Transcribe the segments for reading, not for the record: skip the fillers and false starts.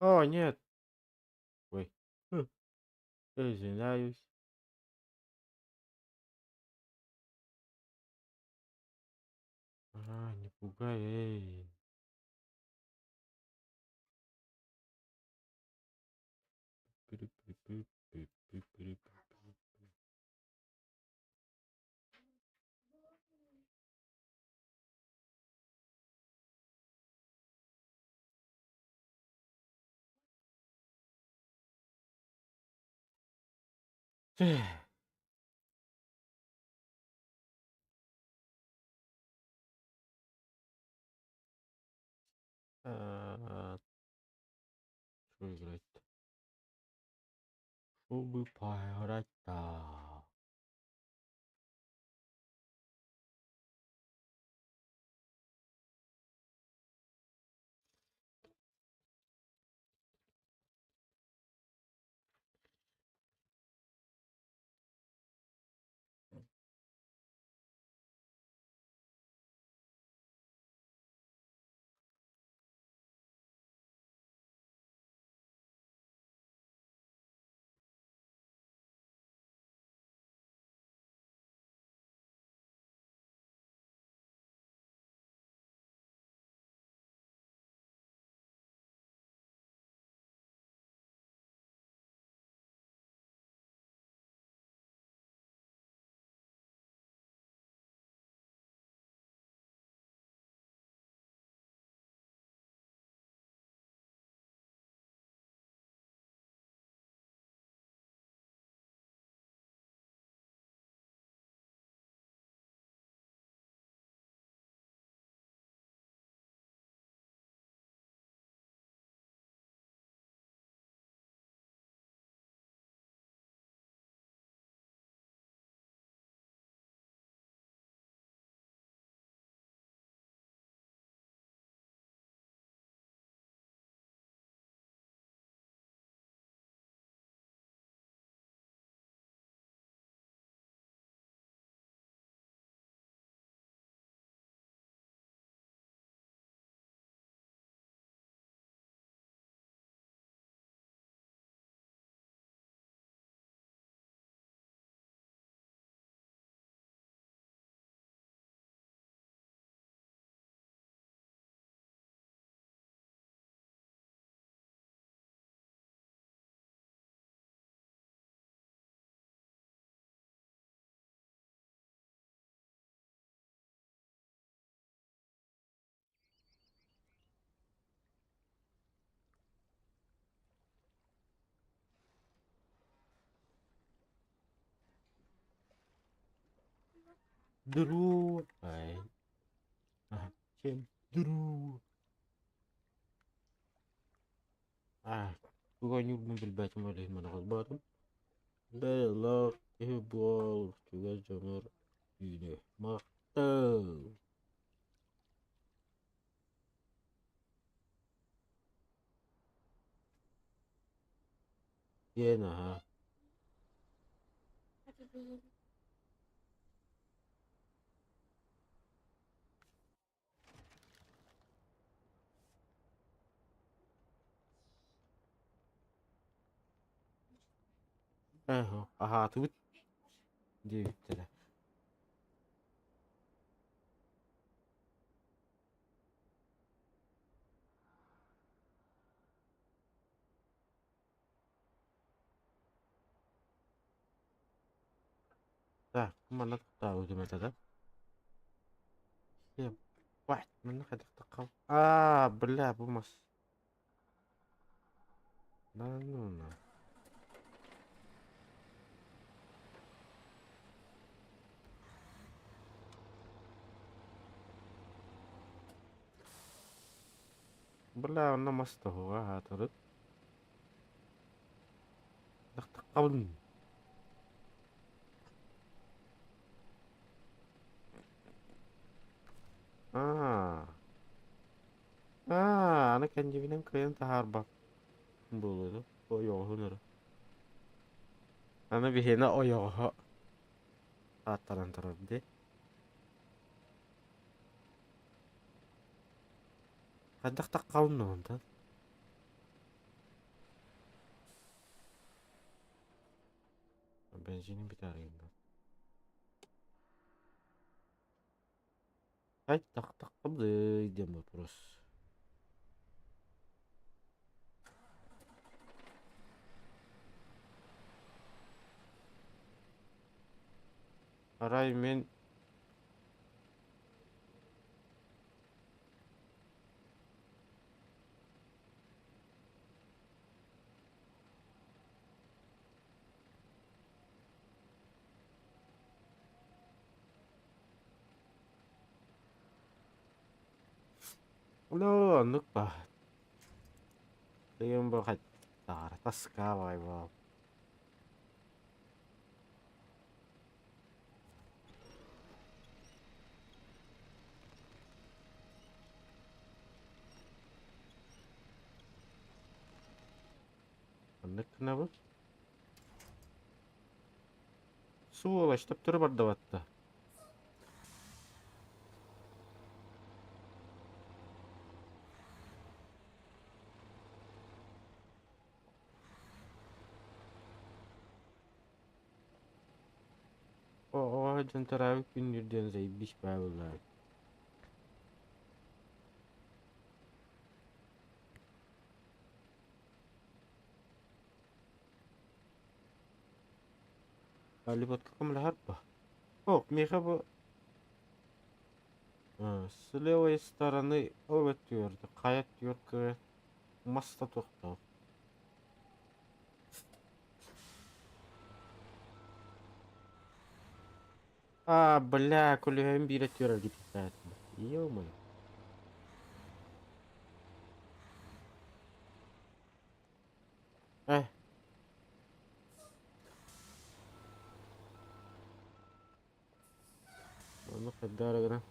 O nie! Ой. Извиняюсь. Не пугай, эй. Эх, Что играть-то? Чтобы поиграть-то. Дру. Ай. Чем? Дру. Bukannya بالبات ماله mana kalbatum. Belok bol juga jangan ini makta. Iya nah. Tuh di sana. Mana tahu di mata dah. Ya, wah, mana kadang takau. Belah bu mas. Nah. Belah na mas tahu turut. Takau. Ah. Ana kendi bilen kıyan tahar bak. Böyle. O yok hınır. Ana bir hene o yok. Ataran taraf de. Kadang takau nonton. Benzinim biter yine. Ay tak tak diam terus. Aray men no anlık bah. Diam bah tar tas ka vay bah. Anlık kenapa? Su ulaştıp turu barda battı. O hacın teravih günlerden zeybiş be vallahi. Ali buat kamu lahar bah. Oh, Mika bu с левой стороны твердо, каят твердо, масса тоқтау. Бля, көлігін бері твердо кетті. Ё-моё. Э. Оны қайдар гына.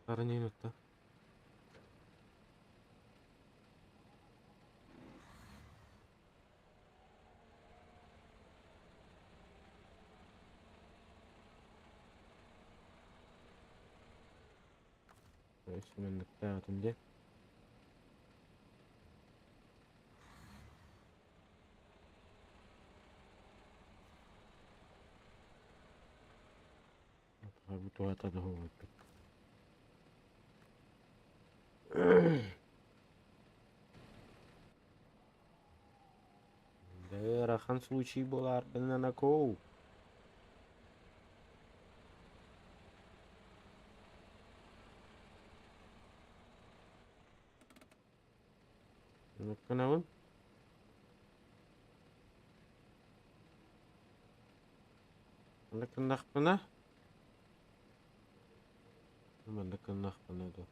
Арнайын отта. Мен тәтімде. Butuh atады ғой. Рахан случай болар білінен акоу. Kenapa? Anda kena pernah? Anda kena pernah tuh.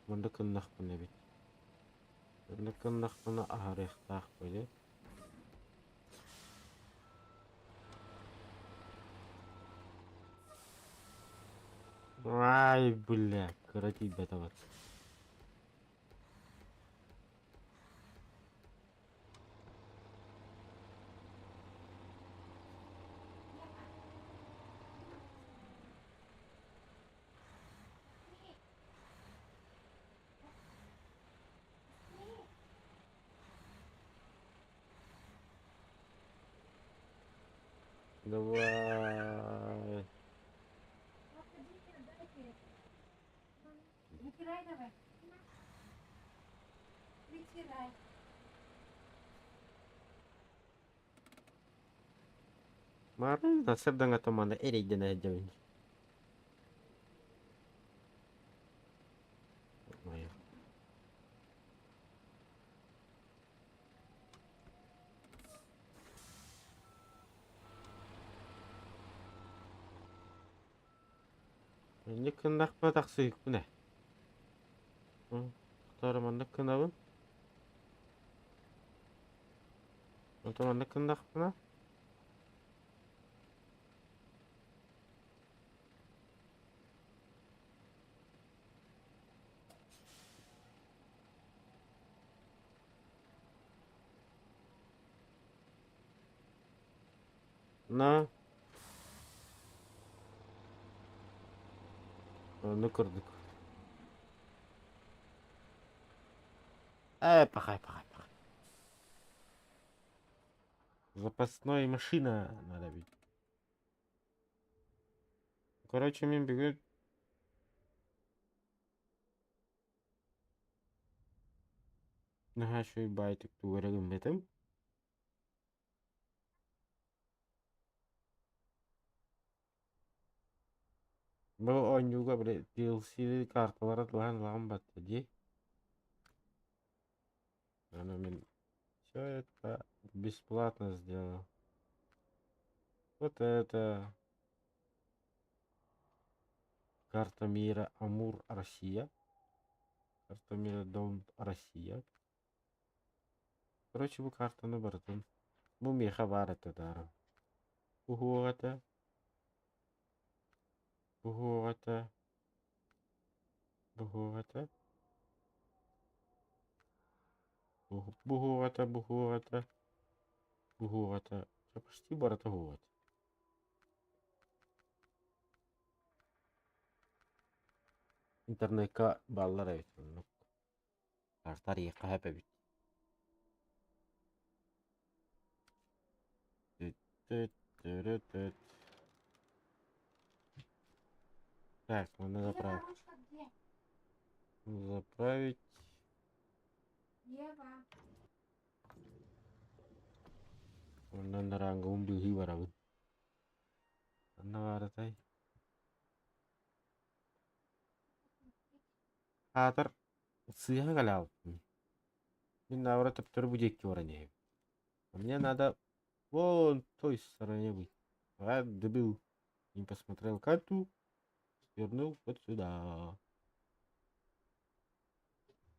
Anda kena pernah bit. Anda kena pernah ahari tak boleh. Ай, бля, коротить бета. Давай. Mari nasib dengan teman ini dan aja ini. Ayo. Ini kena apa taksi ne? Taruh mana kena pun? Untuk mana kena apa? Nah, onu kırdık. Пахай, пахай, пахай. Запасной машина надо бить. Короче, мен бүгін нахашой байтык тугерегім бетім. Бұл ойнуға бір DLC карталары лаған батты де. Мен все это бесплатно сделал. Вот это карта мира Амур Россия. Карта мира Дон Россия. Короче, bu картаны бардым. Bu меха бар это даром. Бугугата. Бугугата. Бугугата. Бугугата. Бугугата. Бугугата. Все почти барата гугат. Интернетка баллар айтылды. Картар екі хәпе бит. Так, надо заправить. Заправить. Ondan da rangımın büyüğü var abi. Ne var atay? Hatır сыйга галял. Мен наоборот төр будекке вороняю. А мне надо вон той стороне быть. А добыл. Не посмотрел карту. Свернул вот сюда.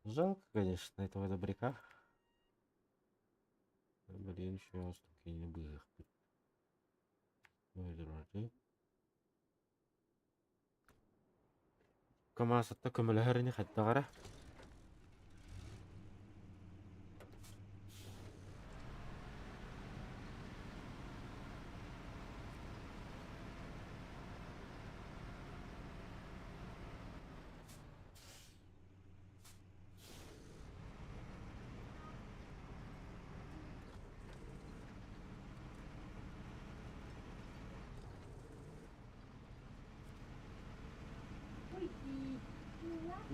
Жалко, конечно, этого добряка. Блин, еще штуки не было. Ой, дурачок. Кама сатта көмөлөрүнү хаттагара.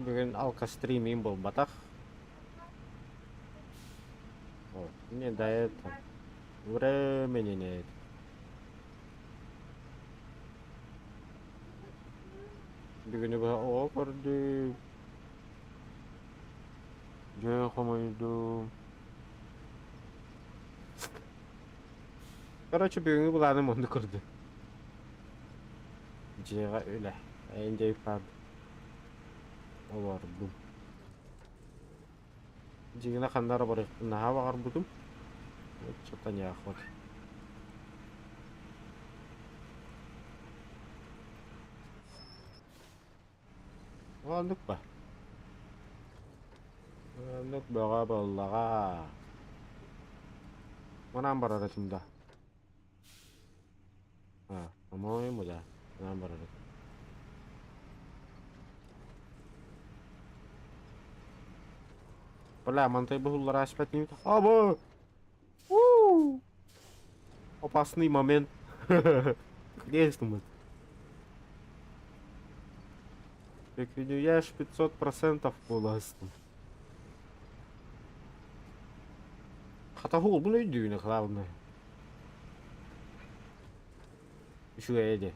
Бүгін алка стримим был батах. Вот. Мне до этого времени нет. Бүгін бага окорды. Жохомойду. Короче, бүгүнкү буланы монду көрдү. Жега эле. Эндей пад. Олар бу. Жигина хандары бар. Наха багар будум. Вот что-то не охот. Ондук ба. Ондук бага баллага. Манан барар этимда. По-моему, да. Манан барар. Бля, мантай бухуллар ашпат не. Аба! Опасный момент. Где мы? Как видео, я аж 500% поластым. Хатагул bunu düğüne klavne. Şu ede.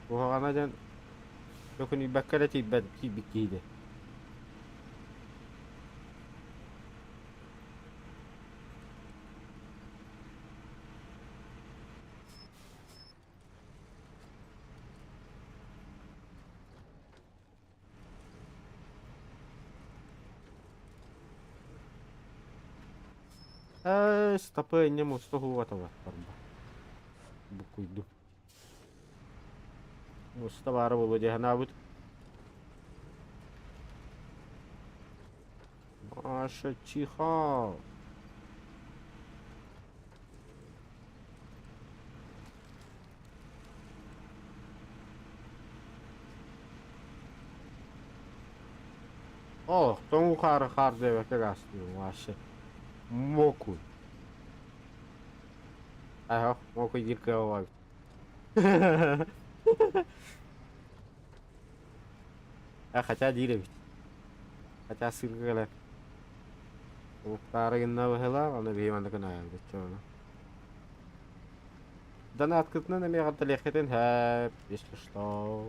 Bu hanadan dokun ibakkarati badki bikide. Стопы не могу 100 этого парба. Букуйду. Мустава Володя Ганавит. Маша чиха. О, тому хар деве кагастı вообще. Моку. Ага, моку дирка var. Хотя değilim. Хотя sırgılar. Bu tarihinde bahela onu bir yanda kana yani çoğunu. Dana atkıtına ne mi hatta lehetin hep işte что.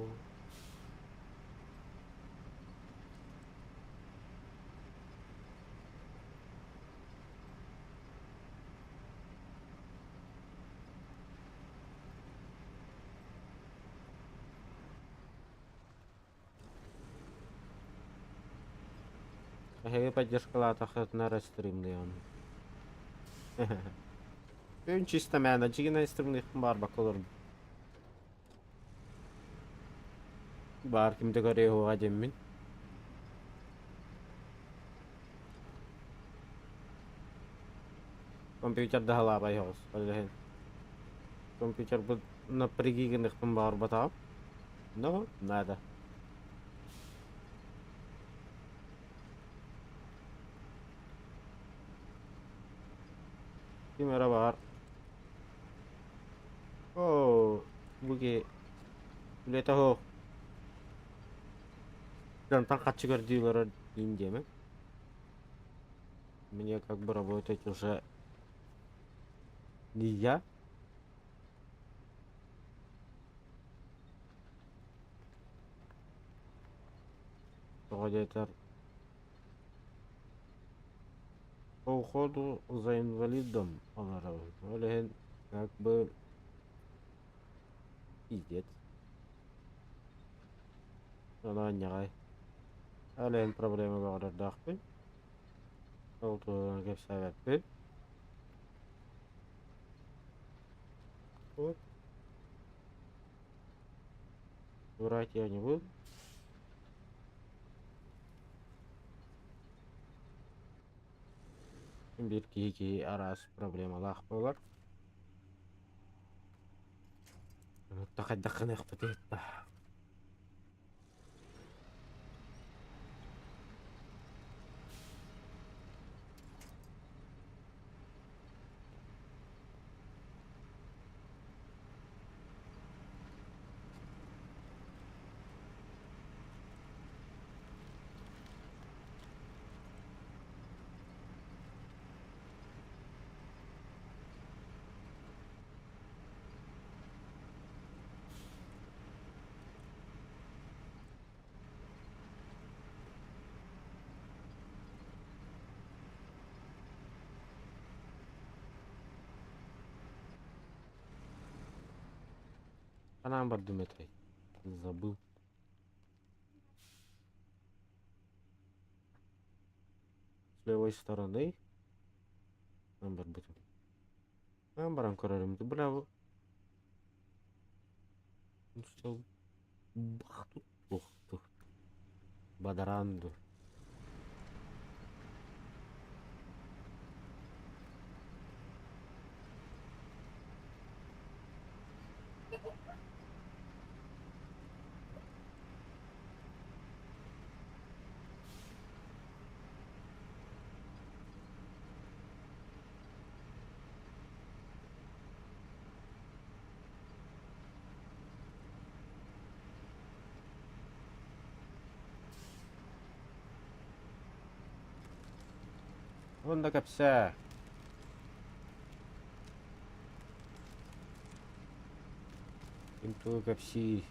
Hep поддержка латахат на рестримлиям. Ön çiste mena cigina streamli var bak olur. Bar kimde göre hoga jemmin. Компьютер дала байхос. Подожди. Компьютер bu напряги гнехтом бар батав. No, nada. Kamera var. Oh, bugi. Leta ho. Тантан хачи гордилара индиями. Мне как бы работать уже нельзя. Где-то по уходу за инвалидом он работает. Как бы пиздец. Она не. Ален проблемы var дахпы. Olduğuna sebepti. Вот. Врать я не буду. Bir iki arası problemler var. Тахаддахны хпатет. Анам бар Дмитрий. Забыл. С левой стороны. Амбар буту. Амбаран королем. Ты браво. Ну что? Бахту. Ух ты. Бадаранду. Вон да капся. Инту капси.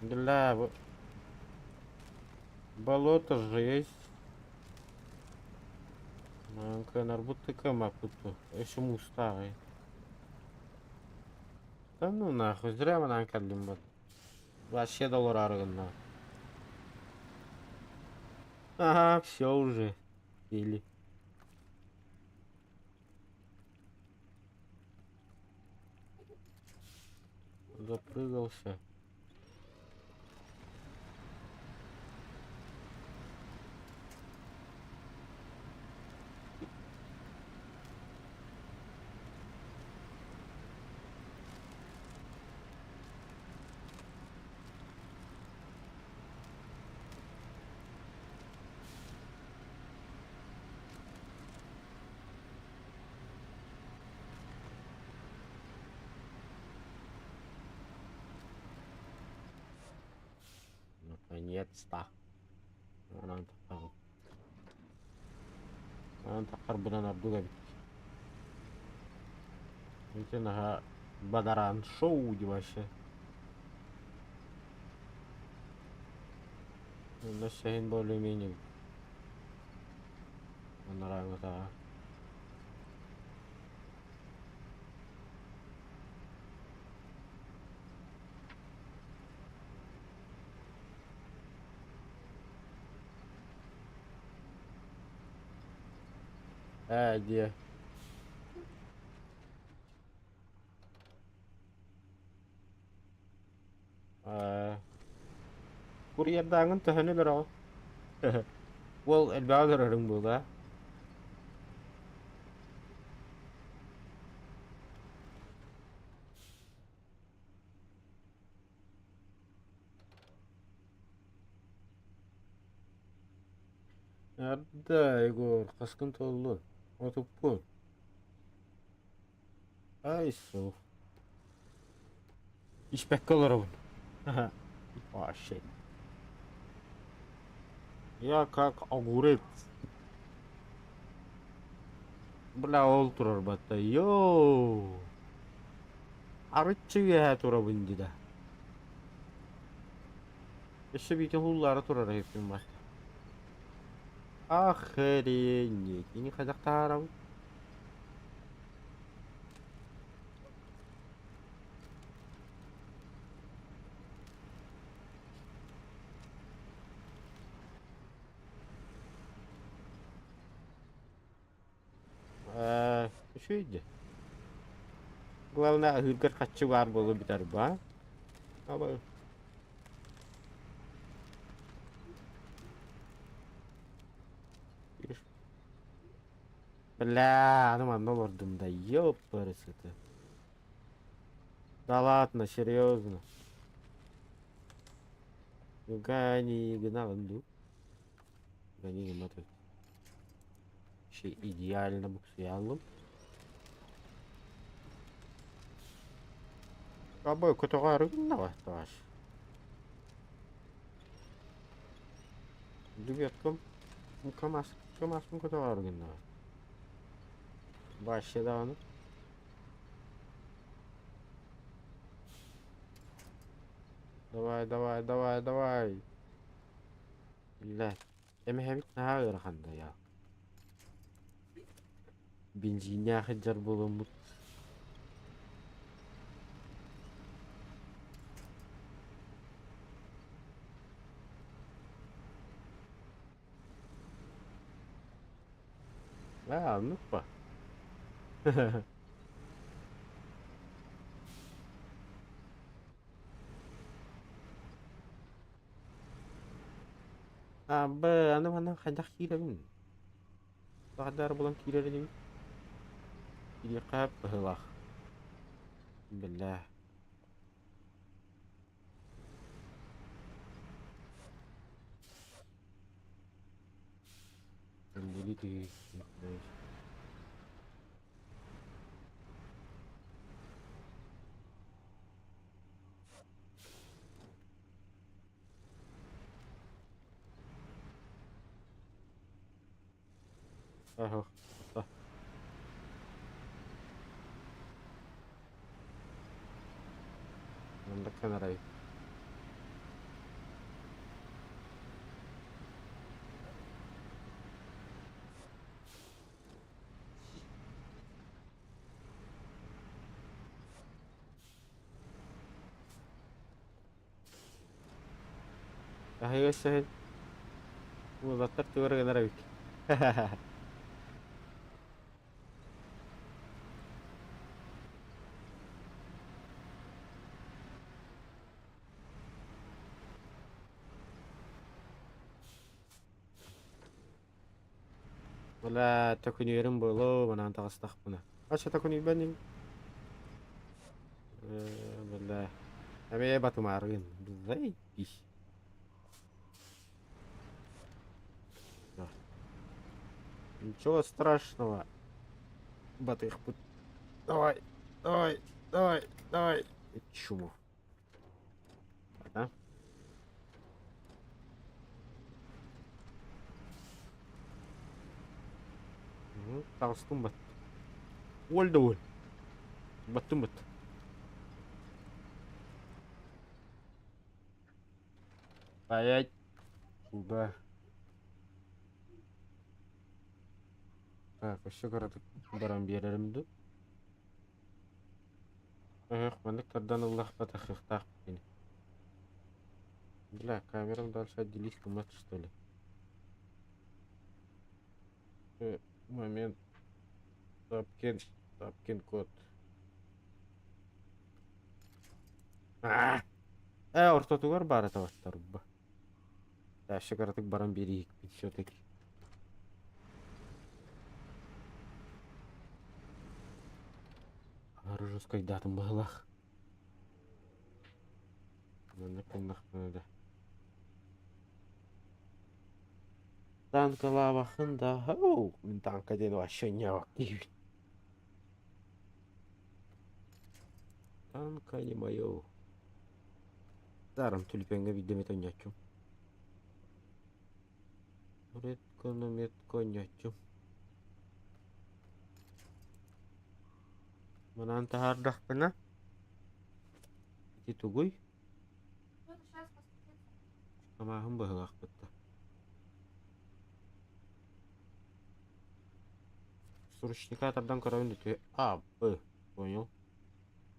Да, болото же есть. Манка нарбуты камапуту. Еще мустары. Да ну нахуй, зря мы накалим. Вообще доллар аргана. Ага, все уже. Или. Запрыгался. Наконец-то. Анан тақар бұдан абдуға бит. Ертең Бадаран шоу деп вообще. Онда шайын более-менее. Нравится. Где? Курьердагын төһөнү бер ал. Ол элбәдерәрең булда. Ярда, Егор, каскын толду. Отуппун. Ай, су. İşbek kalırım. Ah şey. Ya как огурец. Бля, ол турар батта. Йоу. Арыччыга тура бындыда. Эше бите хуллары турар хеппин бар. Охренеть. Ini казактарым. Şuydu. Главное, hırgır kaççı var bolu biter bu ha. Ama бля, ну ман болордум да, ёпарасыты. Да ладно, серьезно. Гани гналанду. Гани гнату. Şey idealine buksuyalım. Абы көтөгөр гына башташ. Дүгөткөм. Камас көтөгөр гына. Башыда аны. Давай. Illa. Emehebit naha ыраханда ya. Бензинне ахыджар боломут. Unutma. Abi, anu kajak kira min. Kadar bulan kira ini. Kira kap lah. Billah. Jadi di. Oh. Kan aray. Ayo sahil. Bakar tuh kan aray. Wala takuni yerim bolo mana antaqastaq buna. Acha takuni banin. Billah. Ame batu marin. Zai. Ничего страшного. Батых. Давай. Чуму. Да? Тағыстың бат. Өлді өл. Баттың бат. Ай-ай. Куда? Так, вообще коротко баран берерімді. Эх, мандык тардан Аллах потахихтах. Бля, камерам дальше отделить комнат, что ли? Момент. Тапкен. Тапкен код. Ортотугар бары табаттар ба. Дәші қаратық баран берейік. Все-таки. Аружыз кайдатын бағылақ. Мені қындақ бұнады. Танкала бақында. Оу, мен танка дені вообще не бақ дейбін. Танка не мое. Дарым түліпенге видеомет ойнатчым. Метко ойнатчым. Мұнан тағардақ бұна. Ити тугуй. Амағым бағылақ бұтты. Суручника тардан каравин өте. Б. Понял.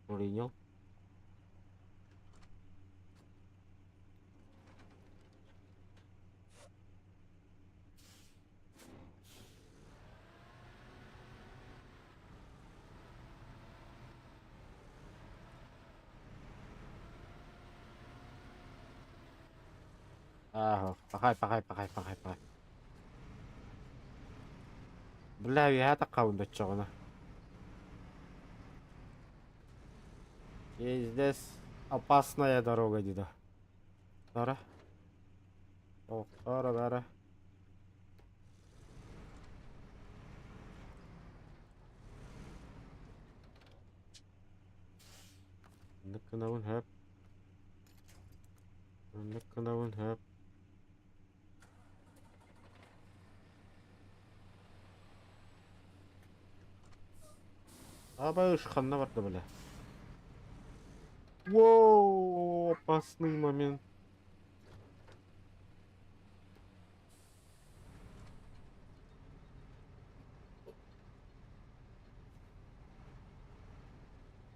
Принял. Пахай. Бля, я атакаун дочёгына. Здесь опасная дорога, деда. Дара. О, дара. Наканавын хэп. Абай ышқанна барды, бля. Воу, опасный момент.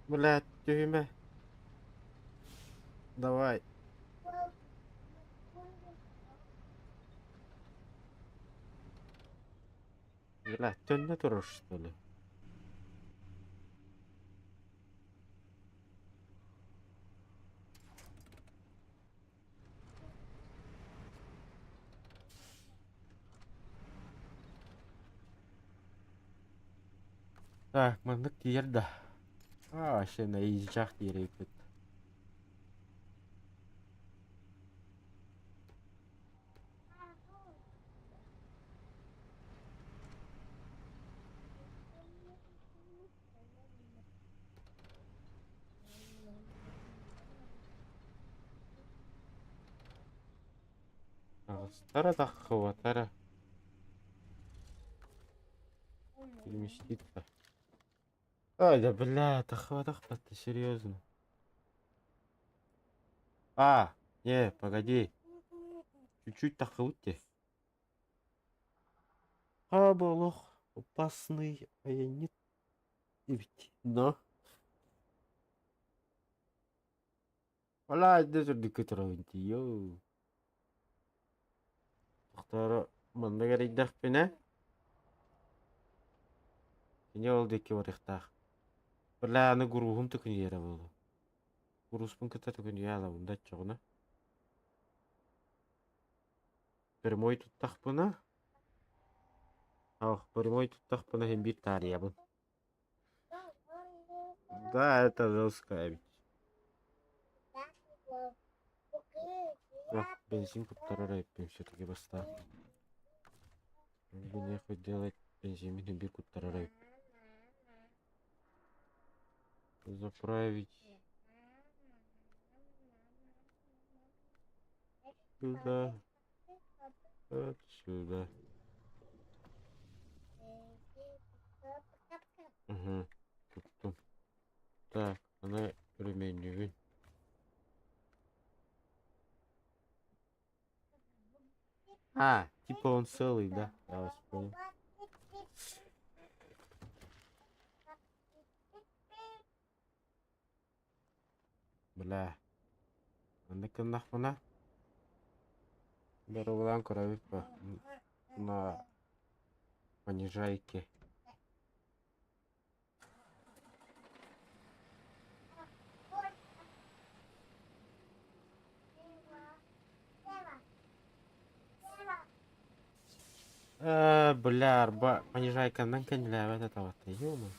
Блядь, тюрьма. Давай. Блядь, тённе тұрыр, что ли? Так, мандык тиерді. Вообще на изжақ тиерейік бет. Тара таққыва, тара. Переместиться. Ай, да бля, таққыва тақпатты, серьезно. Не, погоди. Чуть-чуть таққывытте. Болох, опасный, а я не... Но. Вала, да жүрді көтіровынти, йоу. Тоқтары, мында керейдақ пене. Не ол деке барықтақ. Бля, аны ғұрғым түкін ері болды. Ғұрғыспын күті түкін ела бұнда чоғына. Прямой туттақ бұна. Прямой туттақ бұна хем бір тария бұн. Да, это жесткая ведь. Бензин куттарар все-таки баста. Мне хоть делать бензин бир куттарар. Заправить. Сюда. Отсюда. А, типа он целый, да? Я вас понял. Бля. Anda kena mana? Baru ulang kurang apa? На понижайке. Бля, понижайка нанканляет этого. Ё-моё.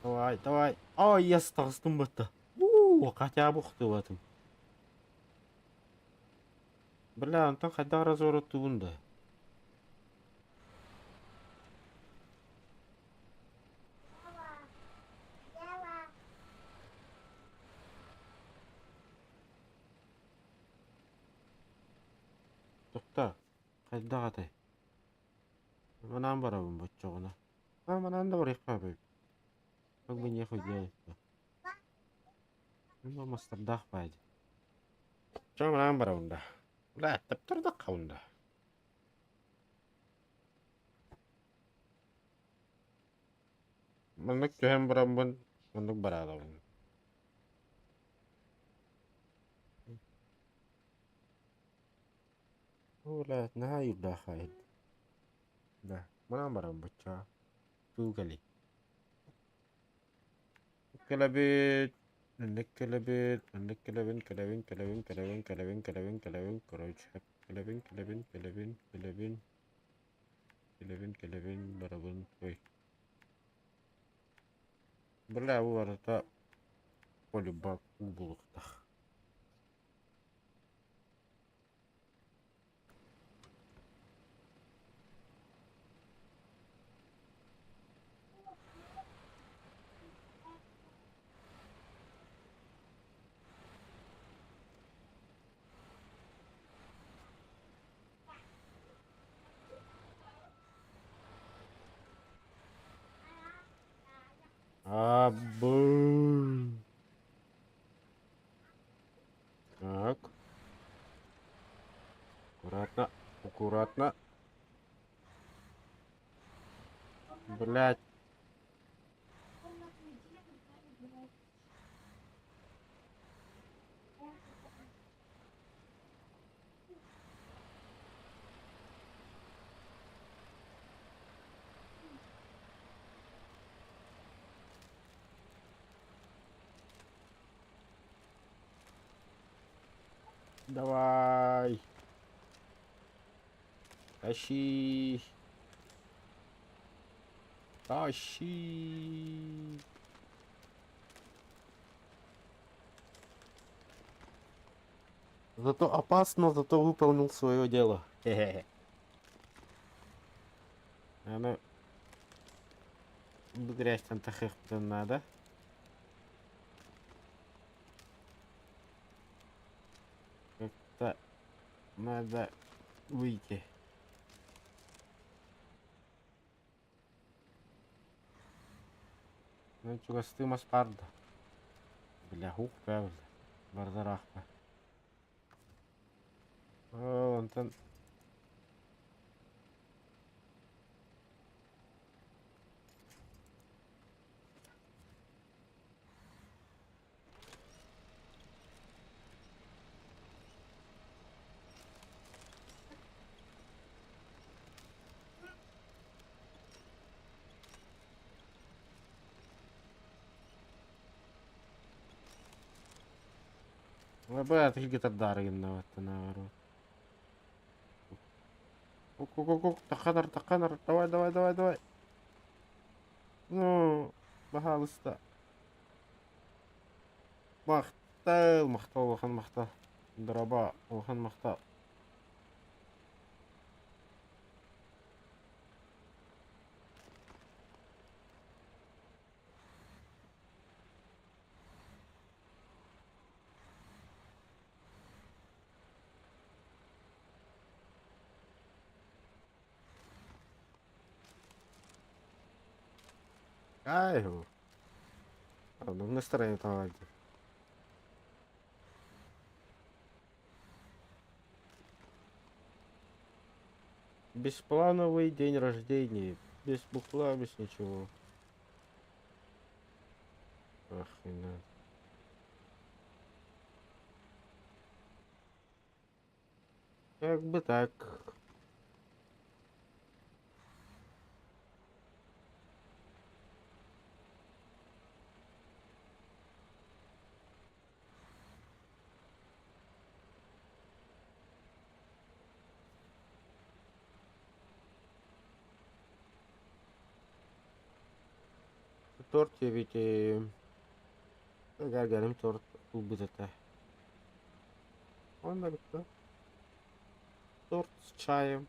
Давай, давай. Ай, я стастым быты. Хотя бы в этом. Бля, он там хотя разворот тунда. Тукта. Хотя ты. Манан барабын боччоғына. Манан да бар икпа бөй. Как бы не худеет. Ну, мастардах пайды. Чо манан барабында. Бля, таптырдық қауында. Мындык төһен барабын. Мындык барадабын. Бля, нахай да хайд. Да, манан барабын боччоға. Тугали. Kelebit. Cendek kelebit. Cendek kelebin, kelebin, kelebin, kelebin, kelebin, kelebin, kelebin. Короче, kelebin, kelebin, kelebin, kelebin. Kelebin, kelebin, barabın. Ой. Бля, bu arada полюбак bulukta. Абы. Так. Аккуратно. Аккуратно. Блять. Давай. Тащи. Тащи. Зато опасно, зато выполнил свое дело. Хе-хе. Она грязь там тахехта надо. Как-то надо выйти. Ну, чугастым аспарда. Бля, хук пәвіл. Бардарақпа. О, онтан. Бля, тільки та даргін на это наворот. Кук-кук-кук, таханар, давай, давай, давай, давай. Ну, пожалуйста. Мақтал, мақтал, оған мақтал. Драба, оған мақтал. Айгу. Ну, настроение таланте. Бесплановый день рождения. Без бухла, без ничего. Охрена. Как бы так. Торт я ведь Гагарин торт был это. Он да? Торт с чаем.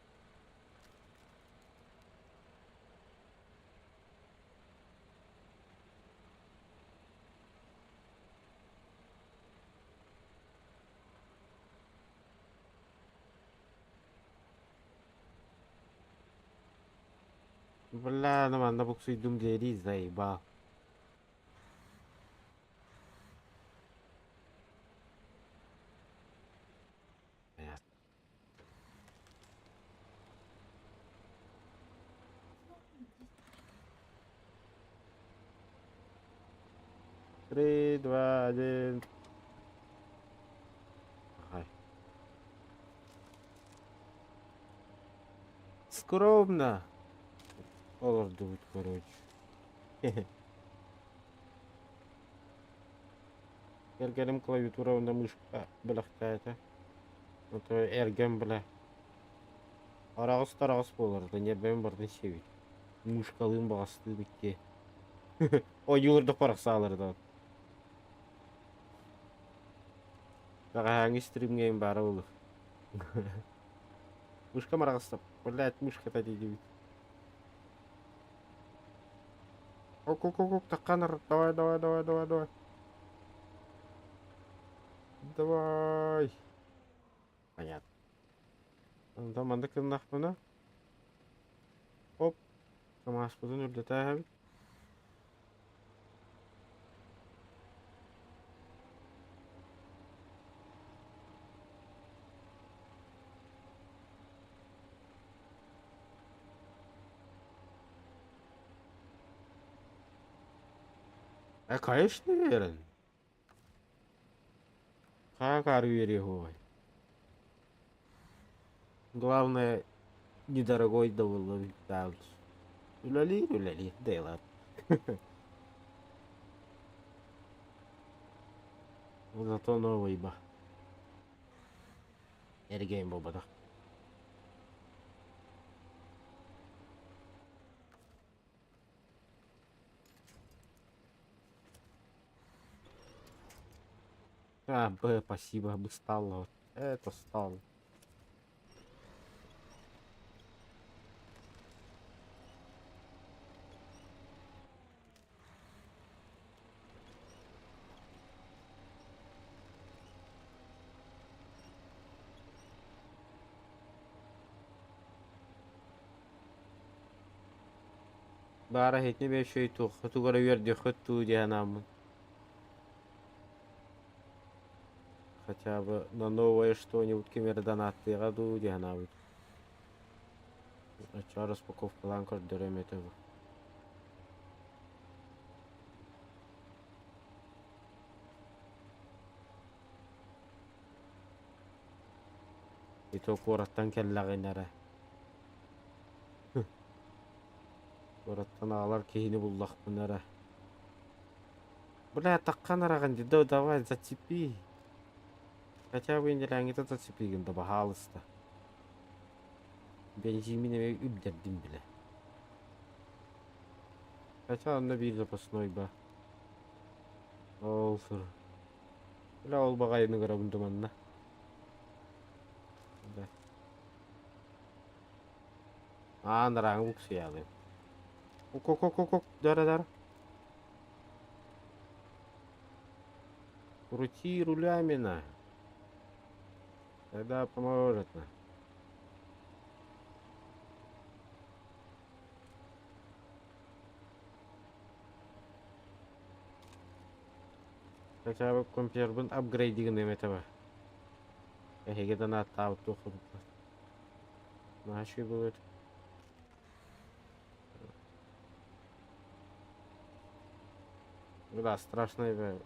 Бля, ну ладно, буксуй дум дери, заебал. Понятно. Три, два, один. Ага. Скромно. Олар дует, короче. Эргенім клавиатурада мышка біліқтәді. Это эрген білі. Арағыз тарағыз болырды. Нербен бардың севет. Мышқалығын бағысты бітке. О, юлырды парақса алырды. Баға әңі стримгейм бары олыр. Мышка марағыстап. Блядь, мышка та дейді бит. Оқ, таққаныр. Давай. Давай. Понятно. Заманда кырнақ бұны. Оп. Самаш бұдың үрдеті әбіт. Конечно, верен. Как арвери гой. Главное, недорогой доволен даунс. Люляли, да и ладно. Зато новый ба. Эргейм бобада. Спасибо, бы стало. Это стало. Бара хетне бе шөй тух. Тугара верде хөтту дианам. Хотя бы на новое что-нибудь кемер донаты году дианам. Начало распаковка ланкор дөрөмөтөбү. Ито кораттан келлагенере. Кораттан алар кейини буллакпынере. Бля, таккан араган дидо давай зацепи. Хотя бы не лаңита зацепи гында бахалыста. Бензимине үбдердим биле. Хотя он на бир запасной ба. Олсур. Бля, ол багайыны гарабынды манна. Нараңы буксы ялы. Оқ, дара. Крути рулями на. Тогда поможет на. Хотя бы компьютер апгрейдинг этого. Эхегеден аттабыт оқыдып. Наши будет. Да, страшно.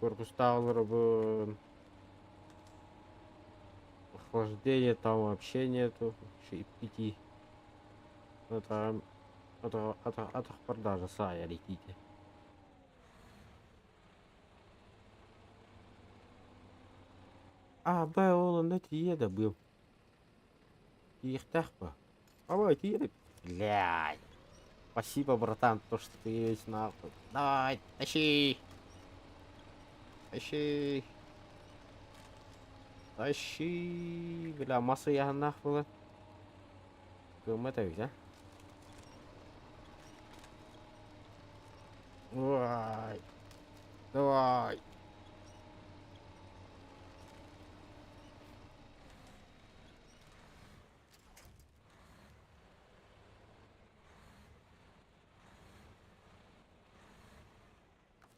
Корпус был. Охлаждения там вообще нету. Еще и пяти. Это продажа сая летите. Он эти еда был. Их тахпа. Вот еда. Блядь. Спасибо, братан, то, что ты есть нахуй. Давай, тащи. Тащи. Тащи. Бля, масса я нахуй. Гуматовик, а? Давай. Давай.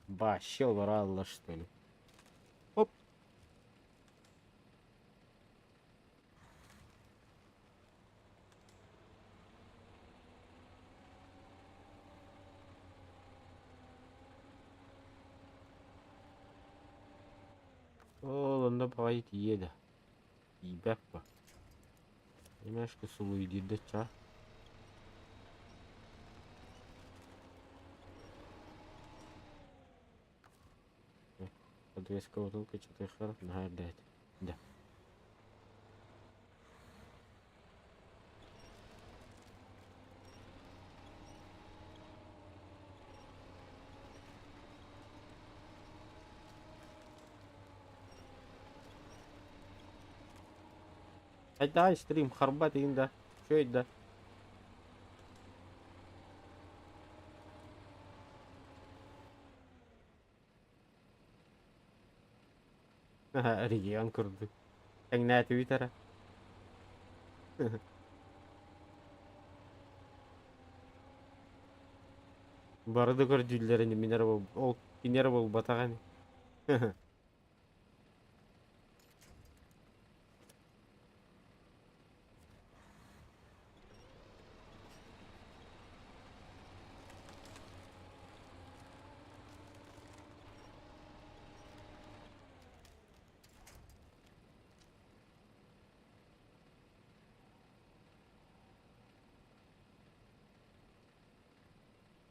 Ба, щел ралла, что ли? Оп. Onda payet yedi. İbeppa. Немножко сулуйди дача. Подвеска бутылка, что-то их нагадать. Да. Дай стрим, харбат инда. Что это? Регион курды. Таңна твиттера. Барды көрдүлөрүн минерал ол минерал батаган.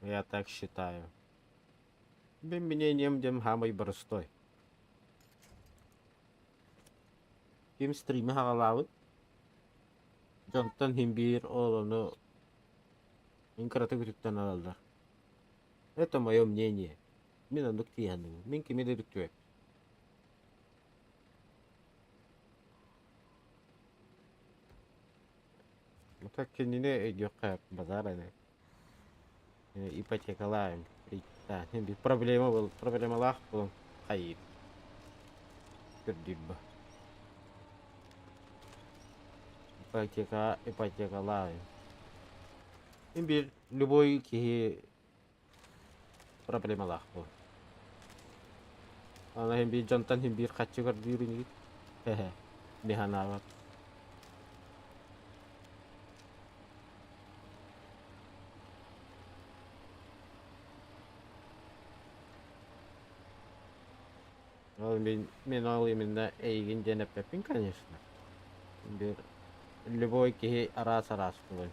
Я так считаю. Бен мнением дем хамай барстой. Ким стриме хагалавы. Жонтон химбир олону инкараты күтүттен алалар. Это мое мнение. Мен андык тияну. Мен кимеде дүктүе. Так кенине өйдөк базар аны. Ипотекалайм. Да, bir проблема был. Проблемалах был. Hayır. Görдүббү. Ипотекалайм. Bir любой ки проблемалах был. Ана bir жонтон bir качы көрдүрүн. Хе-хе. Механават. Мен ол именно эйгин денеп пепин, конечно. Bir любой ки арас болот.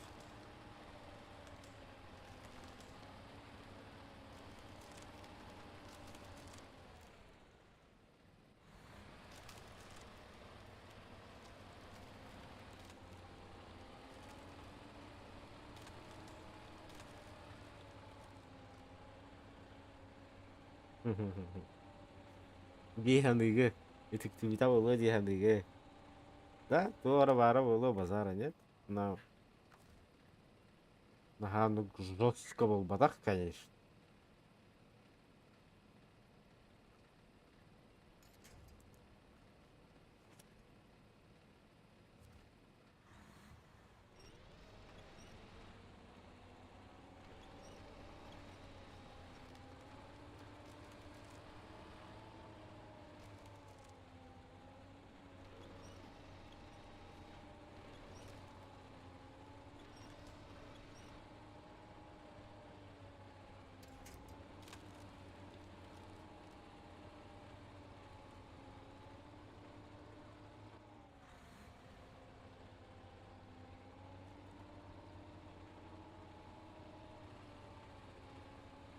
Диханыгы. Этиктивита боло диханыгы. Да, туара бара боло базара нет. Но нахану жестко был батак, конечно.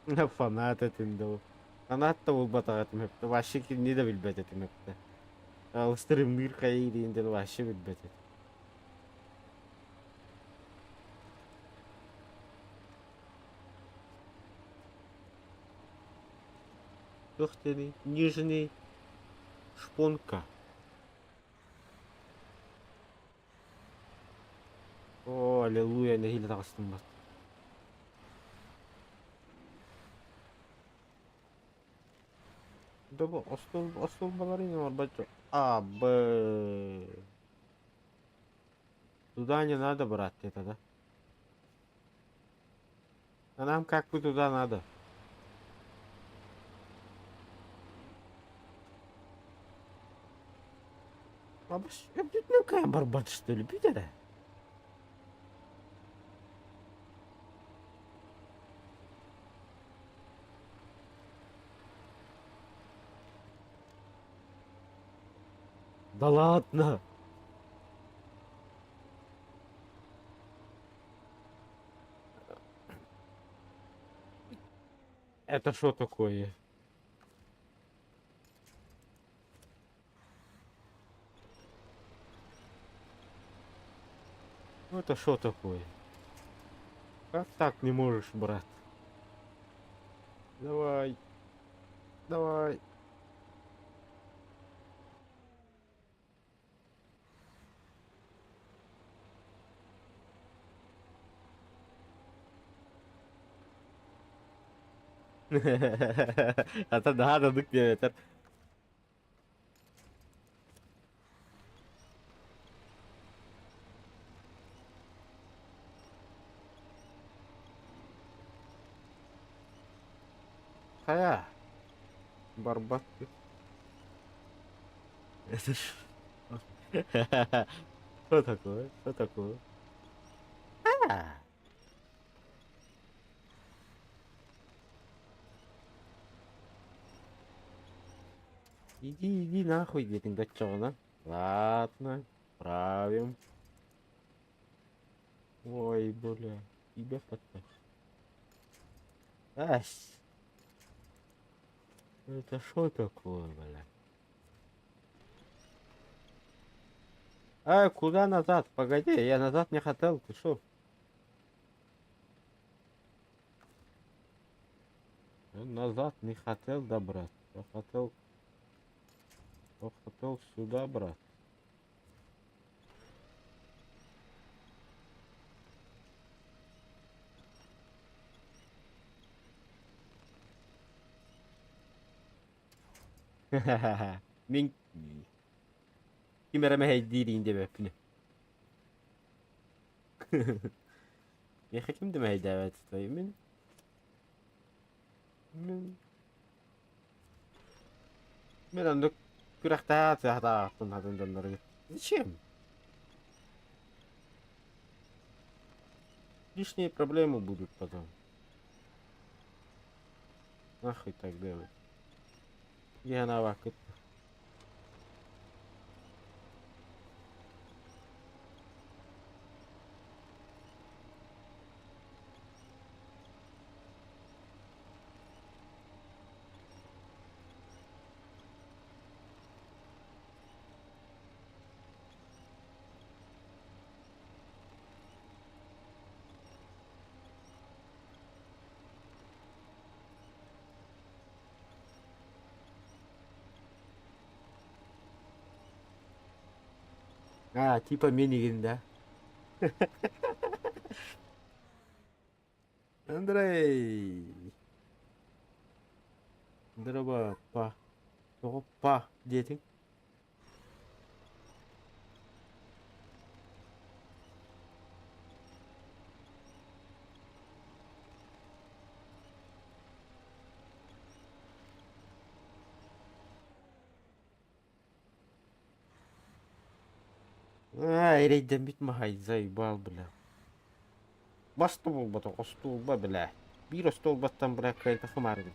Фанат etinde o. Фанат та ол батаға тимепті. Вообще не де білбет етімепті. Алыстырым мир кайы дейінде вообще білбет ет. Ух ты, нижний шпонка. О, аллилуйя, не хилі тағыстым бас. Да bu остол балерина var бачо. А, Б. Туда не надо, брат, это, да? А нам как бы туда надо. А ну какая барбат, что ли, Питера? Да ладно. Это что такое? Ну это что такое? Как так не можешь, брат? Давай. Давай. Ата daha da dık diye yeter. Kaya. Барбат. Это что такое? Что такое? А, иди нахуй, детин датчона. Ладно, правим. Ой, бля, тебя подпать. Ась, это что такое, бля? А, куда назад? Погоди, я назад не хотел, ты шо? Я назад не хотел, да, брат. Я хотел сюда, брат. Min kimere me heydiri indi bepini. Я хотим до моей давать твоими. Мен күрәхтә цехта тоннадын донноры. Зачем? Лишние проблемы будут потом. Нахуй так делать. Я на вакыт. А, типа минигин, да? Андрей. Здорово, па. Опа, дети. Ай, рейден битмахай, заебал, бля. Басты болбата, остолба, бля. Bir остолбаттан, бля, кайта хымарды.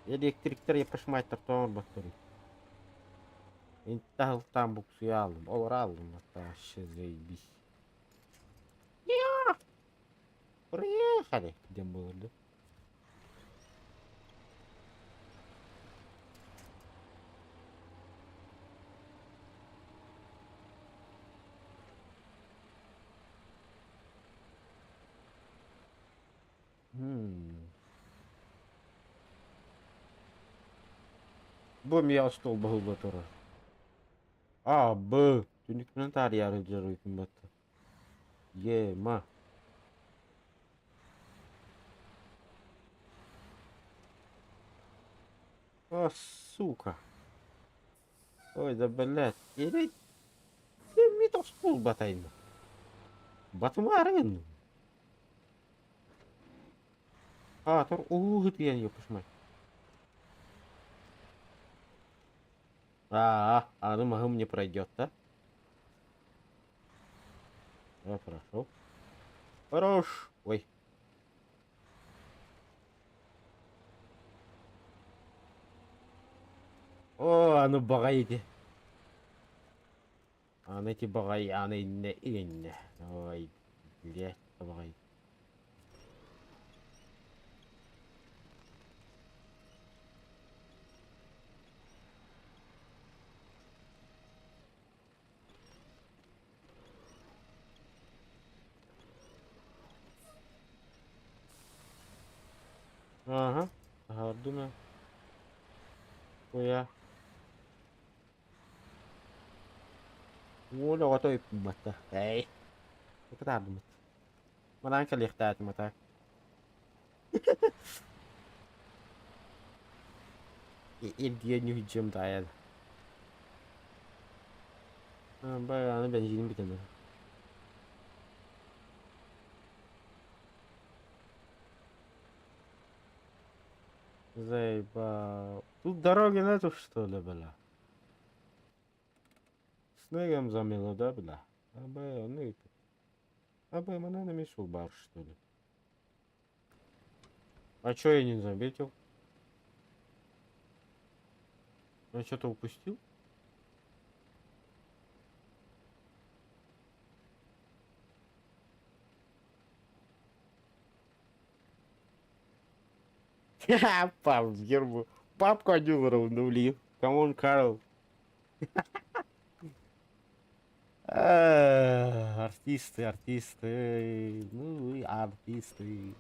Elektrikler yapışmayı tartağın bakteri. İntihal tam bu suyu aldım. Olur aldım hatta şey zaybis. Проехали. Где было, да? Бом я стол был батора. А, Б. Түнік комментар яры жарыйкын баты. Ма. О, сука. Ой, да блядь. Или... Ми то стол батайын. Батымарын. А, тур. Гытыян ёпышмай. Аны махым не пройдет, да? Хорошо. Хорош. Ой. О, аны багайды. Аны эти багай, аны инне. Ой, блядь, багай. Ага. Гардуна. Коя. Оля готовый мата. Эй. Это так думать. Мананка легтает мата. İlgiye hücum dayalı. Bayağı benzinim bir tane. Заебал. Тут дороги нету, что ли, бля? Снегом замело, да, бля? Абе, меня намешал бар, что ли? А чё я не заметил? Я что-то упустил? Ха, пап, гербу. Папку один равнули. Камон, Карл. Артисты. Ну и артисты.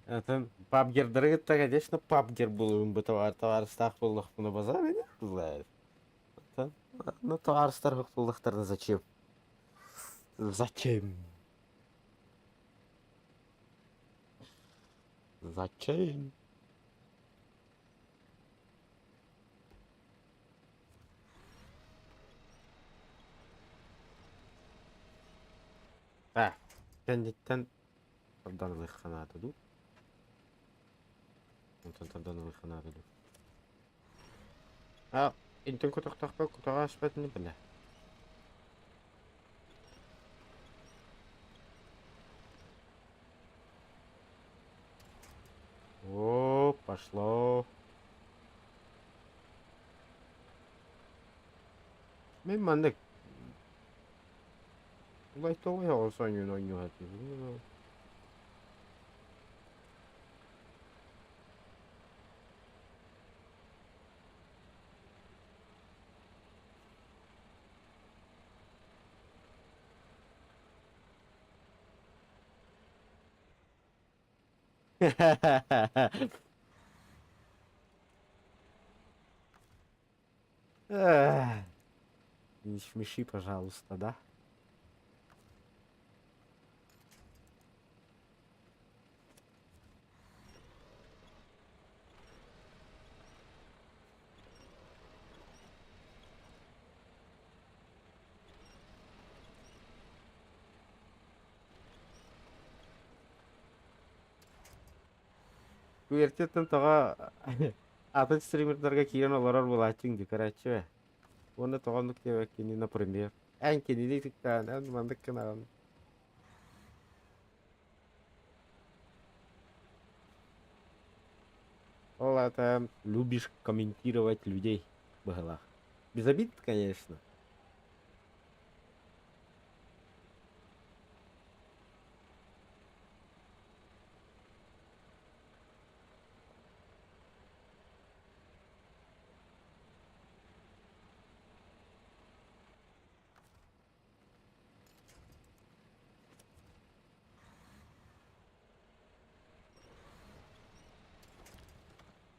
Это пабгердер, это, конечно, пабгер был, бы товарстах был на базаре, не знаешь. Это на товарстах был зачем? Зачем? Зачем? А, кендиттен тардан ыханаты ду. Онтан тардан ыханаты ду. А, интен кутактакпа кутага аспетни биле. О, пошло. Мен мандык. Улай тоғай алсан юн ойну хати. Не смеши, пожалуйста, да? Уертеттен тоға атын стримердарға кейін оларар болачың ди карачы бе. Оны тоғандық деп әкені, например. Ән кені дейтіктен, ән мандық кінаған. это любишь комментировать людей в головах. Без обид, конечно.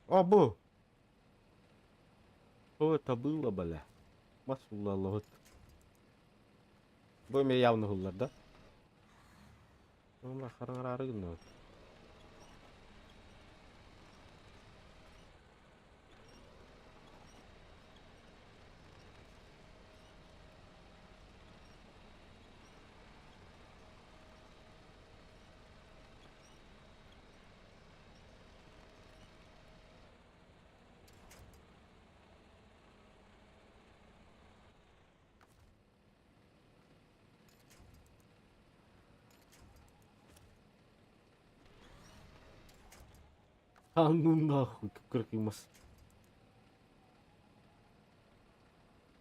О, бу! Что это было, бля? Масуллаллах. Бу эми явно гуллар, да? Валла хараңарарыгын. А ну нахуй, как крыкимас.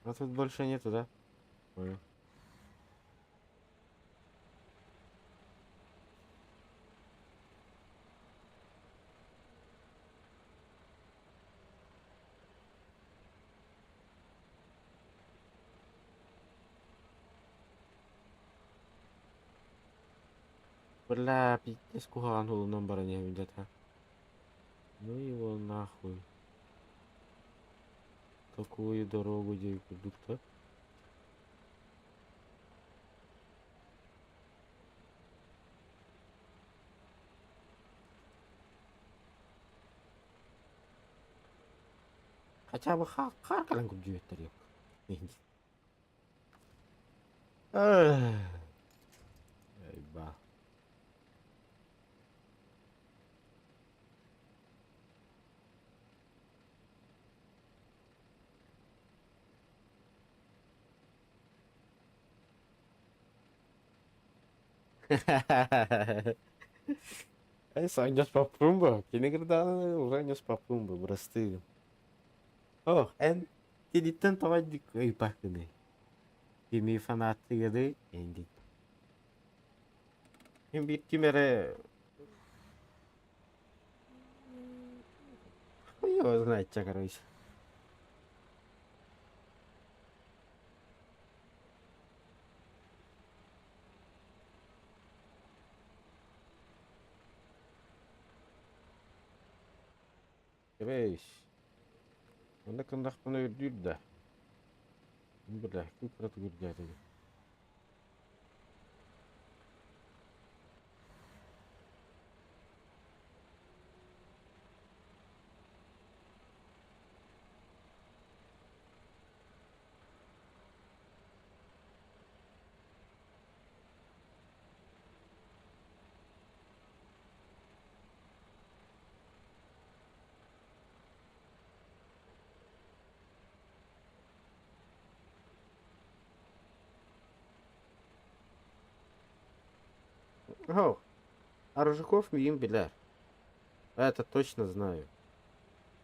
А тут больше нету, да? Понял. Бля, пиздец, куган улунан бара не видят, а? Ну его нахуй. Какую дорогу девку-то? Хотя бы хар калан күп жібеттер yok. Eyvah. Sanjos papumba. Kini kertaan sanjos papumba berasti. Oh, en tiditten tavaddik ay pakne. Kimi fanati gade endi. Kim bitti mere. Yo, знаете, короче. Вещь. Onda kındaktan öldürdü de. Bırak, kıkıratı gürgâdı. О, а Рыжиков им bilir. Это точно знаю.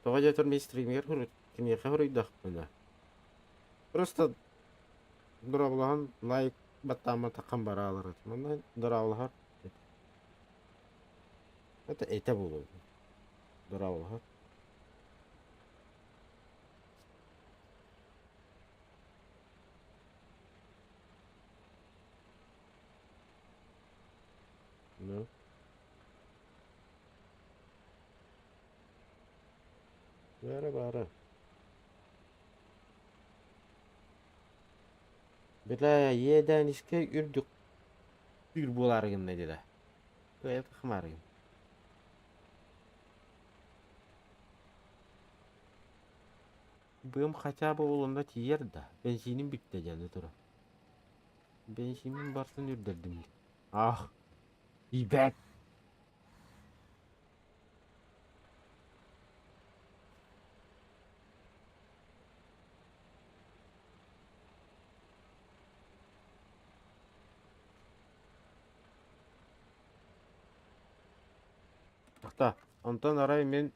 Тоҕо төрмей стример кимиэхэ хуруйдах бына. Просто дурабылахан лайк баттаама таққан бараалар. Мына дурабылахар. Это эте болу. Дурабылахар. Ну. Бары бары. Бля, еден иске үрдүк үр буларыгын dedi. Это хмарыгын. Бым хотя бы улында тиер да. Бензиним битте жады тура. Бензиним барсын үрдердим. Ах, ибәк. Ата, онтан арай мен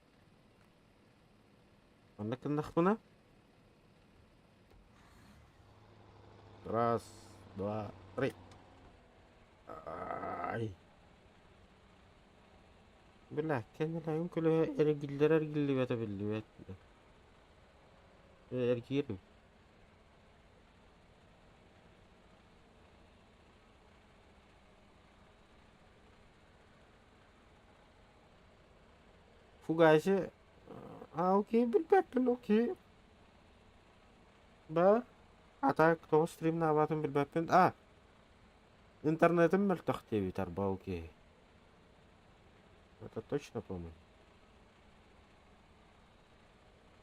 Anda кыннах мына? Раз, два, три. Ай. Бля, кенелайын күлі әргілдер әргілі бәті білді бәті. Әргірім. Фугайся. Окей, білбәппін, окей. Ба. Ата, кто стрим на аватым білбәппін. Интернетім мүлтіқ дебітар, ба, окей. Это точно помню.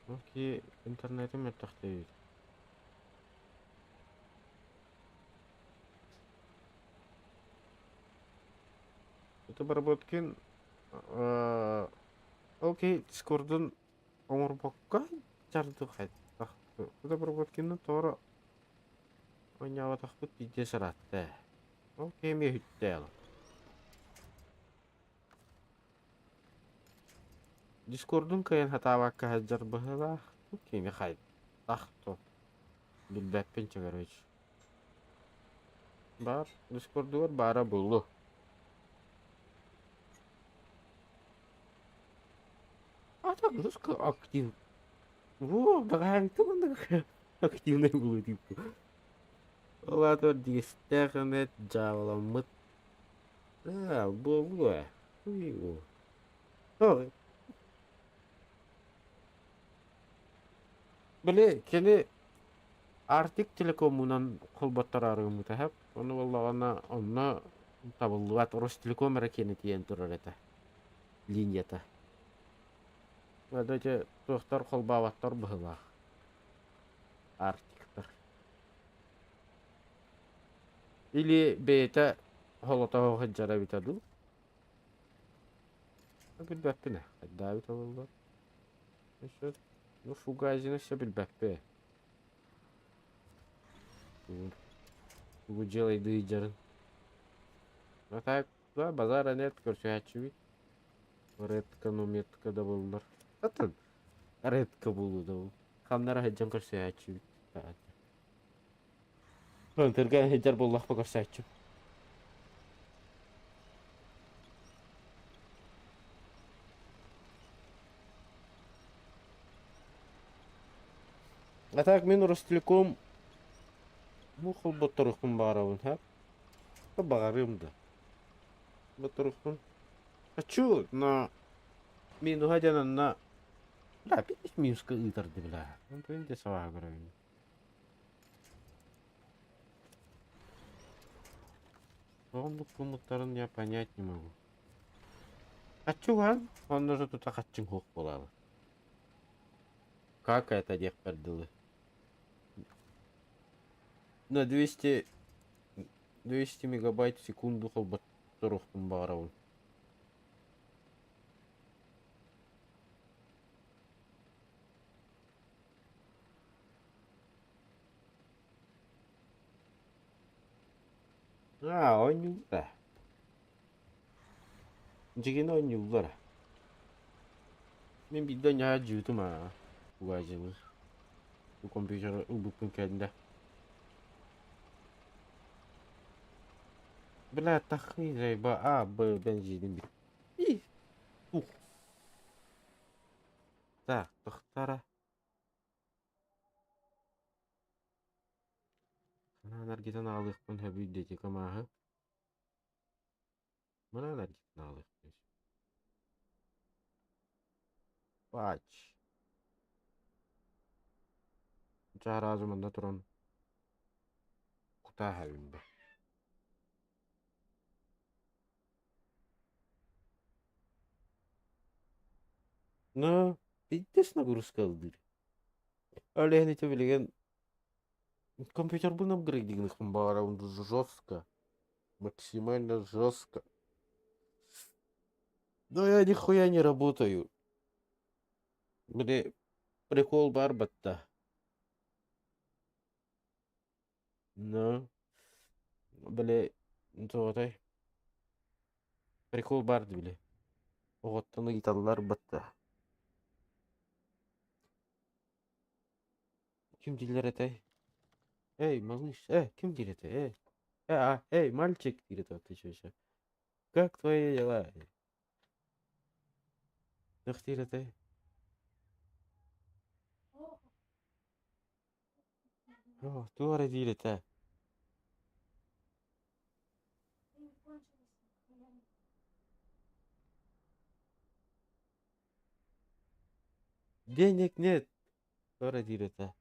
Окей, интернетім мүлтіқ дебітар. Это барботкин. Окей, Дискордун оңорбокка жарды қайт. Это барботкиннің тоғыры ойнауа тақпыт бейде сұратты. Окей, ме хүтті әлі. Дискордун кайын хатавакка хаджар бұхыла. Окей, ме қайт. Тақты. Білбәппен чығарыч. Бар, Дискорду бар бара бұлы. Ата, жестко актив. Во, дағайты мұнда активный бұлы типу. Олатор дистәхмет жаваламыт. Бұлы. Ой. Біле, кені Артик телекомунан қолбаттар арығымы тәхіп. Оны болағана, оны табылуат Орос телеком әрекені тиен тұрар еті. Линията. Өдәте тоқтар қолбаваттар бұғылақ. Артиктар. Или бейті холотағы қыджара бітаду. Білбәппіне. Қайда біта болды. Ну, фугазины все білбәппе. Фугу делай дыйджарын. А так, да, базара нет, көрсөйәтші бит. Редка, нометка да болдыр. Атын, редка болу да бол. Қамнара хеджан көрсөйәтші бит. Өнтірген хеджар боллақ па көрсөйәтші. А так, мен Ростелеком мұқыл бұттырықпын барауын, ха? Бағарым да. Бұттырықпын. Хочу, но... Мен ұғадянан на... Да, 5 минуска ұйтарды біла. Он тойынде саваға көрейін. Оғымдық бұмыттарын я понять не могу. Хочу, ған? Он уже тут ақатчың хоқ болалы. Как это дек пердылы? На 200 мегабайт в секунду қолбаттырықтың бағарауын. Ойнулар. Жеген ойнулар. Мен биден я жүйдім Угажемыз. Bu компьютер ұлбықпын кәдінде. Бля, тахни зайба. Бензинім бит. Ух. Так, тахтара. Мына энергиядан алықпын хөбүй деті камағы. Мына энергиядан алықпын. Бач. Жаразымында тұран. Құта әбім бі. Ну, видишь нагрузка алдыр. Олегін ете білеген компьютер был апгрейдинг раунду жестко. Максимально жестко. Но я нихуя не работаю. Мне прикол барбатта. Ну, бля, тоғытай. Прикол барды біле. Оғыттаны гиталар батта. Kim diller ete? Эй, малыш, кем дирете? Эй, мальчик, дирет ты чё ещё? Как твои дела? Как дирете? О, туара дирете. Денег нет, туара дирете.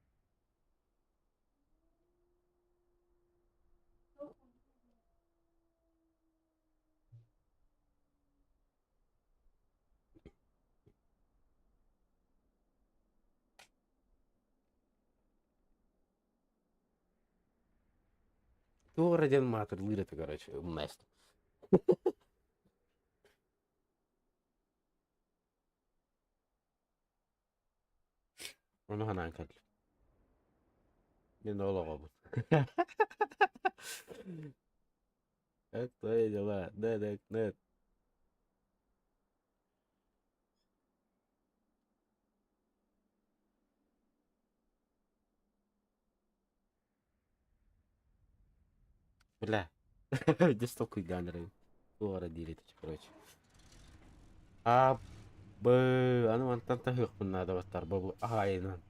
Туара ден матер дирете, короче, умест. Onu hanan kadar. Ne ola bu? Как твои дела? Нет. Бля. Где столько ганеры? Туара дирете, короче. А, anu mantan tahuk pun ada wastar babu. Aynen.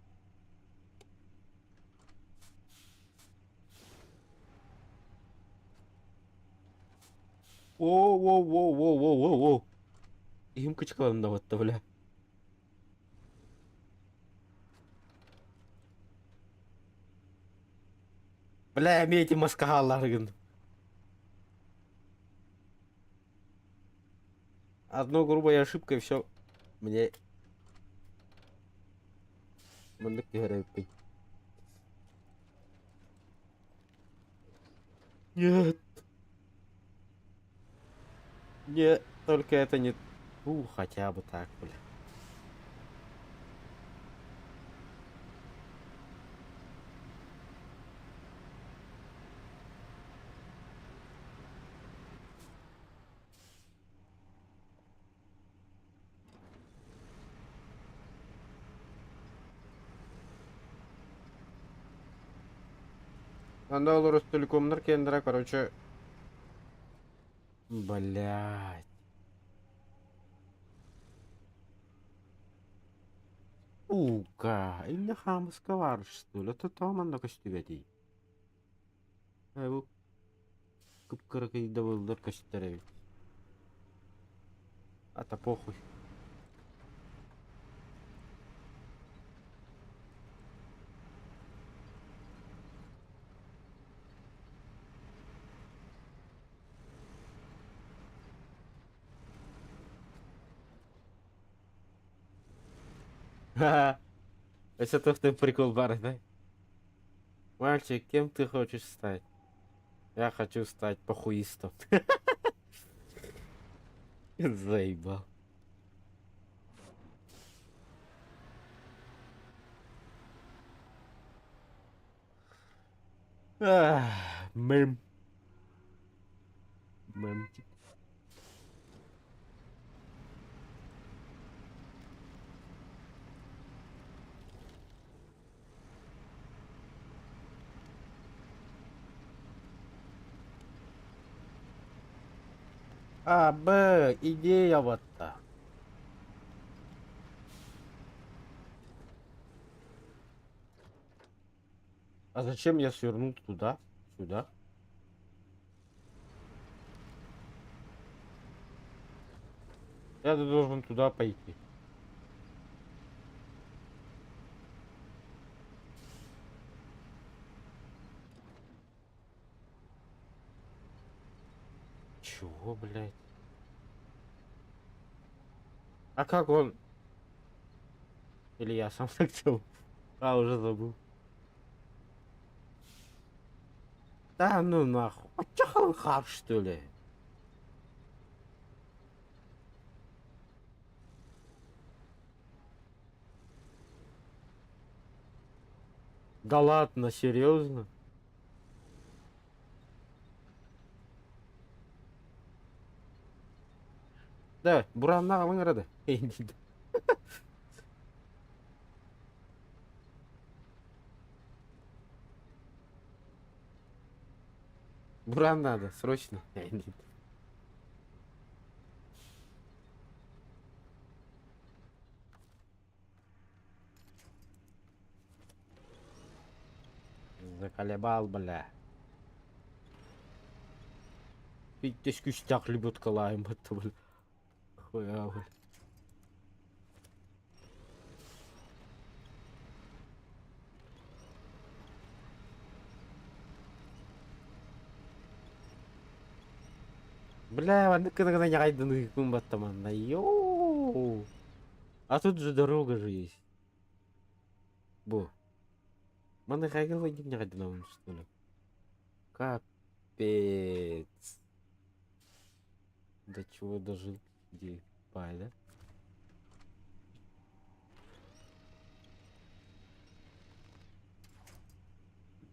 Воу. Им кычкылында вот бля. Бля, мен эти маскаларыгын. Одной грубой ошибкой все. Мне мындык керекпей. Нет, нет, только это не... хотя бы так, бля. Анда олар Ростелекомнар кендера, короче... Блядь. Или хамска var, что ли? Это там анда костюбетей. Bu кыпкыры кыйдабылдар костюбетей. А-то похуй. Ха-ха. Это то, что прикол бар, да? Мальчик, кем ты хочешь стать? Я хочу стать похуистом. Заебал. Мем. Мемчик. Идея вот та. А зачем я свернул туда? Сюда? Я должен туда пойти. Чего, блядь? А как он? Или я сам так делал? Уже забыл. Да ну нахуй. А чё он хав, что ли? Да ладно, серьезно? Да, буранна мыңырады. Буран надо, срочно. Заколебал, бля. Пиздец, кустяк любит калаем, это, бля. Хуя, бля. Бля, ладно, когда я айду на батаман, йоу. А тут же дорога же есть. Бо. Маны хайгал вайдик не айду на что ли? Капец. До чего дожил? Где? Пай, да?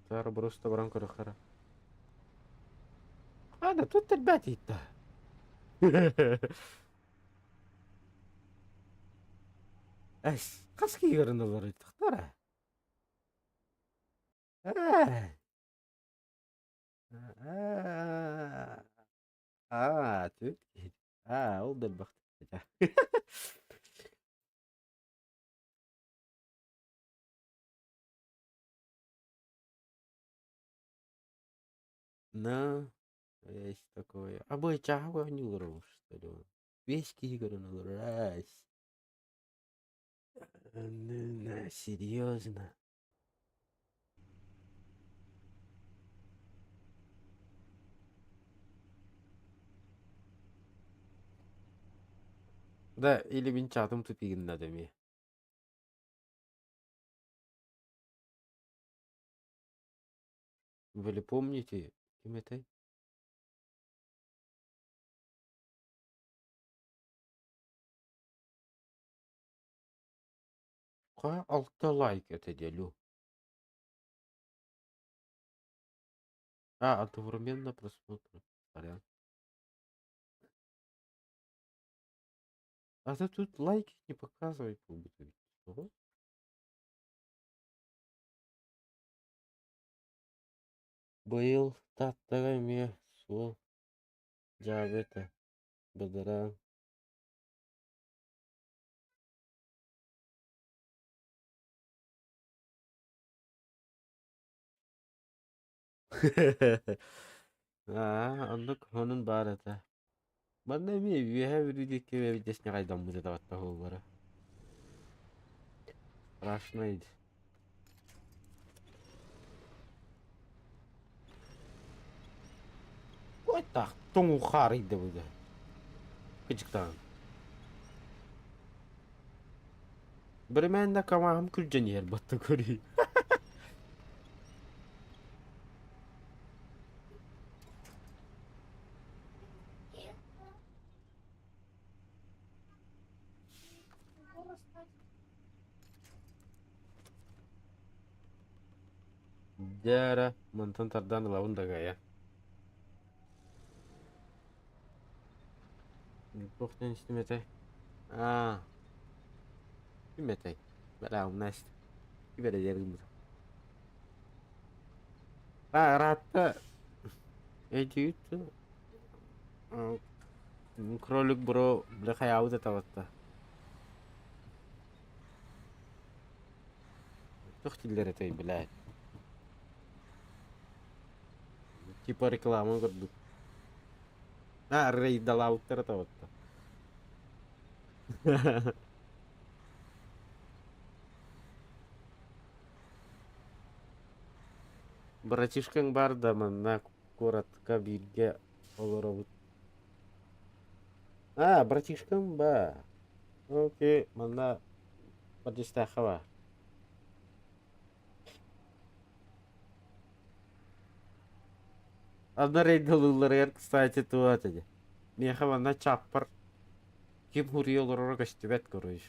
Тара просто бранко рахара. А, да тут опять это. Ай, каски görünüyor artık. Tara. Ay. Aa. Aa, tüt. Aa, oldu bak. Ну, есть такое. А бой чего не урыл, что ли? Весь кигр на раз. Ну, серьезно. Да, или винчатым тупик надо мне. Вы ли помните, кем это? Ка алты лайк это делю. А, одновременно просмотр. Сорян. А ты тут лайки не показывай, как будто. Что? Был татарами сол диабета бедра. Anlık onun barata. Bana mi we have really ke just ne kaydan mı da vatta hollara. Raşnaydı. Ой так, тон харıydı bu da. Gıcıktan. Bir men de kamahım külcen yer battı kori. Jara mantan tardan lawan daga ya. Boktan işte mete. Aa, bir mete. Bela umnaşt. Bir bere yerim. Rahatta. Ejit. Кролик бро, бляха я вот это вот-то. Тохтиллер это, блядь. Типа реклама как. А, рейд лаутер это вот-то. Братишкаң бар да мына коротко бирге олоробут. А, братишкаң ба. Окей, мына подистаха бар. Анда рейд лулар, кстати, туатыды. Меха мына чаппар. Ким хури олорора кастебет корыш.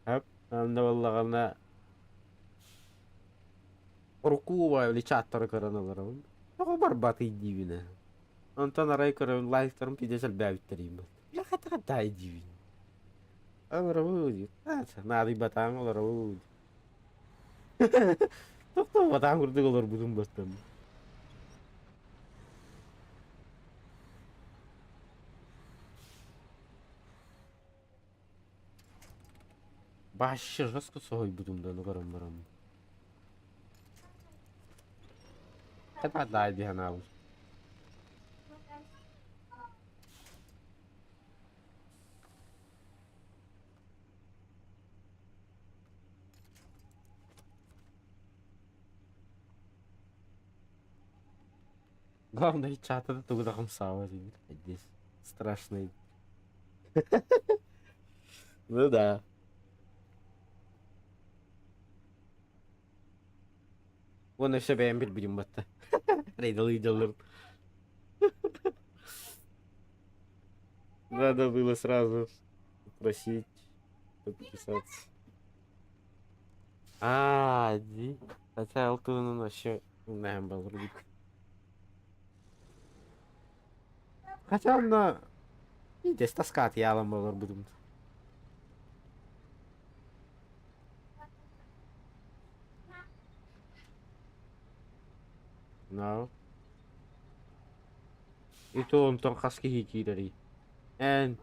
Хап, анда валлагана Рукува или чаттар караналарым. Того барбаты дивина. Антон арай каран лайфтарым пидесел бәвиттерим. Я хата дай дивин. Аңыравуди. Ата, нады батаң оларавуди. Токто батаң урдык олар будун бастан. Вообще жестко согой будем да нугарам барам. Это да, иди на уж. Главное, чат это туда хамсава, здесь страшный. Ну да. Вон и все бембит будем бата. Рейдл идел. Надо было сразу просить подписаться. Ди. Хотя алтынын вообще знаем был рубик. Хотя он на... Здесь таскат ялом был рубик. No. Itu untuk khas hiki dari. En.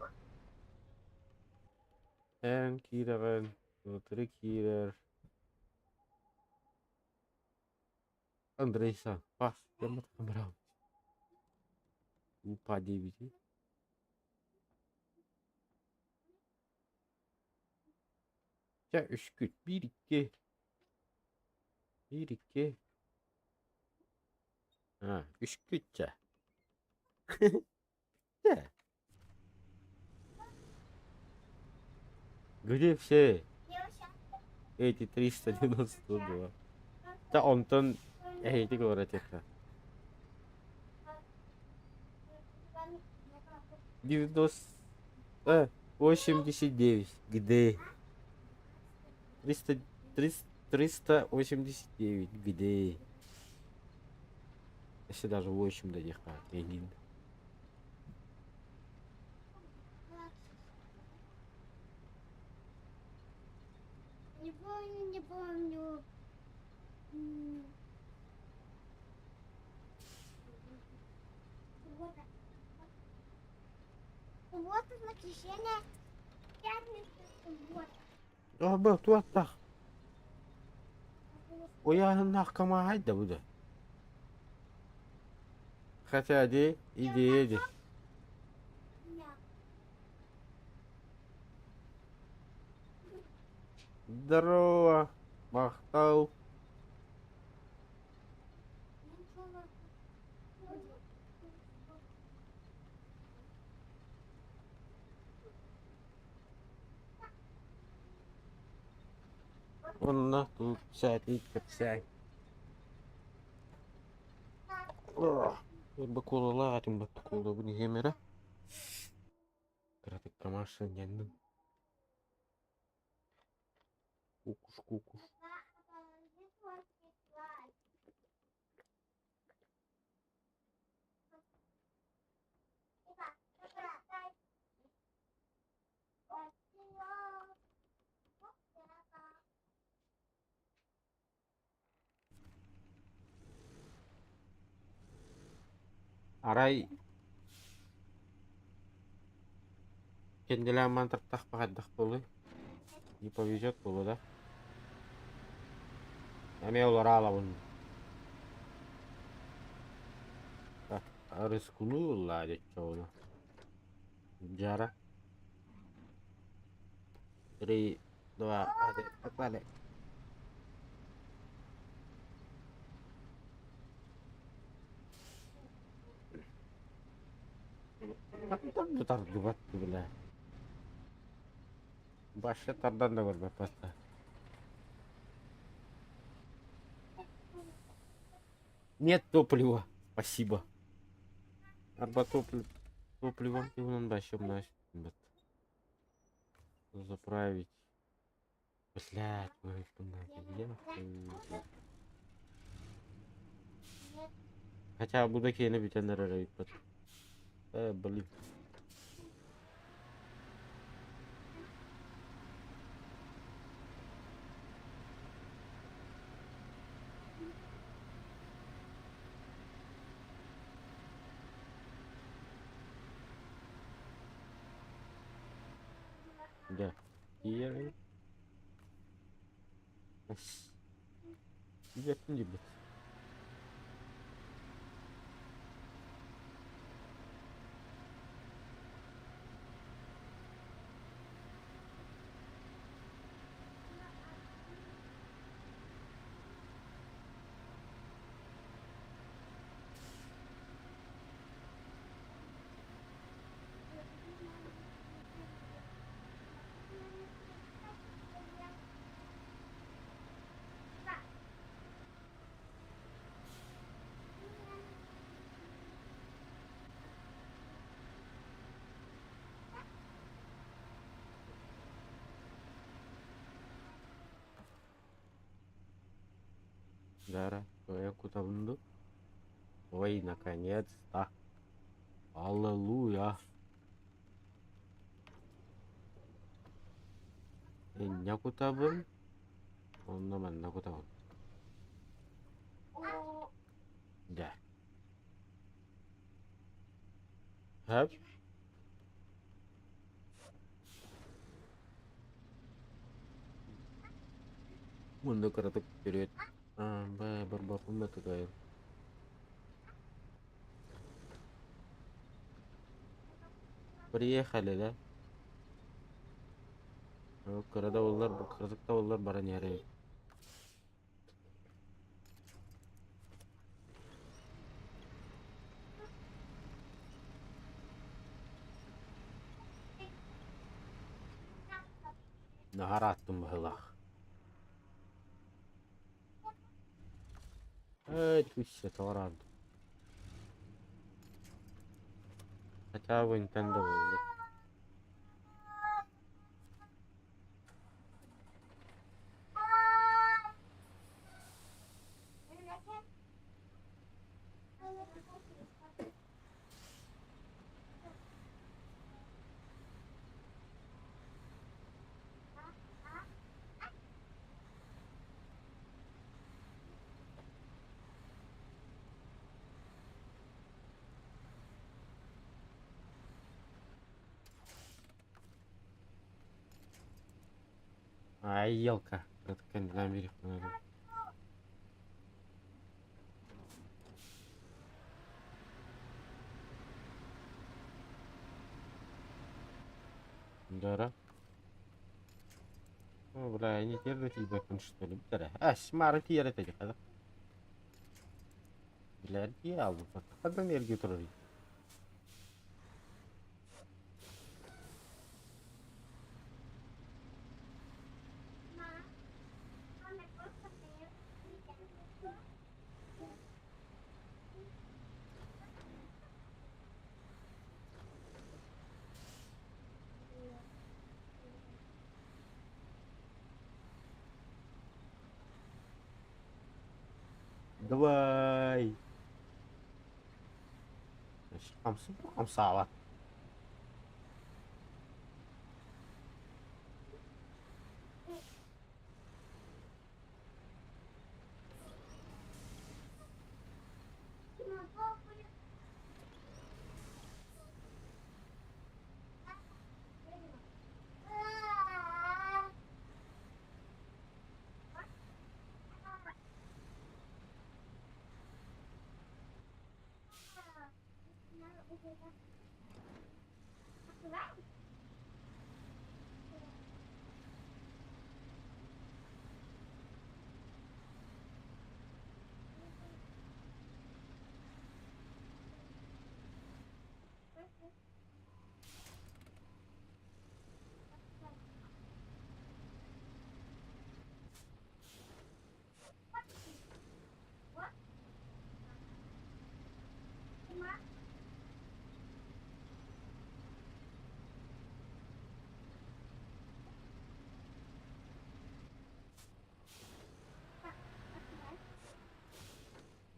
En kieren. Putri kier. Andresa. Pas. Demet kamera. Lupa DVD. Ya üsküt. 1-2. 1-2. Ha. Üskütçe. De. Где все эти 392? Да он-то эти говорят это. 89. Где? 300, 389. Где? Если даже 8 до них, Ленин. Не помню. Суббота, воскресенье, пятница, суббота. Abi tuatta. Uyanın hakkama haydi bu da. Хотя иди. Здорово, Махтал. Он на тут сядет, сядь. Bakulalar atın bakula bunu hemere. Kratik kamaşın yandım. Kukuş. Aray kendiler mantap pakaddak dolu. Не повезет было, да? Амел ралавын. Так, рискну ладить чего. Джара. 3, 2, 1, погнали. Тартып атты бля. Башы тардан да көрбөп атты. Нет топлива. Спасибо. Арба топливом он башым наш. Заправить. Блядь, мы хотя буду кейна бит энерджи. Блин. Да. И Жилетtim жилет. Дара, я кутабунду. Ой, наконец-то. Аллилуйя. Някутабын. Онна мен накутабын. Да. Hep. Bunda karatık period. Berbapun da tıkayır. Приехали, да? Кырада олар, кырдыкта олар бара нере. Nahar attım bahılak. Twitch'te tavarardı. Хотя бы Nintendo oldu. Ай, елка. Это кандидат Америки. Дара. Бля, не терпит тебя, что ли? Дара. Смарт яратacak hadi. Bля, дьявол. Hadi nereye götürür? Давай. Камсава.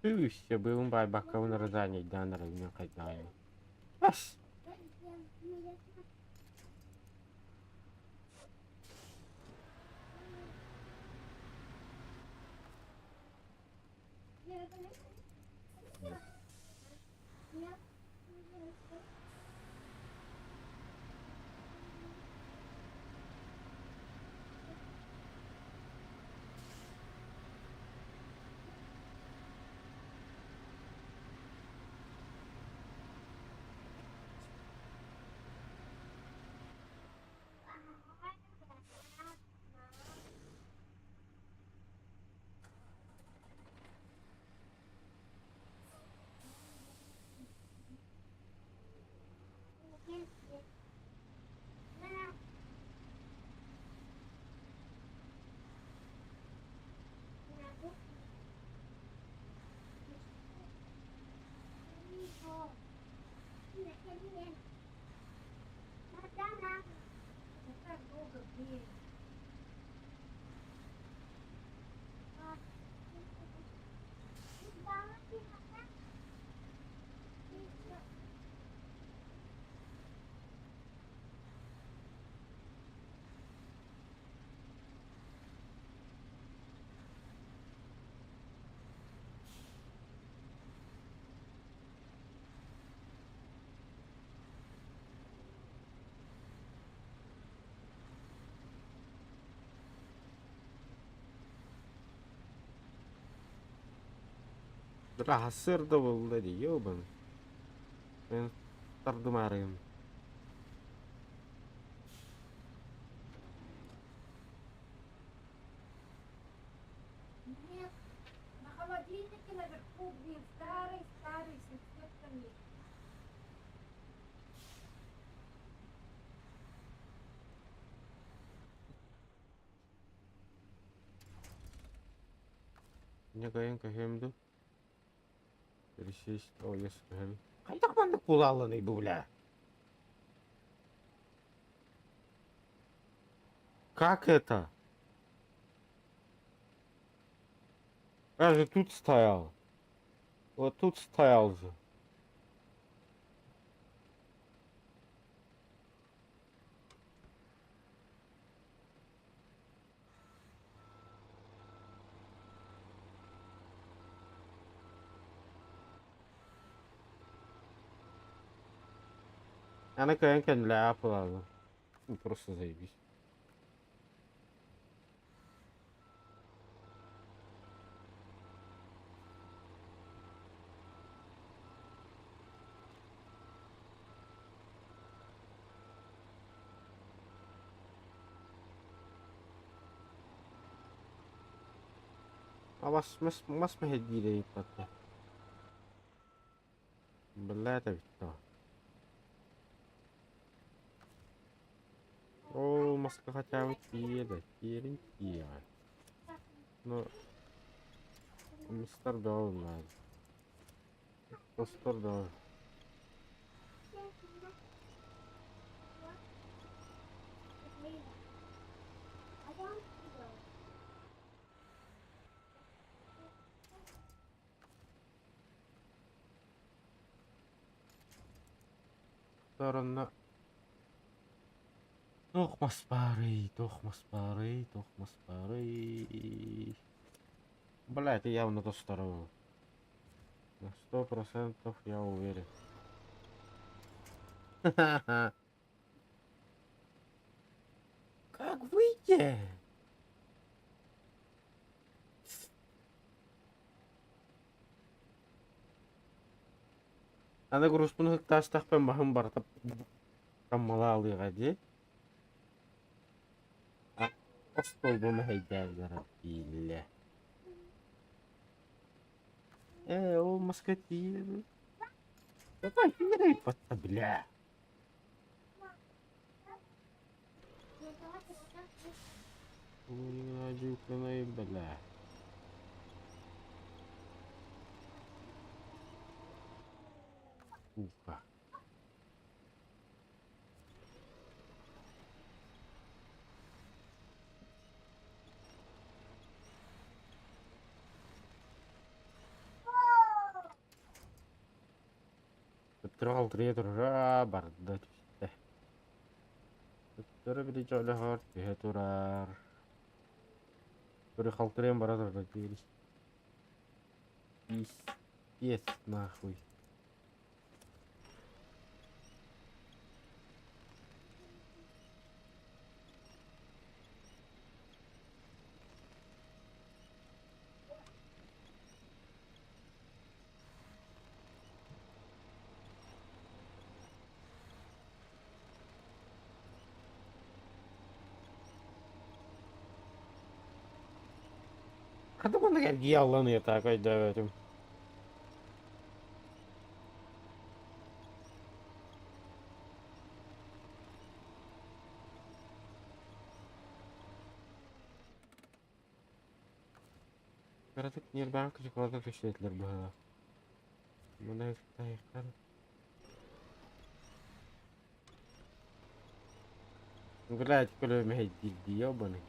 Все, был бай бака на разание, да, на размен хозяин. Ас! Не так долго время. А, Рассыр да болды, ёбан. Мен тардымарым. нет, на холодильнике наверху, блин, старый, с рецептами. Ne kayın kahemdi? Пересесть. О, yes, kahemi. Кайдак мандык булалыны bu бля? Как это? Я же тут стоял. Вот тут стоял же. Она конечно для Apple. Ну, просто заебись. А вас мехедире ипатта. Бля, это ведь то. О, маска хотя бы тире, тире, тире. Ну, мистер Доун надо. Мистер Доун. Сторона. Тохмас пары, тохмас пары, тохмас пары. Бля, это явно то сторону. На 100% я уверен. Как выйти? Ана груспун таштахпен бахым бартып каммала алыга де. Остол буны хайдагара билле. О, маскотир. Давай, не пата, бля. Не надюканай, бля. Сука. Трал трейдер бардать. Төр бир жолы хар бе турар. Төр халтырем барадыр да дейс. Пиздец нахуй. Kadımını gel yalanı yatağa koy döverim. Karadaki Nirban küçüklarda köşelediler bu hava. Buna yıktan. Блядь, коли мій дід йобаний.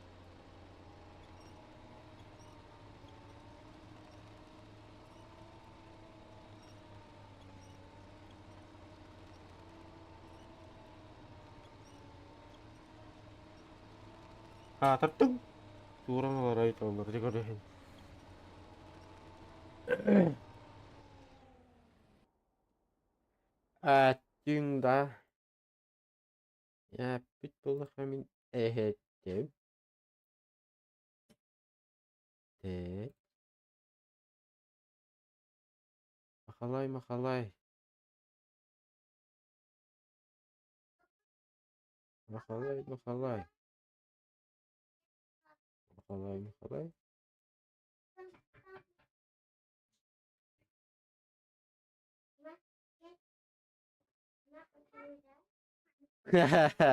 Тартың. Тураналар айталар дегенен. Аттыңда. Я бит булах мен эхеттем. Те. Махалай, махалай. Махалай, махалай. Махалай, махалай. Ха-ха-ха.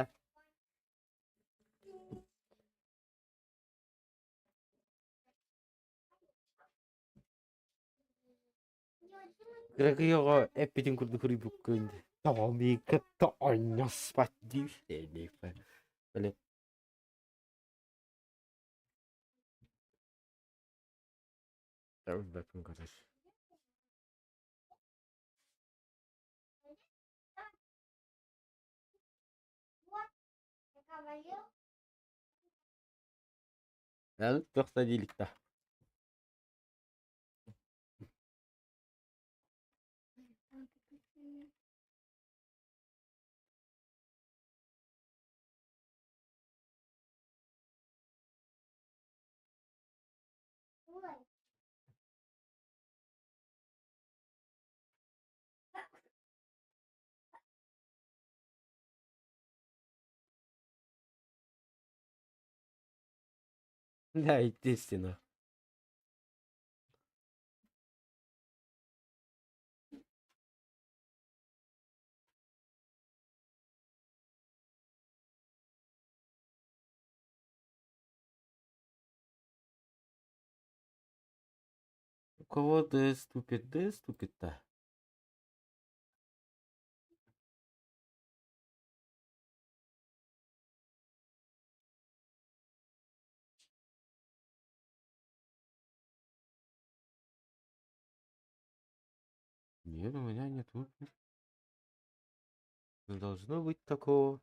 Крагыйга эппитин курду кури буккын. Тамамы кытта ойнас бат дивсени. Böyle bakın kardeş. Yani çok da değilik de. Да, естественно. У кого Д ступит-то. Нет, у меня нет. Не должно быть такого.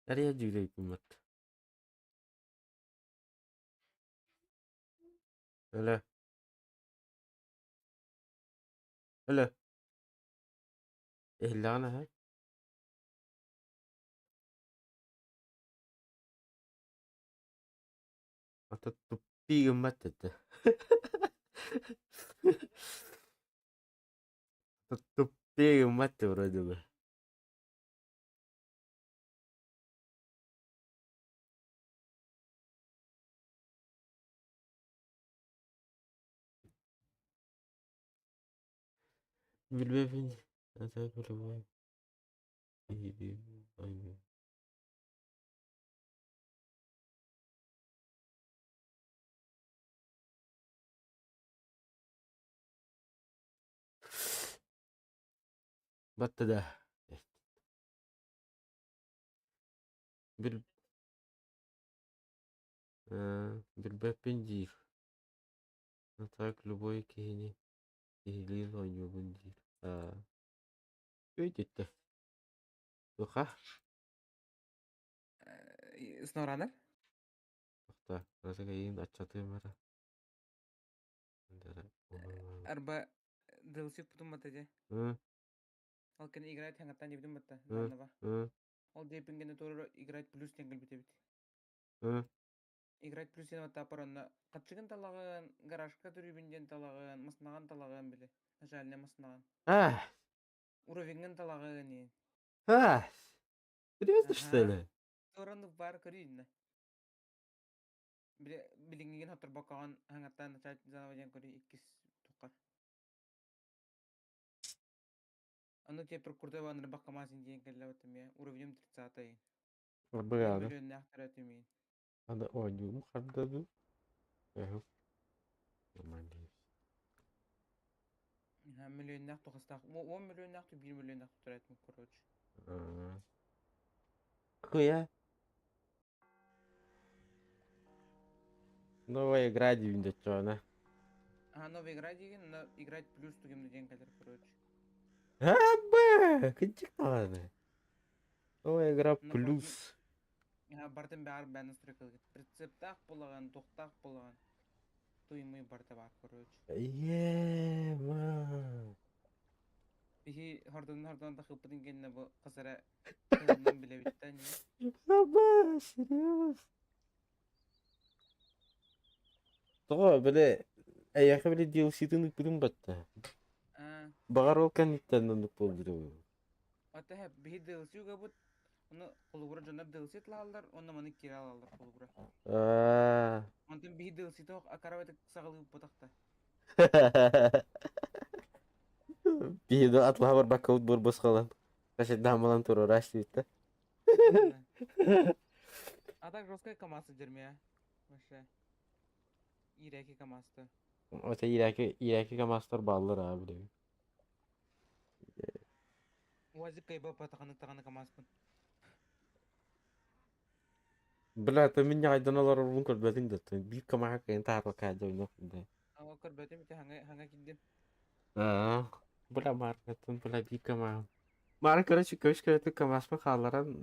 Nereye cüreyi bunlar? Öyle. Öyle. Ehlana ha. Ata tuppi gımmat dedi. Ata tuppi gımmat dedi. Bilmem. Ata böyle bu. İyi. Aynen. Battı da. Bil Bilбеппин дир. А так любой кихини. Кихилил ойнугун дир. Өйтетті. Уха. Снорадар? Уха. Разыга ең ачаты мара. Арба дылсып путум бата же. Hı, Ал кene играет хангаттан жебдим бата. hı, Даннава. hı, Ол депингене тору играет плюс тенгел бите бит. hı. Играет плюс тенгел бата паранна. Катчыгын талагын, гаражка түрүбүнден талагын, маснаган талагын биле. Ажалне маснаган. Ah, Уровенген талагын не. ah. Серьезно, что Ага. ли? Соронлук бар көрүйүнна. Биле билиңген хатыр бакаган хангаттан чат занаваден көрү 2 тукка. Аны те прокурор ваныр бакамасын ден келе батым я. Уровнем 30-й. Бля, да. Бөлөнү актаратымын. Надо ойнуmu кардады. Нормально. Миллионнах тоқыстақ, 10 миллионнақ, 1 миллионнақ тұратын, короче. Хуя. Новая игра дивінде чоғына. Новая игра деген, играть плюс тугемді ден кәдір, короче. Кінчік тағаны. Новая игра плюс. Бартын бәрі бәні сұрекілгі. Прицептақ болаған, тоқтақ болаған. Туймай барты бар, короче. Ма. Бихи хордан тақылпыдың кеніне бұл қызара қылынан біле бітті, не? Серьез. Тоға біле, әйяқы біле DLC-дің үкпідің батты. Бағар ол кәнеттен ұнық болды. Ата хәп, бихи DLC уға бұд, оны қолығыра жонап DLC тылалдар, оны маны кері алалар қолығыра. Онтын бихи DLC тоқ акарабайты сағылығы бұтақта. Бейді атлаға бар бақауыт бұр бұс қалан. Қашет дамылан тұру раш дейті. Атақ жосқай камасы жүрме, вообще. Ирәкі камасты. Ота ирәкі камастар балылар abi. Уазик кайба тағаны камаспын. Бля, ты меня айдан алар урун көрбәдің дәттің. Bir камаға кайын тағырға кәді ойнақ. Ава көрбәтім ете хаңа киддім. Бля, маркатын, бля, bir камаға. Мары, короче, көшкәті камаспын қаларан,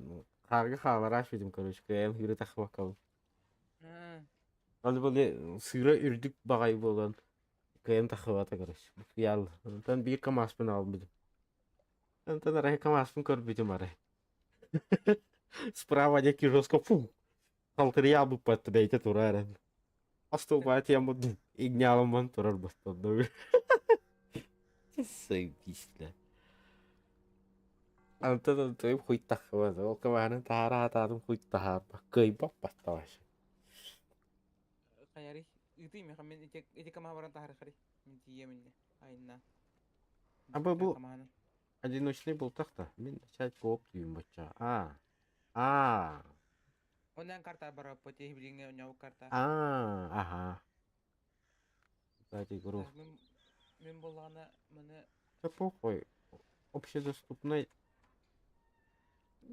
қарға қалар ашведім, короче, кәйім үйрі тақы бақауы. Аны böyle sıyra ürdük bağay bolan kayım takıvata karış. Yal. Ondan bir kamaspın almadım. Ondan araya kamaspın körbedim araya. Справа некий жестко фу. Калтырия бы под бейте турарен. Оступать я буду и гнялом ман турар бастан. Заебись, бля. Антон той хуй такывата. Ол каванын тахара атадым хуй тахар. Кайбап баставаш. Қаяри, үйтей ме қамен ете кама баран тахары қари. Мен тие менне, айынна. Аба бұл одиночный болтақ-та. Мен сәт коп деймін бача. Ондан карта бара поте хибринге оняу карта. Ага. Кстати, гру. Мен болғаны мені... Да похуй. Общедоступный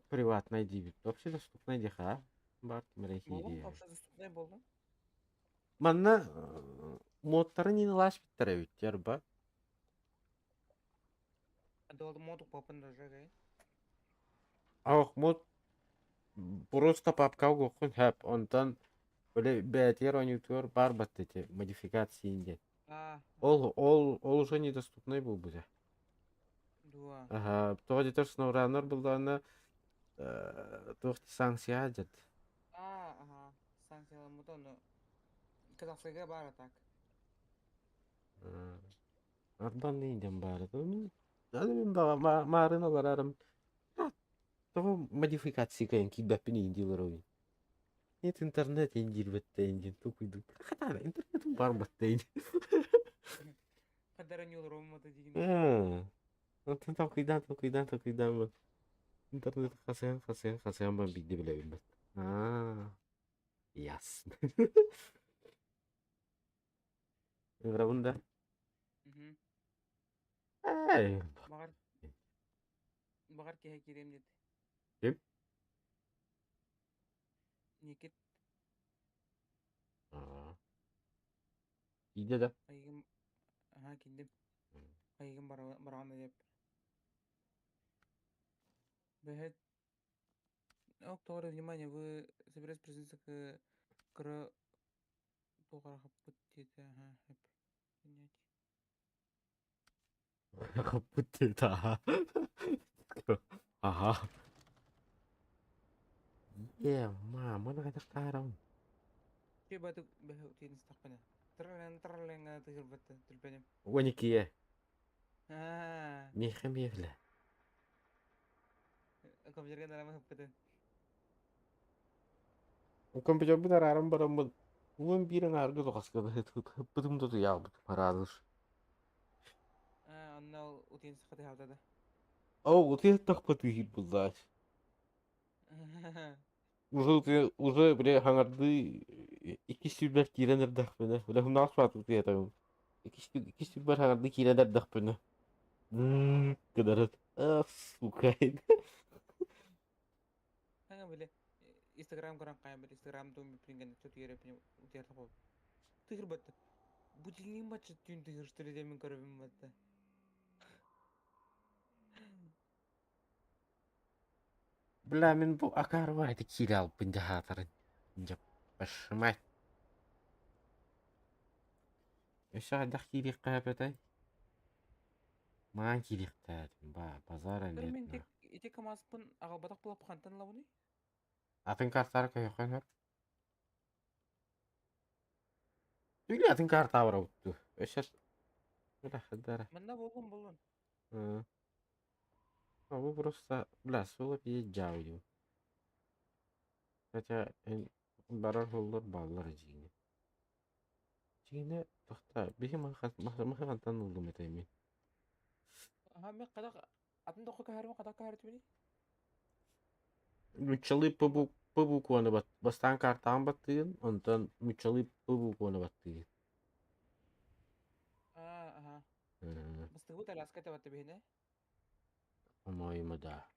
приватный дебют. Общедоступный диха. Бар Болғын, общедоступный болғын. Манна модтары нені лаш біттір өттер ба? Адолды модық попында жагай. Ақ мод просто папка оқын хәп. Онтан böyle бәтер онютер бар баттете модификациінде. Ол уже недоступный был буде. Дуа. Ага, тоға детер сынаураныр бұлданы тоқты санкция адет. Ага. Санкциялы мұтоны Қазақстайға бар атак. Ардан дейінден бар. Мен марын аларарым. Тоға модификация кайын кейбәппен енділер ойын. Нет интернет ендер бәтті енген. Тупыйды. Қатар интернетім бар бәтті енген. Қадары не олар олмады деген. Антон тоқидан бұл. Интернет қасаян бән бейді біләбін бәт. Ясно. Игравында? Бағар кеге керем деді. Кем? Некет. Иде да? Қайығым... Кендім. Қайығым барағанда деп. Бәхет... Ок, тоғыры, внимание, вы собираетесь присоединиться к тоғыры қаппыт деді. Хэп. Қаппыт деді, Ага. Мана қайдақ тағарам. Че бәті бәхет тегін стақпана. Тырлен тығыр бәтті түлпәнем. 12-е. Мехі. Компьютерген арамы хыппыдын. Компьютер бұдар арам барам бұл. Уын бірін арғы доғасқады. Бұдым доды яғбыд. Парадыр. Онна ол утен сықыды хавдады. Утен тақпыды хит бұлдаш. Уже бля хаңарды 2 сүрбәр киренер дақпыны. Бля хұмнақ сұратып тұятағым. 2 сүрбәр хаңарды киренер дақпыны. Кыдырыт. Сука. Ханга биле Instagram көрөн кайын бир Instagram дом пинген чөт ере пин утер тапып. Тыгыр батты. Будильник матчы түн тыгыр что ли демен көрөбүм батты. Бля, мен бу акарвайды кире алып бинде хатарын. Деп башмай. Эше адак кирик кайпатай. Маан кирик таатым. Базар Тыр мен эндетна. тек ите камаспын агалбатак булап кантан лабыны. Атын картары көйөкөн. Түгүл атын карта бара утту. Эше бля хадара. Мында болгон. Бу просто, бля, соло пиеджаудио. Хотя барар холлор баллар жине. Жине тохта бихи махантан улдум этайми. Ага мен кадак атын да кайрым кадак кайрып бини. Мүчалы пыбу куаны бастан картаан баттыгын, онтан мүчалы пыбу куаны баттыгын. Ага. Мыстыгы да ласка та батты бихине. По-моему, да.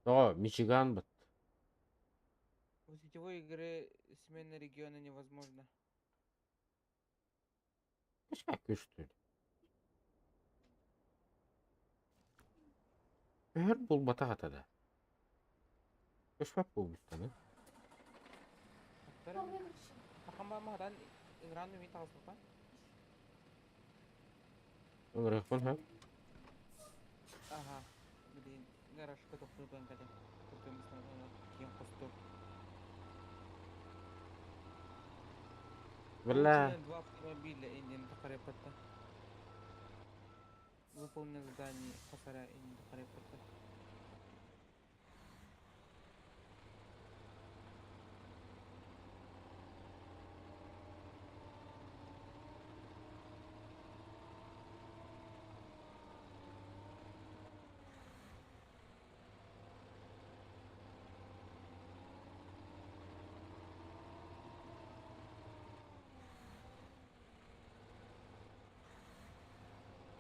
О, Мичиган бат. В сетевой игры смена региона невозможно. Кышка күштүр. Эр бул бата катада. Кышпак бул бустаны. Тара такamba мадан игранды ми тагыспа. Ыңырыкпын, ха? Ага. Билин гаражка токту ben кадем. Токтумуздан кийин косту. Бля, Два автомобиля индин тақарепатта. Выполнил задание косаря индин тақарепатта.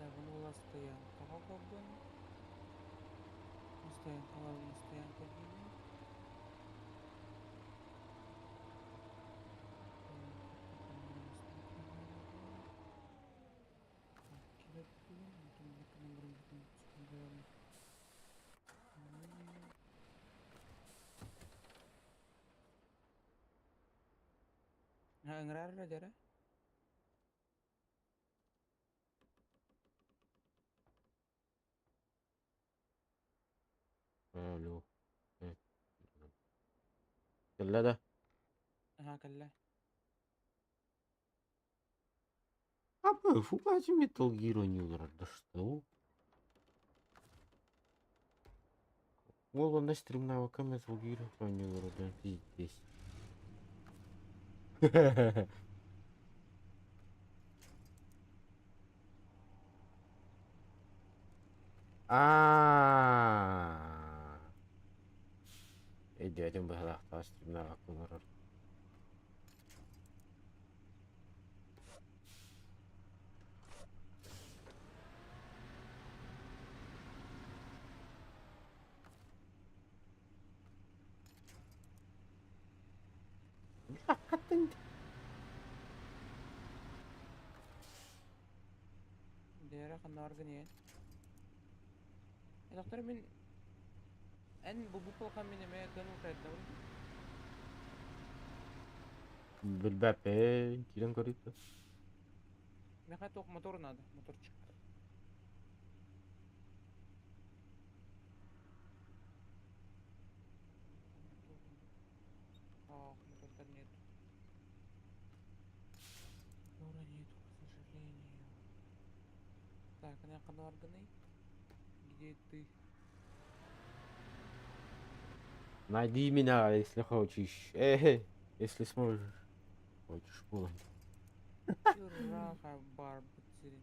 Тагын ула стоянкага калдым. Стоянка дейм. Ыңырар жара. алло. Кэллэ да. Ага, калла. Абы, фугази Metal Gear ойнуyorlar что? Ол онда стримнава Metal Gear oynuyorlar да пиздец. Дядям бахлахта стримнава кылырыр. Hakikaten Дера канаргы не. Доктор мен bu polkan minime kanı kayıtlı. bilbap kiren koryptu. Mekan tok motor nadı. Motor çık. Моторда нет. Мотора нету, к сожалению. Так, она канарганы. Где ты? Найди меня, если хочешь. Если сможешь. Хочешь, булан. Раха бар бутсери.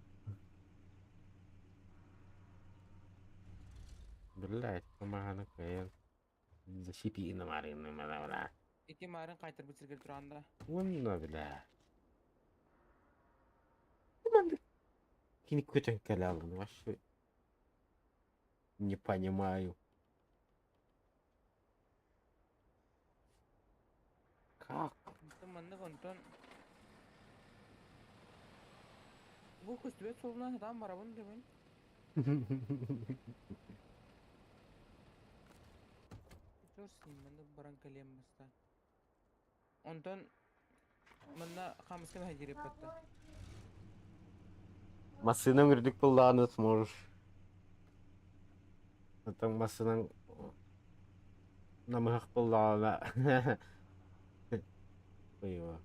Блять, помогано каян. Защипи на марин, бля. İki marın kaytır butserger duranda. Вон, бля. киник көтенкеле алдым. Вообще не понимаю. Как? Маннык онтон бу көстүбөт солуна адам барабын дебен. Чорсин маннык баран калем баста. Онтон манна хамыскын хадире патта. Масының үрдік болғаны сможешь. Атың масының намыхақ болғаны. Ойва.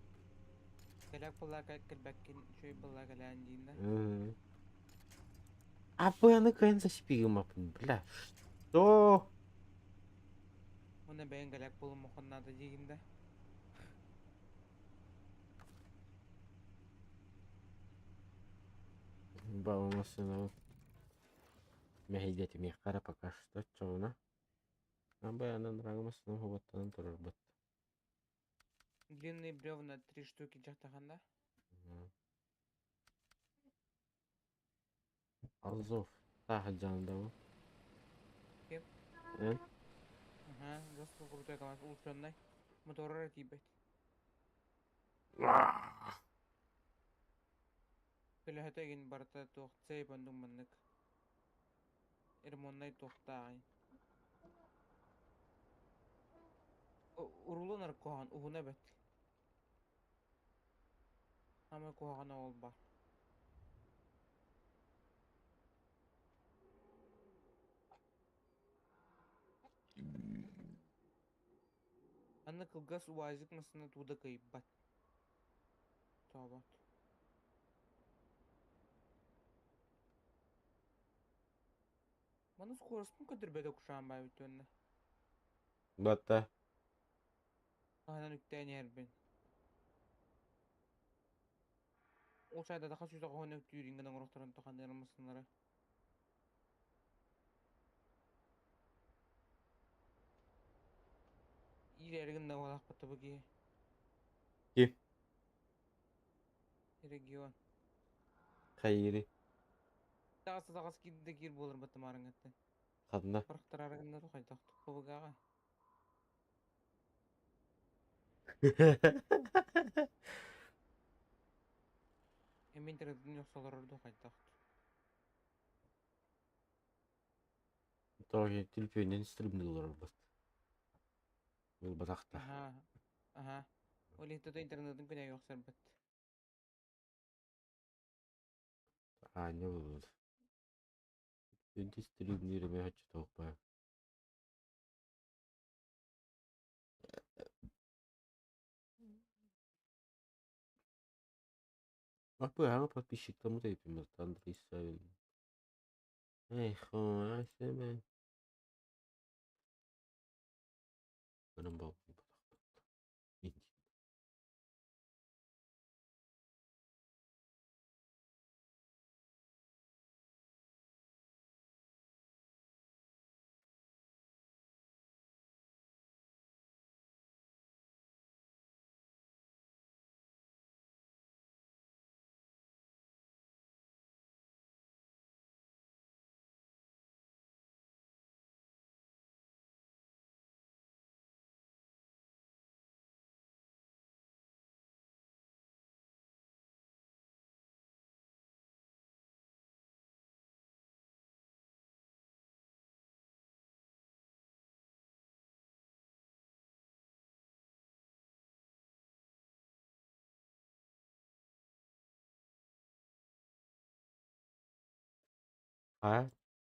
Келек булла келбеккин шөй булла келен дейинде. Апыны кайын зашпигім апын, бля. Что? Мына бәйін келек булу мохоннады дейгинде. Бау масының мәхидеті мекқара пока что чоғына. Баянан раңы масының хоботтанын тұрыр бұд. Длинные бревна 3 штуки жақтағанда. Азов. Тағы жанында бұл. Кеп? Ага, жоспу крутой камаз улучшенный. Моторы тибет. Келехетеген барта тоқтсай бандың маннык. Ирмоннай тоқтағын. Урулунар коған уғына бет. Ама коғана ол бар. Анны кылгас уазик масына туда кайып бат. Табат. Маны скороспун көтірбеді кушан бай өтөнні. Батта. Ағынан үктәйін әрбен. Ол шайда да қасуйса қоғаны өктүйрінгінің ұрықтарын тоқан ермасынлары. Ирерігін да олақ бітті бұге. Кем? Регион. Қайыры. Тағасы кейді кер болыр бұты марың әтті. Қадына. Бірқтар арығында тұқай тақтық бұғыға. Емен тәріздің жоқсалар ұрды тұқай тақтық. Тоғы тілпейінен істірімді олар бұд. Бұл батақта. Ага. Олегтеді интернеттің көне жоқсар бұд. Не болды. Енді істірімді ереме хатшы тауық бай. Апы аңы подписчиктамы да епіміз. Андрей Савин. Эй, хуй, айсемен. Бұның бау.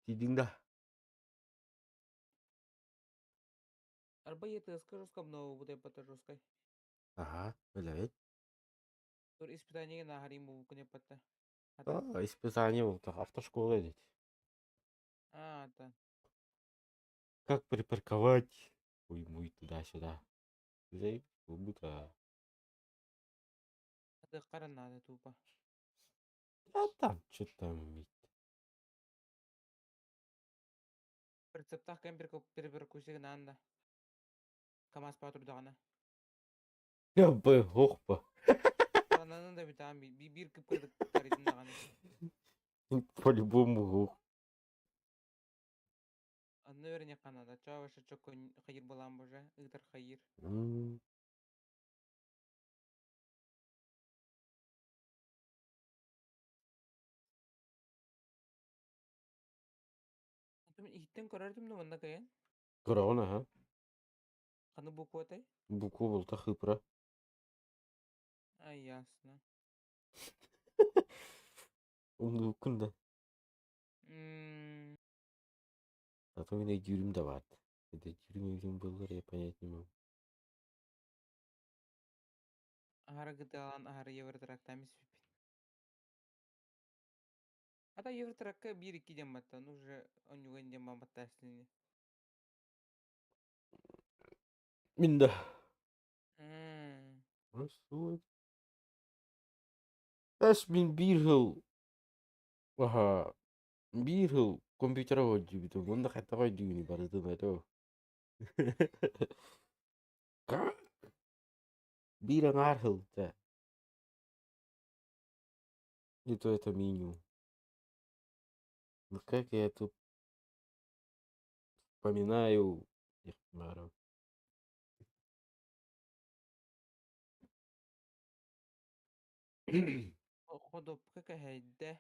Тидің да. Арба еті ұсқы жосқа мұнау бұдай бата жосқай. Біләйт. Тур испытаниеге нахарим бұл күне бата. Испытание болды. Автошкола едет. Ата. Как припарковать? Ой, туда-сюда. Заеб, будто. Аты қаран надо тупа. Там, что-то там. Прицептах кемпер көсеген анда. Камаз патрудағана. Оқпа. Ананы да бітам бир кіп кірдік таритін дағаны. По-любому гух. Анны öreне Канада. Чаваша чокон хайыр балам боже. Ыгдар хайыр. М, Мен ихтен көрөрдүм да мында кайын. Корона, ha. Каны буку атай. Буку болта хыпра. Ай, ясно. Умду күндө. М, А то менде жүрүм да бар. Это жүрүм болор, я понять не могу. Ахара гыталан ахара Евротрак тамис пипин. Ата Евротракка 1-2 дем батта. Ну уже онюган дем бамбатта аслини. Минда. М, Расул. Эс мен бир жыл. Аха. Бир жыл компьютер ойдубду. Мында кайта койдугуну бардым айто. Как? Бир аңар жыл. И то это минимум. Ну как я тут вспоминаю их народ. Ходопка кахайда.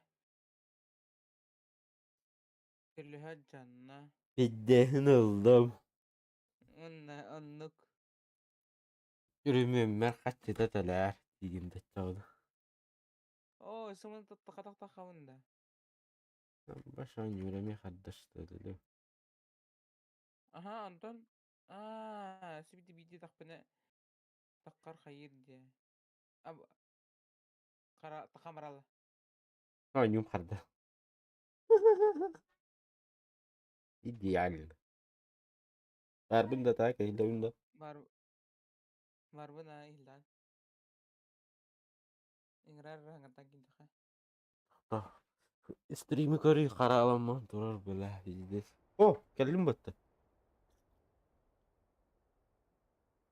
Керлөһө жанна. Биддехин oldum. Онна оннук. Yürümeme kaç yıllar diyeyim de çaldı. О, сымын таттакатакта хавында. Başan yürüme kardeşler dedi. Аха, Антон. Сибити бити такпыны таккар хайыр де. Аб кара такамаралы. Ha yum kardeş. İdeal. Harbin de tak ehli de. Бар барбына илдан. Инграр хангатан кинтаха. Ah. Stream'i körü karalama durar böyle izles. Oh kellim battı.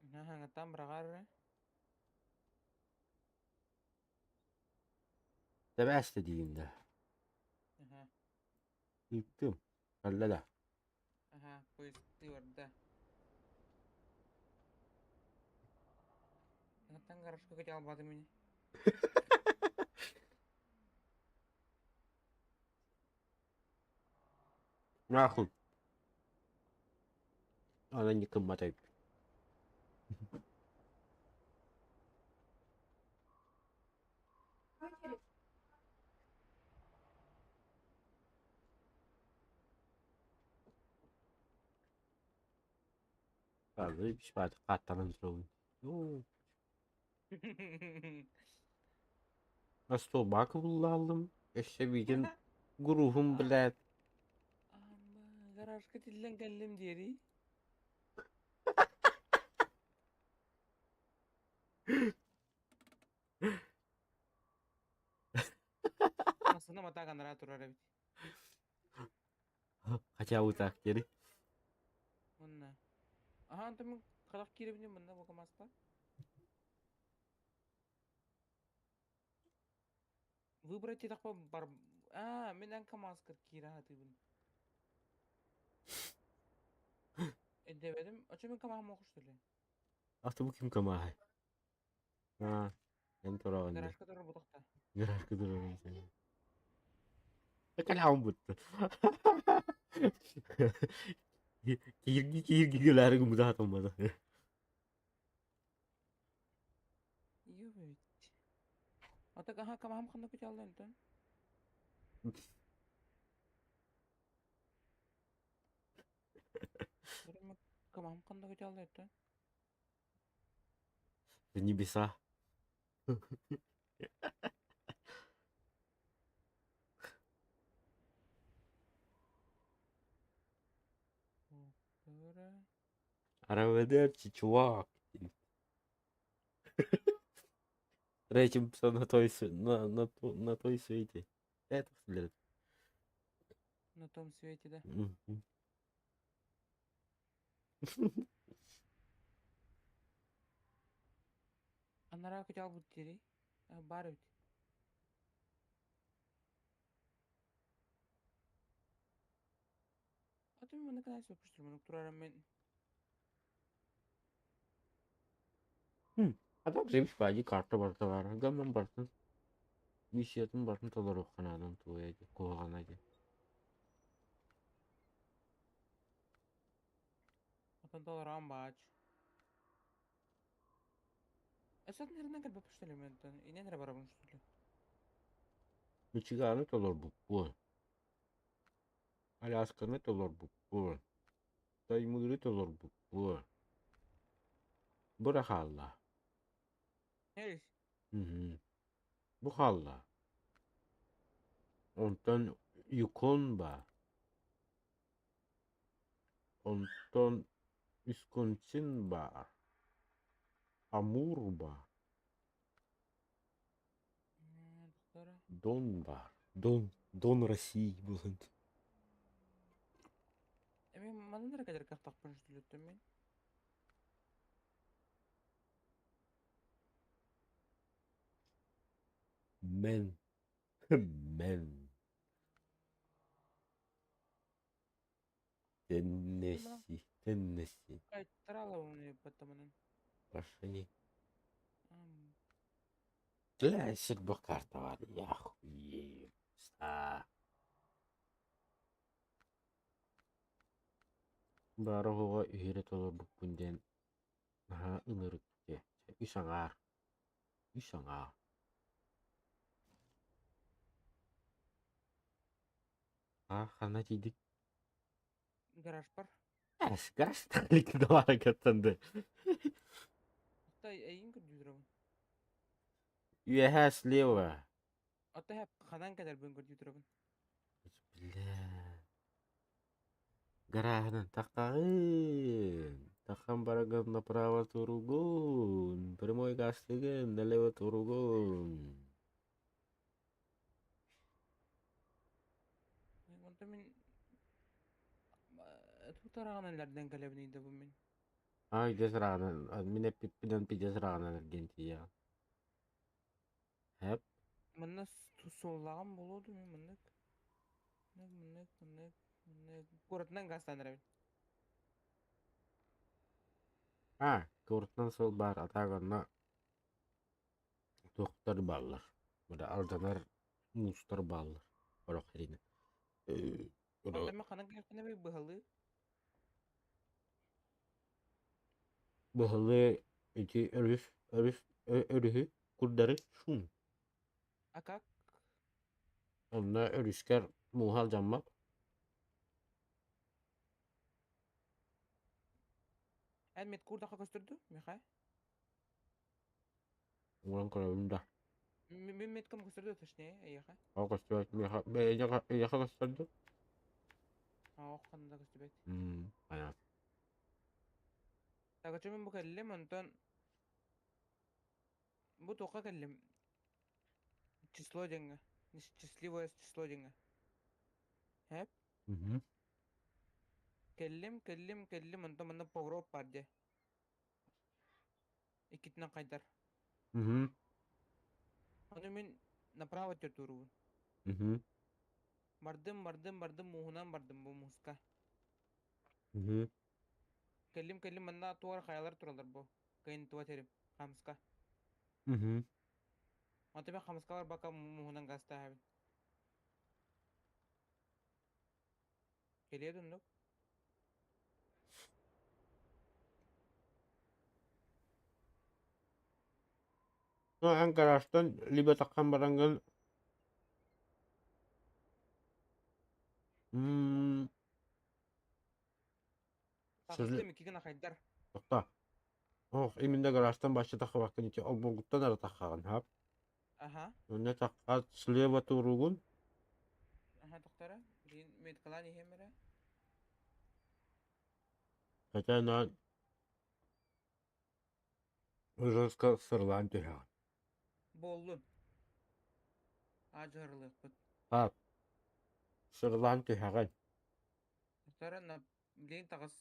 На хангатан брагар. Tebeste diyeyim de. Аха. Yıktım. Hallada. Аха, поезд ты варда. Хангатан гаражка кете албады мени. Nahul. Ana yıkım matayıp. Очередь. Fazla bir şey var. Katlanın sorun. Oo. Nasıl o bakı aldım. İşte bir gün grubum bile. Ама гаражка тиллен келлим дери. Анасына мата канара турар бит. Kaça utak geri. Онна. Аха, Антон мен калак киребине мында бокамаста. Выбрать такой бар. Мен анка маскар кира хатыбын. Эдебедим. Очо мен камам окуш деле. Atı bu kim kama? Ha. Ben torağın de. Гаражка турар бутакта. Merak ediyorum seni. Ne kadar mutlu. Kirgi güler gümüze atılmadı. Юбит. Ата аха камам кандай көтө алды Антон? Көрөм камам кандай көтө алды Антон? В небеса. Көрө. Араведерчи, чувак. Речимся на той, на той свете. Это взгляд. На том свете, да. Мгм. Анара көтө албыт дери. Бар бит. Отым маны канай сөпүштүр, маны турарам мен. Adam zemiş bayi kartı barda var. Gamın bartın. Vişiyatın bartın talar okanadan tuğaydı. Koğanaydı. Отын толарам баач. Эсат нерден кел бөпүштүр мен. Инен ре барабын штүлү. Michigan'ı talar bu. Alaska'nı talar bu. Taymırı talar bu. Bırak Allah. Нерис? Bu halla. Ondan Yukon ba. Ondan Wisconsin ba. Amur ba. Доктора. Don ba. Don России bulun. Эми маны нерге кадер картакпын штүлү мен. Men. Men. Tennessee. Tennessee. Кайттыралы уну баттаманын. Başını. Klasik bu karta var. Yahu. Sa. Bari hoğa ühiret olur bu günden. Ha ınırık ki. Üsanar. Üsanar. Ha kana dedik. Гараж бар. Garaj taklidi de var katında. Ата эйин көрдүрөм. Üyehe слева. Ата хеп хадан кадер бен көрдүрөм. Бля. Гаражның тақағын. Таққан бараган направо тургун. Прямой гастыгын налево тургун. Онда мен тутараган элерден келебин да бу мен. Ay desrağına. Mine pippiden pi desrağına Argentina. Hep. Мына тусулаган болоду мен мындык. Мындык. Городдан гастанырабын. Ha. Korktan sol bar atağına. Doktor ballar. Burada aldanar mustar ballar. Orok herine. Онда мен ханан келгенде бе быһалы. Bahalı iti örühü kurdarı şun. Акак. Onda örüsker muhal cammak. Әлмет курдака көстөрдү, меха. Ulan kalabında. Мен меткам көстөрдү точнее, аяха. O kastı yaka kastırdı. Окканда көстөрбөйт. Aya. Тагачы мен бу келлем, онтон бу тока келлем. Число деньги. Счастливое число деньги. Хеп. Келлем, онтон мында погроб бар де. Икитинен кайдар. Аны мен направо төртүрүбүн. Бардым, муһунан бардым бу муска. Келлем, мында туар хаялар туралар бу. Кайын туа терим, хамска. Аты мен хамскалар бака муһунан гаста хабин. Келедин нук. En garajdan libe takkan barangan. Такыстым икигин хайдар. Tokta. Oh, iminde garajdan başta takı bakın içi. O bulguttan ara takkan hap. Аха. Önüne takka sleva turugun. Аха, доктора. Дин медкалани хемере. Хотя жестко сырлан тühән. Болдун. Ажырлык бут. Hap. Sırlan tühән. Доктора на блин тагыс.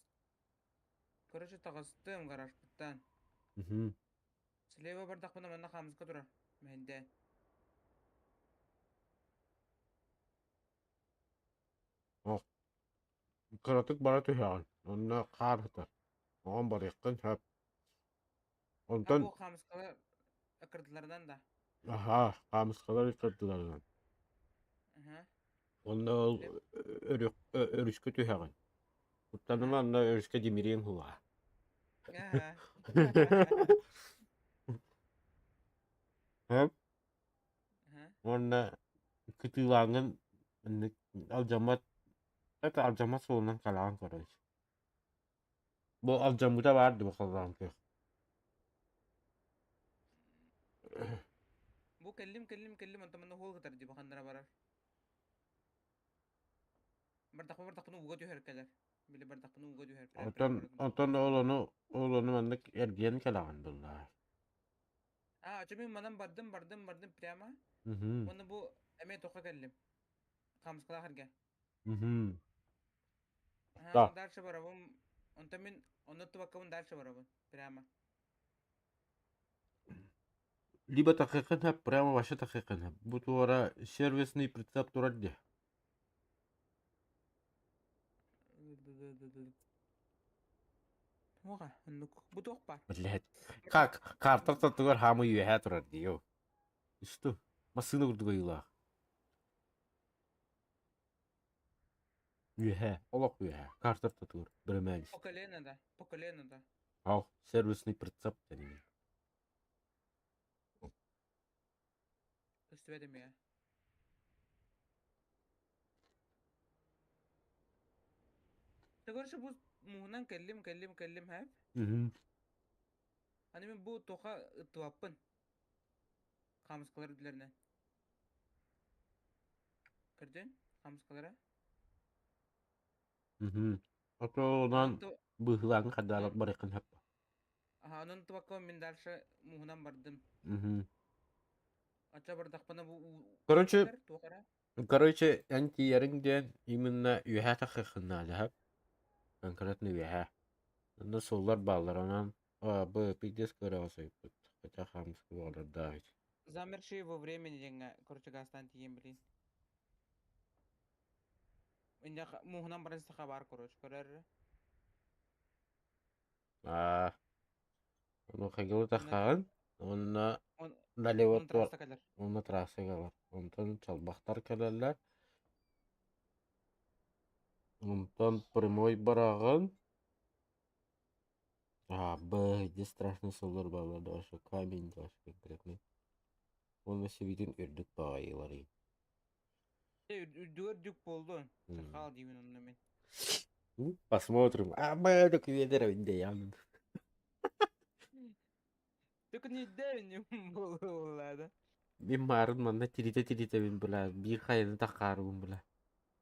Короче, тагыстым гараждан. Слева бар дакпына мында хамска турар. Менде. Oh. Kıratık bana tüyağın. Onunla kar hıtar. Oğan bar yakın hep. Ha Ondan bu kamıskalar akırdılardan da. aha kamıskalar yıkırdılar. Aha. Onda ol Bilip. örüşkü tüyağın. Kutlanım Aha. anda örüşkü demireyim huğa. Aha. Hep Aha. onda kıtılağın alcamat hatta alcamat solundan kalan karış. Bu alcamıda vardı bu kalan ki. Bu kellim انت منه هو قدر دي بخندنا برار. Bardakını uga diyor herkeler. Bile bardakını uga diyor herkeler. Ondan oğlanı mandık ergen kalan bunlar. Açımın manan bardım prima. Hı hı. Onu bu emeği toka kellim. Kamıskala harga. Hı hı. Ha Da. darça barabım. Ontamin onu tuvakkamın darça barabım. Prima. Либо такикын hep прямо вообще такикын hep. Bu tuara servisный прицеп турар. Oha, nuk bu tok бар. Блять. Как? Картар татугар хамы юэхэ турар диё. Что? Масына урдуга юла. Юэхэ. Олок юэхэ. Картар татугар. Бірімәліс. По коленада. Ал. Сервисный прицеп дәнеме. Üstüvedim ya. Tegörüşü bu muhundan kellim hep. Hı. Hani ben bu toka tuvappın. Kamıskalar dilerine. Gördün? Kamıskalara. Hı. Ото Onun ondan tu bıhılan kadar onun barıkın hep. aha onun tuvakka min darşa muhundan bardım. Hı. Aça bardak bana bu Короче, ugalar tuakara. короче, анти ярыңден именно юэхэ такикын hep. Конкретно юэхэ. Onda sollar bağlar ondan. Bu pidес көрөсөй. Хотя хамск болар да. Замерши во времени деньга. Короче гастан тиген билин. Инде muhundan barısı haber koruş. Korer. Onu kagılı Onu tu takan. Ona on onun nalevat var. trasta kadar. Ona trasa galar. Ondan çalbaktar kalarlar. Ondan прямой бараган. Где страшно солар bağlar da aşağı камень da aşağı конкретно. Onu sevdiğin ördük bağıyları. Dük buldun. Sakal dimin onunla men. Посмотрим. Мы так ведер инде явно. Dük ne de buldu. Bin marun manna tirite bin bula. Bir kayını takarım bula.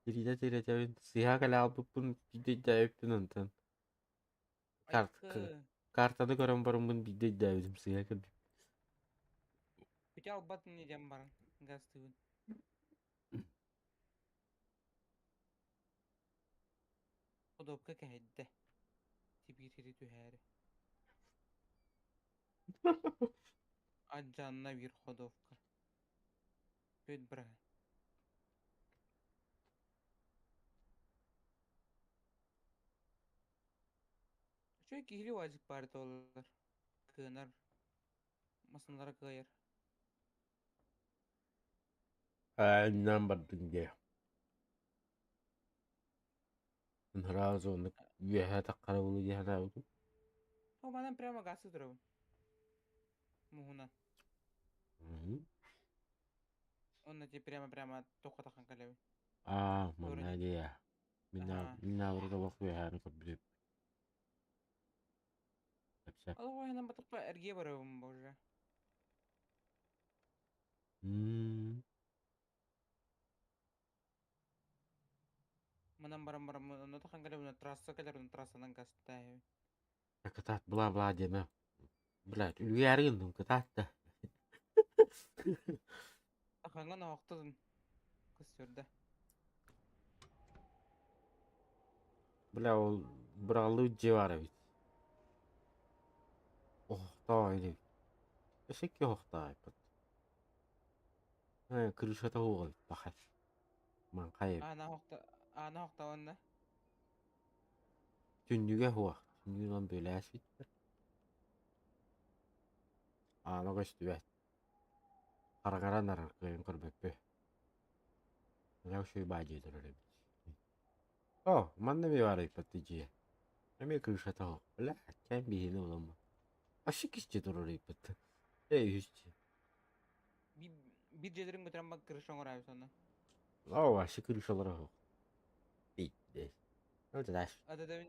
Tirite bin. Siha kala alıp bunu tirite yaptın ondan. Kart Aykı. kartanı gören barın bunu bir de davizim siha kala. Peki albat ne diyeceğim baran. Gaz tüvün. O da opka kahedde. Tibir hiri tüheri. Acanna bir hodovka. Köyd bırak. Şöyle kihli vacip bari dolar. Kınar. Masınlara kıyar. Aynen bardın diye. Narazo onu üyehe takkara bulu diye hana oldu. O bana prema gazı durabım. Muhuna. Onun için prema toka takan kalevi. Manna Öğrenci. diye. Aha. Minna burada bak üyehe hana kabili. Yapacak. O da o hemen batıp ergiye barabım boşa. Manam barang ono takan kalevi ono trasa kalevi ono trasa nang gaz tahe. Ketat bla bla deme. Bla üyerin dum ketat da. Takan ono oktadın. Kız yurda. Bla o bralı civara bit. Oh da öyle. Eşek yok da ipat. Kırışata oğul bakar. Man kayıp. Ana hokta onda. Tünnüge huwa. Tünnügen böyle asbitler. Ana göstübet. Qarqara narar kıyın kırbeppe. Ya şey bacı durur. Oh, manna bir var ipatici. Eme kırışa taho. La, ken bihini ulanma. Aşık işçi durur ipatı. Işçi. Bir cedirin götüren bak kırışan var abi sonra. Oh, aşık kırış olarak. Bitti. Öyle daş. Adı da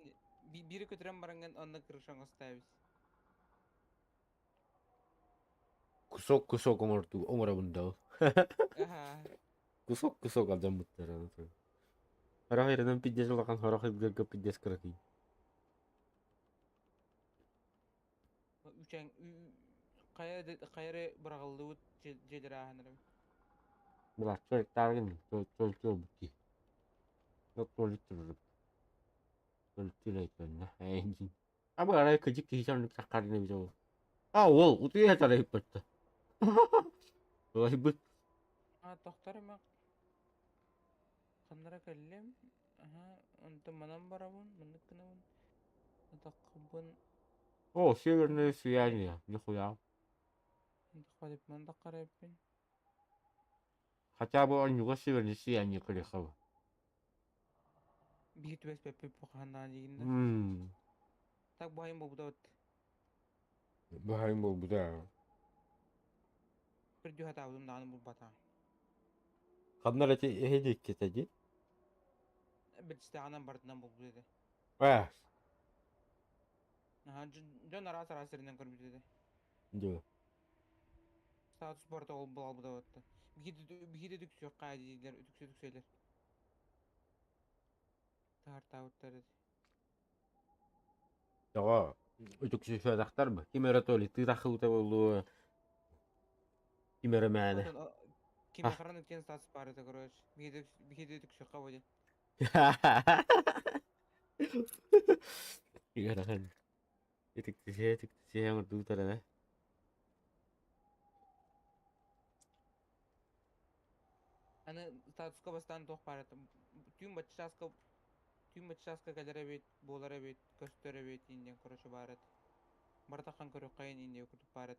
biri götüren barangan onda kırışan gösteririz. Kusok kusok omurtu. Omura bunda. Aha. Kusok kusok alacağım muhtemelen. Harap yerden piddes olakan harap edilge piddes kırıkı. Üçen kayarı bırakıldı bu cedir ahanırım. Bırak çocuk targın. Çocuk bitti. Yok çocuk durur. Çocuk değil ekranına. Engin. Ama araya kıcık kişilerin sakarını bize olur. Aa ol. Utuya yeter ipatı. Olay bu. Ha doktorım ya. Kanlara kallem. Aha. Onta manam barabun. Manık kınavun. Takıbın. O şey ne yani ya. Ne koyar. Kalip man takarepin. Hatta bu an yuva severisi yani yukarı hava. Bir tübes pepe pokahandan jiginde. Tak bayım bu da ot. Bahayım bu da. Bir düha tavdum dağını bu bata. Kadınlar eti hedi keteci. Bir işte anam barından bu dedi. Ah. Aha. John aras arasından görmüş dedi. Diyor. Status barda ol bu da ot. Bir de düksüyor kaydiler. Düksüyor. Tartavutları. Ya. Ötük şey aktar mı? Kim öğretoli? Tırahı uta oldu. Kim öğretmeni? Odan kimi karanlık gen status barda görüş. Bir de düksüyor kavacı. Garahan. Etik yang tu tara. Hani status kabastan toh barda. Tüm bachchaska galera bit, bolara bit, göstere bit indian korosho barat. Barta kan koro kain india kutu barat.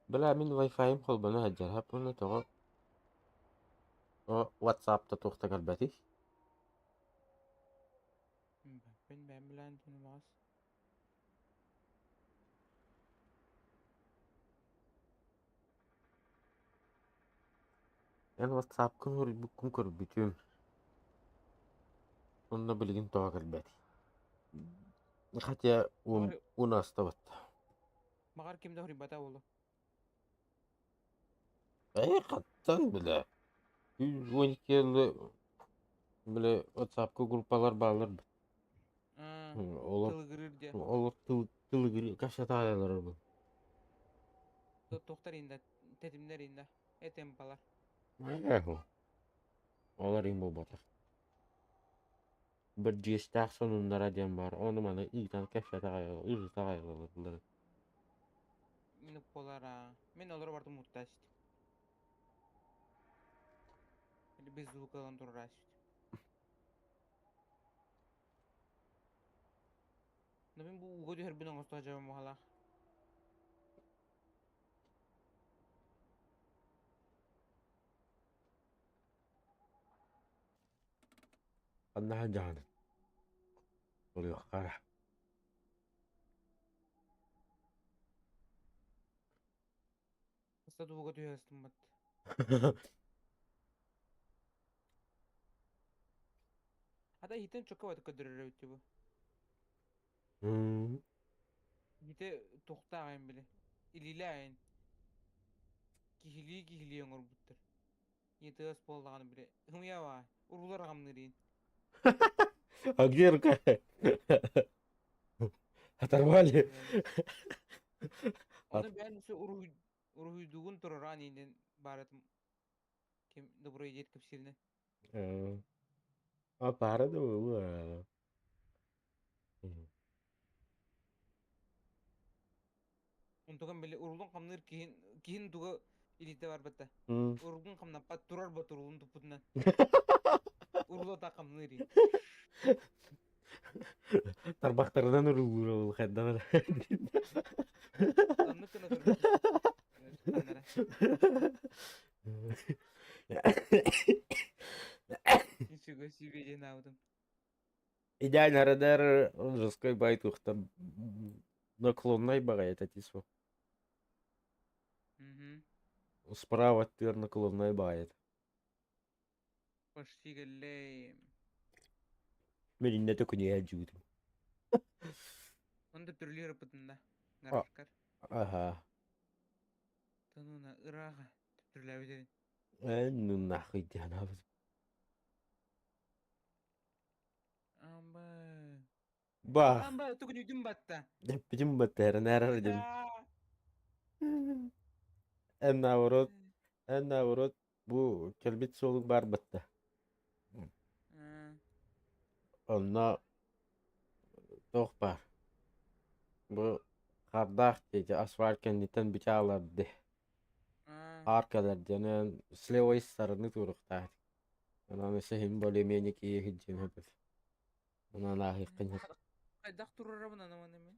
Bela min wifi kol bana hajar hapun to. O WhatsApp ta tohta kalbati. Ben bilen tunu mas. En WhatsApp kun hor bukum kor bitum. Onna bilgin to kalbati. Hatta Magar unas tawat. magar kim dahri bata wolo. Ay kattan bile. 112 yılda bile WhatsApp gruplar bağlar. Olur. Tılı gırır diye. Olur tıl giri kaşata ayarlar bu. Tohtar inda, tetimler inda. Etem palar. Eho. Olar imbo batar. Bir cistak sonunda radyan var. Onu bana ilkten kaşata ayarlar. Ilta ayarlar. Minuk polara. Men olur bartu muttaş. Biz zulkalan durraş. Namin bu ugo di herbin ang gusto aja mo hala. Anlahan canım. Oluyor kara. Basta du ugo di herstin mat. Hada hiten çok kawat kadırır ötü bu. Hmm. Hite tohta ayın bile. İlile ayın. Kihili yongor buttur. Yete as poldan bile. Hımya var. Urular gamnerin. Agir ka. Hatar vali. Onu ben ise uruhuyduğun turar inen baratım. Kim de buraya yetkip sirine. Para da bu. Untukan bile urulun kamnır kihin tuga ilite var batta. Hmm. Urulun kamna pat turar bat urulun tuputnan. Urulo takım neri. Тарбақтардан ұрылыр ол қайдан. Onu kına durur. Kanlara. Ничего себе, я наудым. Идеально радар жесткой байтух там наклонной багает атису. Справа тыр наклонной бает. Почти галлей. Мен не только не аджудым. Он да түрлері бұтында. Нарашкар. Ага. Тонуна ыраға. Түрлі өдерін. Ну нахуй диана. Амба. Бах. Амба, түгін үйдім батта. Bizim batera nerede? En navrot bu kelbit soluk var batta. Onunla toh var. Bu kardak dedi asfalt kendinden bıçağlardı. Arkalar canın sleva sarını turukta. Ona mesela hem böyle menik iyi hicim hep. Ona layıkın hep. Қайдақ тұрыр бұна наманы мен.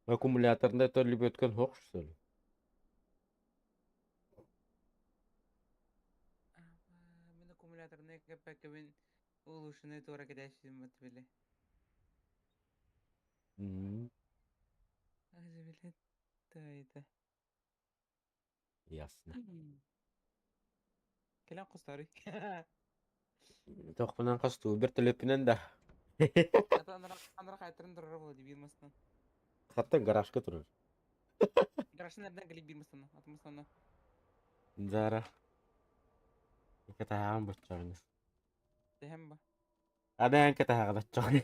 Аккумуляторында төрліп өткен хоқ сөйлі. Мен аккумуляторына кәпәкі мен ол ұшыны тура кәдәшім бұты білі. Азы білі тайды. Ясно. Келен құстары. Тоқпынан қасту бір төлепінен да. Анар қайтырын тұрыр болды беймастан. Қатта гаражка тұрыр. Гаражын әрден кәлік беймастан. Атымастан. Зара. Екі тағағын бұтчағыңыз. Дәхем ба. Адайын кәтағағы бұтчағың.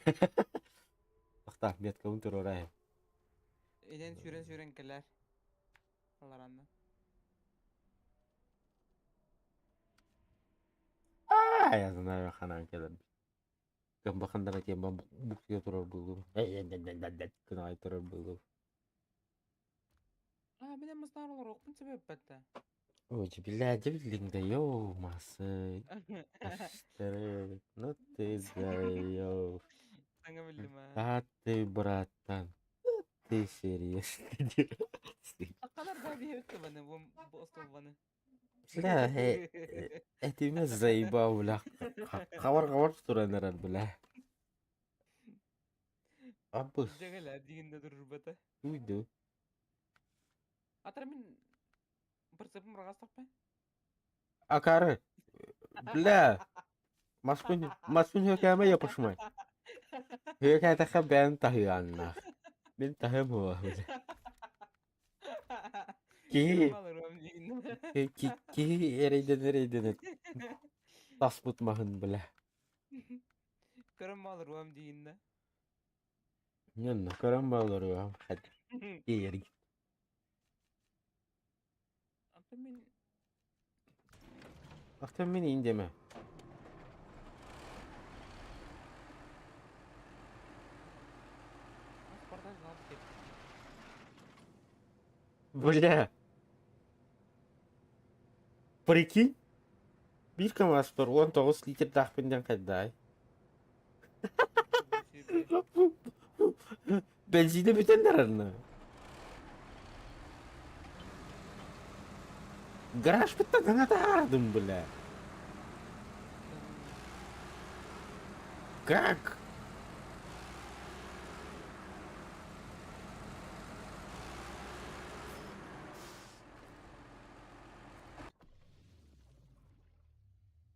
Тоқта, бетка ұн тұрыр әйі. Еден сүйрен кәлер. Аларанда. Я знаю, ханан келем. Кем бахандар әтем ба буксия тұрар бұлу. Күн ай тұрар бұлу. Менен мұстан олар оқпын себеп бәтті. Ой, білдің да йоу, масы. Астыры, ну ты даёшь. Саңа білдім, А ты, братан, ты серьезно. Аққалар да бейбітті бәні, бұл остыл бәні. Бля, это меня заебал, бля. Хавар туранар, бля. Абыс. Жегелер дегенде тұрыр бәті. Уйду. Атыр мен бір сәпім рағас тақпай? Акары. Бля. Маскун hökeme yapışmay. Hökeme takı ben tahıyanlar. Ben tahım o. Ki ereyden tas tutmahın bile. Kırım alır oğlum deyinle. Yanına karan bağlar ya. Hadi. Yer git. Aktan beni indeme. Бля. Прикинь. Bir КамАЗ бар, 19 литр дақпенден қайдай. Бензині бүтендер арна. Гараж бітті ғана тағардым, бля. Как?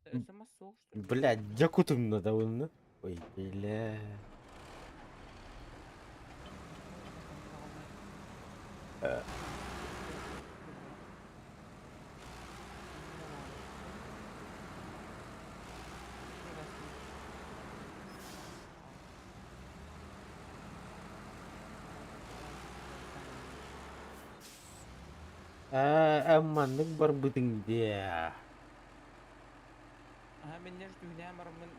СМС соғыш. Блядь, жакутым надо оны. Ой, бля. Аманның бар бұдыңде. Мен не жду не амар мен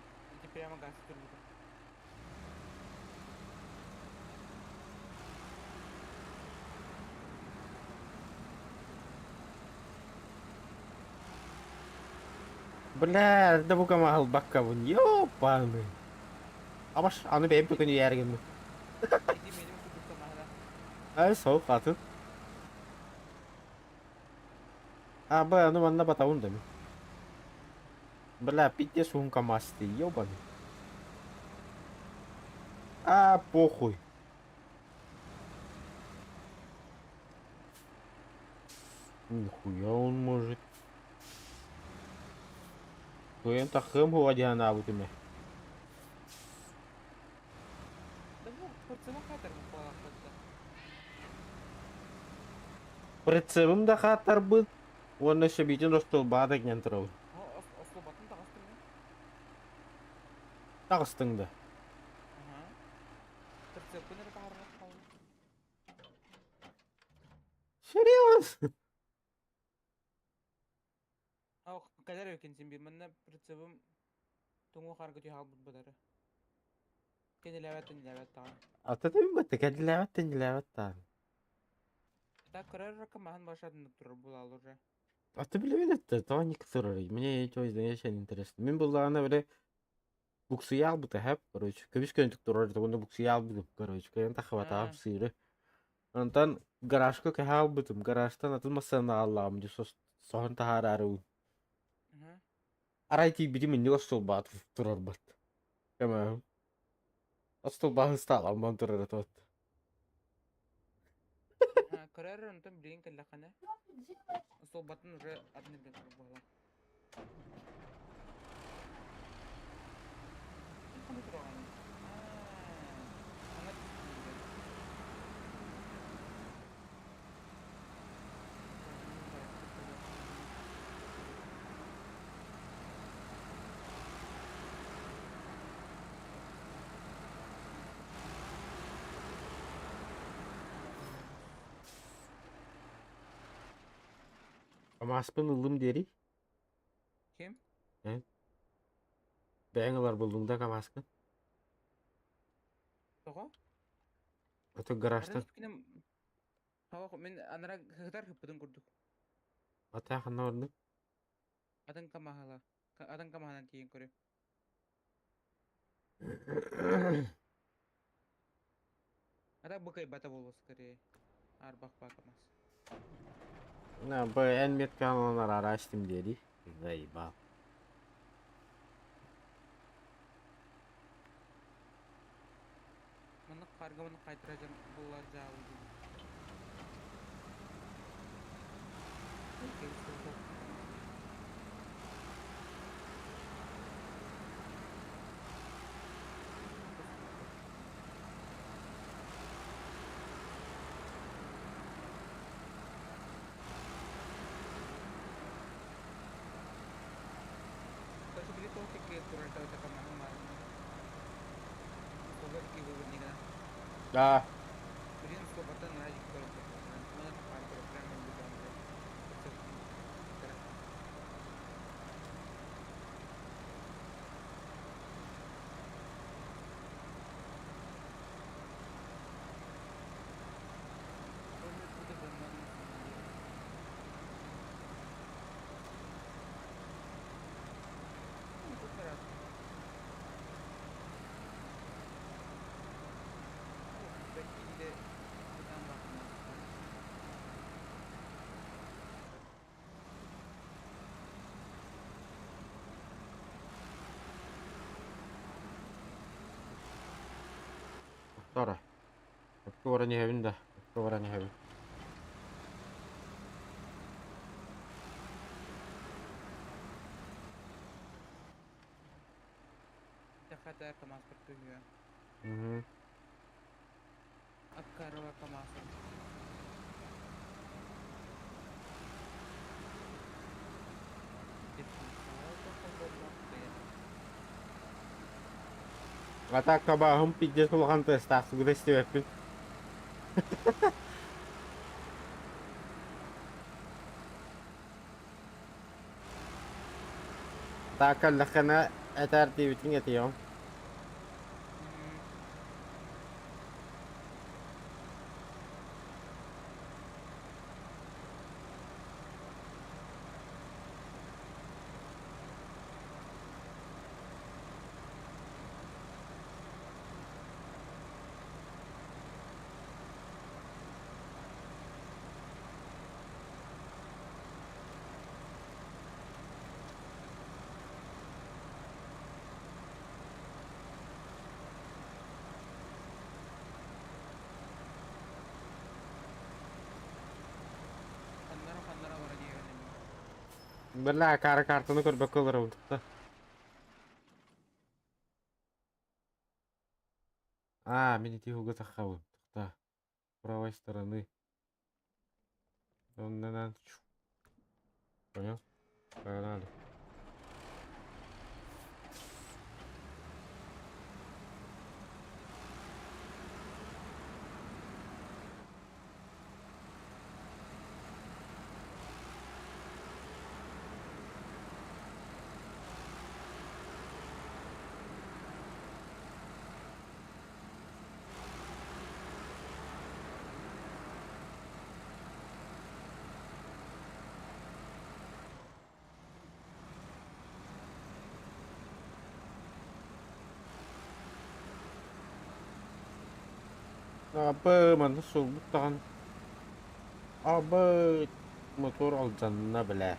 прямо газ тұрмайды. Бля, да бука махал бакка бун. Ёпаны. Абаш, аны бейп бүгін ерген. Иди менің күдік камахда. Ай, соğuk atın. А, бля, ну манна батаун да. Бля, пите сумка масти, ёбаный. А, похуй. Нихуя он может. Твоем тахым хуадиана абутыме. Да бұл құртсыма қатар бұл қолақ бұтты. Прицебым да хатар быт. Он еще битин ростол бадак нянтырау. Осло батын тағыстың мен? Тағыстың да. Ага. Құртсып күнері тағарғат қалды. Серьезно? Ау, кәдер өкен сен бе, мәнна құртсыбым тұңғы қарғы түйі албыт бұдары. Кені ләвәттен ләвәт тағын. Ататым быт, кәділәвәттен диләвәттен. Та көрер рақымағын башадынып тұрыр бұл алыр жа. А ты блин, это тоник сырый. Мне это очень интересно. Мен был она бля буксиял быта хэп, короче. Көбіс көнтік тұрар, это оны буксиял бытым, короче. Кайын тахватам сыры. Антан гаражка кахал бытым, гаражтан атын масана аллам, дю сохан тахар ару. Арай ти биди мен не остол бат тұрар бат. Кама. Остол бат стал аман тұрар тот. Көрер ұнтын білейін кәлі қана. Сол батын уже адны білген тұрып бағла. Қандай тұрағаны? Ана түстіңді. Ama aspın ılım deri. Кем? Бәңалар булдыңда камаскын. Тоға? Ото гаражтан. Мен анара хыгдар хыппыдын көрдік. Ата ханна орны. Адан камахала. Адан камаханан кейін көрем. Ада бұқай бата болу скорее. Арбақ бақымас. На, БН метканлар арастым дери. Заебал. Мұны қарға мұны қайтырacağım бұлар жауы дейін. Kasi bili ko tiket turun tayo sa kamahal. Cover ki gawin nila. Да. Bilin ko batan na hajik ko. Mana kapal ko plan ng bigyan ko. Tara. Kuora ni hevin da. Kuora ni hevin. Jakarta kemas pertujuan. Mhm. Akarwa kemasan. Ata kabahım pidye sulhan testas gudesti wepin. Takal lakana atar tiwiting atiyong. Бля, кары картаны көрбөк кылыр болдукта. Мен тихуга тахабын. Тукта. Правой стороны. Оннан. Понял? Погнали. Мана сулбуттаган. Мотор алжанына білә.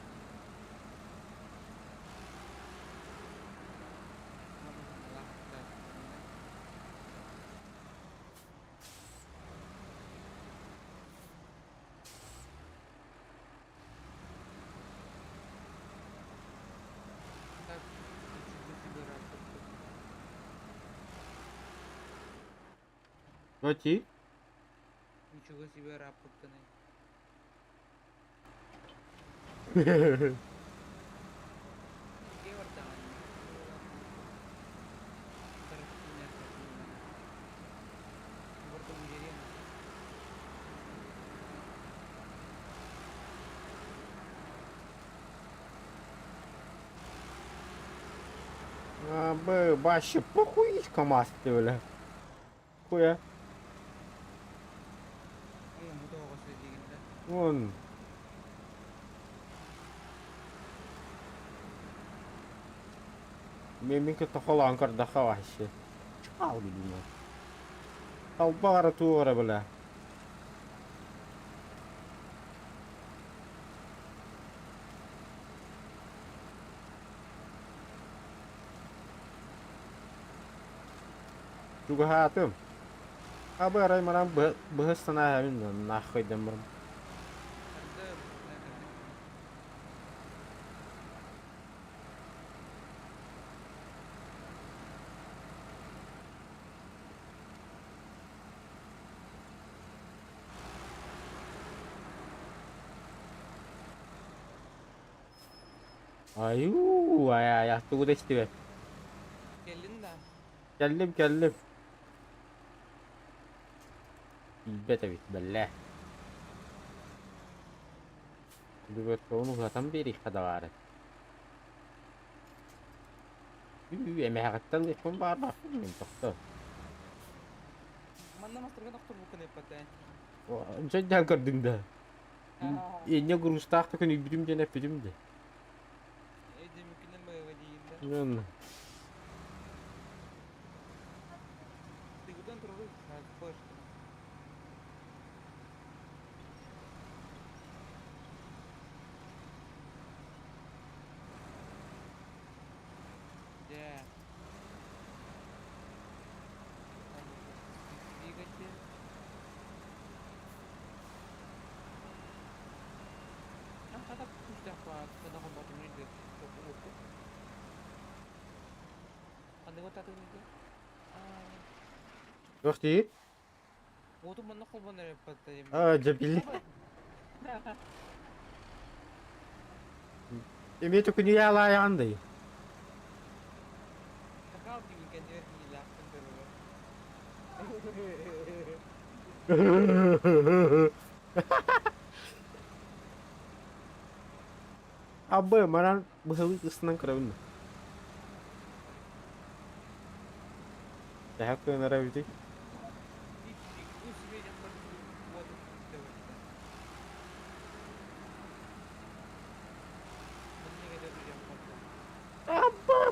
Так, ничего себе рапорт. Оти? Ничего себе рапортаны. Где вартан? Тарахтина катина. Вартан уверен. Башы похуй камасты бля. Хуя. Ой, мутауга сөйлегенде. Вон. Меминке тохолан кардаха ваще. Чал бидима. Талбара туора бля. Juga hatum. Арай марам быһыстана хәмин нахуй дембрым. Арды, Ай, тугу да истебе. келдин да. Келдим. Бете бит, белле. Дүбөт тону хатан бери хадавары. Эме хагаттан икон бар мен тохто. Манна мастырга доктор букын эппатен. Жадал көрдүң да. Эне грустак токунибирим жана пидим де. Эди мүмкүнен байга дейинде. Мен Тыгыдан тургуй, кош. Да. Двигатель. Когда пусть когда он потом не идет, аны вот это не Рохти? вот он нахуй бонер потом. Жабили. Эме токун яла яндай. Какал ты weekend не Маран быһылы кысынан кырабын. Тахак кынара бити.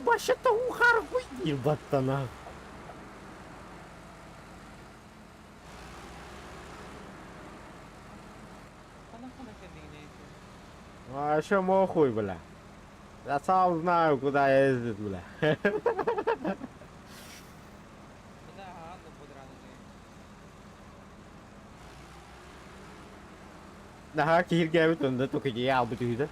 Башыта ухар хуй ебаттана. Что мохуй, бля. Я сам знаю, куда ездить, бля. Daha kihir gelmiş önünde tokucu ya bu tüyde.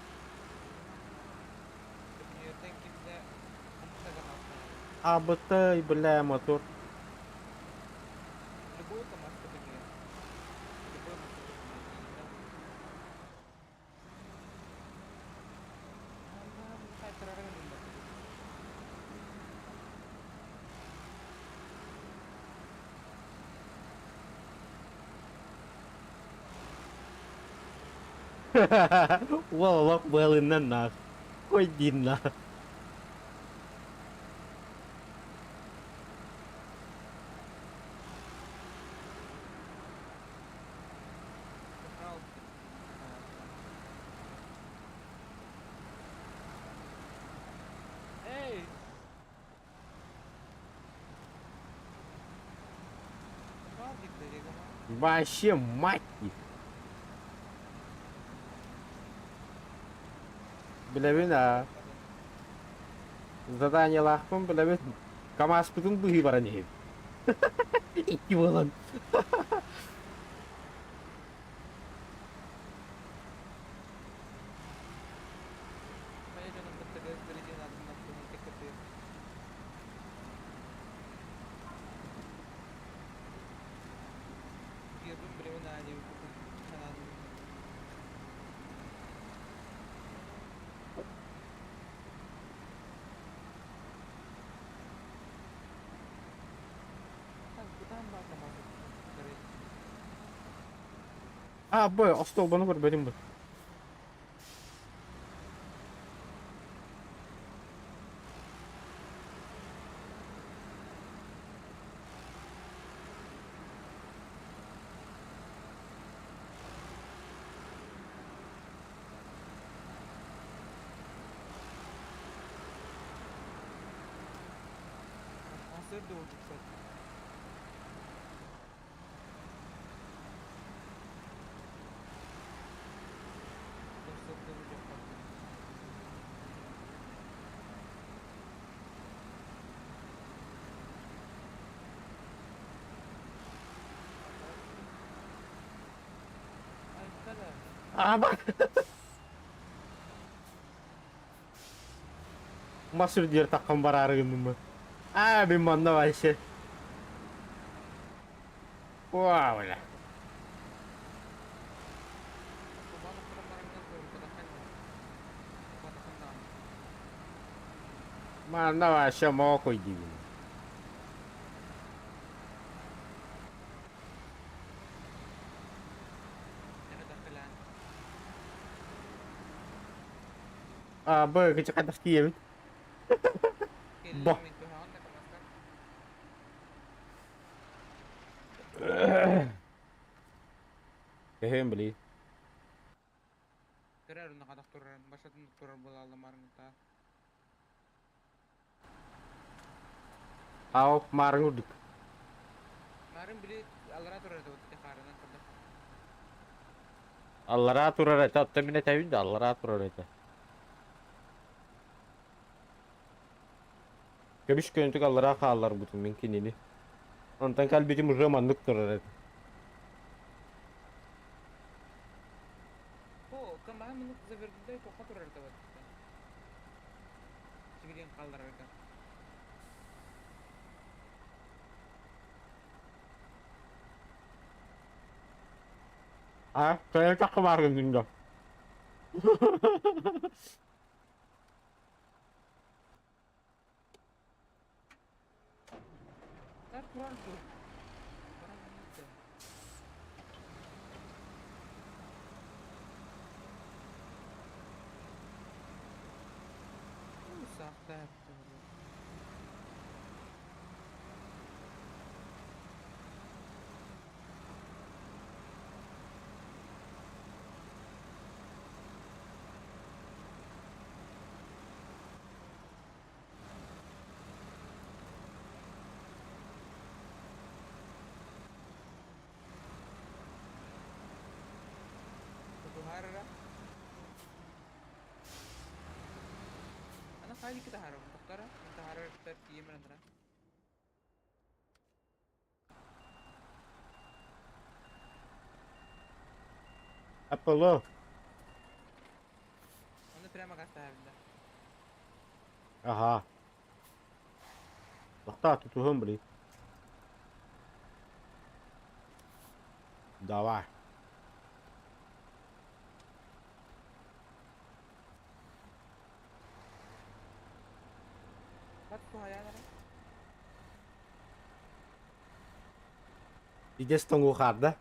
Абытай, бля, мотор. Любой КамАЗ такие. Любой мотор такие, да. Allah'ım bu kadar karar verdim bak. Wow, lock balinan na. Koy din na. Kral. Hey. Kral gitti ama. Вообще мать их. Bilebin ha. Zadanya lahkum bilebin. Kamas bütün bu hibaran hep. İki bulan. Kaya canım gitti göstereceğin adını attığını tek kapıyı. Girdim bile ben hali hukukun kanalını. Sen buradan bak ama. Ah boy, astol bana var benim bu. Asansör doğurduk zaten. Asansör doğurduk bak. Ay bu kadar. Ah bak. Masur dia takkan bararın mı? Ah bir manda var şey. Wow lah. Kumano ko lang marang nagkaroon ko na kanya. Kumano ko na. Manda var şey mau koy gibi. Ano dakilan? Ah boy kecak atas kia. Bah. Kailangan ito ha, nakamasta. Kehem beli. Kaya rin nakadoktoran. Masyadong doktoran wala marang ito. Aw marang udik. Maring bili alara turar ito. Tikaran ng kada. Allah atur arayta. Temine tevin de Allah atur arayta. Göbüş gönüntük Allah'a kallar bütün mümkünini. Ondan kalbicim romanlık durar. Oo, kamahan mo sa verdad ito. Katurar ito. Sige din kalar ito. Ha? Kaya tak kemarin din daw. Kar turar ito. Parang ito. Sakta ito. Harara. Ano kali kita harap? Doktora? Kita harap kita PM na. Apa lo? Ano pila magkasta harap na? Aha. Tohta tutuhum bili. Давай. Bak bu hayalere. Ides tunggu kada.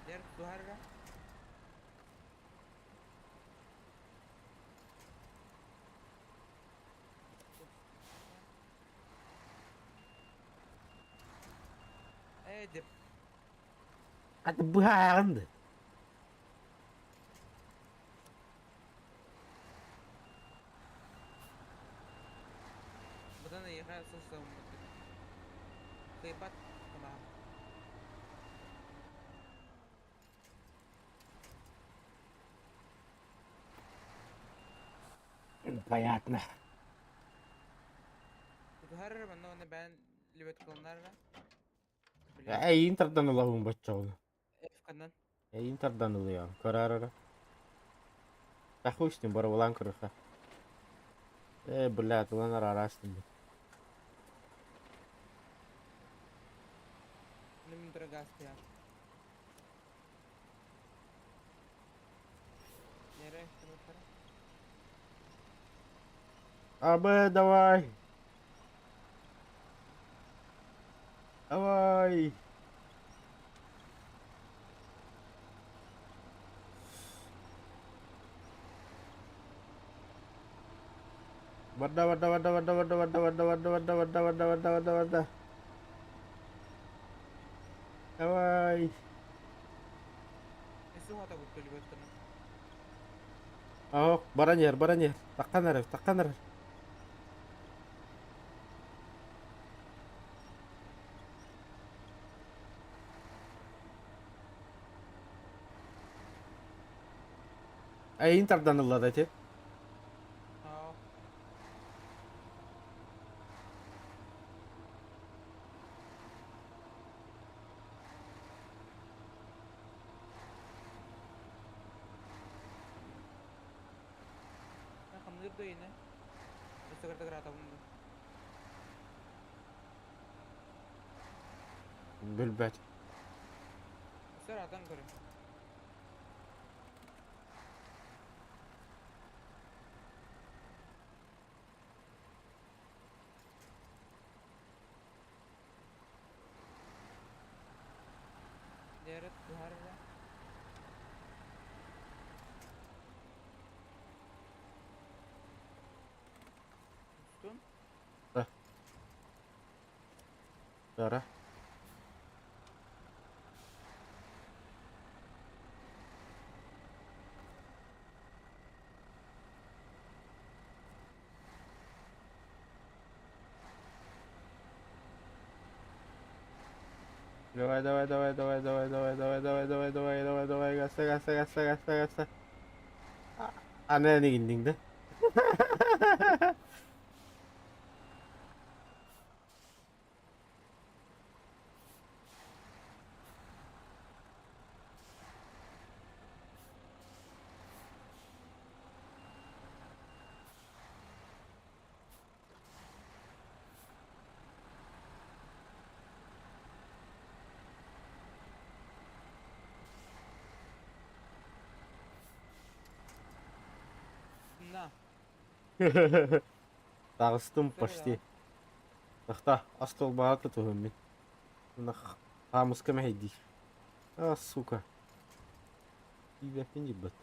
Diğer duharga. Dip. Hadi bu hayandı. Badan iyi hayal sosyal mutlu. Kıybat. Tamam. Понятно. Duhar bana onu ben libet kılınlarga. Интердан улавын баччауны. F kandan. Интердан улıyor. Карарара. Да хуй с ним, барвалан крыха. Блядь, он арастын. Nimin tura gaz ya. Nereye? Şuraya. Абе, давай. Давай. Вада, вада, вада, вада, вада, вада, вада, вада, вада, вада, вада, вада, вада, вада. Давай. Nesi hata bu libet kandan. Oh, baranyer, baranyer. Takkan arif, takkan arif. Интердан улады те. Aa. Ben kamlayıp da yine. Instagram'da grata bunu. Бülbet. Sen atan görün. Diğer duharga. Tutun. Sonra. Давай, давай, давай, давай, давай, давай, давай, давай, давай, давай, давай, давай, gasa, gasa, gasa, gasa, gasa. Anne ne gindin de? Na. Dağıstım Söyle почти. ya. Тахта, астол багато того ми. На хамус кем хейди. А, сука. И вяпини бат.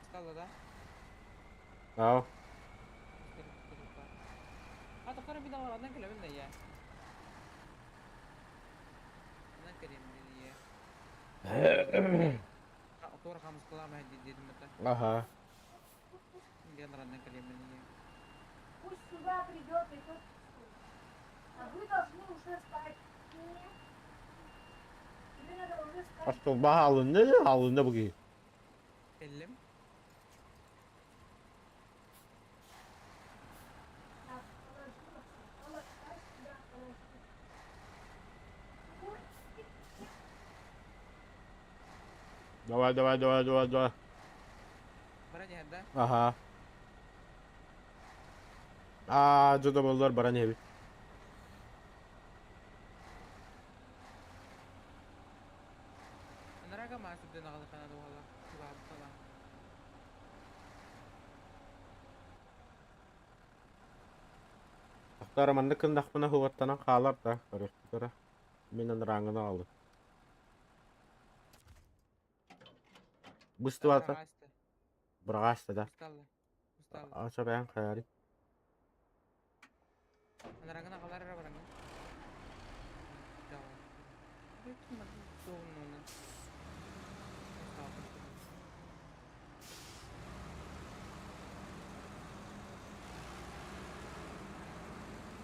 Skalla da. Ау. Hatta karı bir daha var. Adan kele ben de ya. Adan keleyim dedi ya. Otur kamus kılama dedim mete. Ага. Diğer adan keleyim dedi ya. Пусть сюда придет и тот. А вы должны уже спать. Нет. Тебе надо уже спать. Астол бага алынды, алынды буги. Ellim. Так, положи, положи, сюда положи. Ой, Давай, давай, давай, давай, давай. Bara jehda. Aha. Joda bollar baran evi. Anaraga masuk de naqal kana wala. Tibab falan. Aktar mandı kındak bana huvattanan kalar da. Karıştıklara. Menen rangını aldı. Bıstı varsa. Baragasta. Bırağa da. Mustalla. Mustalla. Aça ben kayarım. Anaraga naqalar ara barang. Jawa. Betul mah soğunluğundan.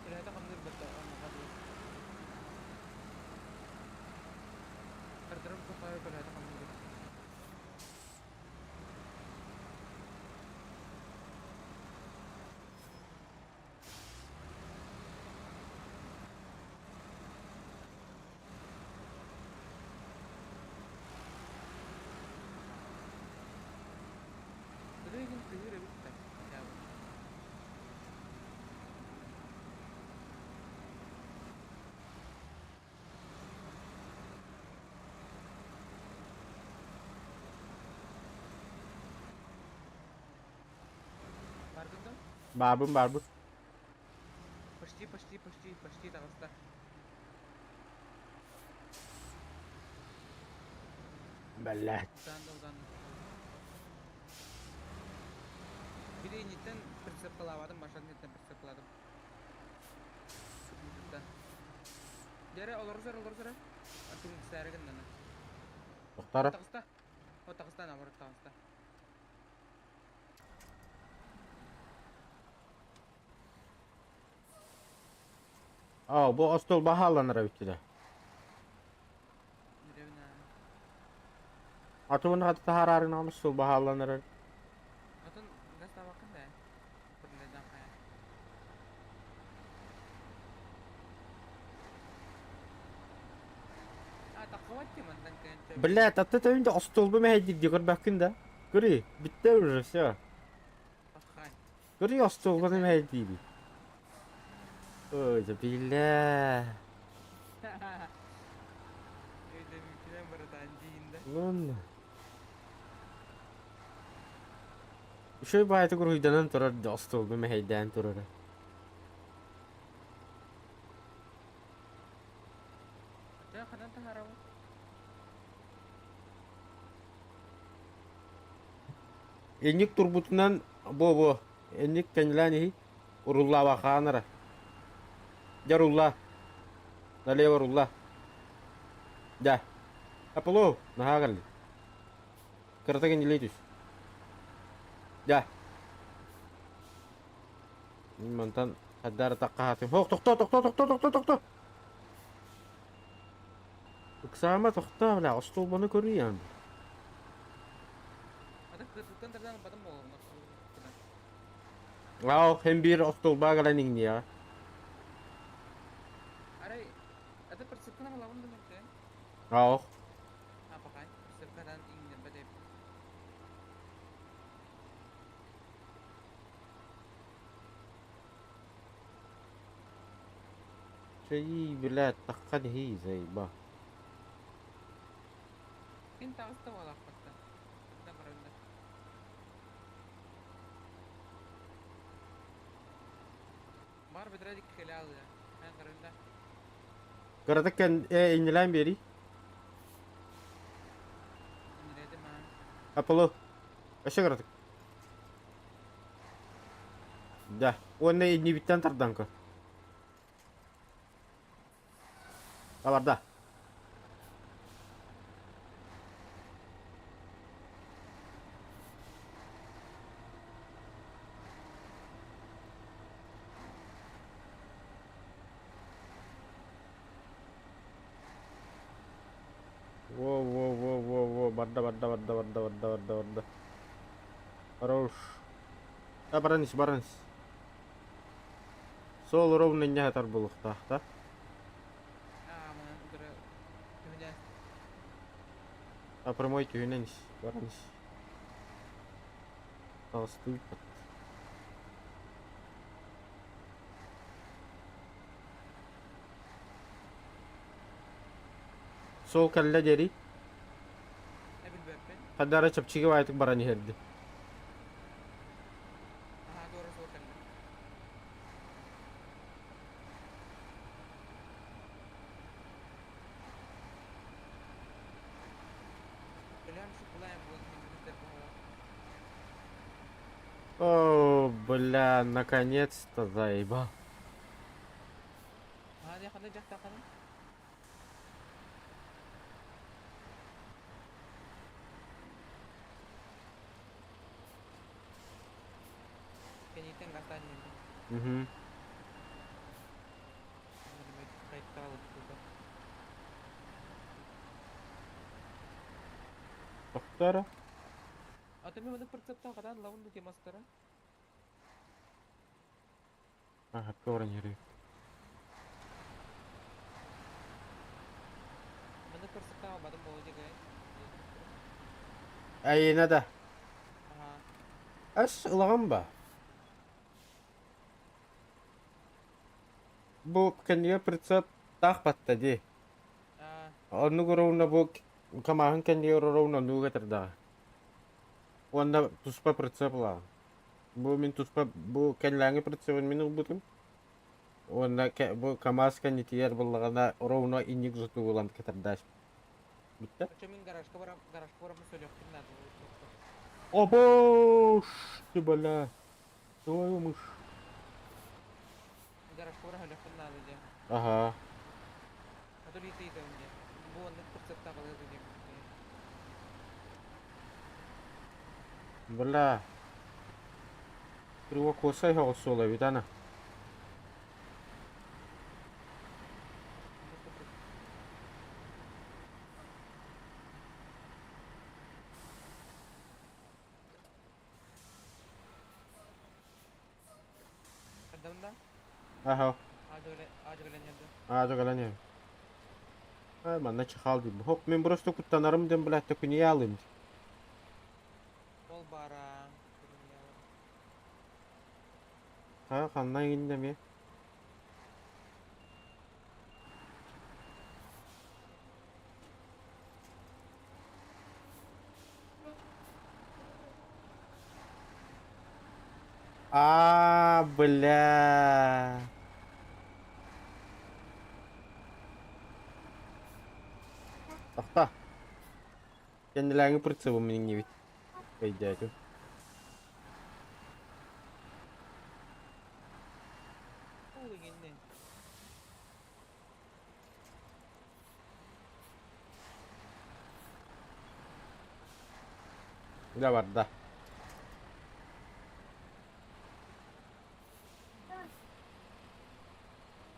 Ternyata kamu betul anak dulu. Terus tuh kayak ternyata kamu gitu. Terus ingin sendiri udah bisa. Jawa. Baru tuh. Barbun. Pasti tak usah. Bellet. Udan. Bir de cidden prinsip kılavadım, başladım cidden prinsip kıladım. Cidden. Jere olur sere. Atung sere kan nana. Muhtara. Takısta namur takısta. Bu ostol bahalanır evde. Nerevna. Atımın adı tahararın almış sol bahalanır. Atun gas tawakan da. Perledan kaya. Tak kawat ki mantan kayan. Bellet atı tövünde ostol bu mehedi diyor bakın da. Gri. Bitti öyle ya. Pakay. Gri ostol bu mehedi. Öyle billah. Öyle mümkün bertanjiinde. Lan. Şu bayatı kuruydanan turar ostol bu mehediden turar. Ada kanan taharawa. Enik turbutundan bu. Enik kendilerini urulla bakanlara. Jarulla. Naleva rulla. Ja. Apa lo? Nah kali. Kereta kendiletus. Ja. Mantan sadar takah hati. Hok tok. Sama tokta lah. Ostol bana koruyan. Ada ketukan terdan pada mau. Hem bir ostol bagalan ini ya. Ada persipkan nama lawan dengan kan? Wow. Apa kan? Persipkan dan ingin pada. Şey bile takkan hi zay bah. Kita harus tahu lah fakta. Kita merendah. Mar betul di kelal ya. Kan merendah. Kereta kan inilan beri. Ini aja mah. Apa lo? Aşağı kereta. Dah. Onu ini bitten terdan ko. Kabar dah. Wow. Badda. Harus. Baranis. Sol ровно bulukta. Ta. Ah, mana udah. Gimana? А прямой тюненис. Баранис. Толстый. Sol kalla deri. Ne bilmem ben. Kadara çapçıga vaytık barani herdi. Aha doğru sol kelle. Öyle şu kulağım bu minibüsler bu hava. О, бля, наконец-то заебал. Aha ne kadar cakta kadın. Keniten gastan yedim. Угу. Demek kayıtta alıp burada. Тоқтара. Atımı bana fırsattan kadar lavundu ki mastara. Ага, пёрн yürü. Bana fırsattan almadım bu olacak ay. Ayına da. Aha. Аш ылағам ба? Бұл кәнеге прицеп тақ батта де. Оны көрауына бұл камағын кәнеге орауына нуға тұрдағы. Онда тұспа прицеп лағын. Бұл мен тұспа, бұл кәнләңі прицепін мен ұлбытым. Онда бұл камаз кәнетер бұлығына орауына инек жұту олан кәтірдәш. Бітті? Açımın garajka varam mı söylüyor kim nerede? Обош! Ты, бля. Твою мышь. Garajka varam öyle kim nerede diye. Ага. Adı bir şey de önce. Bu onun fırsattan kadar diyecek. Бля. Криво косай хаосола видана. Adamda Ага. ağacı gelen yerde. Aja galan ya. Ay manna çıkal diyeyim. Hop men просто куттанарым дем блядь так не алым. Ol bara. Ha kandan yindem ya. Бля. Tahta. Kendilerini pırtsa bu benim gibi. Kayacağım. Oldu yine. Ne var da?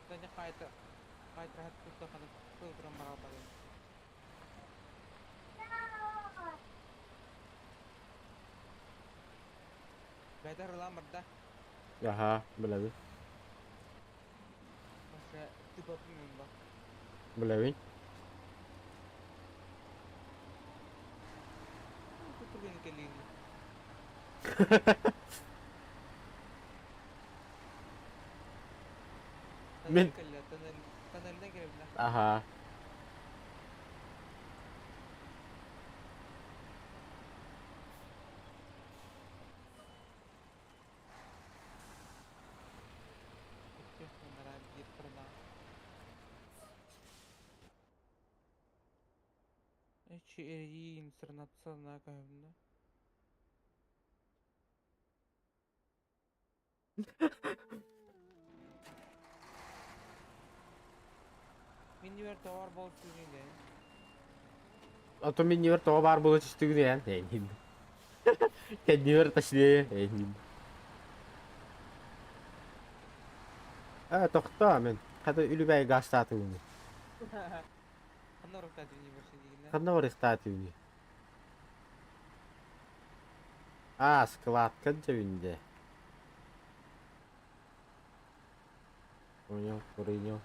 Tanya kayıt rahat tuttu kadar program beraber. Better lan burada. Aha, bilawin. Masa tipe pemimpin bak. Bilawin. Itu yang kelin. Men- Tanelden girebilir. Aha. Onlara bir fırına. Hiç eriyin sırnatsana kayımda. Miniver tovar bol sürüyle. Atau miniver toa var bulu çizdi ya. Engin. Kendiver taşlı. Engin. Toxta men. Hadi ülübey gaçtatı bunu. Kanlar orta üniversitede. Когда var ihtiyatı bunu? Склад кәнчәвінде. Понял, принял.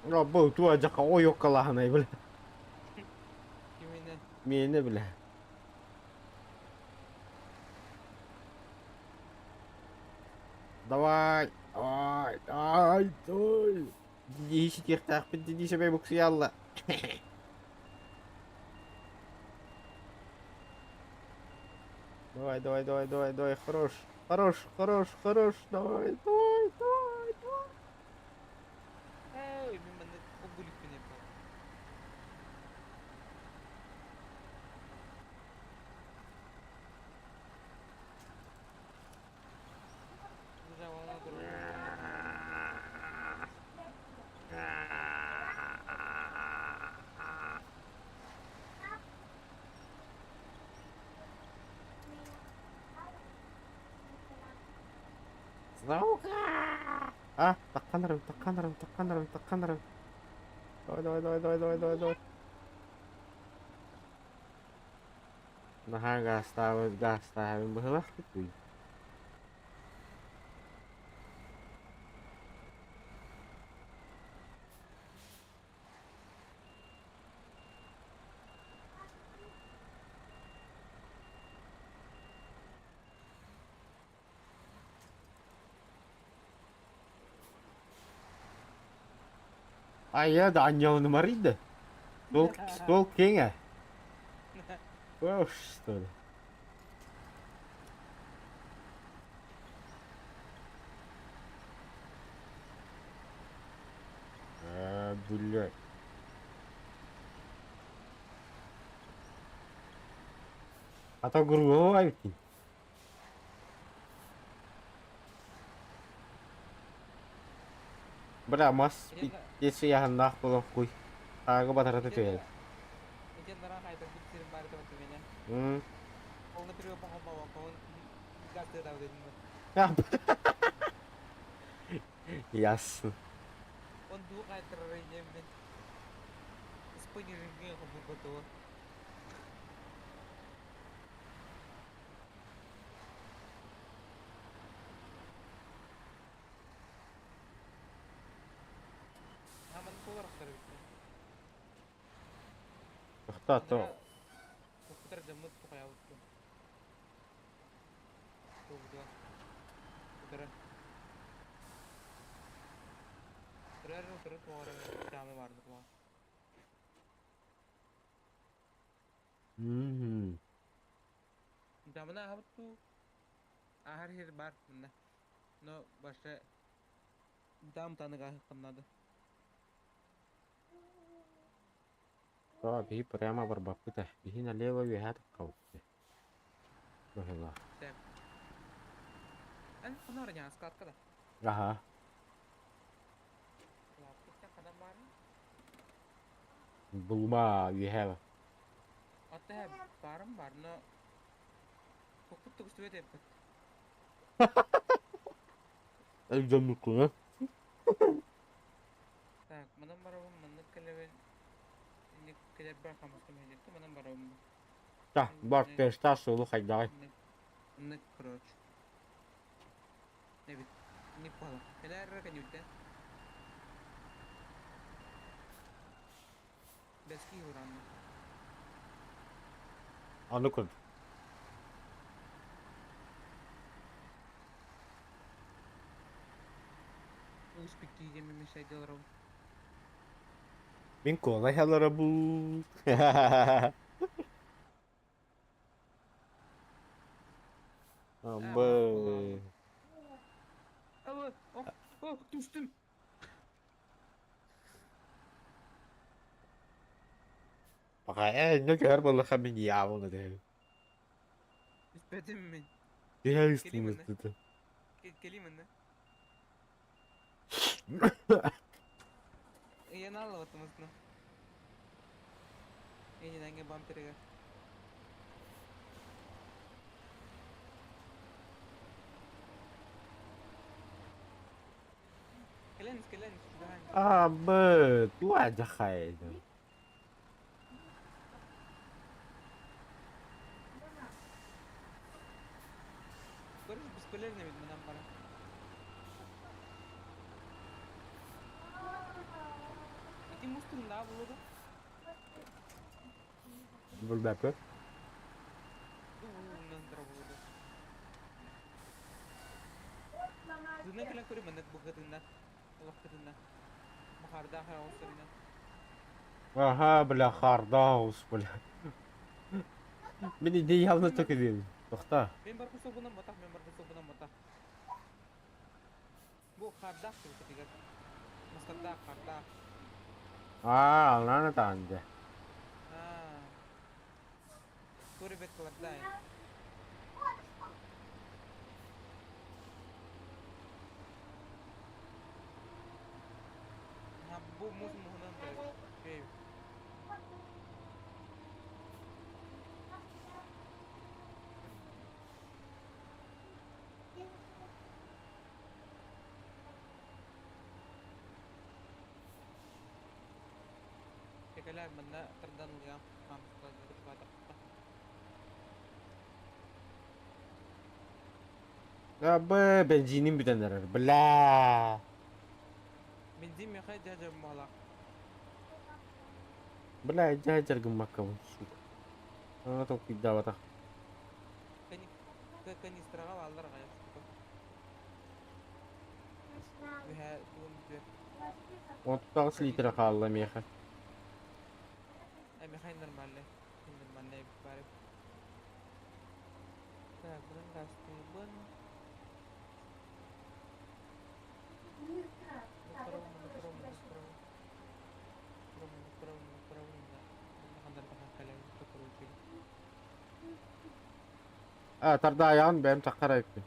Bu tuğa jaka o yok kalahanay bile. Kimine? Meni bile. Давай, давай, давай, давай. Иди ищи так, иди себе буксы ялла. Давай, давай, давай, давай, давай, хорош, хорош, хорош, хорош, давай, давай, давай, давай. Hey, min manne o bulik bine pa. Güzel valla dur oğlum. Сука! А, такканырым, такканырым, такканырым, такканырым. Давай, давай, давай, давай, давай, давай, давай. Nah, gas tahu bahwa gitu. Ah iya, ada anjau numarida. Stalking ya? Wow, что ли? Блядь. Atau guru lagi. Bra, mas isi ya hendak pulang kuy. Aku batar itu ya. İçen dara kaydır bir sirim bari de batı beni. Hmm. Koluna bir yopa komba bak. Kolun gazete davet edin. Ya. Yas. On du kaydır arayacağım ben. İspanya ringi kabul batı. Hemen solar aktarı bitti. Tato. Bu kadar camı tutuk ayağı tuttu. Bu kadar. Bu kadar. Terus tuara camı vardı bu. Hmm. Camına hava tu ahar her bar bunda. No başta dam tanı kanladı. Tapi прямо барбакута. Bihi налево вихат кau. Bahela. Sen. En konar ya skat kada. Aha. Ya kita kada var mı? Bulma вихава. Hatta hep barım var no. Kokut tuk üstüne tepet. Elcanlıklı ha. Tak, manam barawım manlık keleven. Ini kelebrak kamasım hecekti manam barawım. Tah, bak testa solu kayday. Ne kroç. Ne bit. Ni pala. Neler kan yute. Beski huran. Anlıkın. Uspik diyeceğim bir şey diyorum. Min kolay halara bu. Amba. Allah. Oh, oh düştüm. Pakai ne kadar balık kami yavru deh. İspetim mi? Dia Geleyim üstümüz anne. tutu. Geleyim anne. Yan al batmasını. Ini nangge vampir ya. Kalian sudah hancur. Amba, tu aja kayaknya. Baru biskuler ne bilmem bana. İmustun da buludu. Bilmem. Nandıra buludu. Lama Zına kilan kuri mandak bu kadından. Allah kadından. Maharda ahir olsarına. Aha bile hardaus bile. Beni de yalnız çok edeyim. Tokta. Ben barku sobuna matah, ben barku sobuna matah. Bu hardak tuh ketiga. Masadak hardak. Anlana tanda. Ah. Kuri bet keladai. Ha bu mus muhunan da. Şey. Kekala benda terdan ya. Hamsta gitu batak. Ya be benzinim bitenler. Bla. Benzin ya kay jaja malak. Bla jajar gemak kamu. Ana tok tidak bata. Kani kani istirahat alır kaya. Ve tuum de. Onu tak liter kalla meha. Ay mehay normalle. Normalle barip. Tak bulan gasto bun. Tarda ayağın benim takar ayıptı.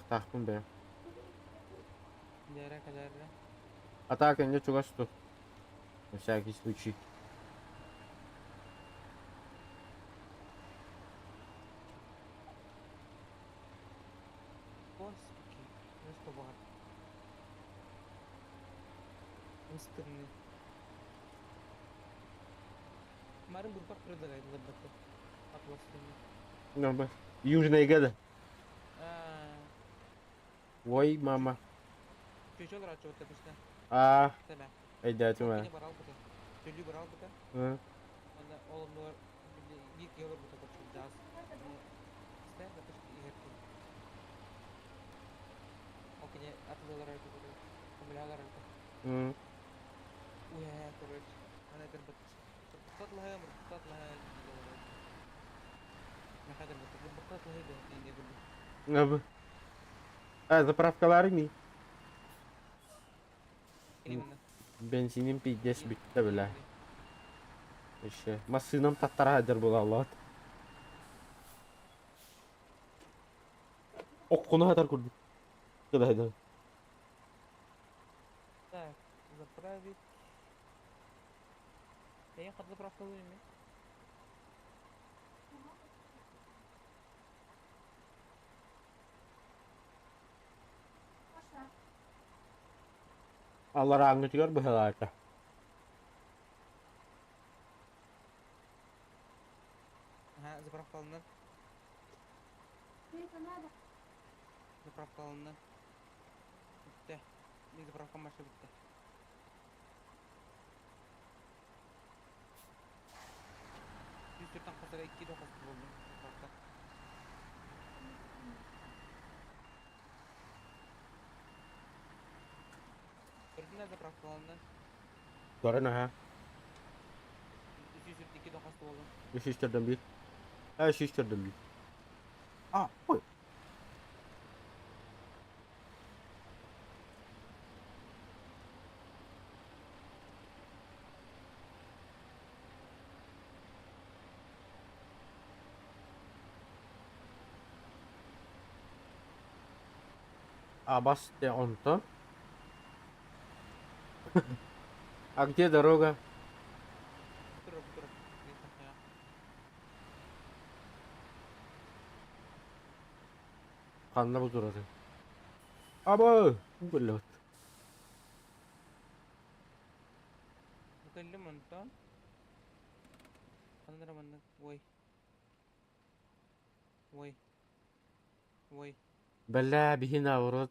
Takım benim. Daerah ke daerah. Атаканга чугаш тут. На всякий случай. Господи, просто бар. Мистырны. Kemarin berpak kerja kayak lebat tuh. 14 ini. Нормально. Южная гада. Ah, Ой, мама. cucu lah coba terusnya. Sama. Айда Ini тюма. baral betul. Cucu baral betul. Mana all luar bir kere betul betul jas. Step betul iya tuh. Oke nya atau dolar itu betul. Pembelajaran itu. Wah, correct. Mana terbetul. Terbetul lah ya, terbetul lah ya. Nah, terbetul lah itu ini betul. Заправкалар ini. Ini mana? Benzinim piyes bitti bile. İşte. Masınım tattara hadir bu Allah. Okunu hadar kurdu. Kıda hadar. Так, заправить. Я ход заправка выйми. Allah rahmet gör bu helakta. Ага, заправка алынды. Сколько надо? Заправка алынды. Bitti. Bir zapravka maçı bitti. Bir sürtten kasara 2 dokuz buldum. Zapravka. Gördün mü zapravka alındı? Doğru ha. 202 dokuz buldum. Bir şiştirdim bir. Şiştirdim bir. Oy. Bas de onto. А где дорога? Бутыры, бутыры. Ya. Kanla bu durası. Abo! Belot. Bukan monton. Kanara mandak. Woi. Woi. Woi. Bella bihina urut.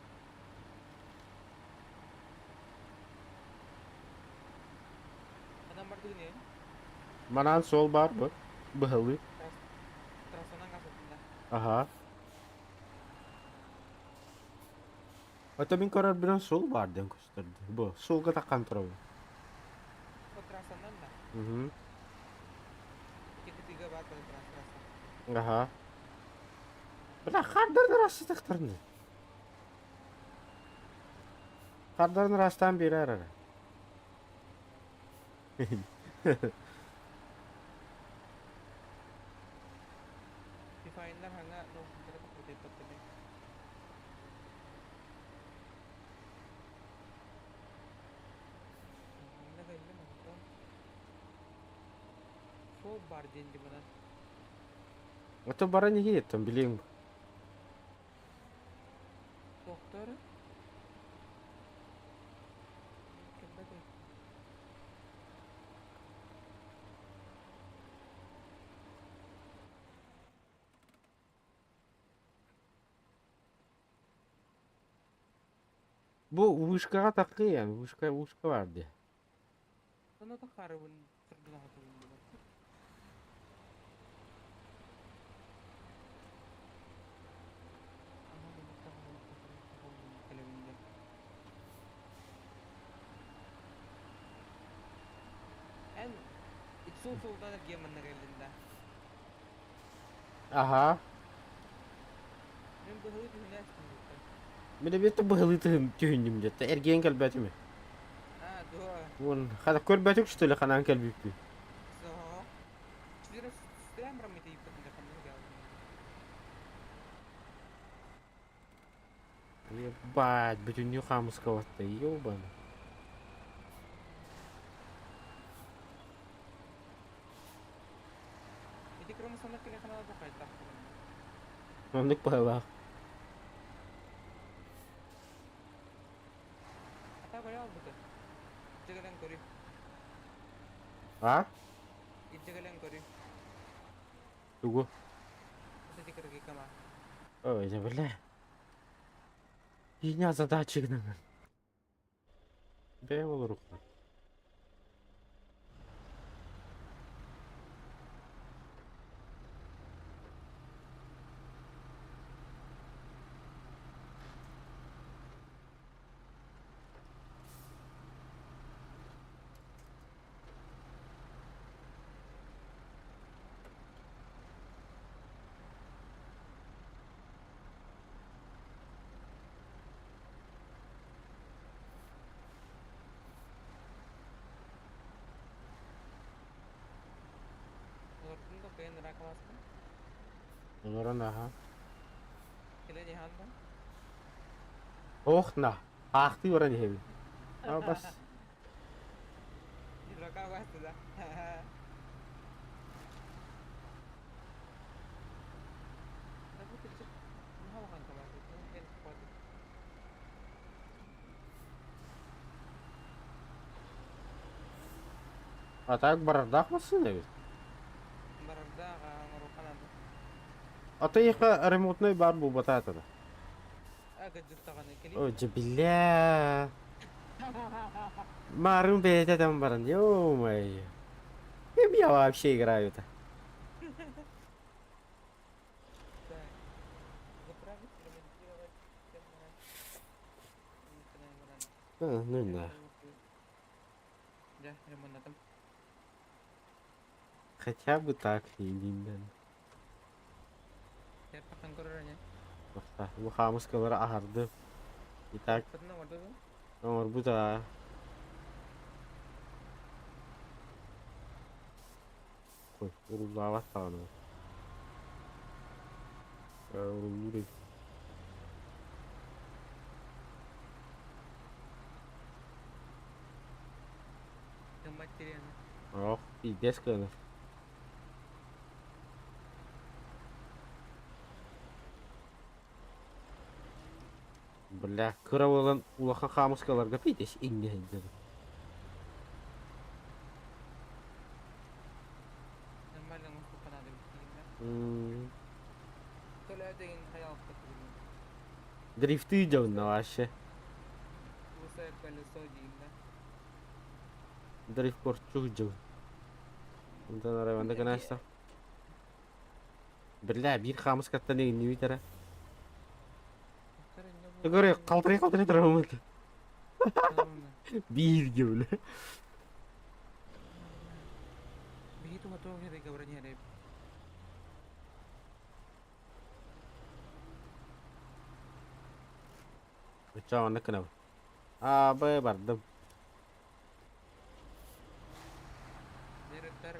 ne? Manan sol bar bu. Bıhalı. Trasondan kasıtında. Aha. Ata min karar bilen sol bar den gösterdi. Bu. Solga takkan tarafı. O trasondan da. Hı hı. 2-3 bat pada trason. Aha. Bırak kardarın rastı tıktırını. Kardarın rasttan biri arar. Difainler hanga no kira putih putih. Hanga kayaknya mantap. So barjen di mana? Ata bara ne gittim bileyim. Doktor. Kenda deh. Bu vışkağa takı yani. Vışka vardı. Sana da karabın terbelah hatırlıyorum bunu. Ama bunu tahmin televizyonda. En itu sultan game menerelinda. Aha. Ben bu hızlı dünya istiyorum. Bir de bir de bıhalı tühündüm de. Ergen kalbeti mi? Ah, dua. Won. Kada kalbeti işte le kanan kalbi. So, setelah meramiti pertindakan legal. Ебать, bütün Нью-Хамс кого-то, ёбан. Jadi kalau misalnya kalian kenal apa kayak tak? Mamlık pahalı. Atau kalian apa tuh? Jaga yang kori, Ha? jaga yang kori. Tugu. Itu di kerja kama. Ой, да бля. Yine задачи гнамын. Бе olur ruhlar. Menurutmu tuh kayak neraka masuk? Onlara ha. Kalian jahat kan? Oh nah. Akti orang heavy. Ama bas. Di neraka masuk dah. Tapi terus, mahal kan kalau itu mungkin kuat. Atak barardak mısın evet? Berada ngarukan ada. Atayıka remote bar bu batata da. Agak juta kan kali. Oh cebillah. Marun bete tam baran. Yo may. Hem ya bir şey giriyor da. Ha, ne? Ya, remote natam. Хотя бы так elinden. Ya, pakan korornya. Bak bu Хамскалары ağırdı. İtak Pernah waktu itu? nomor bu da. Koy. Urullu avat tağını. Urullu değil. Yang materian. Oh, ides kılı. Бля, кыра olan улахан Хамскаларга пидеш инне dedi. Normal yang masuk pernah ada bikin. Kalau ada yang kayak apa tuh? Дрифты идёт на вообще. Usai kalau soji indah. Дрифт корчук идёт. Ondan oraya ben de gına açtım. Bir kamus katta ne indi bir Görüyor kaldırıyor duramam. Bir gibi. Begitu nga to hede gabra niya hede. Uçağın ne kına. Abi bardım. Direktar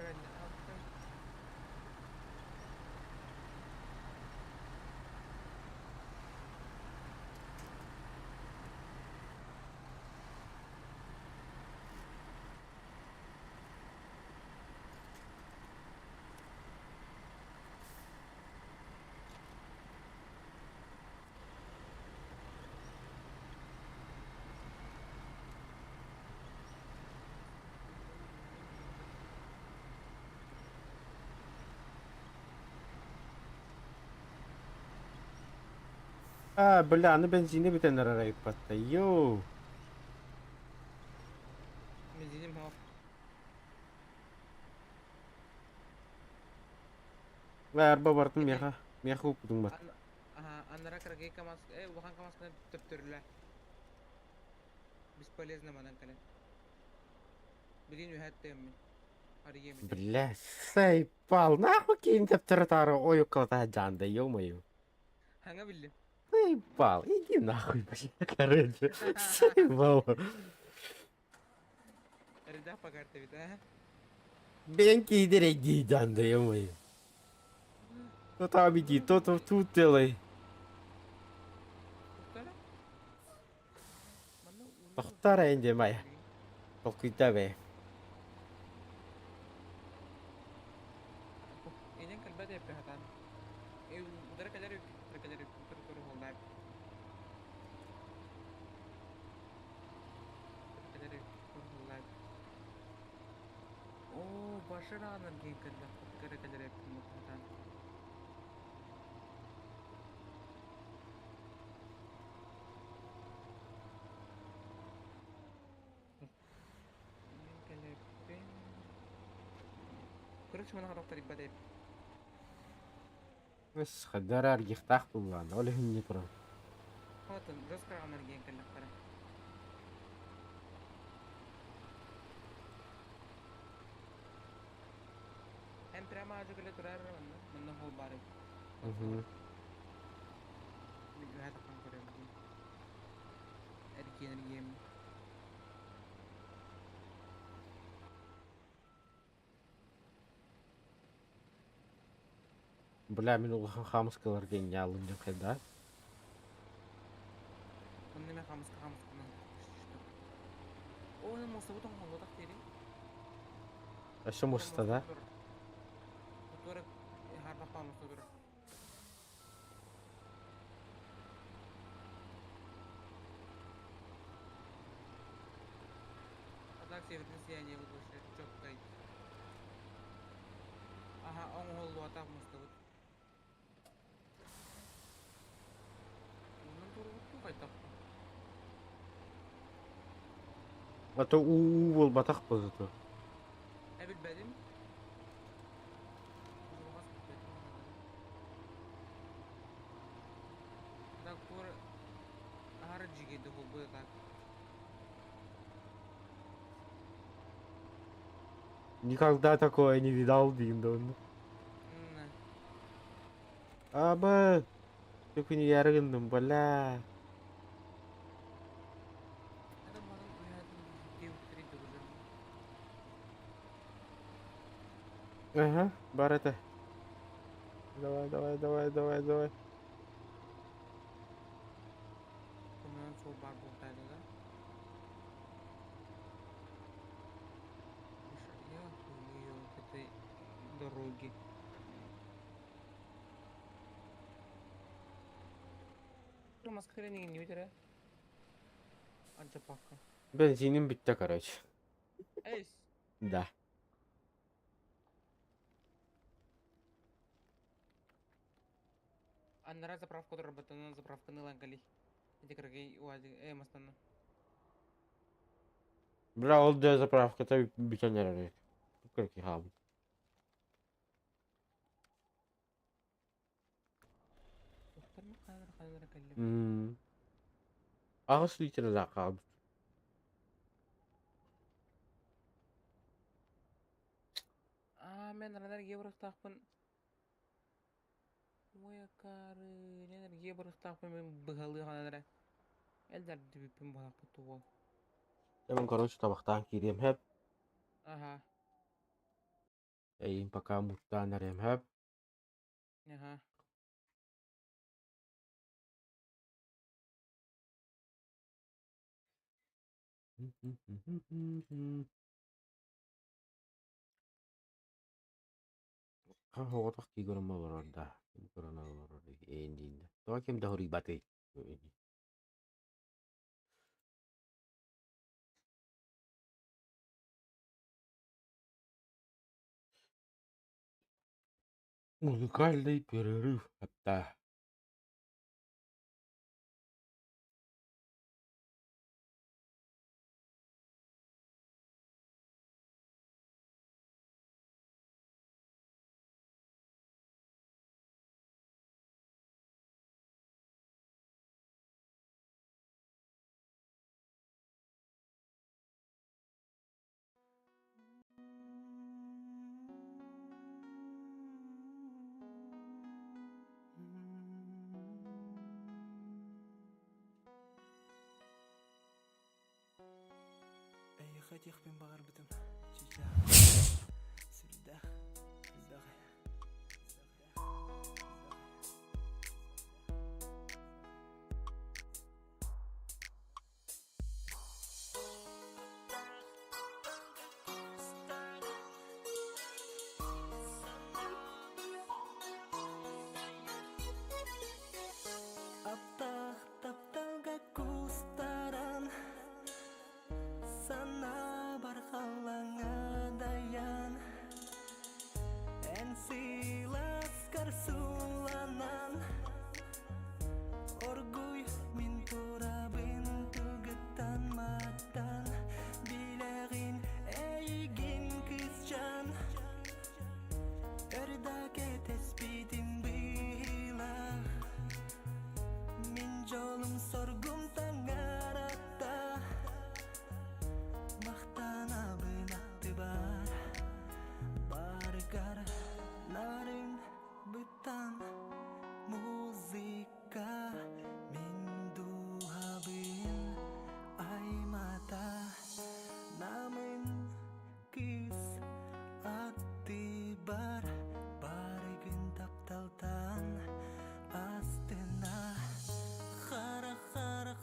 Belanı benzinle bitenler arayıp battı. Yo. Mezinim hawak. Araba bardım yaha. Yaha okudum bat. Аннара крагей камас улахан камаскана төптөрүлөр. Бесполезно манан кале. Билин үһәттемми. Арыемите. Бля, сайпал. Нахуй кейін тептеры тары ой кылата жанды, ё-моё. Ханга билли. Сайпал, иди нахуй, бля, короче. Сайпал. Рида пагарте бит, а? Ben giderek giyeceğim ё-моё. Тут абиди, тут делай. Туктара? Манна Тохтар энде мая. Толкуйта бе. Энен калбада яппе хатан. Удара кадар тур холдап. Кадар тур холдап. О, башыранын ген калда. Кадар яппе хатан. Короче, мана характар ибаде. Бес хадар аргихтах булган. Оле хинне тура. Хатын, раскаганар ген калда кара. Hem prima aja kale turar manna ho bare. Bir hata kan kare bu. Erkeğin game. Бля, мен улахан хамыс кыларген ялынды кайда. Onun ne kamus kamus kamus. O ne musta bu tong tak teri. Ашы моста да. Turak harba kamus turak. Atak sevdin siyanye bu şey çok kayıt. Aha on hol atak musta bu. Onun turu bu kayıt. Ата бол батак бозоту. Evet benim. Так пор harcı gibi bu tak. Никогда такое не видал, дейм да оны. Аба. Тек не яргындым, бля. Adam bana hayatım dev kredi hocam. Ага, бар это. Давай. Bundan sol bar buradaydı da. Я хуею от этой дороги. Маскарение не видели? Аджапавка. Бензиним bitti, короче. Эйс. Да. Аннара заправка доработана, заправка на лангали. Эти краги уади, мастана. Бля, ол да заправката битенер арайт. Как хаб. kanara kallim. Ağız su içine de kaldı. Men radar ge bıraktaqpın. Moya karı, neler ge bıraktaqpın men bıhalı kanara. Elder dibipin balaq tuğul. Hemen koron şu tabaktan gireyim hep. Aha, Eyin paka muttan arayayım hep. aha. Kan hotak ki koron mawaranda. Koron mawaranda ending. Tawa kim dahuri bate. Muzikal pererif hatta. أي خيط يخبين بغر بتم شجاع سلداخ سلداخ Aptah taptal gakustaran sana barhalangadayan ensilas karsulanan orguy mintura bintugetan matan bilerin eigin kıscan erdake tespitin bilah min jolum sorgum tangarata mahtana benaktibar bargar narin betang musika minduhabin ay mata namin kis at tibar barigin taptaltan astena khara khara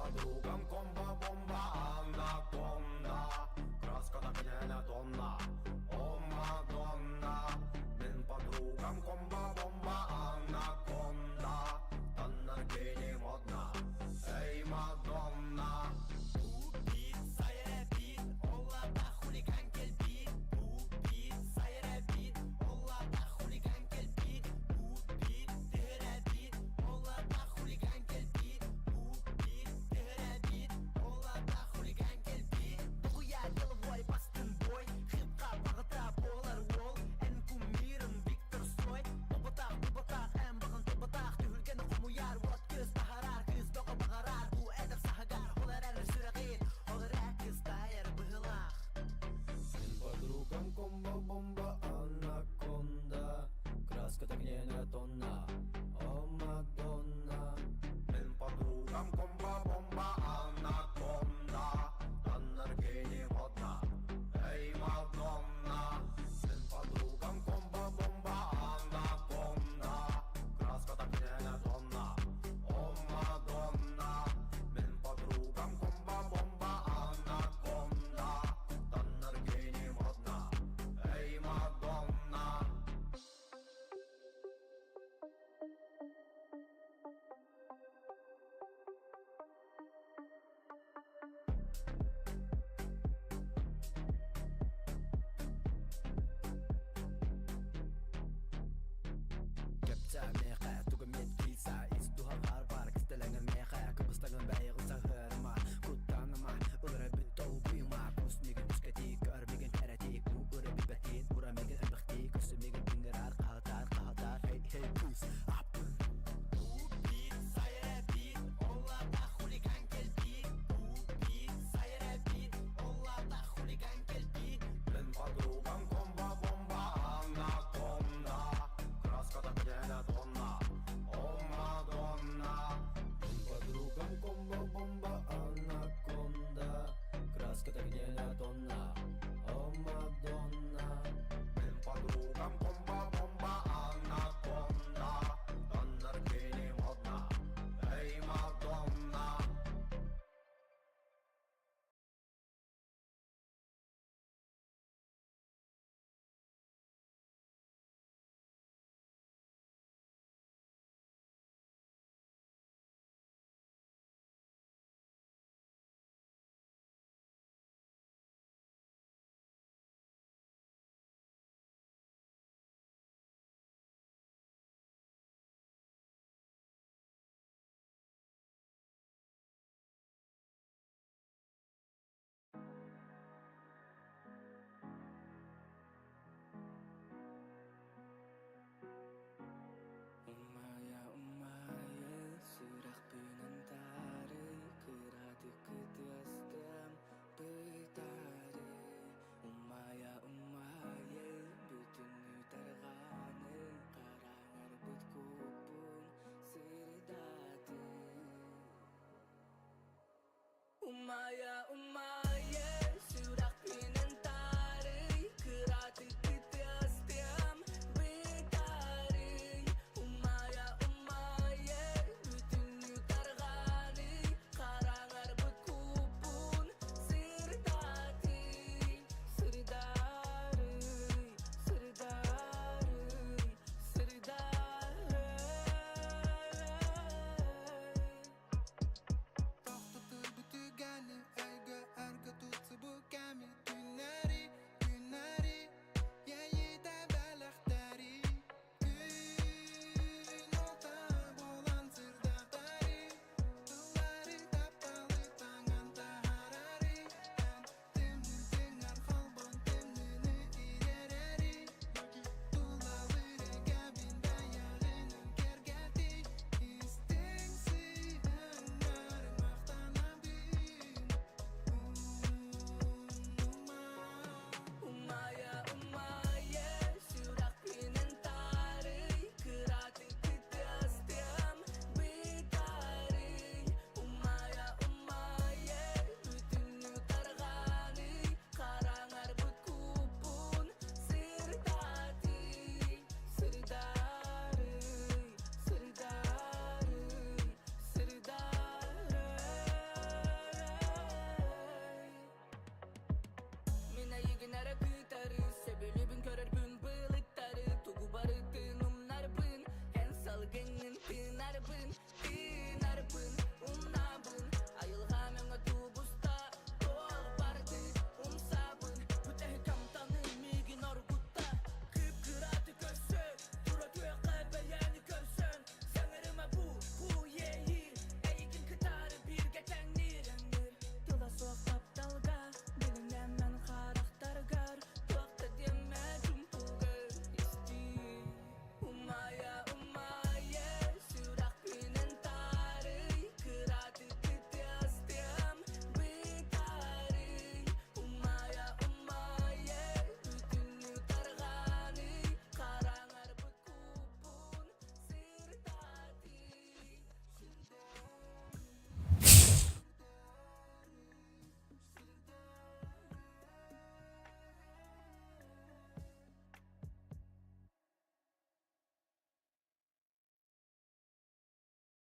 подругам комбо-бомба, анаконда. Краска так не тонна, о Мадонна. Мен подругам комбо-бомба, анаконда. Таннар кейни модна, эй Мадонна. Бит, сайра бит, олла да хулиган келбит. Бит, сайра бит, олла да хулиган келбит. Бит, тера бит, олла да хулиган келбит. Бит, тера бит, олла да хулиган келбит. Дохуя деловой бастын бой, хипқа бағыта болар ол. Ән кумирым Виктор Сой. Бұбытақ, ән бағын тұбытақ. Түйілгені құмуяр, от көз тахарар. Күз доғы бағарар, бұ әдір сахагар. Олар әрі сүрағит, олар әкіз тайыр бұғылақ. Мен подругам комбо-бомба, анаконда. Краска так не тонна, о Мадонна. Мен подругам комбо-бомба, анаконда. Таннар кейни модна, эй Мадонна. Мен подругам комбо-бомба, анаконда. Краска так не тонна, о Мадонна. Мен подругам комбо-бомба, анаконда. Таннар кейни модна, эй Мадонна.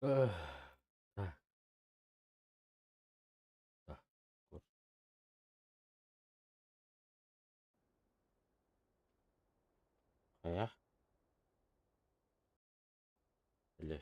Эх, Так, так. Вот. Эх, бля.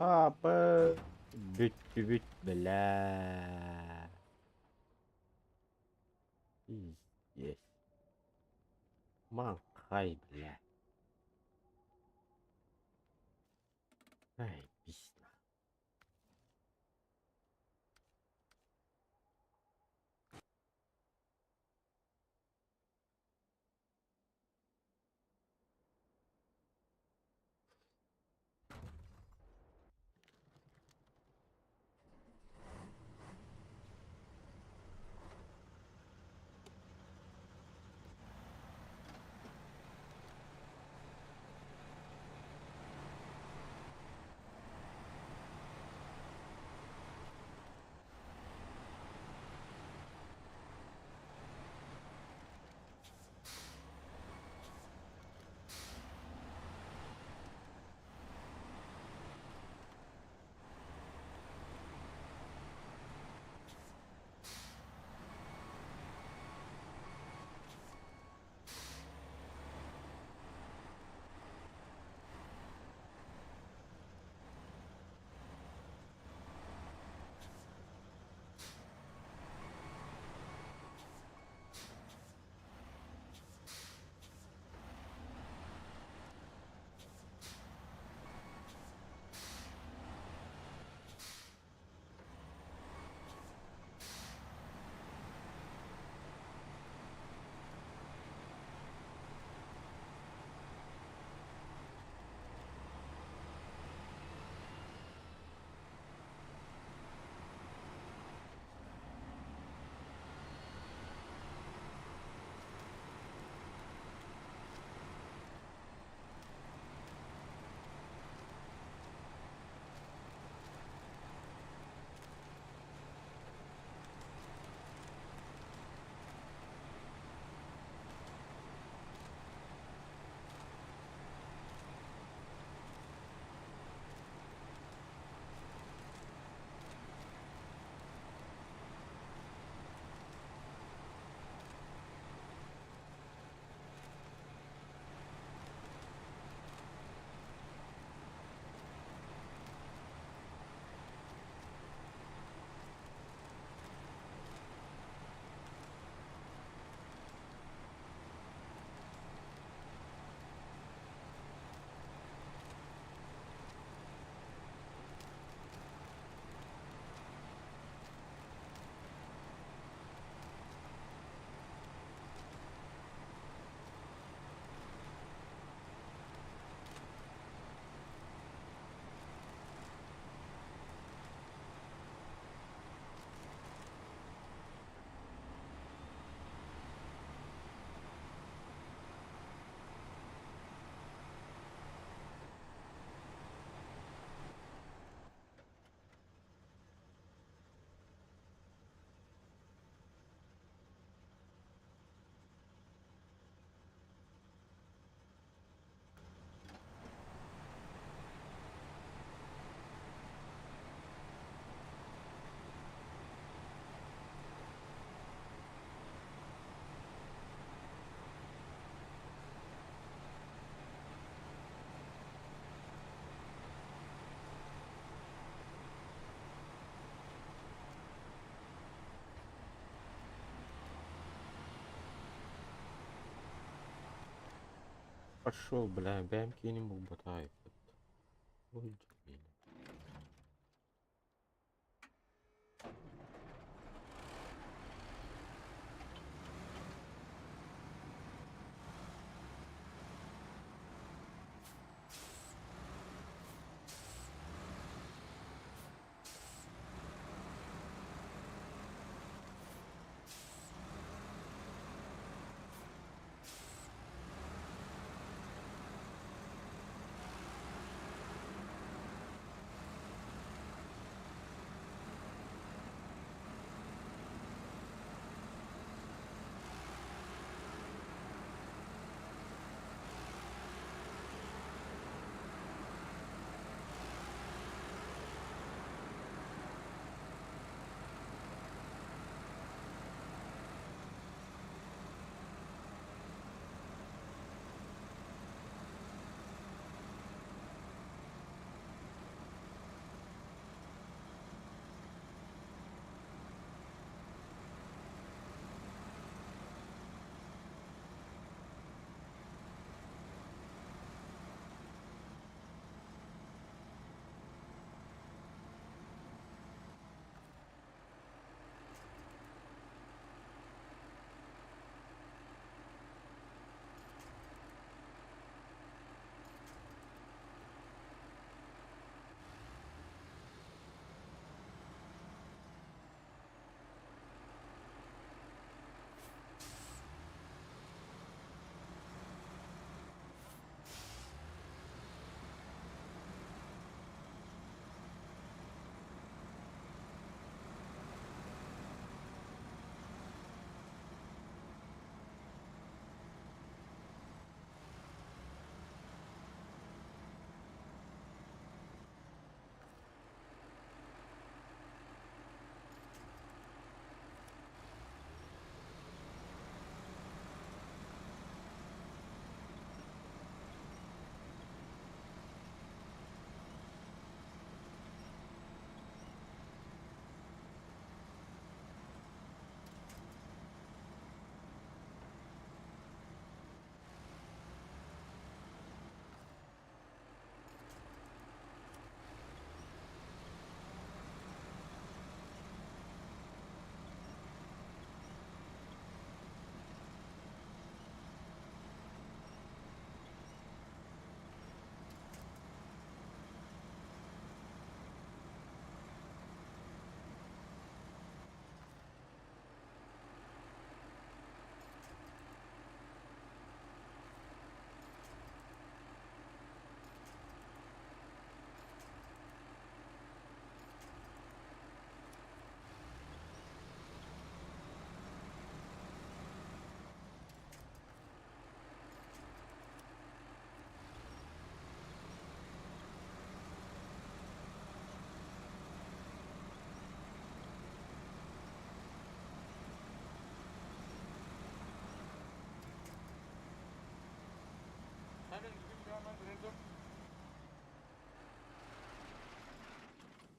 Апа. Бүт, бля. Пиздец. Манхай, бля. Ай, пизда. Пошел, бля, BM-кинем ботай. Ой, блин.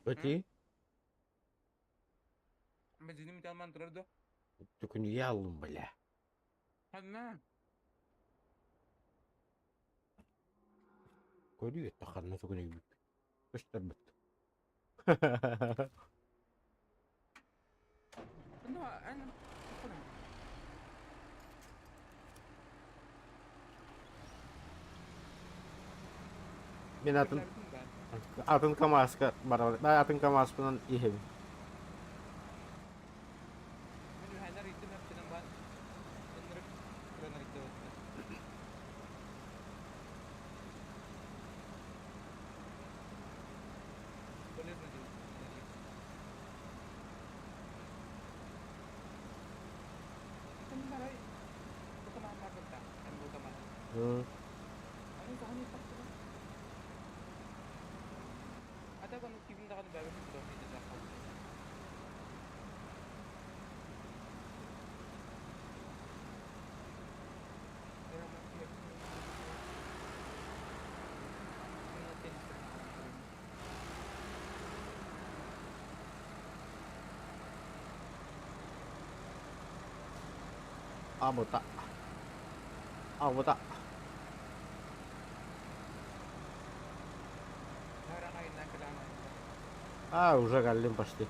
Пойти? Бензиnim bir alman dururdu. Только не ялым, бля. Hadi lan. Koydu takarına sokuna gibi. Kışlar bit. Bunu aynen. Bakalım. Ben atın Gördün ben. atın kamaska bana. Ben atın kamaskından iyi. Bunu her gittim hepsinden ben. Bunları kurana gitti. Polis mi diyor? Bunlar ay. Bu tamam var burada. Hem bu tamam. Hı. Ano sa kanil pa? Ada kan kibin da kan bago nito dito sa ako. Pero mas Abo ta. Abo ta. А, уже галим почти.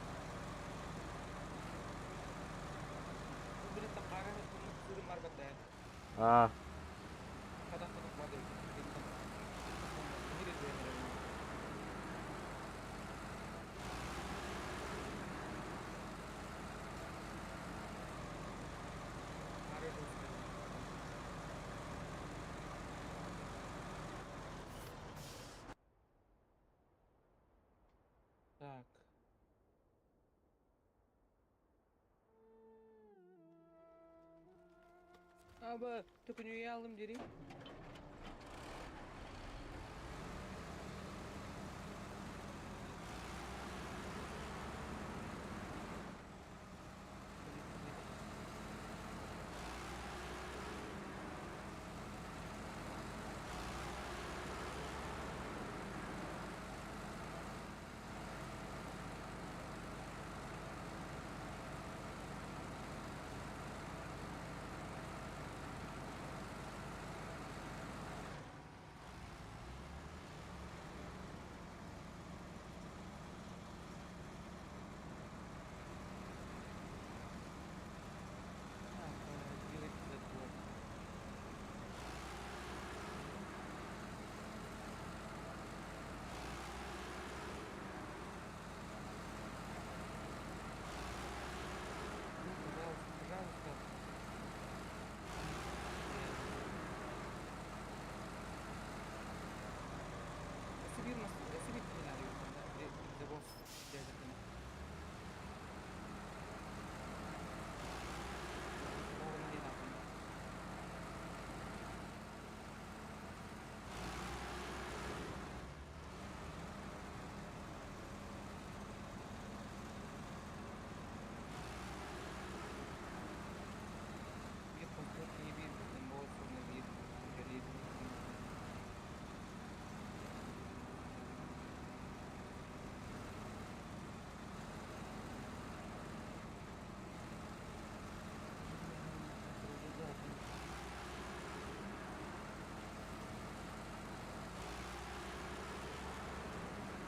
Bunu takara sa suri markata. А, Kada kada bade. Hiri de. Mare dost. Так. Aba tukunyu alım diri. Пожалуйста. Ресибир сценарий. Забос ядерный. Ровно не надо. Вид конструкции не видно, эмоционно вид, горит.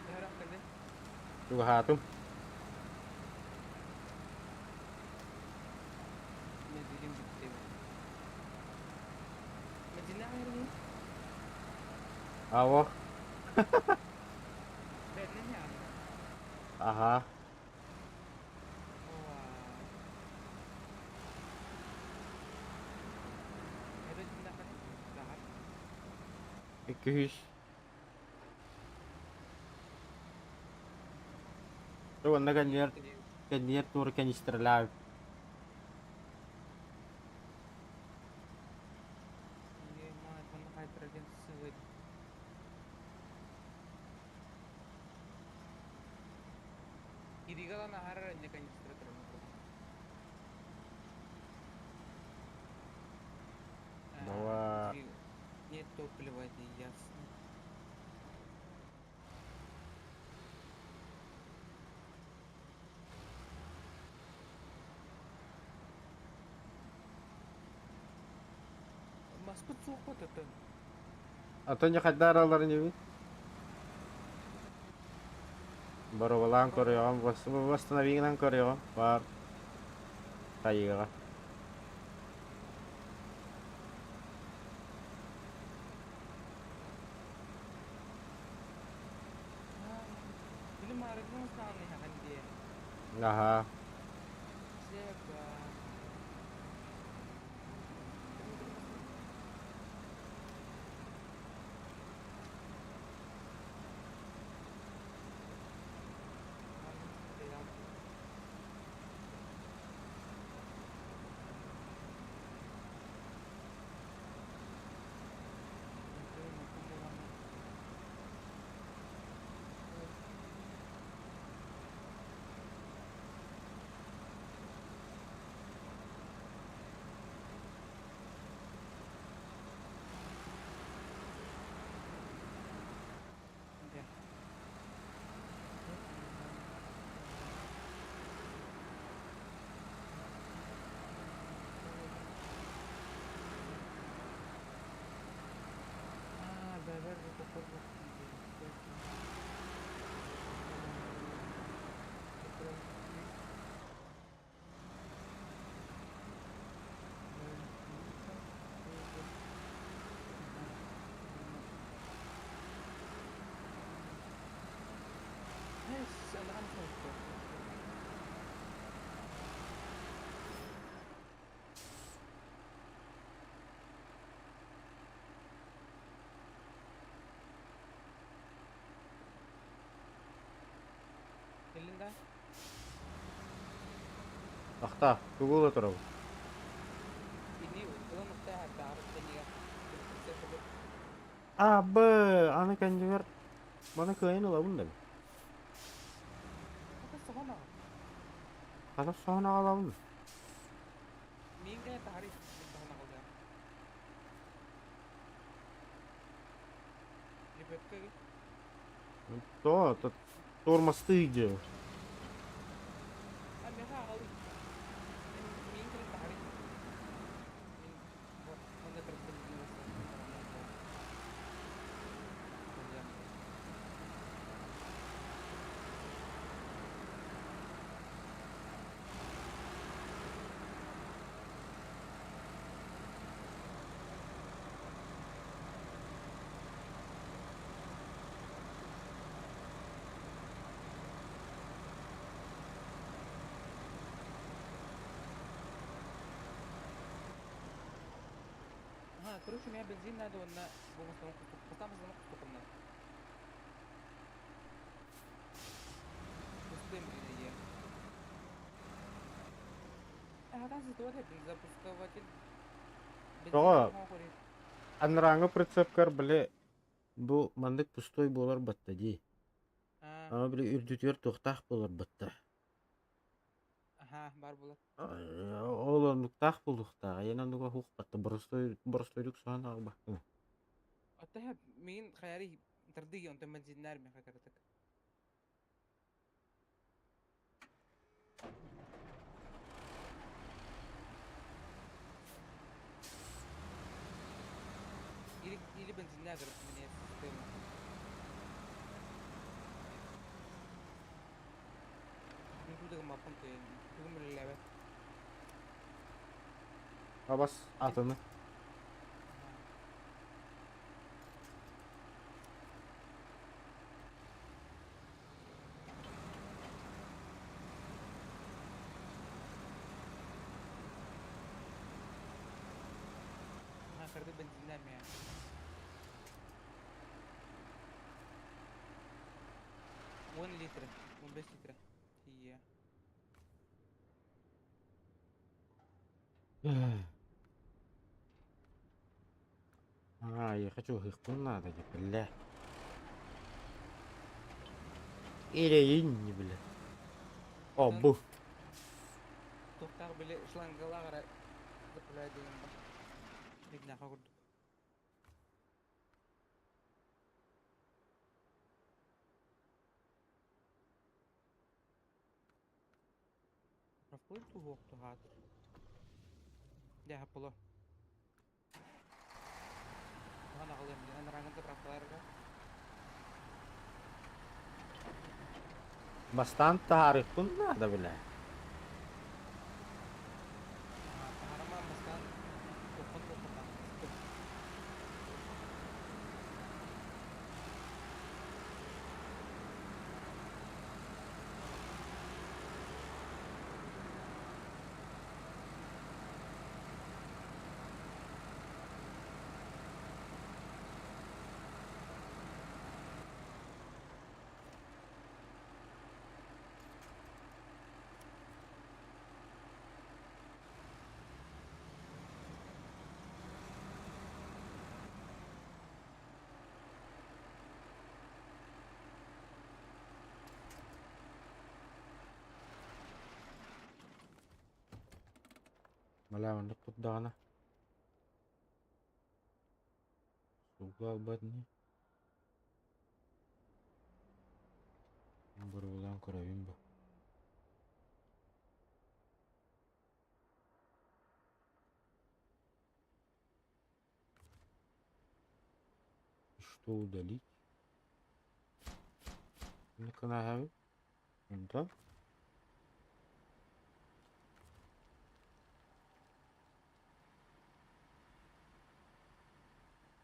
Harap ka din. juga hatum. Madilim bitti. Madina ka rin. Awo. Bed na niya. Aha. Oh, meron din lahat. Lahat. 200. Tuh, anda kan niat tur kanister live. Hindi mga ito nakatragan sa sawid. Hindi ka lang naharap niya kanyang stratragan ko. Bahwa Нет топлива, это ясно. Mas подсухот это. atau nyakadar alarnya wi. Baru ulang Korea, восстанови нang Korea, par. Tayo ka. Или марик mo sa akin hakan dia. Aha. Seba. Ахта, тугула турабы. Ini ылым ыкта хәтта арып тәнигә. Абы, аны кәндемер, баны кыйын ола бunda. Ата сахана. Хана соғына алабын. Мин генә тарих сахана калды. Лепетке. То, тормозты иде. А мен хагалы. Мин генә тарих. Мин монда кертеп короче, у меня бензин надо на установку. Поставим установку на. Пустым или а там ситуация запускователь. Тоға, анраңы прицепкар біле, бұл мандык пустой болар батта дей. Ама біле үрдүтер тоқтақ болар батта. Ага, бар булар. Ол ондуктақ болдуқтаға, ен ондуға хуқ батта, бұрыстойдuk соған ағы бақтың. Оттаха мин хаяри тардыги онта бензиннар мен хакаратак. Или бензиннар мне система. Мин тудыгы мапын тойын. Тугым лелебе. Абас атыны. Kırdı benzinler mi yani? On litre, 15 litre. İyi. Я хочу хыхтун надо, бля. Ирейин, бля. О, бу. Toktar böyle şlangalar ara zıplaya diyorum bak. Bir naka kurduk. Raful tu hoktu hatır. Ya hapolo. Mana kalian jangan nerangan tuh rafalar kan? Bastante harikun надо, бля. Paharama maskan kokon kokon lah. Malah mandek kudana. Suga badnya. Berulang kurang bu. Что удалить? Ну-ка нажимай. Да?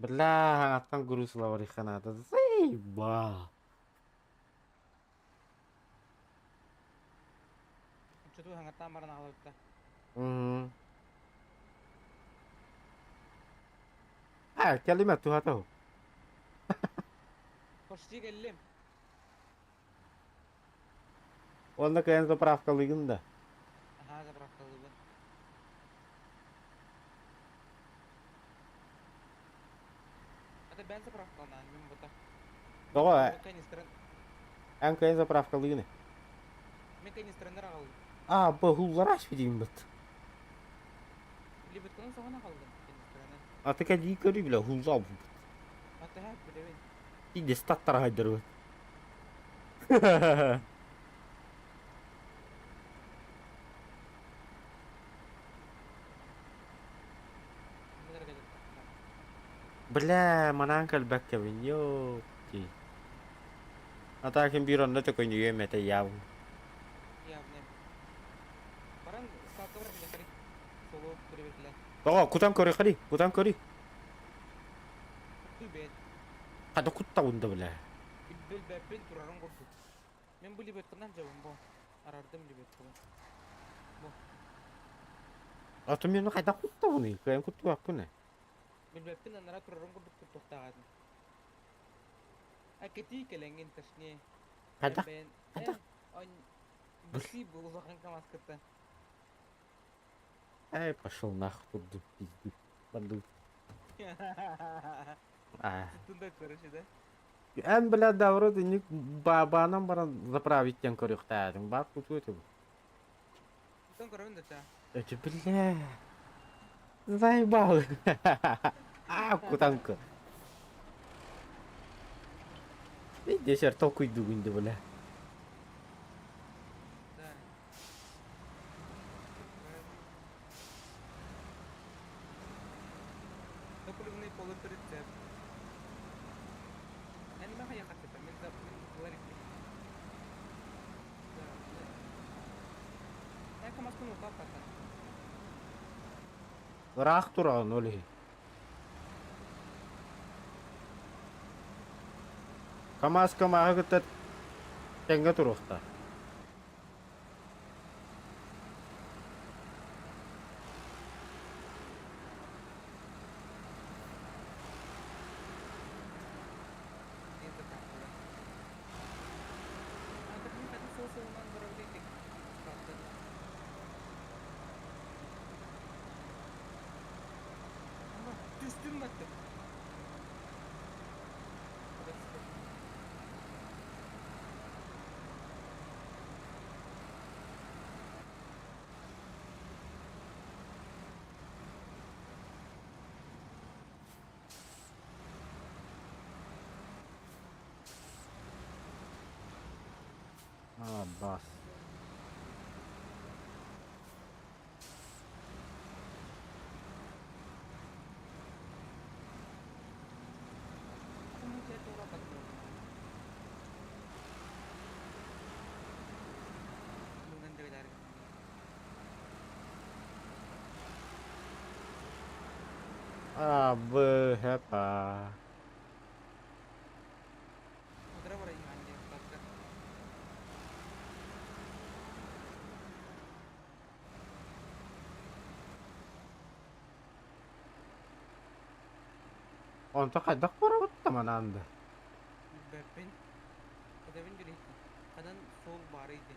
Бля, там груз лавриха надо. Заеба. Что tuh hangat tamar nak laut ta? كلمة هاته. Koştu geldim. Onda kayan zapravka ligin da. Aha заправкалыбы. Это бен заправкалынан мен бута. Ого, Канистрын әнкәйін заправкалыгыны. мен канистрындар агалды. А, бұл хуллар аш бедейін бұд. Либетканын соғана қалды канистраны. Аты кәдей көрі біле хулла бұл бұд. Аты хэп билебин. Иде статтар хайдар бұд. Мыдыр гадет. Бля, манан кәлбәк кәбін, йоп. Ата кім бір онда төкөнді еметі яу. Явно. Баран сталкавар биле хари. Соло прибекле. Ого, кутан көрі қари, кутан көрі. Күлбет. Қады құтта ұнды бля. Бил бәппен турарын көрдү. Мен бу либеткандан жабым бо. Арардым либетканы. Аты мені қайда құтта ұны, кәйін құтты бақ күні. Бил бәппен анара турарын көрдүк күт тоқтағадым. Акети келенген ташне. Қайда? Қайда? Он бisi бұл ұзақын камас кітті. Ай, пошел нахуй, тұрды, пизду, банду. Тұтында көріші да? Ән бля давры дынник бабанан баран заправиттен көріқтәдің, бар құту өті бұл. Тұтын көрін да ча. Өті бля. Заебал. А, кутанка. Десер толкуй дугунды бля. Да. Топливный полуторицеп. Я не могу ехать это, мен говорить. Да. Я камаскуну папата. Рах туран олей. Камаз камағы күтті тәңгі тұрықта. Это так, да. А так не хотел соусовынан выравнять. Правда. Ама, түстім бәтті. А, бас. Кому тебе это урок открыл? Bundan da ileri. А, б, хэпа. Кудра var yani dakika. Онта қайдақ бара бұтта мананды. Beppin. Kadavin dili. Kadan sol barıydı.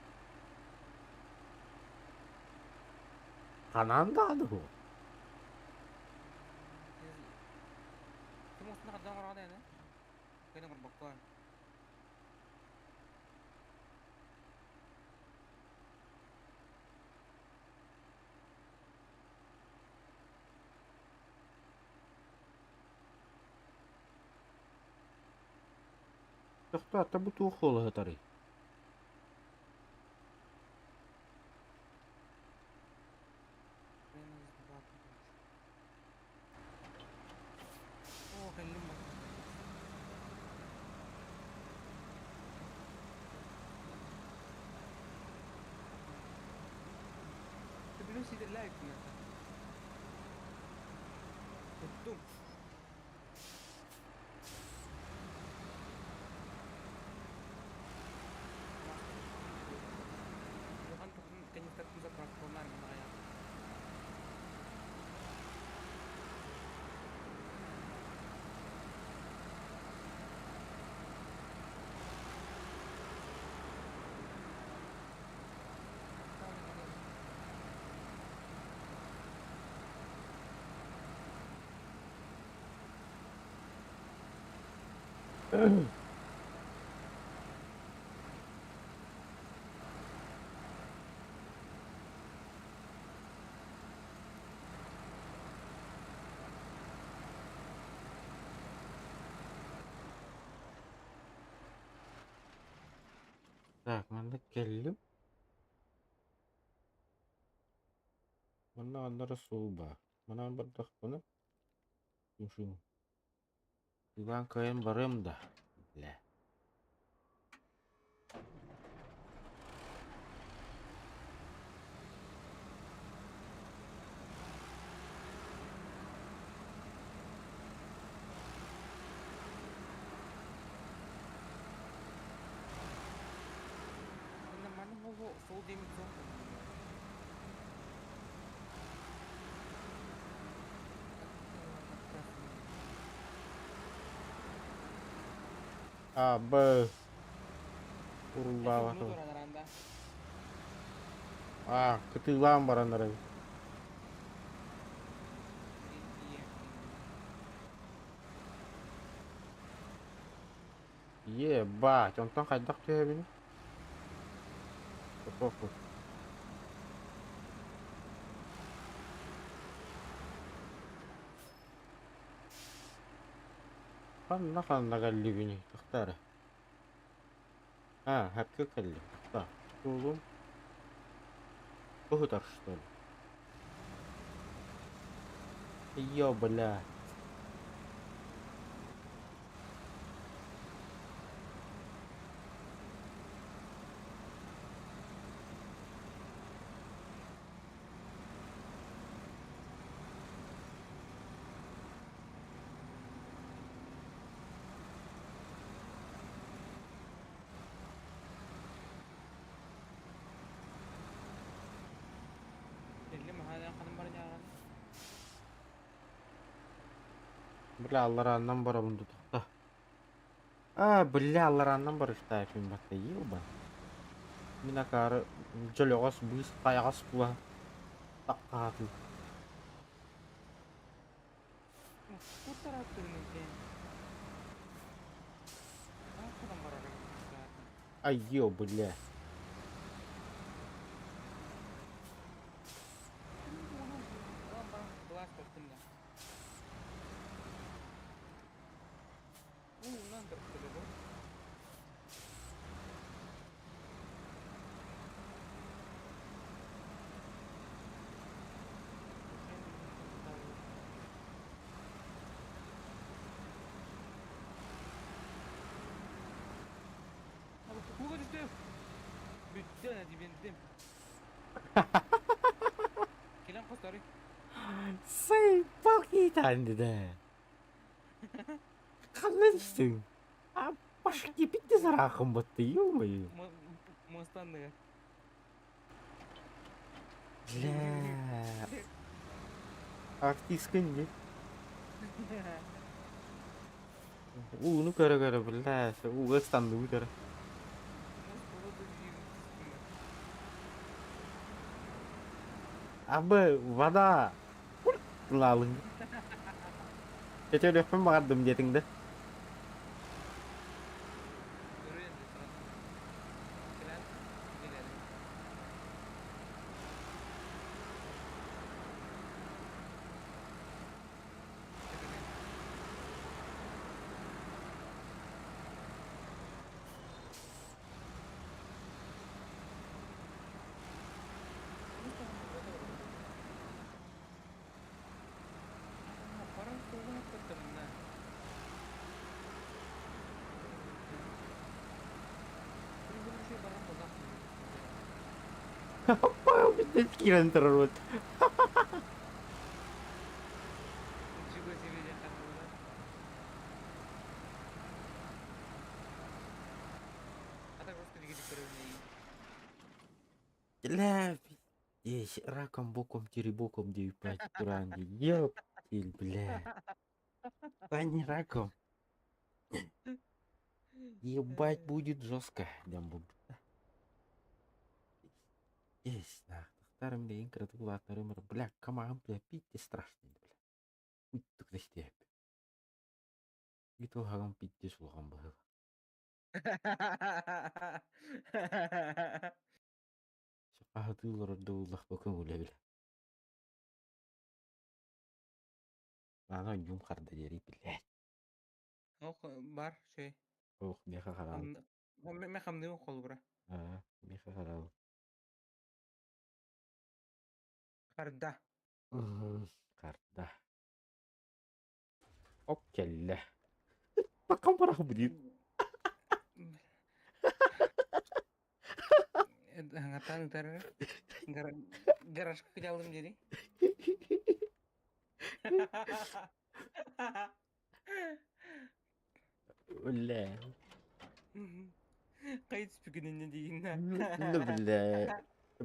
Қананды ады бұл. Kim olsun kadan var yani? Kayna var bakka. Тоқты атта бұл туық қолы ғытары. Oh, kallim bak. Biliyorsun size like mi? Tuttum. Johan tuttum kayaknya kita bisa transformar gitu kayak. Так, мында келдим. Мына андары суу бар. Мына бардак буны. Ушун. Иван кайын барым да. Бля. Mana mau сол демек жоқ. Абы. Урулбава. Кетилам бар андары. Ебать, онтан кайдак тебини? Попу. Канна галливини. Тахтары. Хэпке келли. Так, тулум. Ухутар, что ли? Бля. Бля, аллараннан бара бунду тахта. Бля, аллараннан бар işte film batta. Ёба. Мина кары жологос быз каягас була. Таккаты. Бля. Kuka düştüm. Bütün dibindim. Kelam kostari. Say pakitandi da. Kalmışsın. Başka bitti zarahım battı, ё-моё. Мостанны. Бля. Актискін не? Ну кара, бля. Ыстанды кара. Абы, вода. Лалың. Чечелеппен бағардым жетіңді. Apa yang bisa pikiran terus? Ля, пиздец, раком боком теребоком 9-5 туранги. Ёптиль, бля. Да не раком. Ебать будет жестко. Дям есть, нах. Тахтарым дейін кірді құлақтарым, бля, камағым, бля, питте страшный, бля. Уйттық десте. Itu hagam pitti sulgan bu. Şaqahatı dowlaq bakın öyle bile. Ana yum qarda jeri bile. Oh, бар şey. Oh, meha qaral. Me xamdi mo qol bura. Meha qaral. Qarda. Qarda. Ok kelle. Bakın bırak bu değil. Hangatan ntar garaj ke dalam jadi. Öyle. Kayıt spikinnya di ina. Ne bile.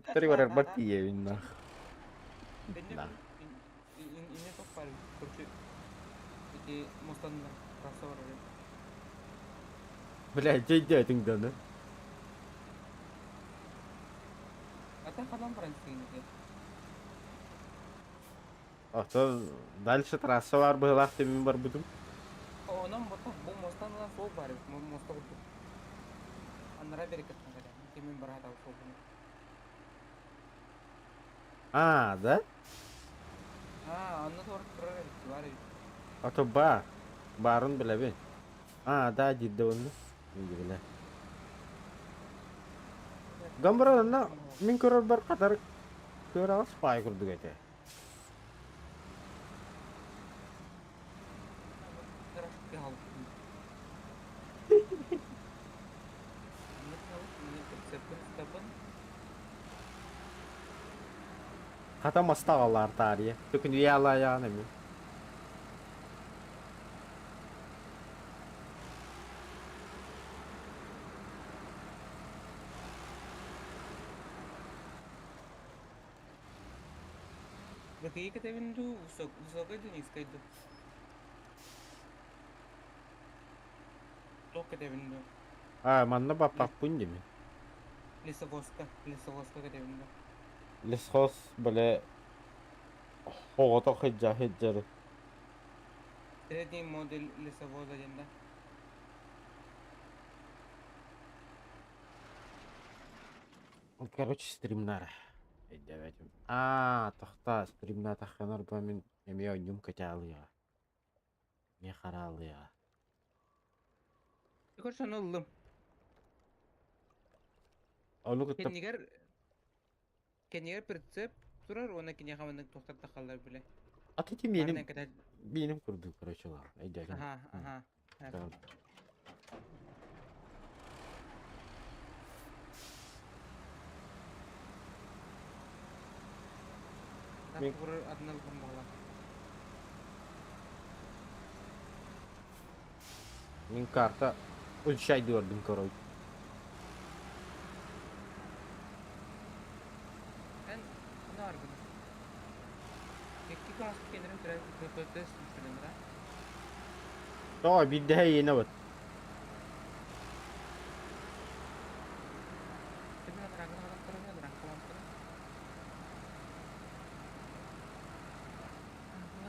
Tari warar bati ya inna. Kayaknya ini tuh paling kursi iki mustan rasa orang. Bile jejje tingdana. Atau kanan Fransız ini. Ото дальше трасса var быһылаах темин барбытым. Онан ботак бу мостан гана сол бар. Моста курдук. Аннара берекет када. Кемин бар хата сол. Да? Анна тор турар бар. Ото барын биле бен. Да жидде онну. Инде биле. Гамбарана min көрөр бар катар көрө алыс пай курдук эте. Garaj ke hal. Anna tahu ini sepun. Хата мастагалар тария. Төкүн яла яна мен. Berarti kita windu usok itu nih sekali itu. Tok kita windu. Манна бапак пунди мен. Лисовоска kita windu. Лесхос биле хогото хеджер. Третий модель лесовоза жанда. Короче, стримнар. Давайте. Тохта стримна таханар ба мен эме ойнум каталыя. Не харалыя. Ikor sana oğlum. Onu kıtıp Kendiler pritsep durar ona kine havanın toktat takallar bile. ateti benim kurdu короче. Ayda. Aha. Tamam. Так vurur adına bulmalı. Min karta 3 ay gördüm короче. Ben ne var bunu? Peki kalsın kendilerin protest müşteriler. Bir daha yeni var. Tapi nerangkan orang terusnya nerangkan orang terus.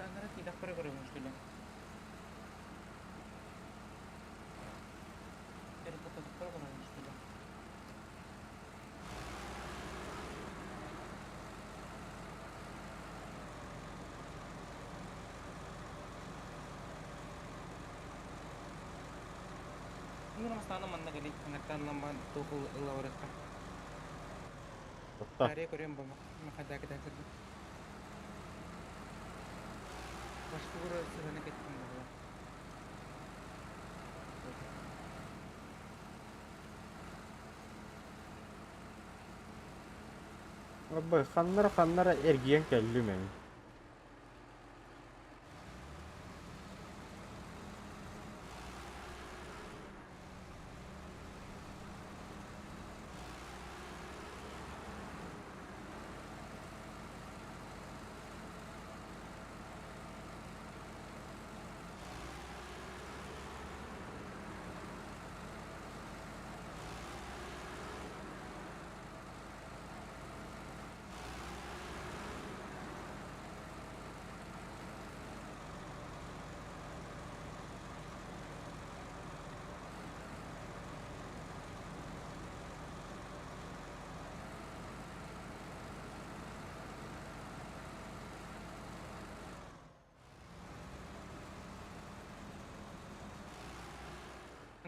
Antara tidak perlu müşteriler. Jadi tetap perlu müşteriler. Ini nama sana mana gini? Ngatan nama tuh lawar kan? Hatta Dari Korea mbak makada kita kerja. Başka bir sırana gittim baba. abi xanlara ergiyen keldi men.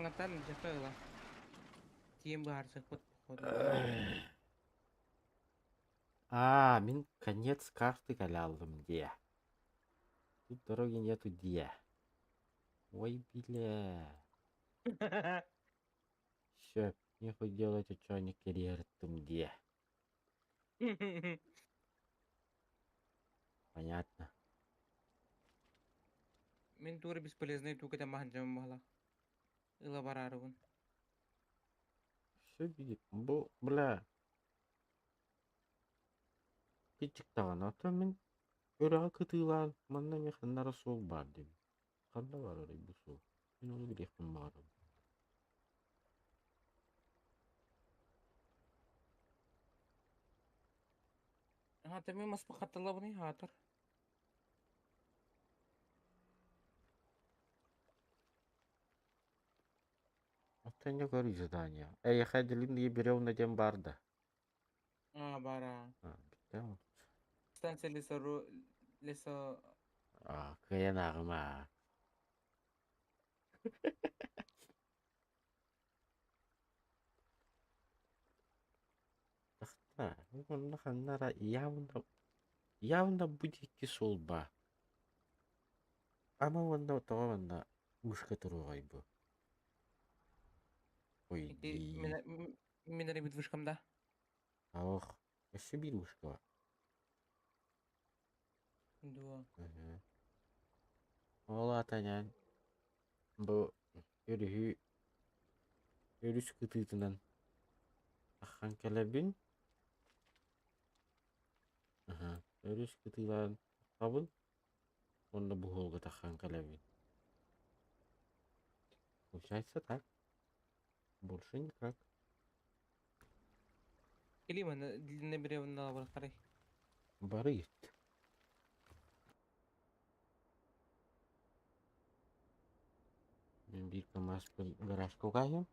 Аңаттан жаққа ыла. Тием бар сықпыт. Мен конец карты алdım diye. Тут дороги нету диye. Ой, бля. Все, не хоть делать, что не керертым диye. Понятно. Мен тура бесполезный тука да маханжам махла. Ыла барарыбын. Все видит. Бля. Küçük tağın ata men örağı kıtığılan manna mekhanlara soğuk бар дем. Kanda var orayı bu soğuk. Ben onu bir yakın bağırım. Мен мас пахаттала бұны хатыр. Ата не говори задание. Я ходил и берел на дем барда. Бара. Bitti mi? Станция лесо Kıyan ağıma. Тахта, onun hanlara явно будет солба. Ama onda tawanda мышка тургай bu. Ой, Мен ребит вышкамда. ах, еще bir мышка var. Дуа. Ola tanyan. Bu örüs kıtığından akhan kelebin. Örüs kıtığından kabul. Onda bu holga takhan kelebin. Получается так. Больше никак. Келима длинный бревна бар қарай. Барыт. Мен bir камазбен гаражга кайым.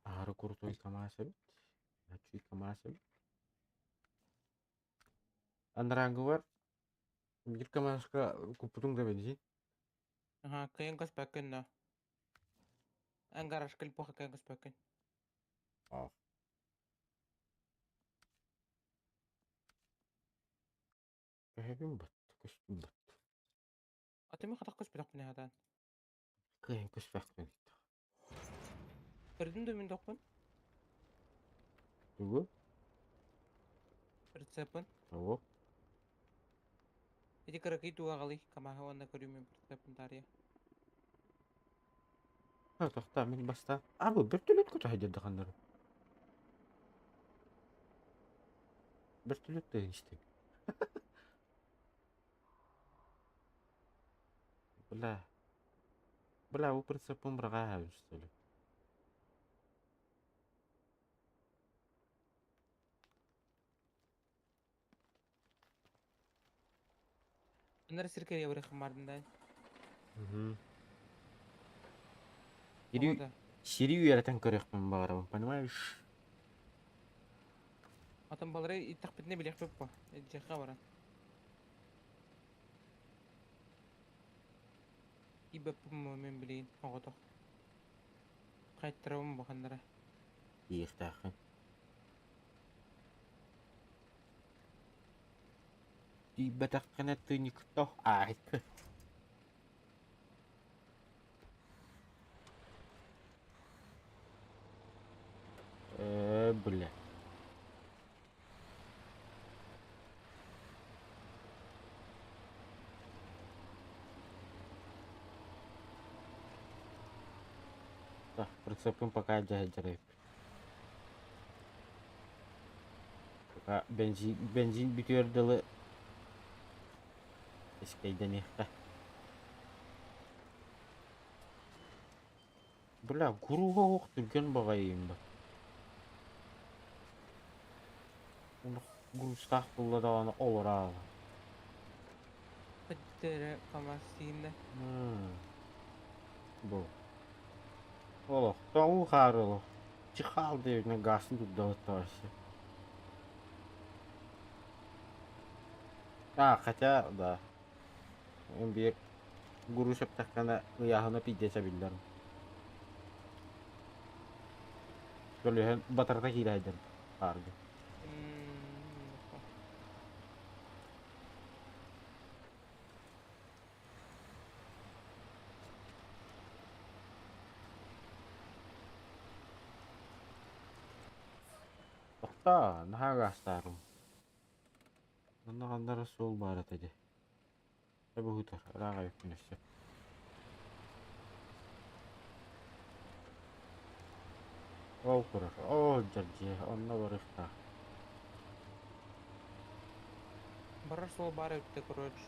Ары крутой камаз бит. Ачый камаз бит. Андрангы бар. Bir камазга купудуң да бензин. Кайын каспакын да. Ан гараж кел поха кайын каспакын. Кайын бат. Кыштын бат. Атыми хатак каспак пыны хадан. Кайын кыспакпен. Бірдің дөмен доқпын. Тугу? Прицепын. Того. Эти караки туга гали. Камаха ванна көрүмен прицепын тария. Тахта мен баста. Bu bir tülüt kutu haydi kanları. Bir tülüt de işte. Бля. Bu прицепом брага что ли? Bunları sirkeriye bırakın ardından. Сирию ярatan көрөкмүн багарам, понимаешь? Атын балары иттак битне билек көп по. Жакка баран. Ибеппим мен билейин, оготок. Кайттырабым бакандара. Ийхтахын. Ибетаккана тыникто. Бля. Так, прицепим пока жарайт. Пока бензин бүтөр дылы. Эскейден ихта. Бля, гуруга оқтырген багайым ба. Густах булладаны олара. Пэттэрэ камасинда. Бу. Олох, тау харыло. Чихал девне гасын туда тасы. Хотя, да. Он бег Guru septakana uyahına pidese billerim. Şöyle batarda giraydım. Harbi. Tohta, naha gastarım. Bunda kandara sol barat edi. Tabi hutar, raga yükünüzse. Ol kurar, ol jarji, onna barışta. Барар сол бар өтті, короче.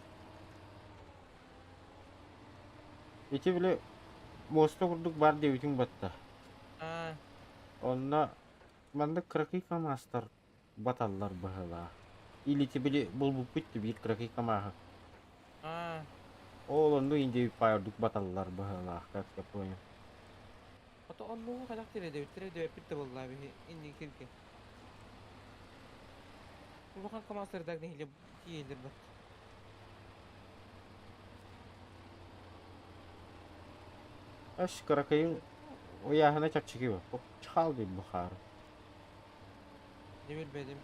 İçi bile mosta kurduk bar devitin batta. А, Onna banda kırkı kamastar batallar bahala. İliti bile bulbup bitti bir kırkı kamaha. а, Oğlandı ince bir payırdık batallar bahala. Kat yapayım. ото оннугу кадак тире питте болла би инни кирке. Улухан камастырдаг не хиле тиелер бат. Aş kırkıyın uyahına çapçıki var. Çok çal bir bukhar. Не билбедим.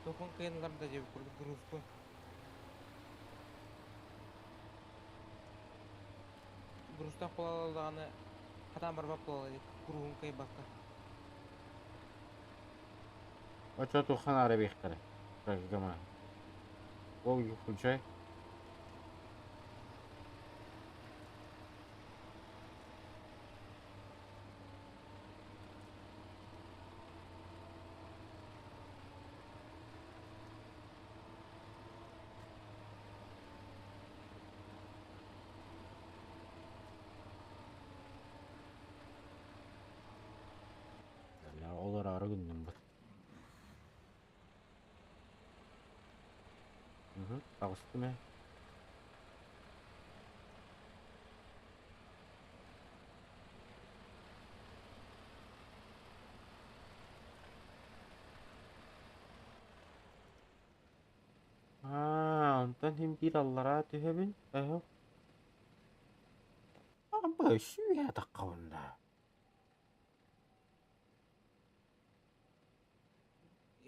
Тохун кыйынлар да жеп курдук грузку. Грузтан кулалалыганы кадан барбап болалы грузун кый бакка. Oça tuğhan ara bekleri. Kırkı kamaha. O yıkılacak. Ya olur ara gündüm bu. Ağustos mu? Ondan hem bir allara tühemin. Ama şu ya da kavunda.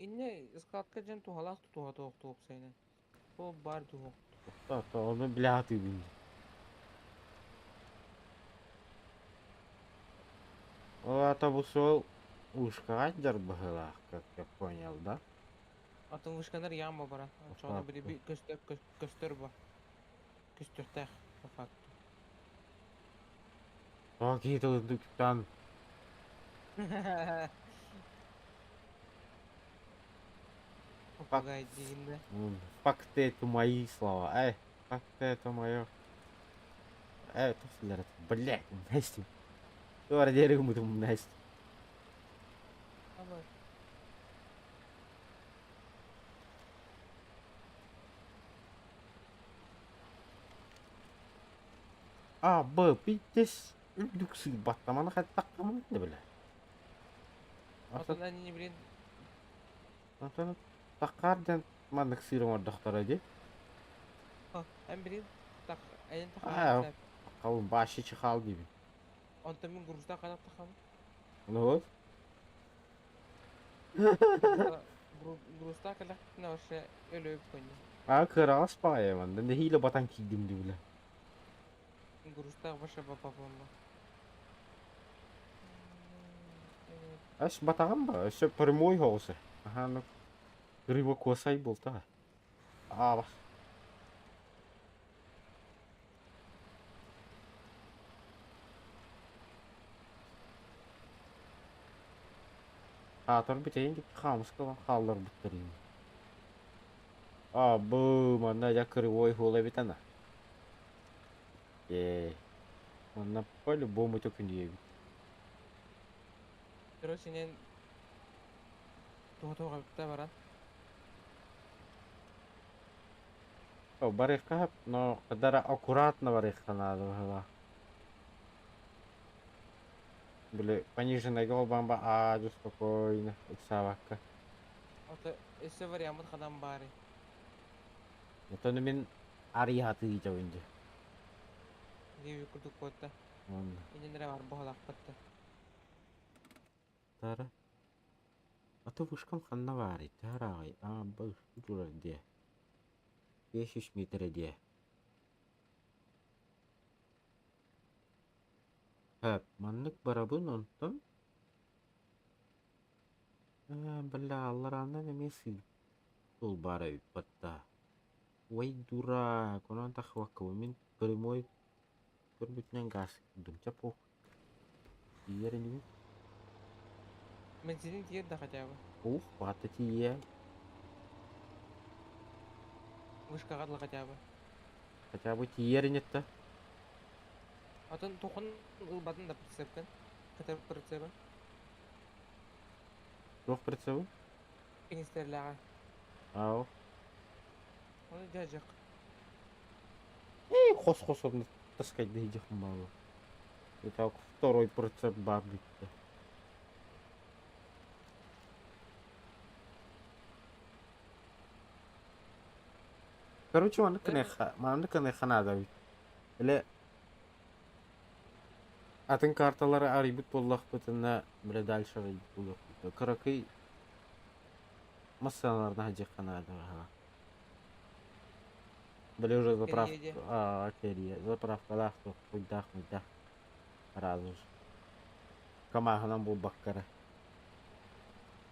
Инне скатка жен тухалак туха тух сейнен. О бар тух. Da onu bile atı bildi. O ata bu sol ушкагандар бахала, как я понял, да? Атын вышканар яма бара. Чона бiri bir göster ба. Göstertэх по факту. Какие-то там Попугай дегенде. факты это мои слова. Факты это мое. Туфлер, блядь, Настя. Doğru deri umudum Настя. Ama Abi bittes. Üldüksü batlamanı kadar takmamak ne bile. атын әне білен Atana takardan mandık sırma doktora de. ән білен так әйен А, тахам. Kavun başı çıkal gibi. Онта мен грузда қадап тахам. Ne oldu? Грузда кадак на ваше өлөп көне. Kral spaya man. Ben de hile batan kildim de bile. Грузда ваше бапа bomba. Аш батаган ба? Аш прямой хоose. Ага, ну. Криво косай был та. Бас. Тор битейин деп камыс кылган халлар биттирин. Бу манда я кривой хола бит ана. Манда по-любому төкүнү. Короче, нен туга битте баран. Барыхка, но когда аккуратно барыхка надо было. Были пониженная голбамба, аду спокойно, иксавакка. Ото эсе вариамыт кадан баары. Это мен ариаты ича önce. Деви курдук болта. Онда. Инендере бар бохолак батта. Тара. Аты вышкам ханна бар. Тарагай. Бұл жүрер де. 500 метр де. Хәп, маннык барабын онтон. Бля, алларандан емесі. Бұл бара батта. Ой, дурак. Онан тахвакы. Мен прямой көрбүтінен газ. Думча пох. Иерін Бензин тиер да хотя бы. Ух, баты тие. Вышка гадла хотя бы. Хотя бы тиерін етті. Атын тухын ылбатын да прицепкен. Хотя бы прицепа. Жоқ прицебі? Финистерляға. Ау. Оны жажық. Қос оны таскать да идех мало. Это второй прицеп бар бітті. Короче, маны кіне ханада бит. Или атын карталары арибит боллақ бітіні біле дальше арибит боллақ бітті. Кыракый массаналарына хажек ханада. Были уже заправка. Кереде. Керия. Заправка лахту. Хуйдах. Разу же. Камаханан бұл баққары.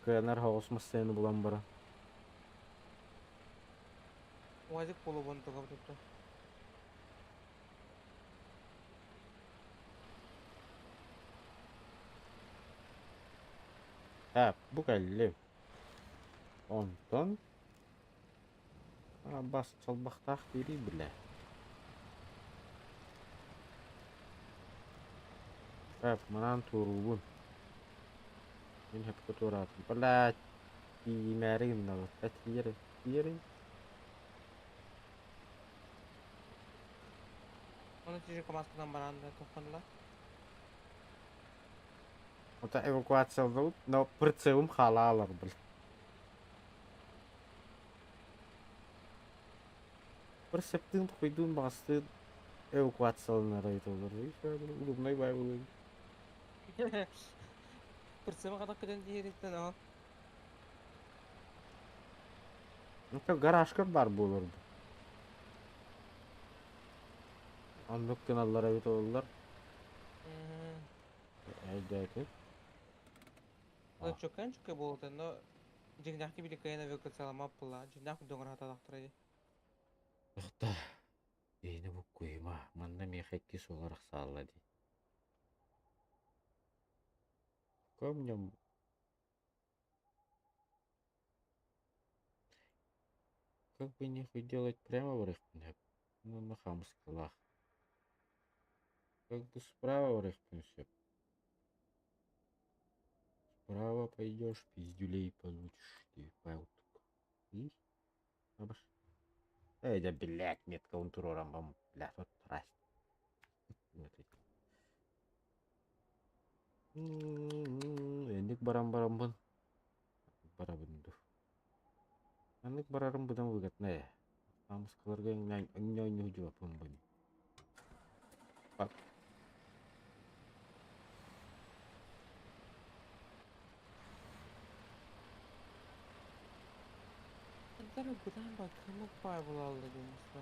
Көнер хаос массаны бұлан бара. Уазик полубон тоға бітіпті. Bu gəlli. Ondan. Bas çalbaqtaq biri bilə. Manan turubun. Мен hep fotoğrafım. Bala timerim na var. Tiri. Оны тежі камаскадан баранда тоқынла. Ota evakuatsiyalı, но прицелым халалар bil. Bir septin koyduğun bastı evakuatsiyalanlar ayıtılır. Udumnay bay bulayım. Прицепа қадақ кеден дейіреттен о. Garajka var bu olurdu. Anlık kanallar ayıtılırlar. Aydakin. Ол чөккен болды, но жеңнақки білі кайына эвакуациялама бұла. Жеңнақ дөңір хаталақтыр еді. Ықта. Бейні бұл көйма. Манда мехетке соларақ сағыла дей. Көмнем. Как бы нехуй делать прямо в рыхпен, ну на хамскалах. Как бы справа в рыхпен все. Справа пойдешь, пиздюлей получишь, ты паутук. И? Абаш. Эй, да блядь, метка унтурором вам, блядь, вот расть. Эндик барам-барамбын. Барабынду. Аннык барарым бұдан выгодно. Хамскаларга не жуап бұны. Бак. Әндері бұдан ба кімік бай бұл алды деймізді.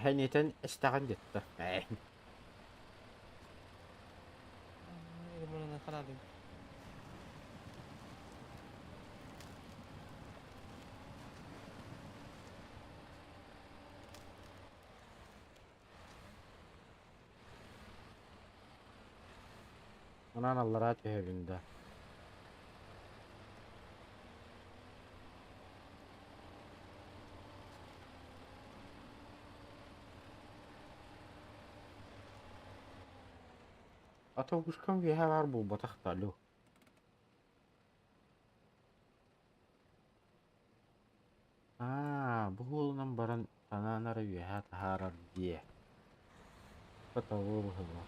Хәнетен істаған детті. Мұнын қанадың. Onaan allara tühevinde. Atavuşkan viha var bu bataktalı. Bu oğlunan baran tananara viha taharar diye. Patavu bu hıva.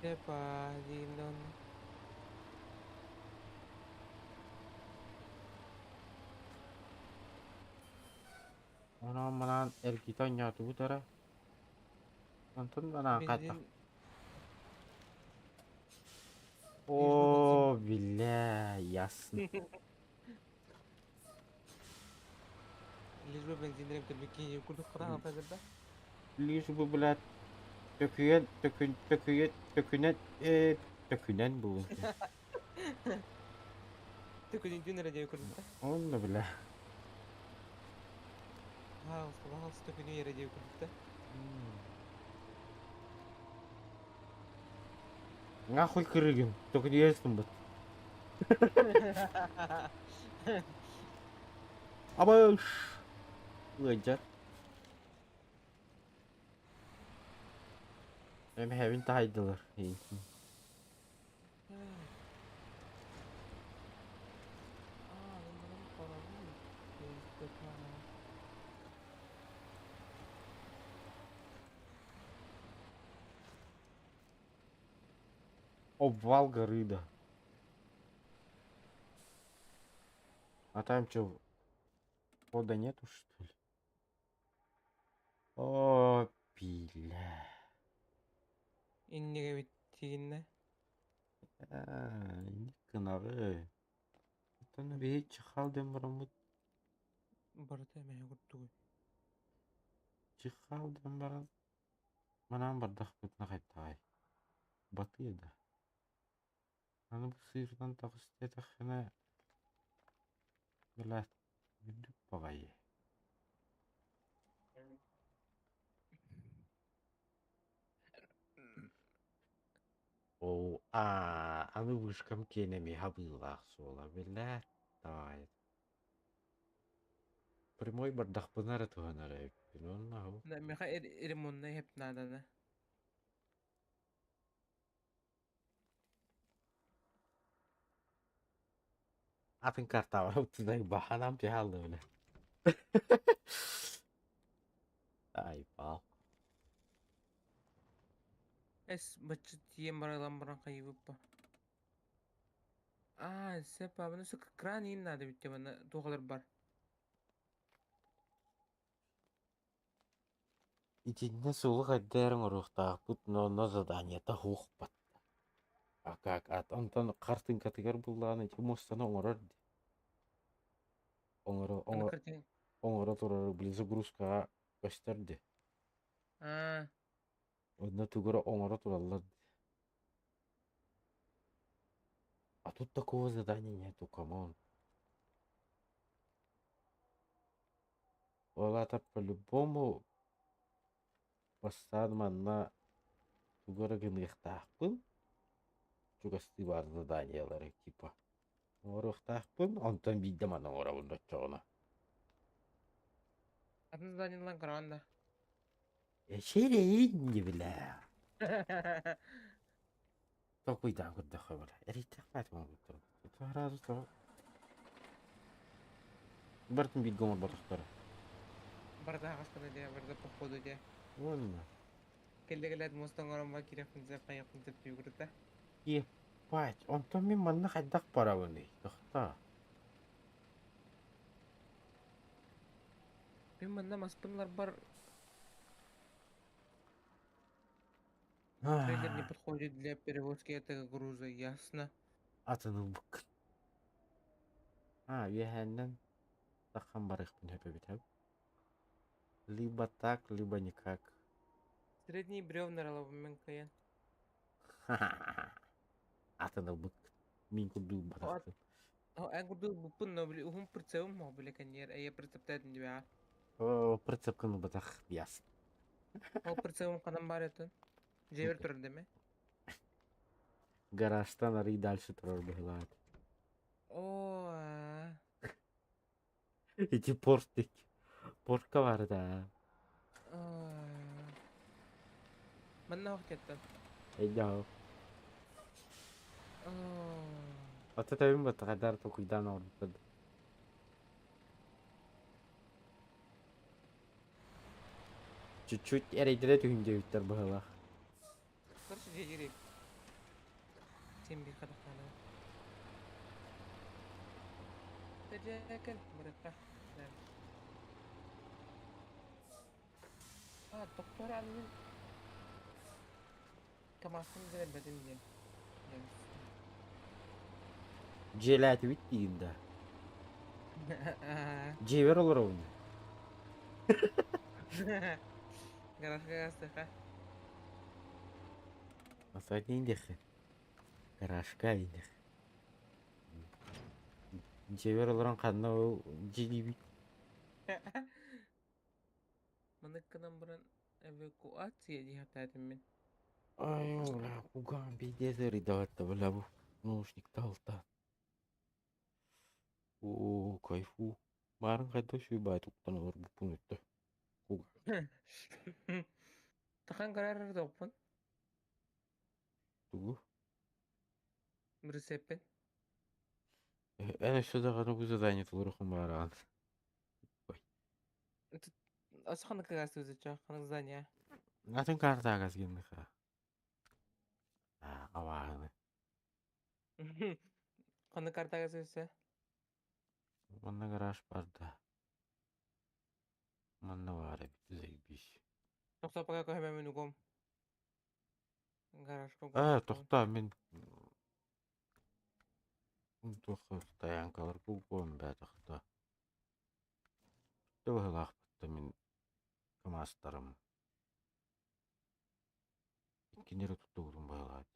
Epa, Dillon. Ona manan erkita nyatu butara. Nonton mana kata. Benzin О, бля, ясно. лишь бы бензин бекинje курдук кыра алганда. Лишь бы, блядь, tökünen bu. Төкүнүн дүнөрө жеп курдук да. Onu bile. Хаас төкүнүн ере жеп курдук да. Нахуй кырыгын, только не ясным бат. Абаш. Ölecek. Hem hevin taydılar. Обвал горы, да. А там что, входа нету, что ли? О, бля. Иннеге биттигинне. Не кынары. Это на бей чихал дем барамут. Барыта эме курдук. Чихал дем барам. Манам бардах бутна кайттай. Баты да. Аны bu сыйырдан тагыс тетахына. Блядь, видүк багай. О, аны вышкам кенеми хабылах сола, блядь, тай. Прямой бардах пынары туганары. Пинон наху. Да меха ремонтна хеп надана. Атын карта var. Tuzak bahanam pihaldı öyle. Ay bal. Эс бачы тием баралам баран кайыбыппа. Сеп абыны сык кран ин надо битте бана тогалар бар. İçinde suluk edderin uruqtaq. But no zadание ta huqpat. Akak at ondan kartın kategar bullağını mostana oңорор. Аны кыртын. Оңора турары близу грузка gösterdi. Onda tugura оңора туралар. А тут такого задания нету, камон. Олата по-любому на тугора гынықтақпын. Чугасты бар заданиялары типа. Орықтақпын, онтан бейдім ана орабында çoğuna. Атын зданиялан караганда. Шерейін не біля. Токуйдан күрдіқі біля. Әрейттіқ бәтіма бұттыр. Тұғыразы тұғы. Бартын бейд гомыр батықтары. Барда хаскана де, барда походу де. Онына. Келдегелер мостан орамба кирефін зеп қайықын зеп югірді. Ебать, онтан мен манна қайдақ барабыны. Тұқта. Мен мында маспынлар бар. Ah. Трейлер не подходит для перевозки этого груза, ясно? Атының бұк. Вехәннен таққан барық бін хөпі бітәу. Либо так, либо никак. Средний бревна ралабымен каян. Атының бұк. Мен күрді батақты. Ән күрді бұппын, но білі, ұхым прицепым ма білі кәнер, әйе прицептәдін де бәға. Прицепканы батақ бияс. Ол прицепым қанан бар етін. Жевер тұрыр деме? Гаражтан арый дальше тұрар бұғылады. Эти портик. Портка бар да. Манна вақт еттін. Эйдау. Ата тәбін бата қадар тоқидан ордыды. Чуть-чуть әрейділі түйінде өттер бұғылақ. Короче, жегерек. Сен бей қадаққаны. Тәжәкіл, бұрыққа. Doktor anın kamasını bilemedim diye. Jelati bittiğinde. Jever olur onu. Garajga gazete. Asa indik. Garajga indik. Jever olaran kanna o jeli bit. Manıkkının buran evakuasiya cihataydım min. Ay ulan ugan bir dezeri dağıttı bula bu. Noşnik dalta. Oo kayfu. Marın kayda şu baytuktan olur bu punutta. Ugan. Takan karar dokpun. Tugu. Resepin. Ana şu da kanı bu zadanya tulur kumbara. Asıkanı kagası üzücü. Kanık zanya. Natın karta agas geldi ha. Ha, avağını. Kanık karta kagası üzücü. Manna garaj barda. Manna var bir düzey bir iş. Doktor paka koy hemen menugom. Garaj koy. Toxta men toxta yankalar bu bomba toxta. Tövbe men kamastarım. İkinleri tuttuğum bağlaydı.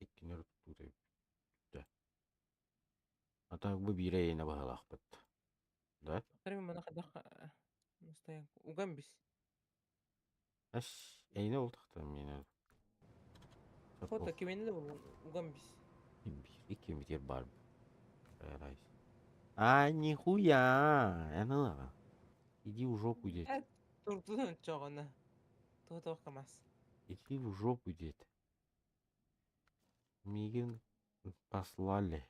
İkinleri tuttuğum da. Hatta bu bire yine bağlaktı. Da. Doktor min mana kadak. Mustayan. Ugam bis. Aş, eyne olduk da yine. Foto kimini de bu. Ugam bis. Bir iki metre var. Райс. А, нихуя! Она. Иди в жопу, дед. Durduğun çoğunu. Tuğda okamaz. Иди в жопу, дед. Мигин послали.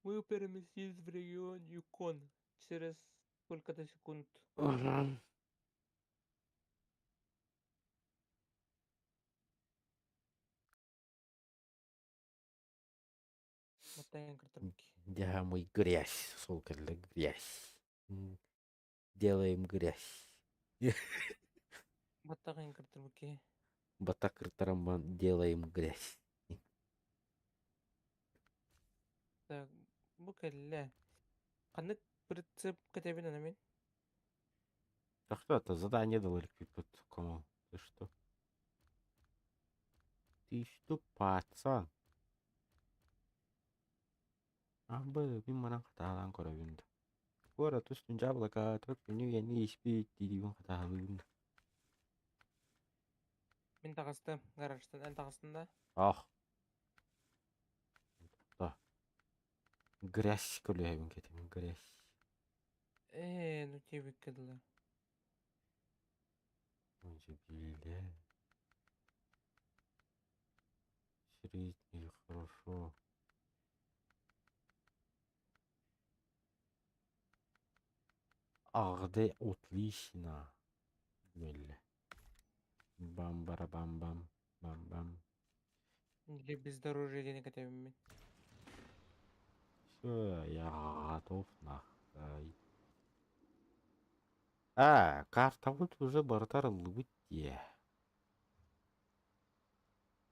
Мы переместились в регион Юкон через сколько-то секунд. Мотаем картинки. Да, мы грязь, сука, для грязь. Делаем грязь. Мотаем картинки. Батак тарамбан, делаем грязь. Так, bu kelle. Kanık принцип катебин анамин. Так что это задание дал Эльфипет? Кому? Ты что? Ты что, пацан? Абы, bin bana hatalan koruyundu. Bu arada üstünce ablaka, çok ünlü yeni hiçbir dediğim hatalıydı. Min tağыстым. Гаражтан эн тağыстында. Ah. Da. Грязь колеем кетем, грязь. Ну тебе кыдылы. Önce bile. Средний, хорошо. Ағды отлично. Böyle. Бам бара бам бам бам бам. Или бездорожье дени катебин мин. Все, я готов нахуй. Карта вот уже бартарылды бітте.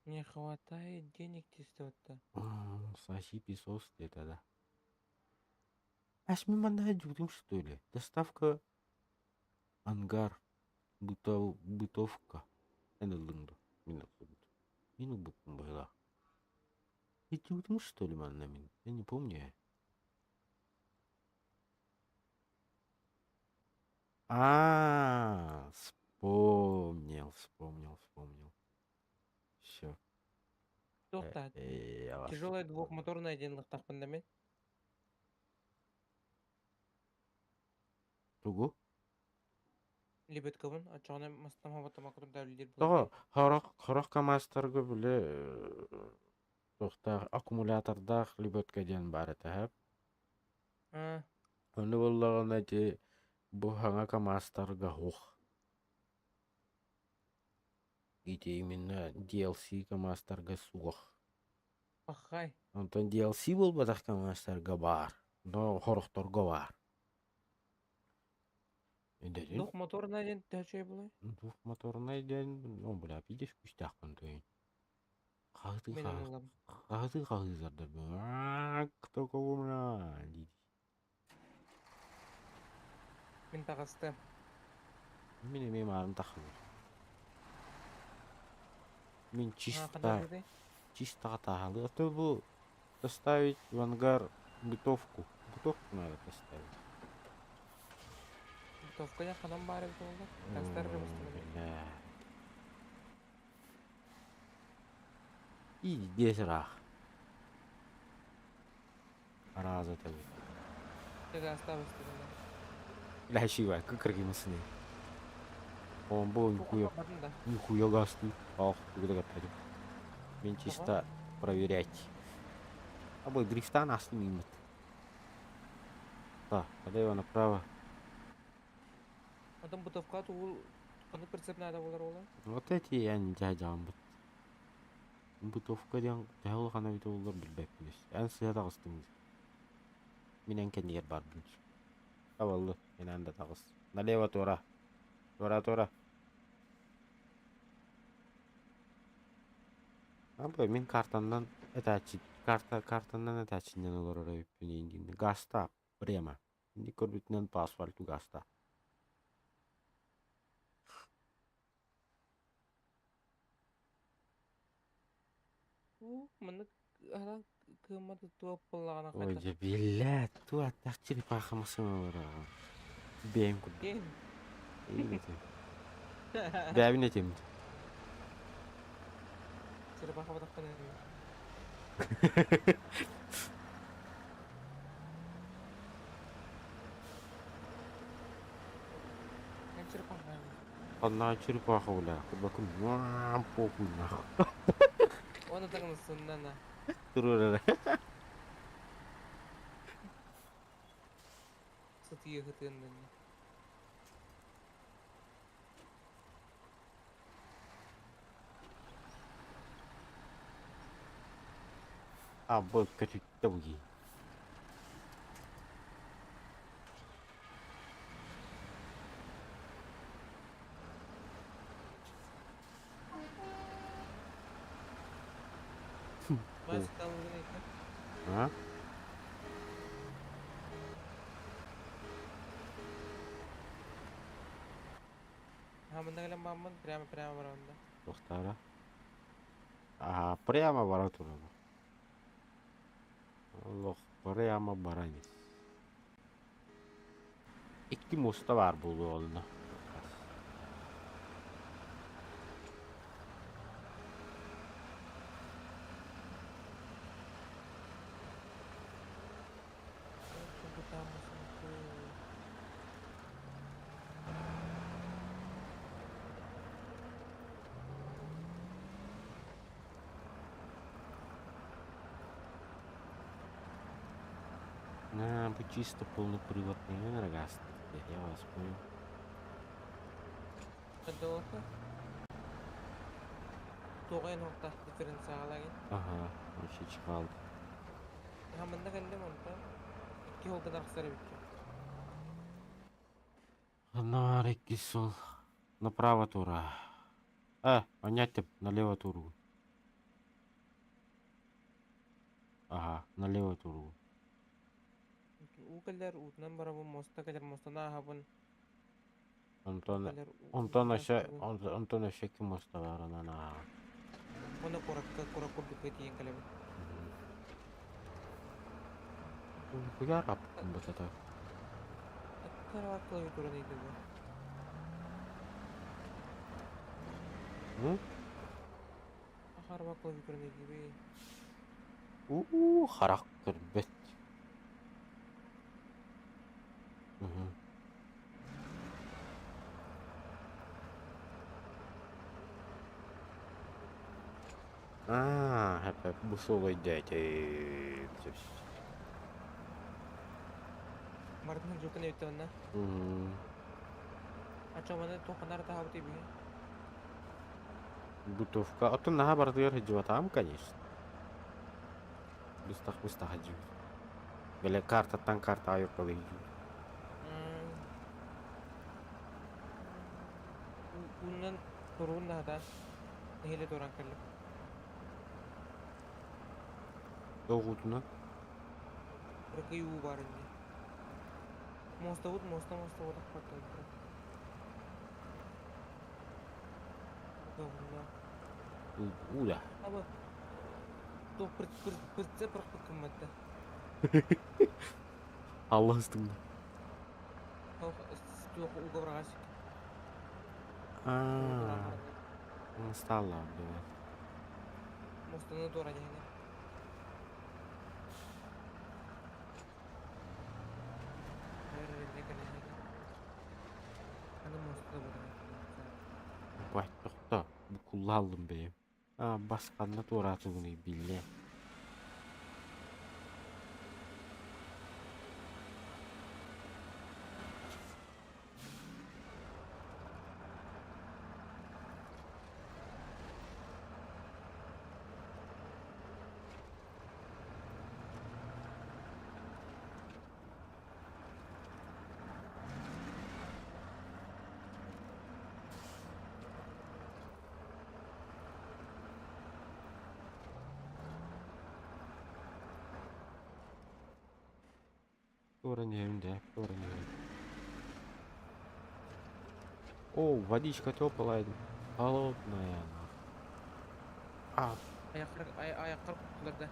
Не хватает денег тестотта. Соси песос это да. Аж мимо найдем, что ли? Доставка ангар. Бытовка. Это лынду. Мину букву была. Идем, что ли, маннамин? Я не помню. Вспомнил. Все. Тохта. Я вас Тяжелая двухмоторная денлых тахпында мен. Тугу? Либет кабын. Ачағына мастам хаваттама кудым дәвілдер Тога, харак камастыргы біле тоқта аккумуляторда хлебетке ден бар етәп. Оны боллағына де bu hanga камастырга хух. Ите именно DLC камастырга сух. Ахай. Онтон DLC болбатах каңастарга бар. Но хорохторго бар. Эндерин Дух моторына ден төчөй булай. дух моторунай ден, он бля, пидеш күстахпын тойын. Менен улам. Қағызардар. Кто кого мна? Дейді. Мен тагысты. Мен эме марын тахыл. Мен Кандай чисто тахалы. Это был поставить в ангар бытовку. Бытовку надо поставить. Товкая ханам бары болды. Тастар рыбыстырды. Бля. И здесь рах. Раза tabii. Тега оставыстырды. Лящивая, как рыгимысыны. Он был Бардында. нихуя гасты. Ах, когда готовили. Мен чисто проверять. А бой дрифта нас не имеет. Да, подай его направо. Адам бутовка тул каны прицеп надо болар ола. Вот эти я не дядям бут. Бутовка ден тәул ғана бит олар білбәк білес. Ән сыя тағыстыңыз. Менен кендер бар бүнш. Авалды, мен анда тағыз. Налево тора. Тора. Абы, мен картандан этачинен олар орай өппен гаста прямо. Инди көрбүтінен по асфальту гаста. Мына ара кымады туап боллагана Ой, кайта. я блядь, ту аттақ черепаха масына олар. Бәйім күрді. Ген. Бәйім етемді. Черепаха батакка не. Мен черепаха. Одна черепаха, бля. Кубакун. Похуй нахуй. Оны тагынысынан. Турурара. Сытые хытындан. А, вот качуть довгі. Бас талгын экен. А? Мында келем мамын прямо барганда. Тоқтара. А, прямо бара турады. Аллах, прямо бара емес. Ikki mosta var bu yolda. На, bu чисто полный привод не энергост. Я вас понял. Долго. Тоғай нокта дифференциалагин. Ага, вообще çıkaldı. Мында келем онда. 2 жолдан аксары биткен. На реки сол. Направо тура. Понятно, налево туру. Ага, налево туру. Укелер утнан барабы моста келер мостана хабын. Онтон аша ким моста бар анана. Оны коракка биткен келем. Хуя рап бата. Карак клавиатура дейди бу. Ну? Ахарба клавиатура дейди бе. Харак кірбет. Hep bu sola gidiyor. Мартин жукан өттөнна. Ачаманы токанар тахабы тиби. Бутовка. А то на бардыр хиджва там, конечно. Быстах ажиб. Беле картаттан картага yok кылып. Bundan sorun da hele doran kallı. Doğutuna. Bırakı yuvu var indi. Mosta vur patladı. Gavunda. Уда. Ama то пыртса пыртпы кымматта. Allah üstümde. Yok uğraş. Aaa. Стало, блядь. Mostunu doran yani. Hani mosta bu. Бать, тоқта. Bu kullandım benim. Басқанда турату bunu биле. Уроним, да, уроним. О, водичка теплая, холодная. Ayaklar kutularda.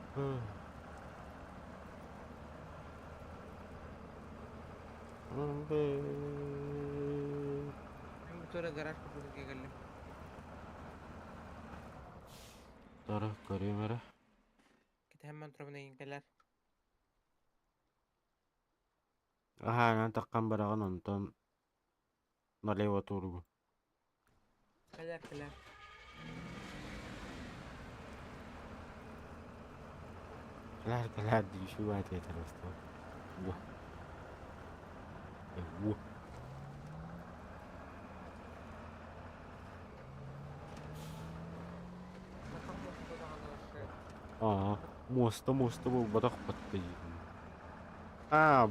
Ben bir tora garaj kutuda geldim. Tarık görüyorum. Git hemen turabına ingeler. Aha, ben takkan bırakın ondan. Налево тургу. Keler. Keler diye şu var diye tarafta. Vah. Vah. Bakalım mosta da anlaşılır. Моста был батах подходит.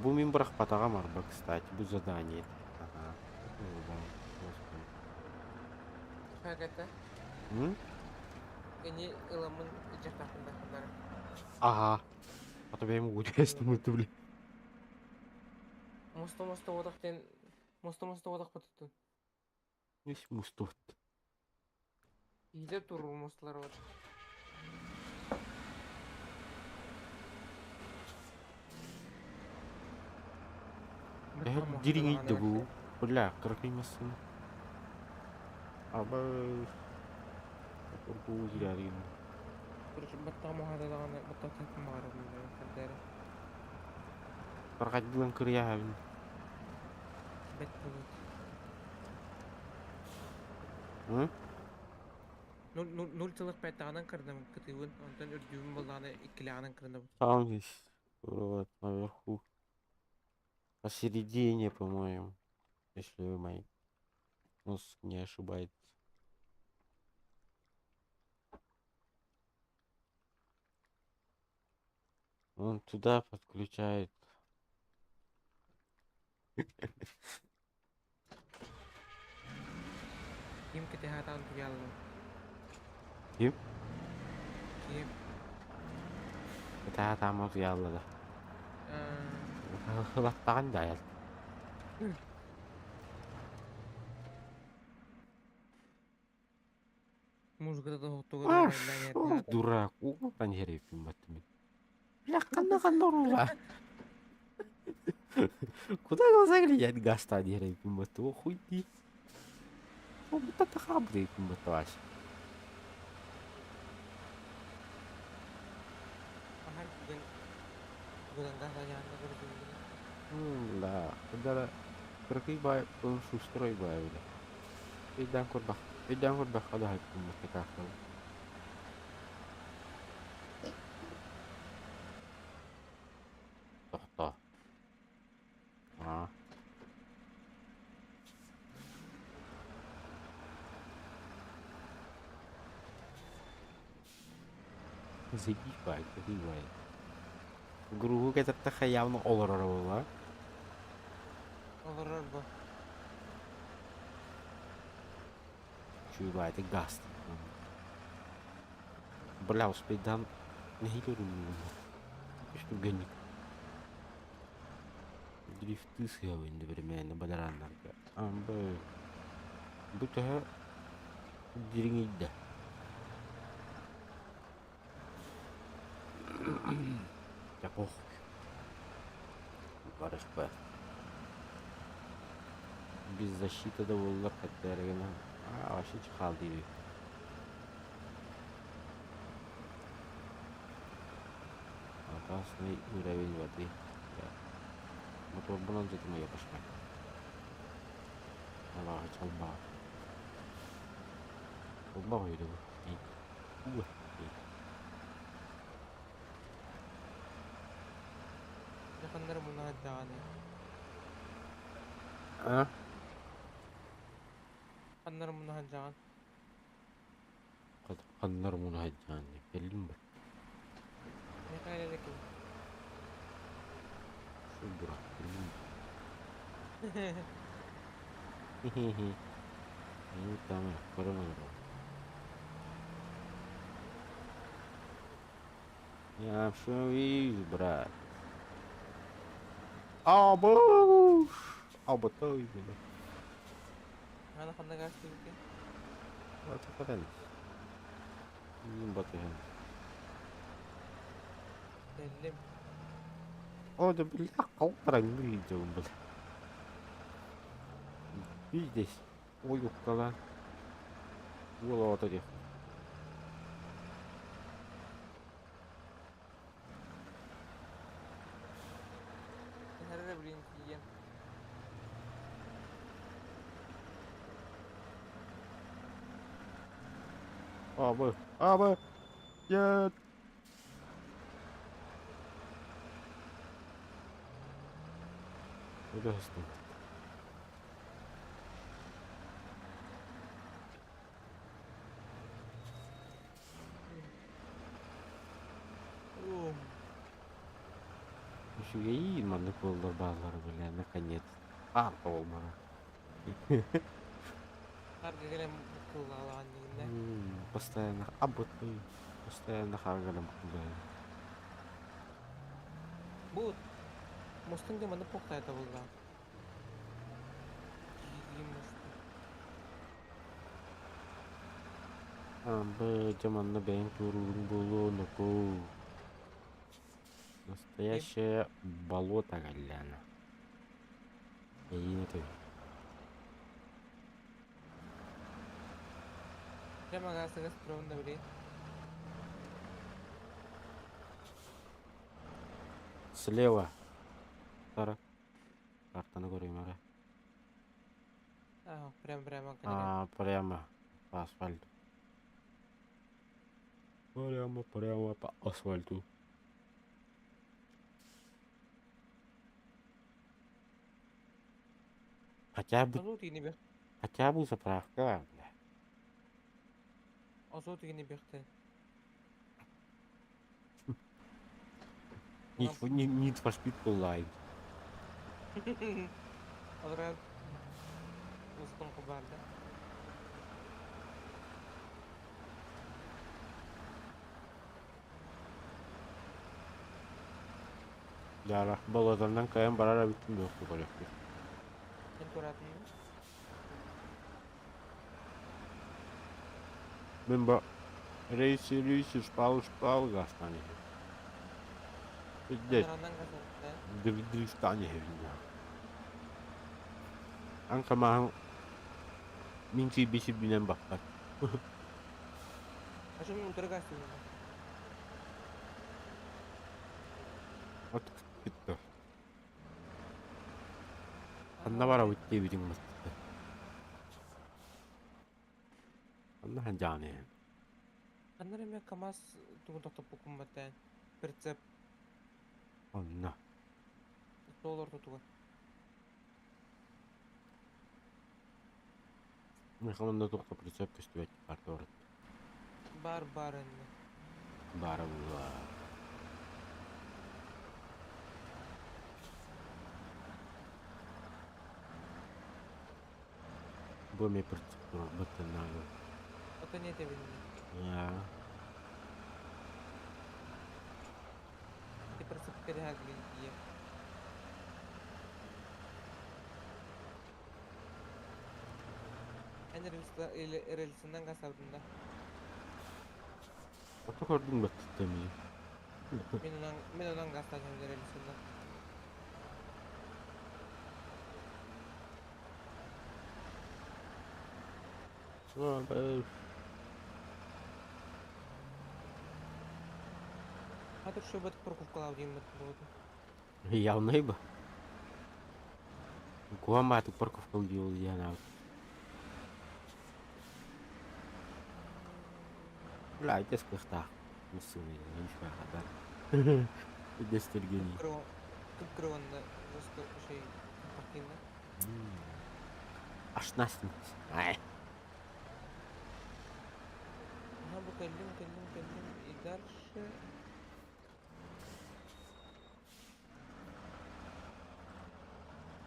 Bu min бұрақ батаға марба, кстати, bu задание. Ага. Ну, да, господи. Hakikaten. Ini ılamın icak hakkında kadar. Ага. А то я ему участие мы тубли. Mosta odakten. Mosta odak patutun. Весь мустот. İyice durur mostalar var. Диринить bu. Бля, кракимасын. Аба. Корку зирарин. Batta muhada da ana batta tek mağara bunlar kadar. Паркать билан кырьявин. Bet bulut. Nol tılık betağının kırdım kıtıvın. Ondan ördüğüm bulağını ikilağının kırdım. Там здесь. Вот, наверху. Посередине, по-моему. Если мой мозг не ошибается. Он туда подключает. Kim ketihatan tuyalım. Kim? Kim? Это там вот я лада. Латтаган да ял. Музыкада да хоттуга Аш, да о, дурак. Уган херепим батми. Бля, канаган норула. Куда глаза глядят гаста херепим бату? Хуй ты. О, будто хабрепим батуаш. Ahar bugan gahanya anda kudu. Да, когда крики бай, он шустрой бай уdah. Идам курбах ada hakim mereka kau. Toh. Ziggy bye. Grubu getirdi hayalını olur arabala. Olur bu. Şu baydı gaz. Blau sepedam ne hidurum. İşte günlük. Drifti sığıyor indi bermain badaranlarga. Amba bu taha diringide. Ya oh. Barış be. Biz защитада боллар каттарыгына ашы чыкалды. Опасный уровень воды. Мотор bundan жетиме yapışma. Allah'a çalma. Bomba koydu bu. İyi. Yakınları bunlar dağını. Ha? Kanlarım bunlar dağın. Kanlar bunu hacani. Belli mi? Ne kadar ki? Şu burak. İyi tamam. Korumadım. Ya şu iyi brат. Abo! Abo то именно. Ana kanla karşı bir şey. Вот это Батыган. Bellim. О, да бля, колпаран видел, бля. Здесь. Ой, укала. Было вот этих. Nerede bileyim ki yiyen. Abi, abi. Ya. Öyle hasta. Şu iyi manlık oldu bazıları böyle nakanyet. Arka olmalı. Karga gelen mutlu Allah'ın dinle. Постоянно работаю. Постоянно харгалам кулаю. Bu. Mustang di mana pok tayo tawag lang. Gigi Mustang. Амбы жаманна бэйн турурун болу нуку. Настоящее болото галяна. И это. Kaya magasagas drone na ulit. Слева. Тара. Картаны көрейм ара. Прямо канал. Прямо по асфальту. Прямо по асфальту. Хотя бы заправка, бля. Азот yine bekle. Need for Speed Online. Olarak Mustang kubarda. Яра, болотандан каян барара биттим yok bu kolektif. Sen kuratın mı? Ben bak reisi spal gastani. Здесь Kanlarından kazandı. дрифтане evinde. Anka mahal minci bişi binen bakar. Aşım ultra gastı. Artık bitti. Anna var o bitti bizim mıstıkta. Anna hancane. Kanlarım ya kamas tunggu topu kumbatan. Percep Anna. dollar tutuyor. Мехаманда тоқтап прицепка стоять карта орат. Бар. Бара була. Bumi percuma bertenaga. Atau nih teh ini. Ya, Di persep ke dah gini iya. Hanya relsinden kasabında. aku kordun bertemu. Minunan kasacağım relsinden. Oh, bagus. Hadi şu bat парковка alayım bat budu. Явно ибо. Gua mah tuh parkovka dia nak. Lah itu sekarang musuh ini nggak kadar. Udah gini. Kıpkırıvanda просто şey pakinde. Аж насмех. Ай. Aha bu kellim и дальше.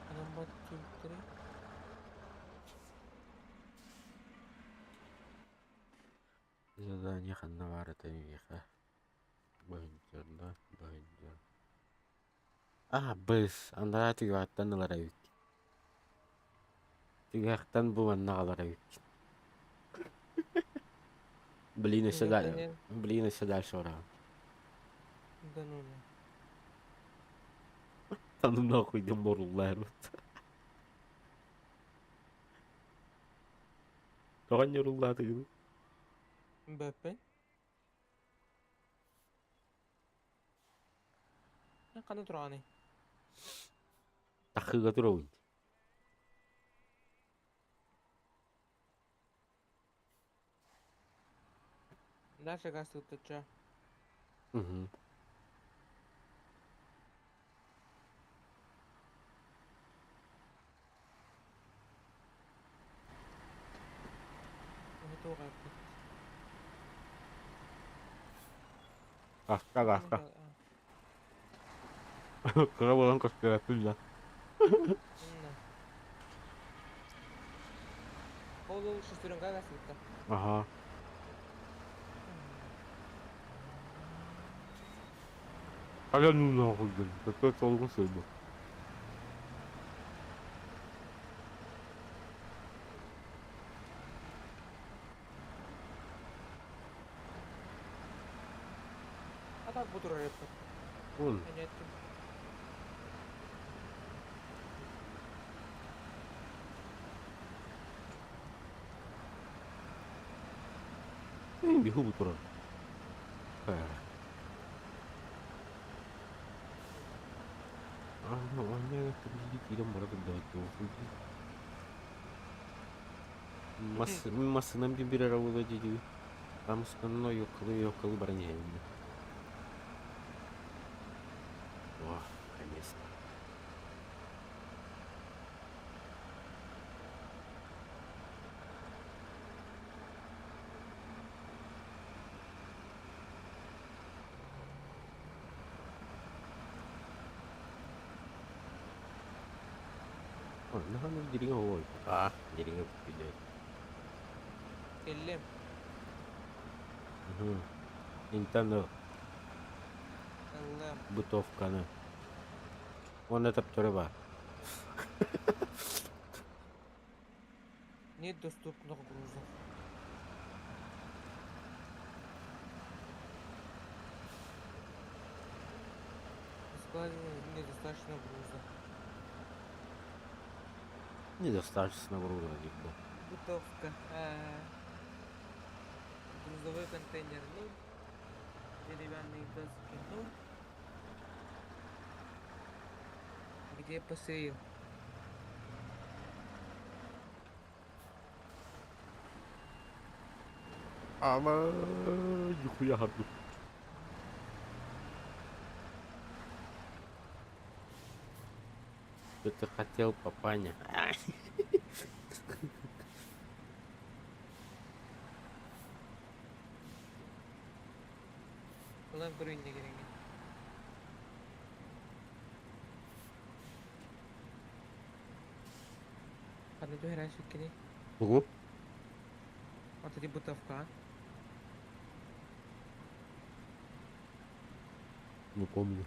Anam bat kültürü. Задание ханнавара тавиха. Бахинчарда, бахинчар. Без. Андара тигаттан аларайык. Тигаттан буанна аларайык. Блин, еще дальше. Блин, еще дальше ура. Да ну не. Да ну нахуй, да морлар. Давай не рулаты. Бэппен. Ne kanı durağını. Тахыга туровын. Дальше газ tutacağım. Угу. Готово как-то. Gaska. Karabalan konspirasyon. Ol şiştirin gaz tuttu. Aha. Hala nuna oldu. Tekrar solgun söyledi. Atak budur repte. Oğlum. Ben ettim. Bir hubu turan. Aneh terjadi tidak mereka itu. Mas нам bir araba dedi. Там сканно yok броня. О, конечно. Oh, nah, jadi ngawal. Jadi ngapilih. Kellim. Nintendo Allah'ım. бытовка. Он это второго. Недоступно грузов. Складываю недостаточно груза. Недостаточно груза, либо. Бытовка. Грузовой контейнер 0. Деревянные доски 0. Где посеял? Нихуя гаду. Что ты хотел, папаня? Ulan kurun ne gerek? Ano tuh herasuk ini? Ого, Вот эти бытовка. не помню.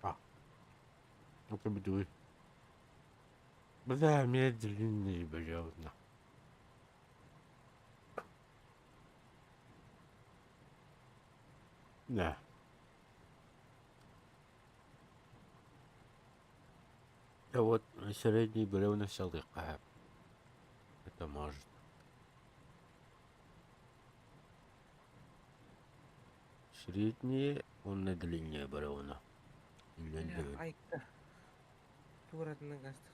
А, это бедуй. Бля, медленный, бля, вот на. Да. Да вот, средний бревна сялдыка. Это может. Средние, он на длине бревна. Бля, Длинный. айка. Туратыны гастык.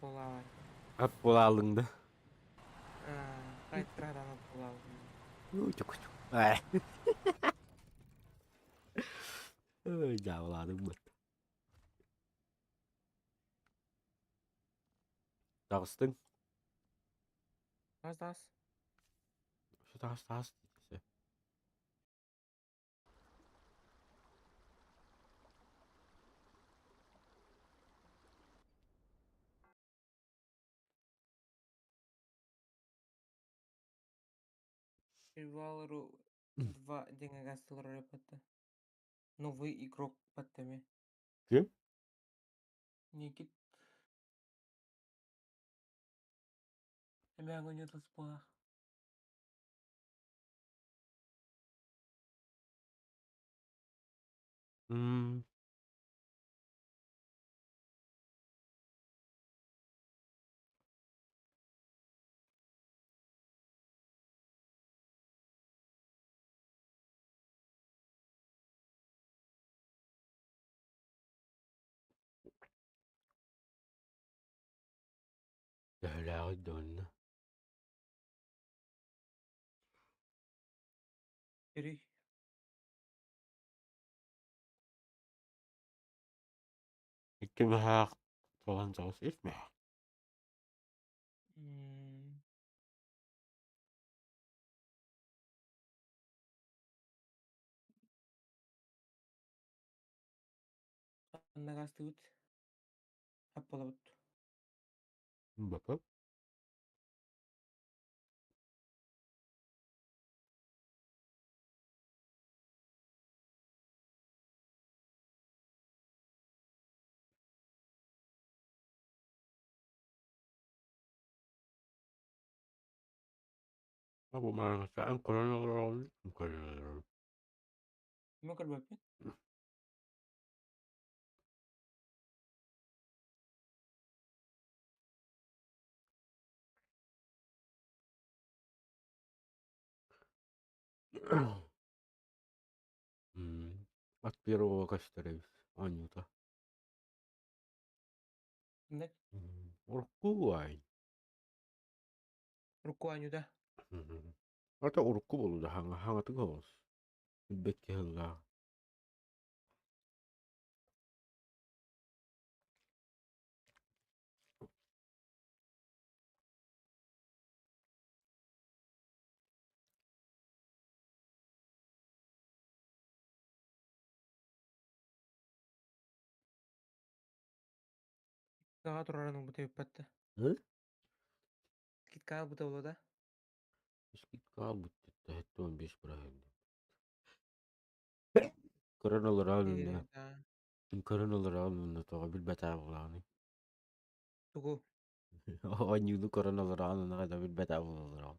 Полавар. Ап болалың да. Кайттырадан полавар. Ну, тюк-тюк. Ай. Ой, да, ладно, вот. Тағыстың? Тас. Что тағыс десе. Шивалру 2 деньги гастылар репота. Новый игрок паттами. Кем? Никит. Эмя огонь это спала. М, Дәләғі донны. Бери. Иккен хақ. Толан тағыс етме. Анна гастыгыт. Аппалабыт. Бапап. Абу маңыз сән қораны қораны. Эмя көрбөппүн? От первого костаревис. Анюта. Кимдек? Урку ай. Руку анюда. Ата урку болу да хаңа тыгыз. Бекке хылла. Кага турараның бута юппатты. Киткага бута боло да. Скид кал бутты. Хетте 15%. Короналар алынна. Дегенде да. Короналар алынна тоға билбәт авыланы. Тугу. Анюду короналар алынна кайда билбәт авылалар.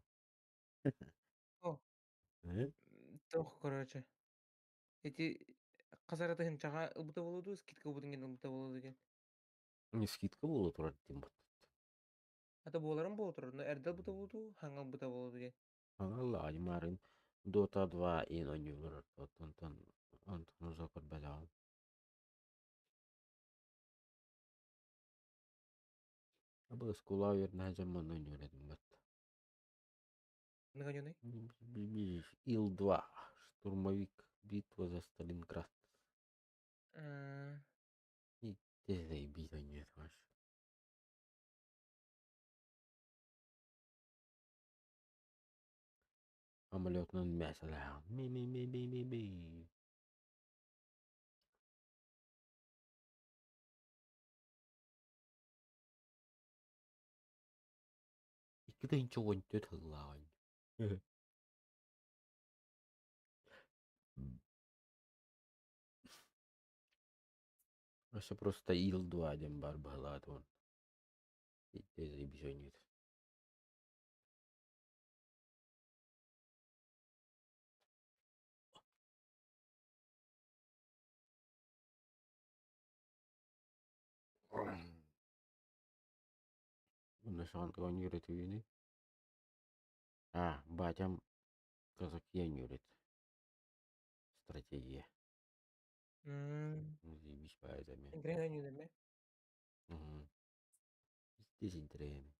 О. Тох, короче. Эти казарата хинчага бута болоду, скидка бутынген бута болоду ген. Не скидка болу турар дим бут. Ата боларын боло турар. Эрдел бута болоду, хангал бута болоду ген. Аңалла аймарын Dota 2 ин ойнуйлар. Антон закыр бәләган. Абы скула вернә жаман ойнуйлар бат. Нагонёный? Ил-2. Штурмовик. Битва за Сталинград. И ты заебись, они, Самолетный mesela. Ми. İki de çok önce tırlan. Ось просто Ил-2 один бар баглат вон. И ты заебись. Ondan sonra onu yürütüyor. Батям казаки юрит. Стратегия. Заебись поэтами. Entrega. Угу. Здесь интересно.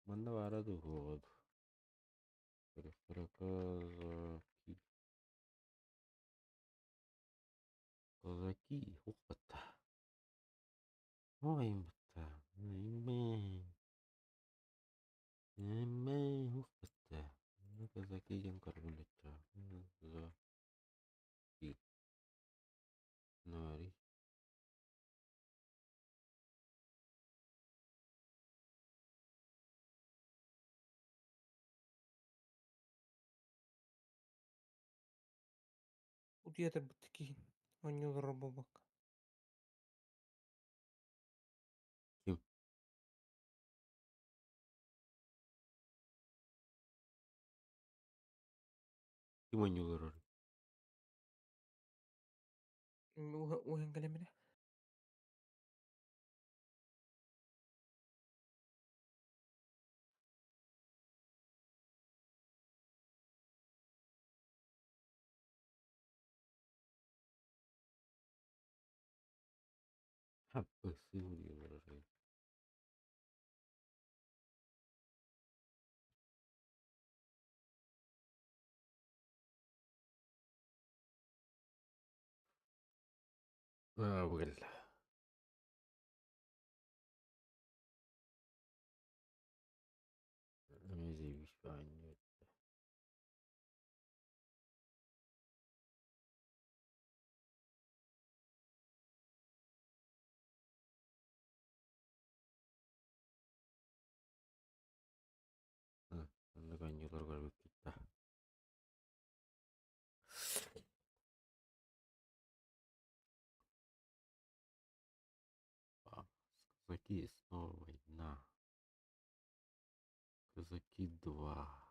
Мандавара духот. Казаки. Казаки. Опа-то. Ой, мта. Опа-то. Ну, казаки ем кормлять-то. За. И. Нори. Утиятар битки. Оньюлар бабак. Ким? Ким они лорор? Уhen калемине. Хаппасы лорор. Блин. Заебись поэтами. Наконец-то лорор. Казаки снова война. Казаки 2.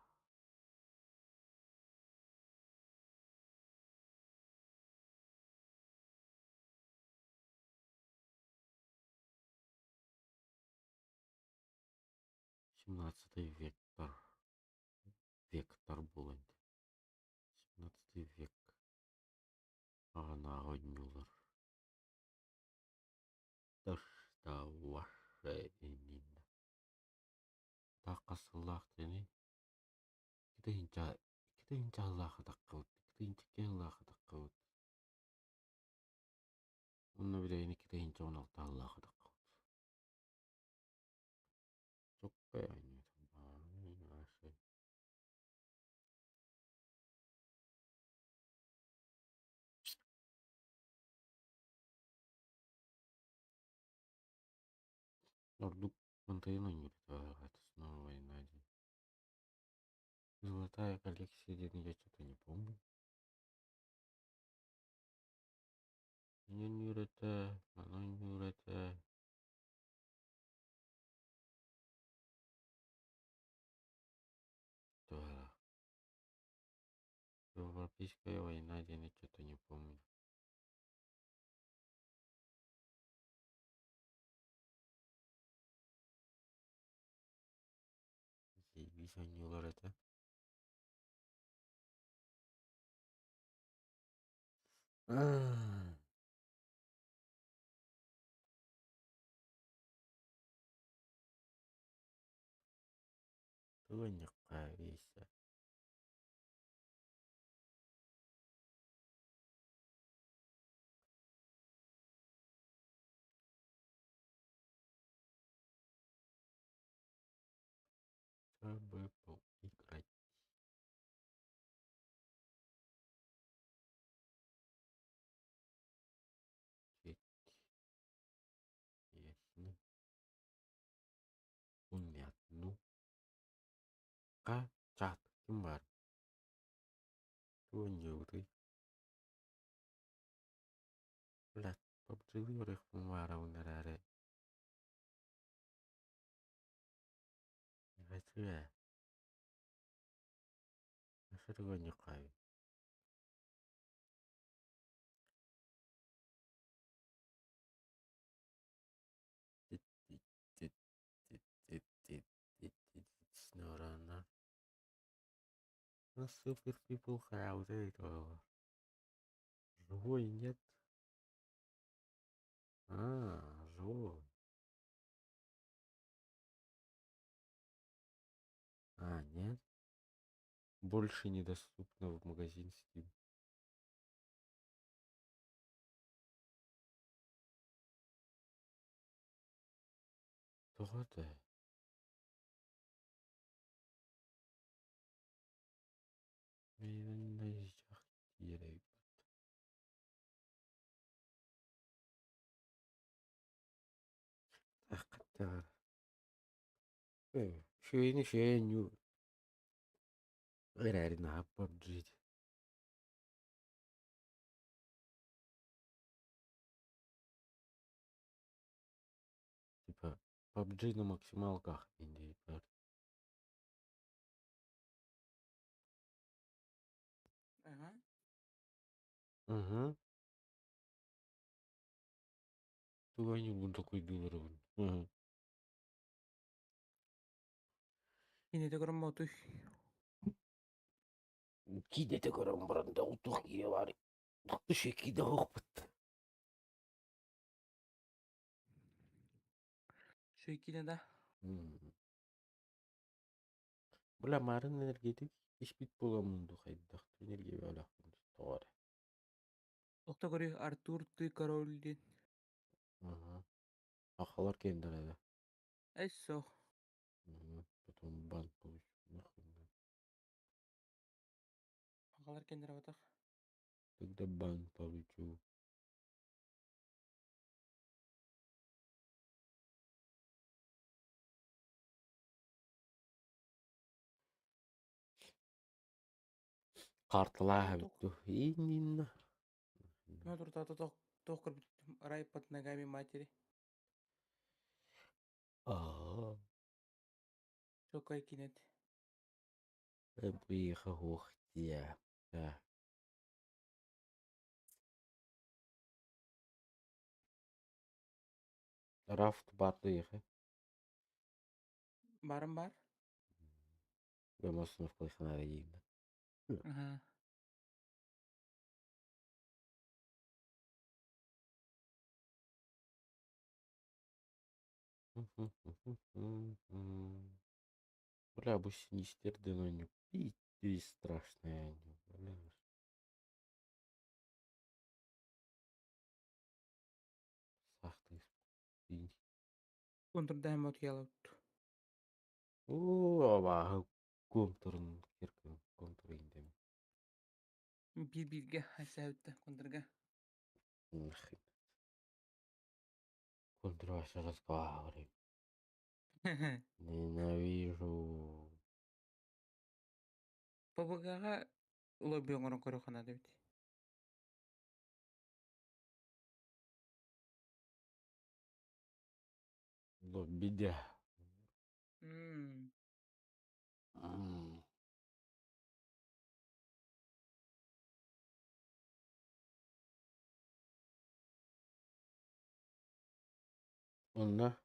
Семнадцатый вектор. Вектор Буланд. 17 век. Ана Гонюлар. Ташта ваше инин. Тақасылақ тени. Китейінча Аллахы таққауыт. Китейінчеке Аллахы таққауыт. Онны білейіні китейінче 16 Аллахы таққауыт. Çok beğeniyorum. Şey. Ордук Монтейна не это снова война. Золотая коллекция, я что-то не помню. Не это, оно не это. Да. Европейская война, я что-то не помню. Заебись они это. Сегодня веся. Чтобы поиграть. Чат kim var? Oynuyordu. Ulan PUBG'li oraya kim var onlar are. Kaçı ya? Nasıl oynuyor kayı? Dit dit dit dit dit dit dit dit. Snoranlar. Nasıl bir people crowd это? Живой нет? Живой. Нет. Больше недоступно в магазин Steam. Тугата. Менин жак керек. Акыттар. Шөйнү. Эрэрин PUBG. Типа PUBG на максималках менде бар. Ага. Угу. Тугайны бун такой дылырыбын. Угу. Yine de görüm otuy. Кидете көрөм баранда утук кире бар. Тукту шекиде окпут. Şu ikine de. Була марын энергетик ишбит боламунду хайдах. Энергия алакын. Тоор. Okta görüyor Artur Tı Karol'den. Ага. Ахалар кендереді. Eso. Потом бан получу. Нахуй. Akalar kendine batak. Тогда бан получу. Карталаха бүттү. Именно. Ben dur tata tokar райпат ногами матери. Çok ay kinet. Приехал хохтя. Да. Рафт батыйхы. Barım var. Гамасынов кылышына дейм. Aha. Бля, бу синистерден ойнап. Пиздец страшная они. Бля. Сахты. Kontur daim ot yalavut. Абағы контурын керкін. Контур индем. Bir bilge hasavutta konturga. Нахрен. Контур вообще разговариваем. Ненавижу. Babagaga lobby ngoron koro kana debit. Лоббидя. Hmm. Онна.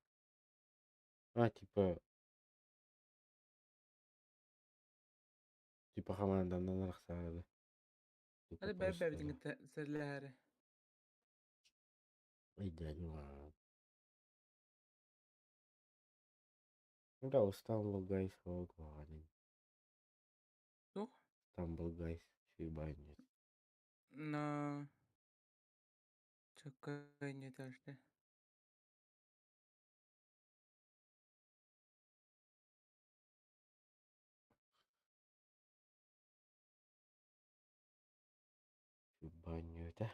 Типа командандан рахсагады. Типа Hadi просто. bebbe dinge serlere. Идеально. Да, устал гайс говорить. Yok. Stumble Guys, ебанец. Na. Çok ay ne taştı. Ебанёта.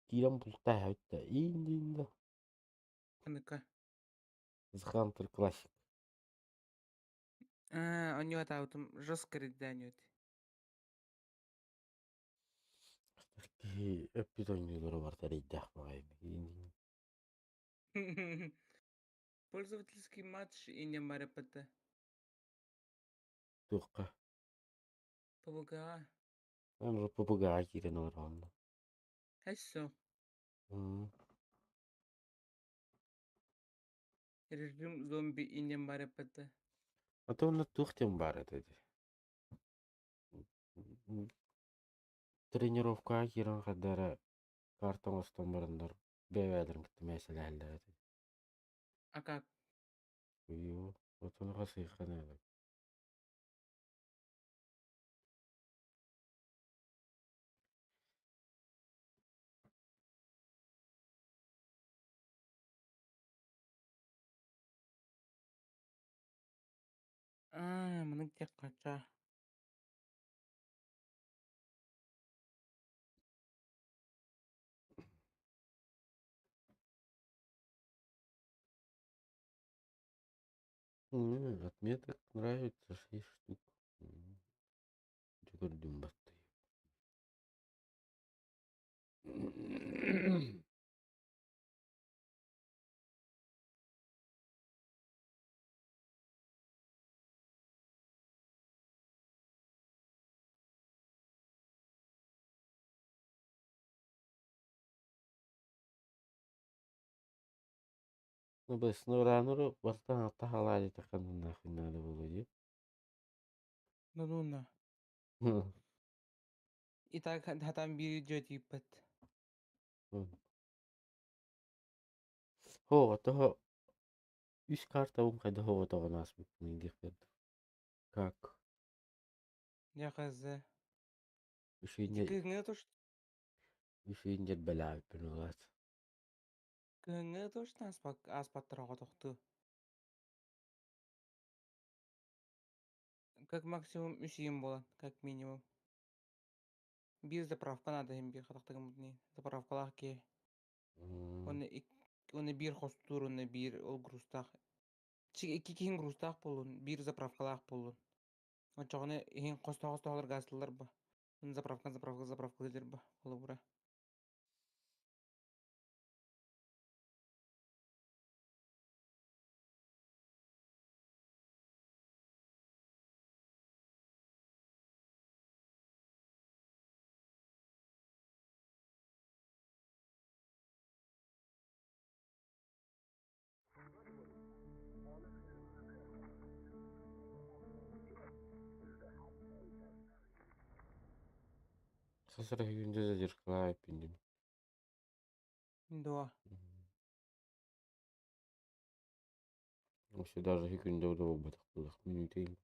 Кирам пулта хатта. Инда. Kanıka. Hunter классик. Он не аутым жестко редданет. Эпид ойнуулары бар тарайдах багай. Пользовательский матч и не марапата. Туққа. ПВГА. Анры попугай кирен орон. Хэссо. Режим зомби и не марапата. А то на тухтем бар это. Тренировка кирен кадара картон остон барындар. Бевелерин кітті мәселелер. А как? Uyuyor. Otur kasayı kanalım. Мына тек қача. Отметок нравится 6 штук. Gördüm battı. Ну, без нурануру бастан ата халали такан нахуй надо было, не? Ну. И так хатам бiri жөт иппет. Хо, того үш карта он кайда хо того нас не Как? Я хз. Üşüyünce, Кыгыңа тош. üşüyünce bela öpün olat. Кыгыңа тош аспаттырага тоқты. Как максимум 3 ем болан, как минимум. Bir заправка надо hem bir хатактыгым не. Заправкалах ке. Оны bir хостур, оны bir ол грустах. Iki кин грустах болун, bir заправкалах болун. Очоғыны ең қоста-қостағылар газдылар ба. Заправка делер ба. Қолы бұра. Сасыра günde de cırkıla öpündüm. Дуа. Вообще даже günde o da olmadık bulak. Minüteyim.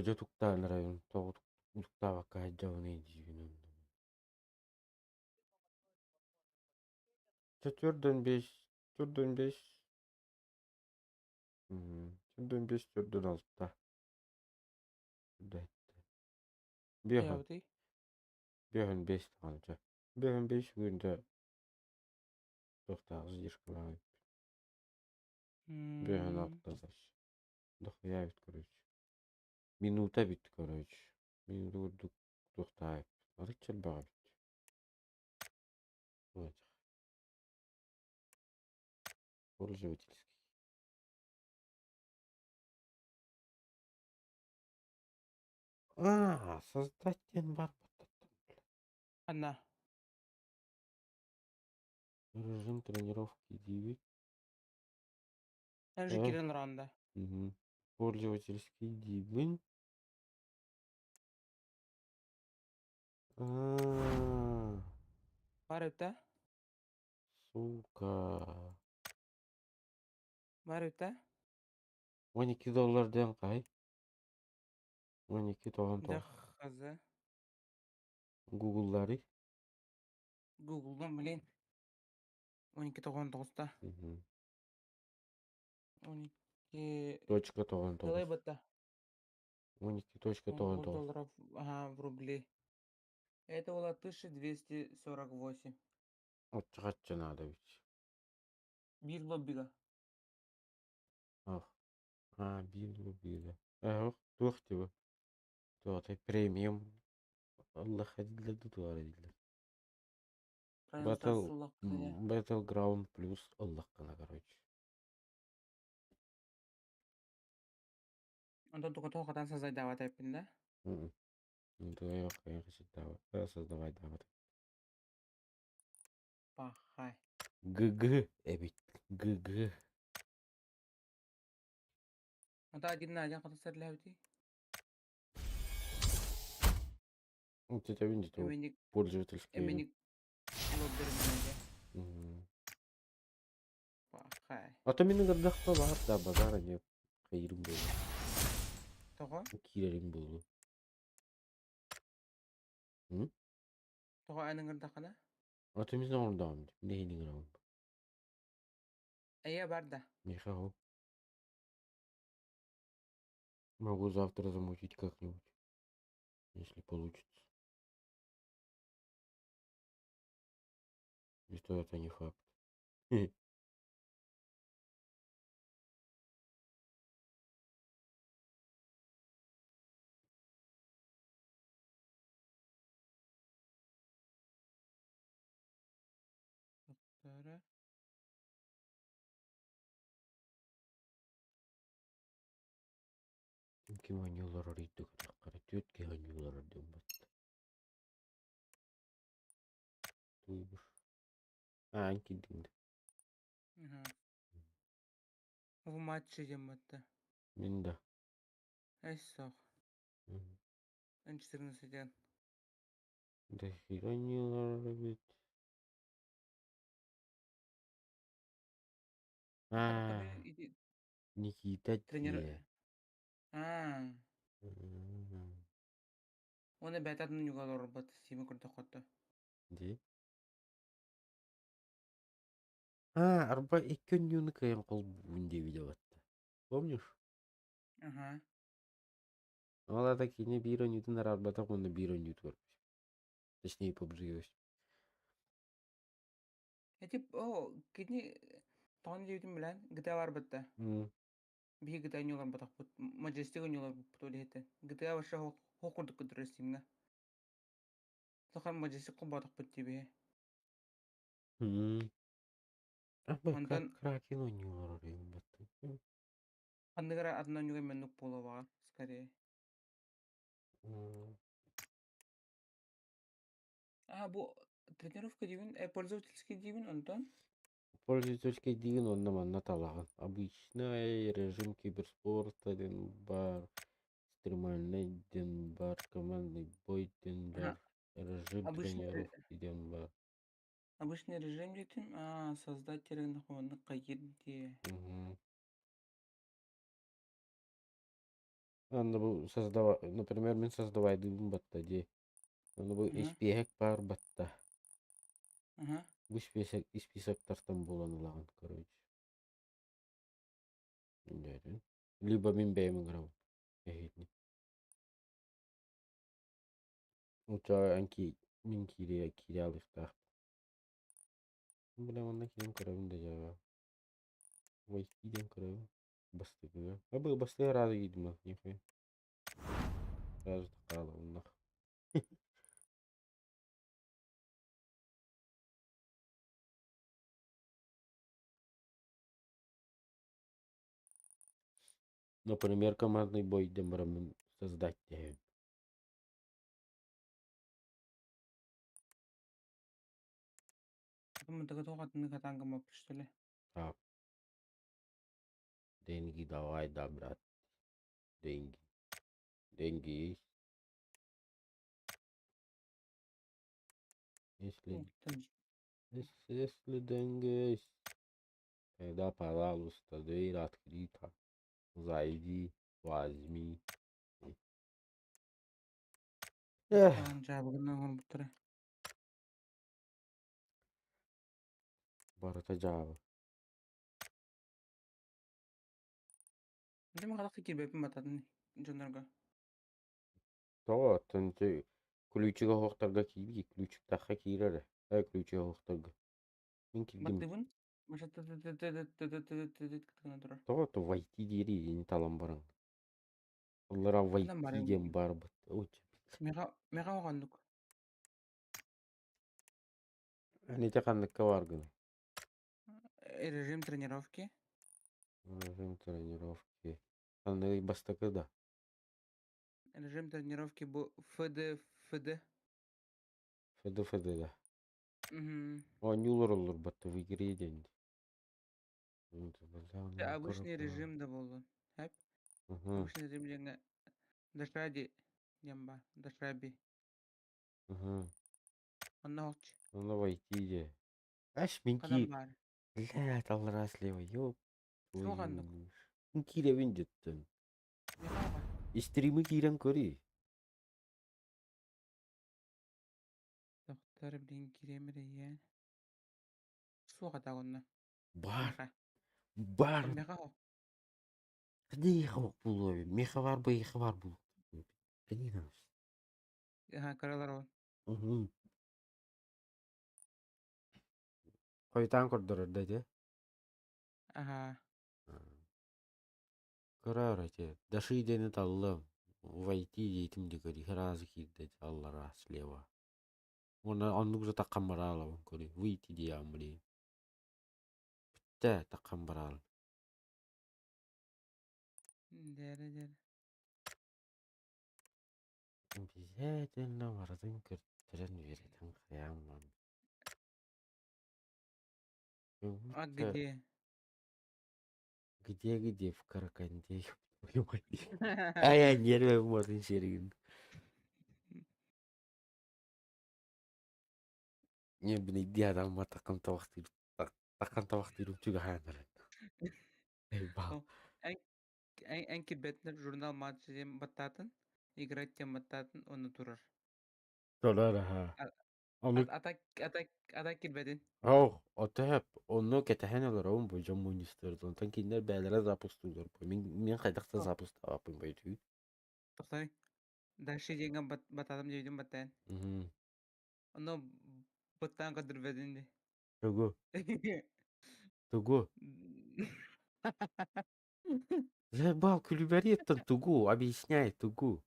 Жотуктан район. Тоғутукта бакка жауны дивинен. 4'den 5. 4'den 5. 4'den 5, 4'den 6'da. Bir han. Яуды. Bir han 5 tanıca. Bir han 5 günde 9 жиркыла. Bir han 6'da daş. Дохуя бит, короче. Минута бит, короче. Минуту вурдук тоқтайып. Рычар бага бит. Вот. Пользовательский. Создатель бар. Анна. Режим тренировки 9. Әжі керен ұранда. Пользовательский дибін. Бар өтті? Сука. Бар өтті? $12 қай? 12 тоғын Да хазы. Google'лары. Google'дан білен. 12.99'ta. Мгм. 12 Точка тоғын тылай тоғыз. бытта. 12.тоғын тоғыз. $19 в рубли. Это было 1248. Отчығатчы надо ведь. Bir lobbiga. Ах. Билі. Тух тебе. Туғатай премиум. Allah hadillerde tuvar edildi. Проезд сулак кыне. Battleground плюс Allah kana короче. Онтон тугото хатан сазай дава тайпында. Мгм. Это я хочу создавать давай. Пахай. ГГ. Эбит. ГГ. Онта один на один хатан серлэвти. Вот это видите, то Эменик пользовательский. эменик лобберинде. Мгм. Пахай. А то менің ырдақта бар да базар не қайырым болды. Того? Кирерим болды. Того аныңыр дақана? А то мен орындамын. Не енің рауым. Эя барда. Не хау. Могу завтра замутить как-нибудь. Если получится. И что это не факт. Тара. Ким анюлар арыйды кара төтке анюлар ардым батты. Туйбур. Анки динди. В матче жематта. Мен да. Эссох. En 14'den. Да хер анюлар бит. Никита Тренер. те. Оны бәтатын югал орбат. Симе күрді қотты. Де. Арба иккен юны кайын қол бүнде видео атты. Помнишь? Ага. Ала да кине бир анютын арбата қонда бир анют көрмüş. Точнее побжиёсь. Этип, кидни тон жейтін білән, GTA бар бітті. Бі GTA нюлар бұтақ бұт, Majestic нюлар бұт өлі еті. GTA баша хоқырдық күдір істейміне. Соқан Majestic құл бұтақ бұт дебе. Онтан Кракен анюлар арыйын батты. қандығыра адынан юға меннік болу бағар, скорее. Бұл тренировка дейін, пользовательский дейін, онтан? Пользовательский деген онда манна талаған. Обычный режим киберспорта ден бар, экстремальный ден бар, командный бой ден бар, режим тренировки ден бар. Обычный режим дейтін, создать тереңді қуанды қайырде. Анда бұл создавай, например, мен создавайдым батта де. Анда бұл список бар батта. Бұл списоктардан боланылаған, короче. Либо мен бәймін ғырам. Уча анки мен кире алыфта. Бля, онда кирем көрәбін де жаға. Ой, кидем көрәбін. Бастығы. Бұл бастығы разы кидім ақ, нехуй. Разы тақалы оннақ. Например, командный бой дембарамын создать дем. Мұндығы тоғатыны қатаңғы мап үштілі. Так. Деньги давай, да, брат. Деньги. Деньги есть. Если деньги есть, тогда, пожалуйста, дверь открыта. Зайди, возьми. Эх. 10 жабығынан ғын бұттыры. Барыта жабы. Онтон махалакка кирбеппин бататын дьоннорго. Тоҕо, оттон ключига хоохтарга кииби, ключик тахха киирэр. Ключига хоохтарга. Мен кирдим. Баттыбын. Маша кытыгына турар. Тоҕо, то вайти диэри ини талан баран. Оллара Ондан вайти барым. диэн барбыт. Меха оҕоннук. Аните ханныкка баргын. Режим тренировки. Режим тренировки. Ханны бастакы да. Режим тренировки бу ФД. Феде да. Мгм. О, нюлор оллор батты вигири денди. Обычный режим да болду. Хэп. Обычный режим жаңа дашради ямба. Дашраби. Онна хокч. Онна вайти де. Аш Кадан минки. бар. Ля, таллара слева, ёп. Соғандық. Min kirevin jöttün. Меха оға. Стримы кирен köri. Доктор билин киремире я. Суға тагонна. Бар. Меха. Бар. Меха хок. Кыды хавак булой. Меха бар бы, иха бар бул. Канина. Ага, каралар ол. Койтан кордорор дайде. Ага. Көрөр эте. Даши дени таллым. Вайти дейтим де köri. Хразы кирде таллара слева. Ona onluk za takkan barala on köri. Вайти де амри. Bitte takkan baral. Дәрі. Bize de vardın kırttıran veriden kıyamam. А где? Где в Караканде? А я нервы можно серин. Не бни диадам ма такан тавахтир juga hanır. Eyvah. En kirбетнер журнал матчы дем баттатын. Играть тем баттатын, оны турар. Dolar ha. Onu Ата kirбетин. o hep onu ketehen olur oğlum bu jam minister dontan kinler bellere zapustulur. Min kaydakta zapusta apın baytı. Тохтой. Дальше жеңген баттатым жейдим баттайын. Оны баттан кадыр бединди. Тугу. Заебал, кулибареттан тугу, объясняй тугу.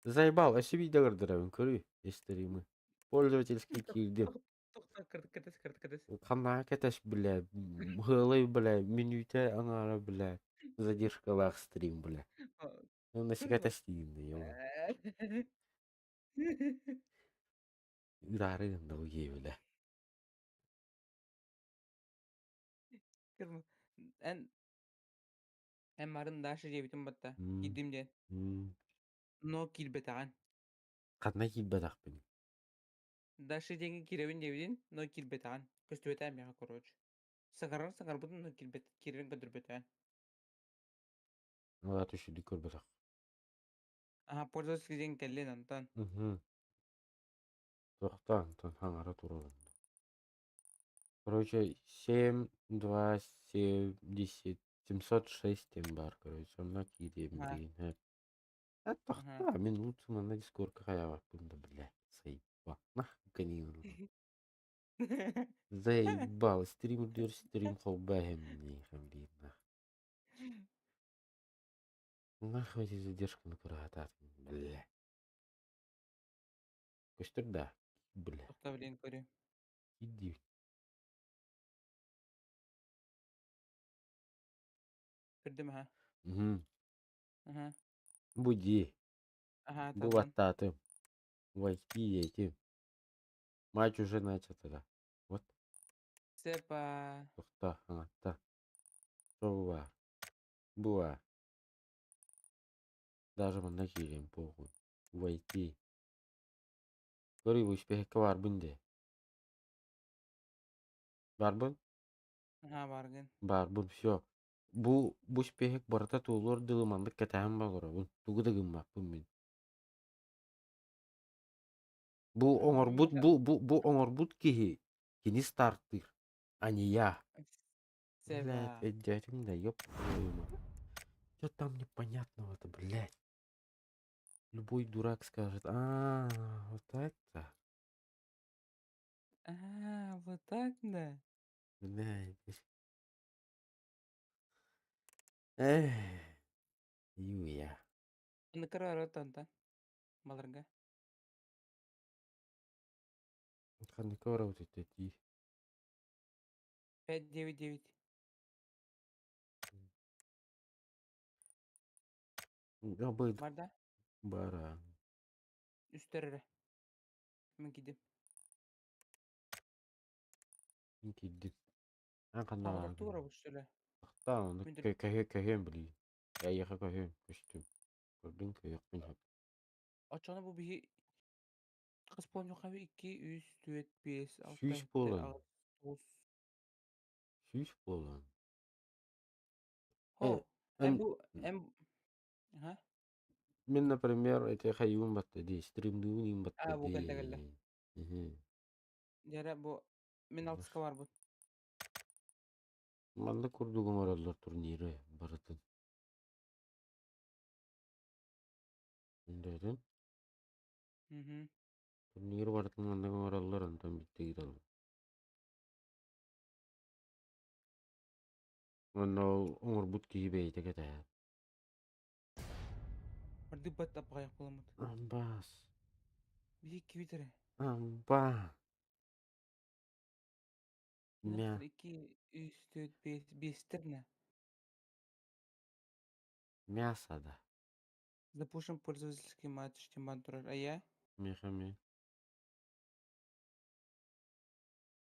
Заебал, видеогардырабын көрү, стримы. Пользовательский кирдим. Кыртыс. Кана кетеш, бля, хылый, бля, минуте аңара, бля, задержкалах стрим, бля. Ну, на себя тестин, ё. Удары долгие, бля. En mарын дашы жебитим батта. Кидим ден. Но кирбетаган. Катна килбедак бен. Дашы жеңи киребин жебитин, но кирбетаган. Көстүбетаган мега короче. Сагарар бутун, но киребин көдүрбетаган. Ала түшүдү көрбедак. Ага, пользователь жеңи келлен антон. Тоқтан, аңара туралым. Короче, 7, 2, 70, 706 тем бар, короче, онна кидем деген. Тоқта, мен лучше на дискордка каябак бунда, бля, заебал. Нахуй канин. Заебал, стрим холбаем мне, хамбин, нахуй. Нахуй эти задержки на куратат, бля. Көстір да, бля. Тохта билен көрү. Иди. Кирдим ага. Ага. Буди. Ага, Был оттатым. Войти этим. Матч уже начался, да. Вот. Сепа. Тоқта, аңатта. Что Буа. Даже мында кирем, похуй. Войти. Көрі успехке барбын де. Барбын? Ага, барген. Барбын, все. Бу успех барата толор дылымандык кетәһен балыр. Тугы да гыммакпын мен. Бу оңорбут кихи Кини стартыр. А не я. Блядь, Seva. дядень, да ёб твою мать. Что там непонятного-то, блядь? Любой дурак скажет, вот это. Вот так, да. Блядь. Эх, Юя. Оны кырары тонта. Баларга. Ханды вот это ти. 599. Габайт Барда. бара. Üstlerere. Мен кидим. Инкидди. Тағылар Кана. тура бұл үстеле. Ахтан, Мен де каген бли. Я ехал каген, костюм. Көрдүң каяк мен хат. açana bu bir kız polon yok abi 2 3 4 5 6 Шиш 7 болан. 6 9. Шиш болан. Ho. Hem Эн bu hem ha. мен, например, эти хайван батты ди, стримдуунин батты Bu geldi geldi. ди. Мгм. Jere bu men altıska var bu. Манда курдугум аралар турниры баратын. Үндөрүн. Hı hı. Турнир баратын манда аралар антан битти гидал. Манда оңор бут кийбейт экете. Bir de bat apaya yapılamadı. Амбас. Bir iki bitere. Амба. Ne Мя. kadar 2 3 4 5 5 ne? Мясо да. Запушим пользовательский матч Тимбантура. А я? Мехами.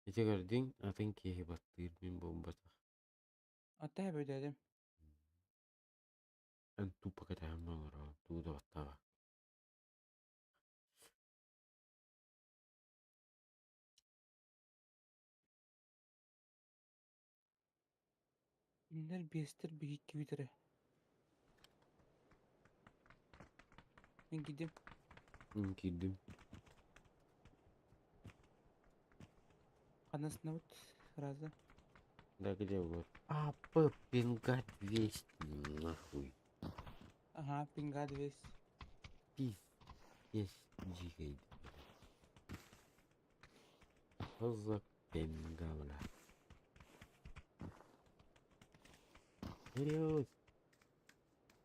Эти гордин, атын киһи баттыр мин бомбата. Ata böyle dedim. Эн тупа кете маңыра. Туда баттага. Ünler 5'tir bir iki bitere. Ben gideyim. Мин киддим. Anasını ут сразу. Да где вот? Пингать весь нахуй. Aha pinga 200. Пиздец дикой. Что за пинга, бля? Вперед!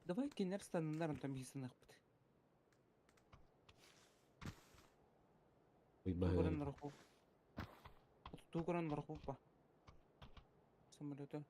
Давай кинер стандарт там гисанах бит. Ой, Тугран багай. нарху. Тугран нарху па. Самолета.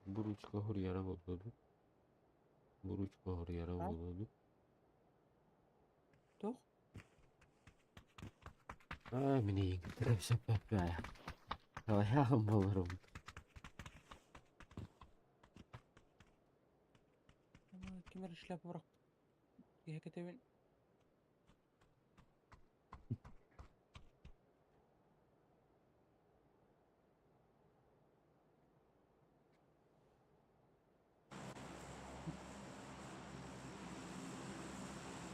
Буручка хурьяра болду. Буручка хурьяра Ha? болду. Тох. Мені требся пепе. Але я малором. Кинер шляпа бırak. Ya ketebin.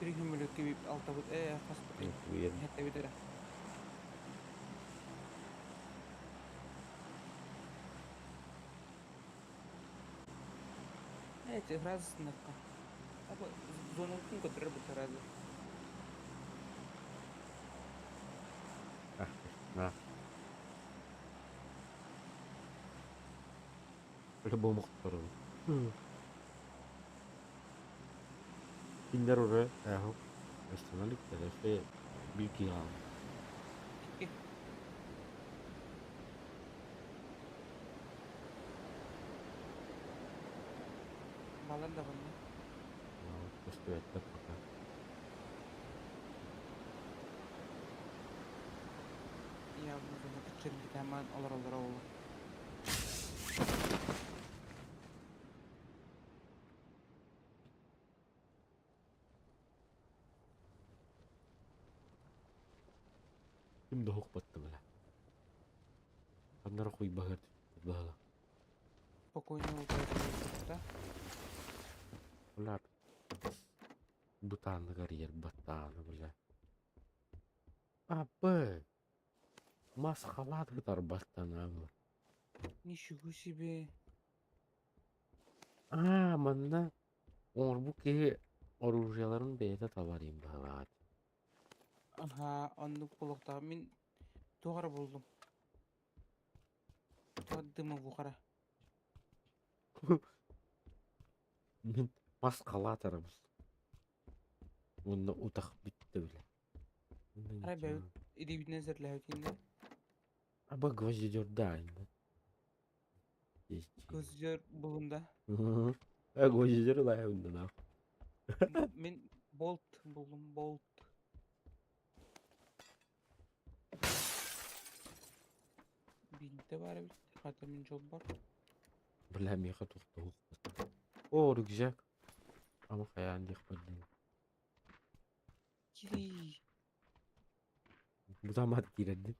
Bir gün böyle gibi alta bıt. Kas bıt. Уер. Hatta bitere. Evet, сразу сынакка. Abi zonulukun kadar bu sразу. На. По-любому второй. Киндер уже. Эхо. Остановили, когда все бики гал. İki. Balar da var. Просто это пока. Ya bunu da çirkin hemen alır olur olur. Şimdi hok battı bile. Kanlara koy bakır. Bağla. Спокойно укладывается. Ular. Butanlı kariyer battanı bile. Abi. Maskalat kadar battanı abi. Ничего себе. Manda. Bu ki оружияларын бейте табарым бағат. Ага, андык болокта. Мен тугара болдум. Туга дымы бухара. Мен маскалаторымыз. Онда утақ бітті біле. Ара бәйт идибитне зерләүтинде. Аба гвоздидер да енді. Көздөр булында. Гвоздидер да енді. Мен болт болдум, болт. Бинте бар бит. Хата мен жол бар. Біле меха тоқты оқпыз. О, рюкзак. Ama kayan dikpardin. Кири. Bu da mat girdin.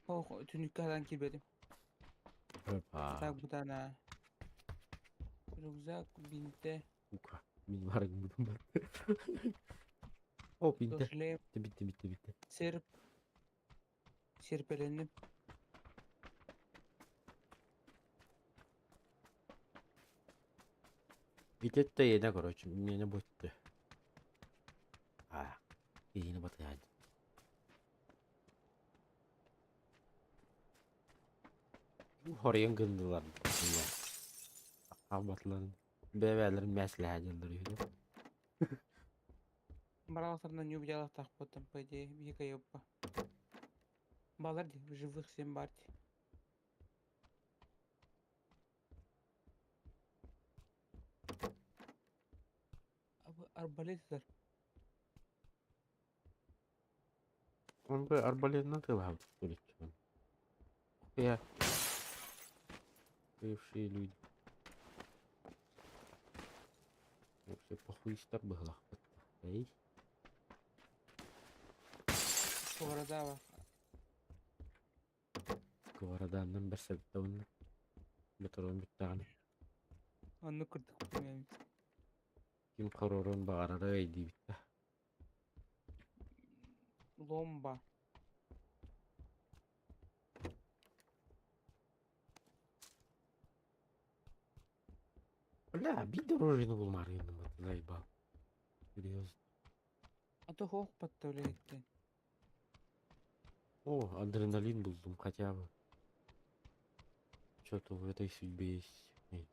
О, түнүккадан кирбедим. Hoppa. Так бутана. Рюкзак, бинте, Uka. Min var gudum var. O bitti. шлем, Bitti. серп. Серпеленdim. Bitti de yine короче. Yine bitti. Ah. Yine batıyor. Horayan gındılar. Abatların. Bebelerin mesleğe yıldırıyor. Баралақтарынан не убедялах так потом, по идее, вика ёпа. Балар ди, живых 7 барти. Арбалеттер. Он бы арбалет надевал. Я. Бывшие люди. Вообще похуй стар было. Эй. Сковородава. Skovaradandan bir sebepte onu. Motorun bir tane. Onu kırdık bilmiyorum. Kim kararın bağırara eydi bitti. Ломба. Бля, bir дорожину bulmar yanıma. Zaybal. Biliyoruz. Ато хох подставляет. О, адреналин buldum хотя бы. Что-то в этой судьбе есть. Эй.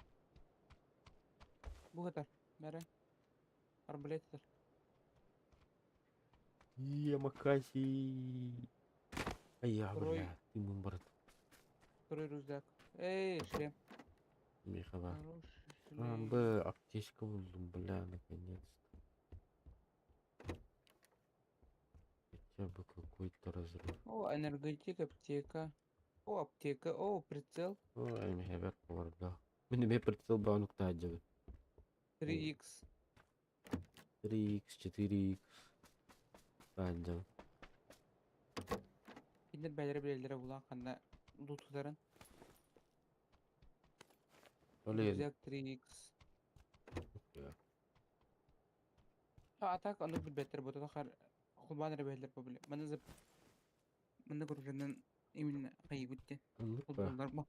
Бугатар. Бәрі. Арбалеттер. Ямакаси. Ай, Второй. бля, ты мой брат. Второй рюкзак. Эй, шлем. Михава. Хороший шлем. Аптечка buldum, бля, наконец-то. Хотя бы какой-то разрыв. О, энергетик, аптека. О, аптека. О, прицел. Ой, мехабер поварда. Меніме прицел баунукта acaba. 3х. 3x, 4x. Bence. Киндер бәлері білелері була қанда лутударын. Öyle Рюкзак 3х. ya. Атак аны бір бәттер бұта қар құлбан рәбәлер бұл. Маны зып. Маны көргеннен именно қайы күтті. Ну-ка. Құлбанлар ба.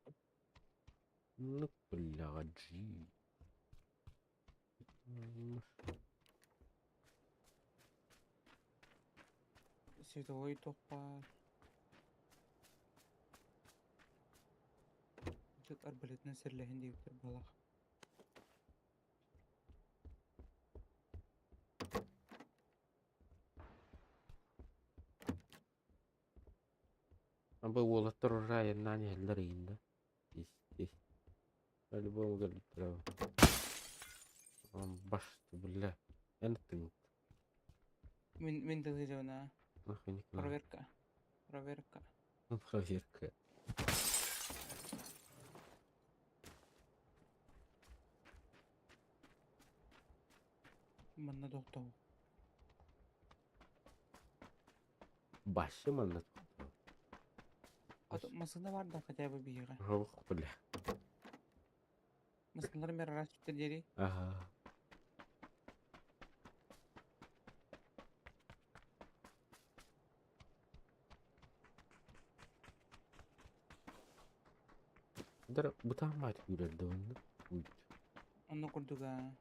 Ну, бля, гаджи. Световой тоқ бар. Жүк арбалетінің сірләхін дейіктір балақ. Абы олаттар районнан елдер иінді. Здесь. По-любому говорит, трава. Башты, бля. Энтинг. Мен дылы жауына. Нахуй не надо. Проверка. Проверка. Проверка. Manna doktor. Başım anlat. Masında var da acaba bir yere. Yok bile. Masaların bir araç tutları. Aha. Dar bu tam var yürüdü onu. Uyut. Onu kurduk ha.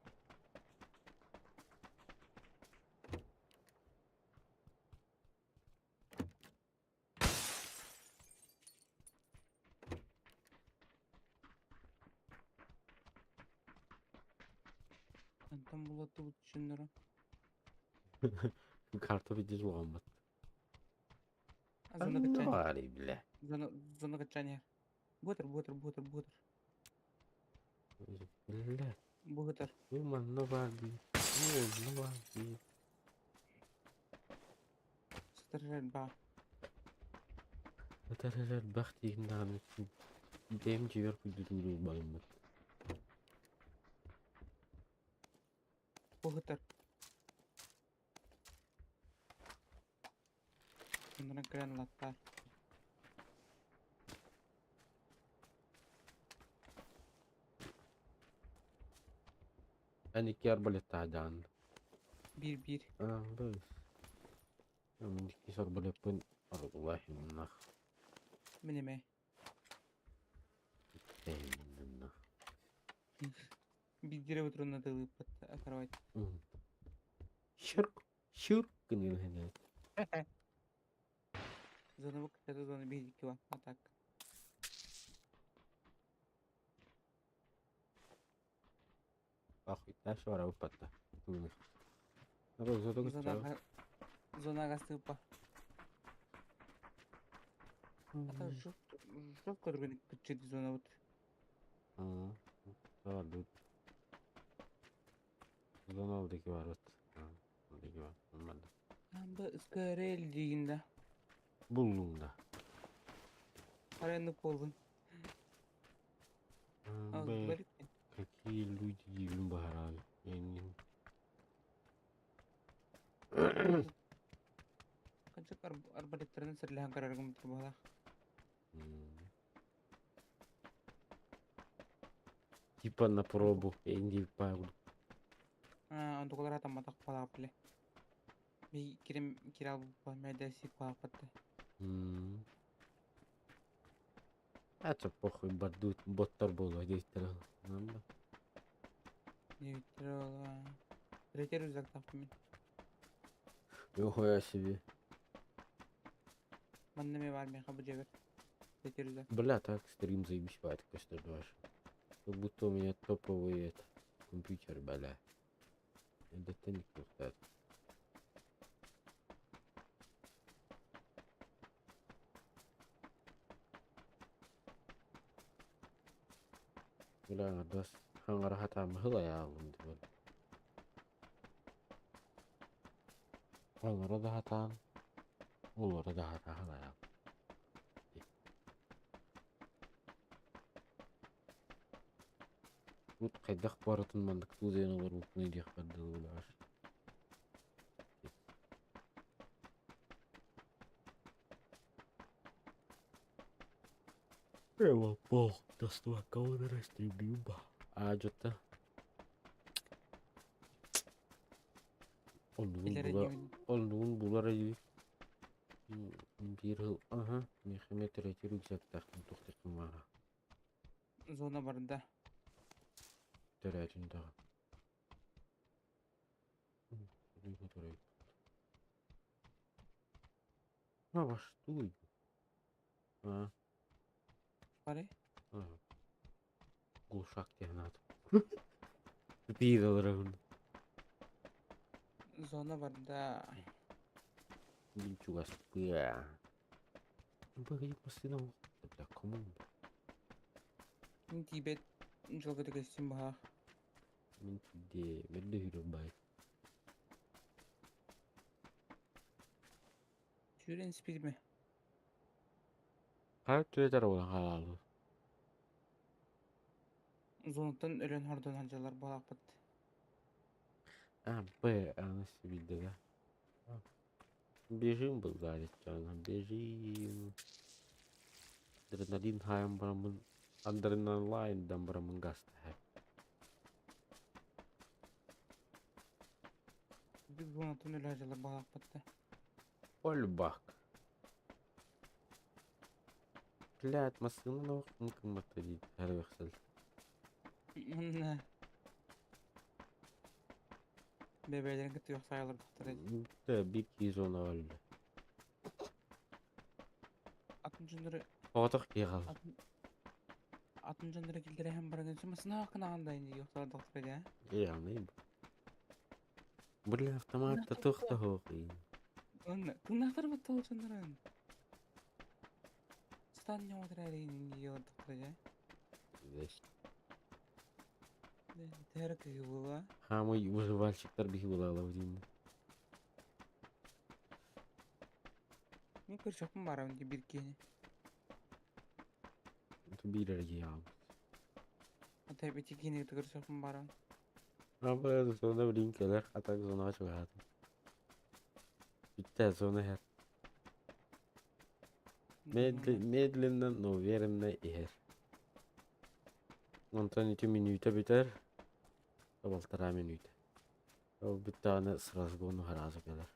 Tam bulattı bu düşündürü. Kartı bir diz olmadı. Zona Ne kaçan. var bile. Zona kaçan yer. Buhutır. Bile. Buhutır. Ulan ne var bir. Ne var bir. Sıtırır bağ. Ötereler baktığım namusun. Dem ciğer kuyduğunu bayılmak. Buhutır. Bunların kıran latlar. Ben iki arbalet tadağın. Bir. Bas. Ben iki sorbalet pun. Allah'ım nah. Minime. Nah. Bir dire oturun da lıpat. Akaravayt. Şırk gınıl hene. Zona bu kısa zona bir iki var. Atak. Bak taş var abi patta. Apa zor tuh Zona zona gastı pa. Ata çok korkunç küçük zona bu. Sağ Zon oradaki var ot. Oradaki var. Olmadı. Amba ıskarel diğinde. Bullunda. Karanlık oldun. Az Be balik. какие люди гибнут bahar abi. Yani Kancak arbaletlerini sırlayan karargım terbala. Типа на пробу. Я не пойду. Untuk olah tambah tak pala pale. Bir kiral bu medesi pahapatte. Это похуй бардут. Боттар болу. Здесь треба. Neytrola. Reçer uzak takvimin. Нихуя себе. Bende mi var mı bu cevher? Reçer uzak. Бля, так стрим заебись, конечно, даже. Как будто у меня топовый это, компьютер, бля. Это не круто. Bля, das hangar hata mahal ya oğlum. Onlara da hatan. Onlara da hata hala ya. Вот кайдах баратын мандык тузен олар укны дияк барды улар. Эва пол, доства кого на растребимба. А жотта. Onun bulara yiyip bir yıl aha Mehmet Reçer yükselttakın toxtaqın var. Zona barında. Terəcin dağı. Ha başlıydı. Ha. Pare? Ha. Gulşak diyen adam. Bir dolar. Zona barında. Bir çugas. Ya. Bakayım masina o. Bla komum. Tibet. Jolga da geçsin baha. Ben de hürüm bay. Şuren speed mi? Her türlü de olan halalı. Zonattan ölen hardan harcalar balak battı. Анысы билдеге. Бежим был гадит, бежим. Adrenalin hayam baramın adrenalin baramın gastı hep. Biz bunu tünel hacılar bağlak battı. Ol bak. Блядь, массивно мümkün матери her вексel. Onu bebelerin kıtı yok sayılır doktor edi. De bir kez ona öldü. Atın cündürü Odak yığıl. atın cündürü gildire hem bara gönsün ama sınav hakkında andayın yok sayılır doktor edi ha. Yani bu. Блядь, автоматта тухта хоқин. Onu tırnakları mı tol cündürün? Stan ne odur ereyinin yiyor doktor edi ha. Terk gibi ha. Хамы выживальщиктер бихи булалау деймін. Мен көршөкпүн бар önce bir keni. Birerге yağım. Ata bir keni көршөкпүн бар. Ama sonra linkeler atak zona açıyor. Bitti sonra her. Medlinden no verimle iher. 12 minüte biter. Baltara minüte. O bir tane sırası bunu harazı gelir.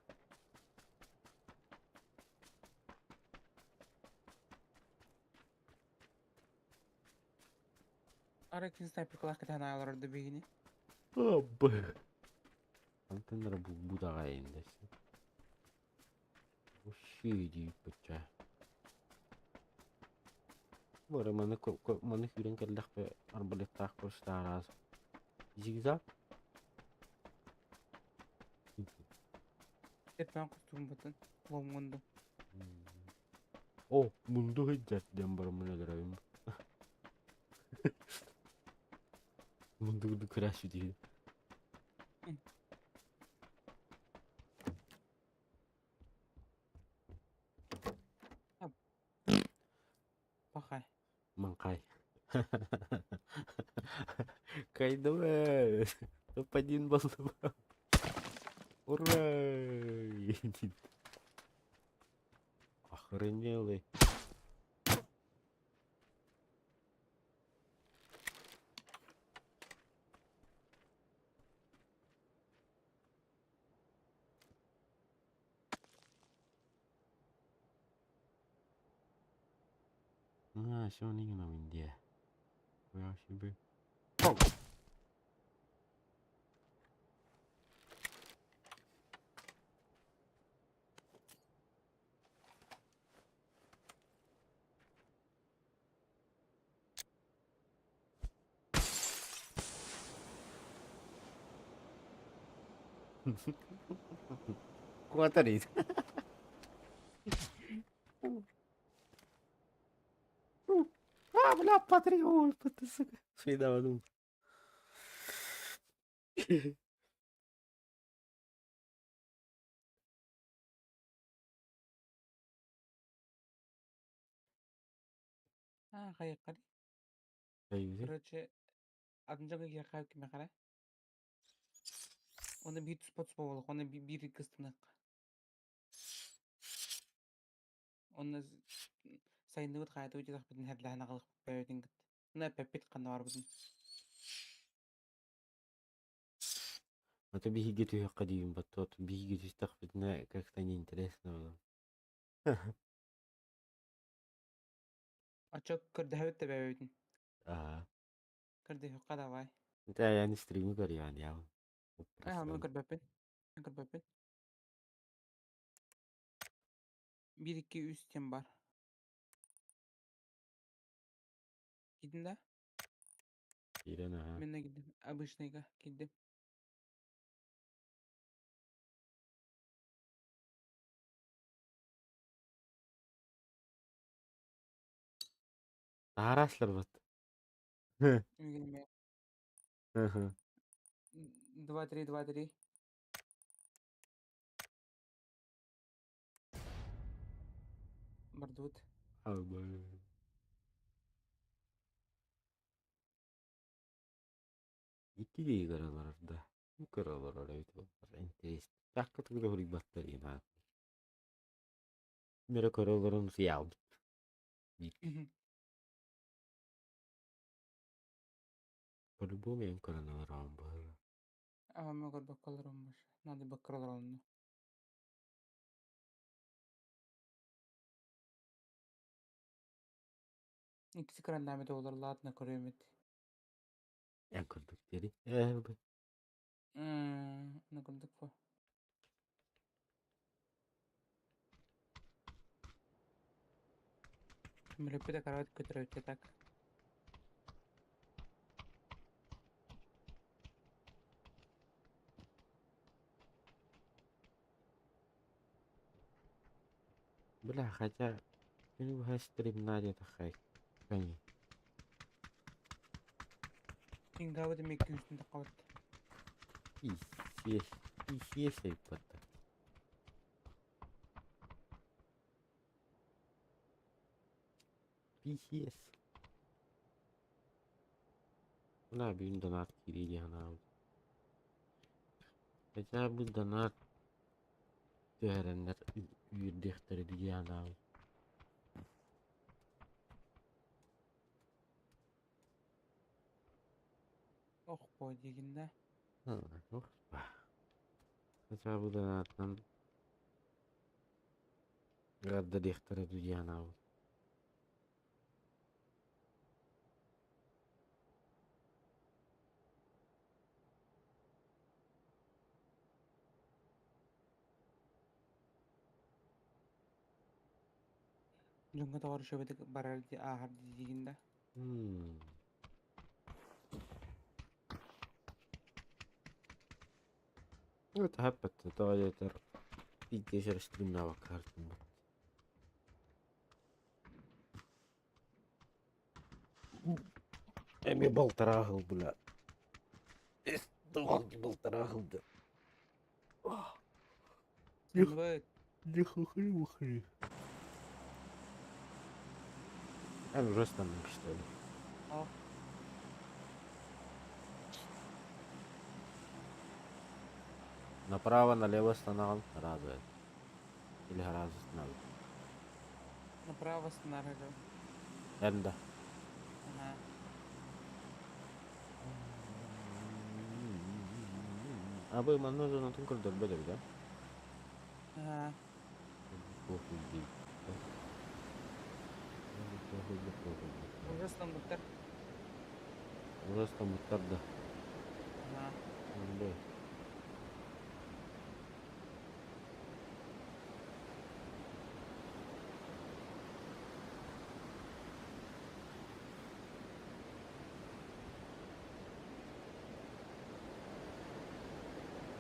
Ara kin sniper kılak katan aylar orada begini. Abba. Antenler bu da gayindesin. Bu şey deyip bıça. Bu ara manı hüren kellek be arbalet takmış da harazı. Zigzag. Etmen kustum batın. Lomgundu. Oh, mundu hicret den baramına görevim. Mundu crash diyor. Bakay. Mangkay. Kaydı be. Топ-1 болды. Ура! Охренелый. Что он именно в Индии? Я себе. Квадрит. Бля, патриот, сука. Свидал. Ha kayıkları. Hayır. Короче, adınca bir kayık kime kare. Onu bir spot bolu. Onu bir kıstınık. Onu sayında bit kayıt ucu takbidin her lahana kılık böyledin git. Ona pepit kanı var budun. Это беги قديم بطوط беги تستخدمنا как-то неинтересно. Açık kırdı hevet de böyledin. Ага. Kırdı yok kadar vay. Это я не стримы говорю, я. Ay hamle kır bepin. Kır bepin. 1-2 üstim var. Gidin de. Ирена, ага. Ben de gittim. Abışnayga gittim. Тараслар бат. Ülgün be. Ага. 2-3 2-3. Bardut. İki değil aralarda. Bu karalar oraya interest. Takkat gıda huri battarıyım ha. Mera karaların siyah. По-любому я им коронавиром был. Ama gör bakkallar olmuş. Nadi bakkallar oldu. İkisi karandamete olur. Latna koruyomet. Я курдук дери. Бы. Ne kurduk bu? Mülüpü de karavat götürüyor tak. Бля, хотя... Ну, гастрим надя такая. Кани. Ingavı da mekki üstünde kavat. Писец. Писец и пота. Писец. На, бин донат кириди она. Хотя бы донат... Törenler üyürdekleri diyana. Oh boy deginde. Ha, yok. Хотя бы донатtan... Gadda dektere diyana. Lunga doğru şöyle barar di ahar deginde. Это хаппатта тоалетер. Пиздец стримнава карту. Эми болтарагыл, бля. Эстуал болтарагылды. Evet. Не хухри-мухри. Уже станем, что ли? Ah. Направо, налево останавливаем. Раза. Или раз останавливаем. Направо снаружи. Энда. Ага. Абы манозу на тункур дөрбөдөр, да? Ага. Похуй değil. Похуй. Burası da muhtar. Burası da muhtar da. Ага. Öyle.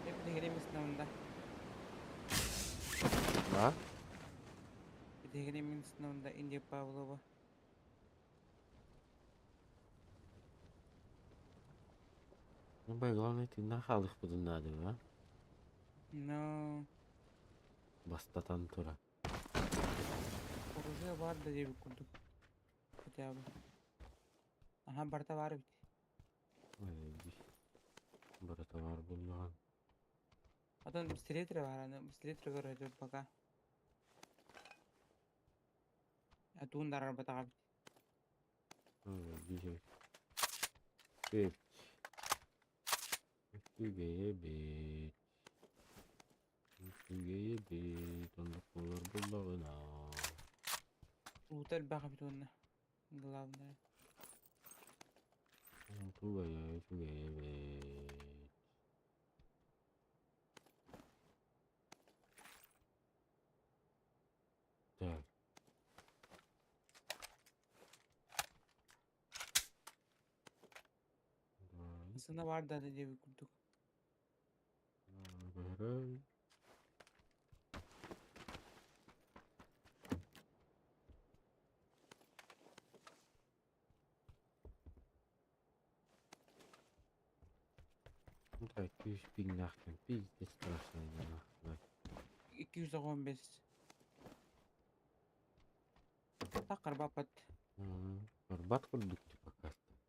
Hep degine sınavında. Ha? Degine sınavında India Pavlova. Ну, главное, ты нахал их буду надо, а? No. Бастатан тура. Orada var da diye bir kurduk. Hadi abi. Aha Barta var bir. Брата var bunlar. Adam stiletre var hani. Stiletre görüyor baka. Atun darar bata abi. Diyecek. Evet. Ügeye bit. Ügeye bit. Onu kullar bullağına. Utal baka bir tonne. Glavne. Ügeye bit. Так. Aslında var da diye bir kurduk. Выбирай. Ну так, 200 bin нахрен. Пиздец страшно, нахрен. 215. Takar bapat. Барбат курдук типа как-то.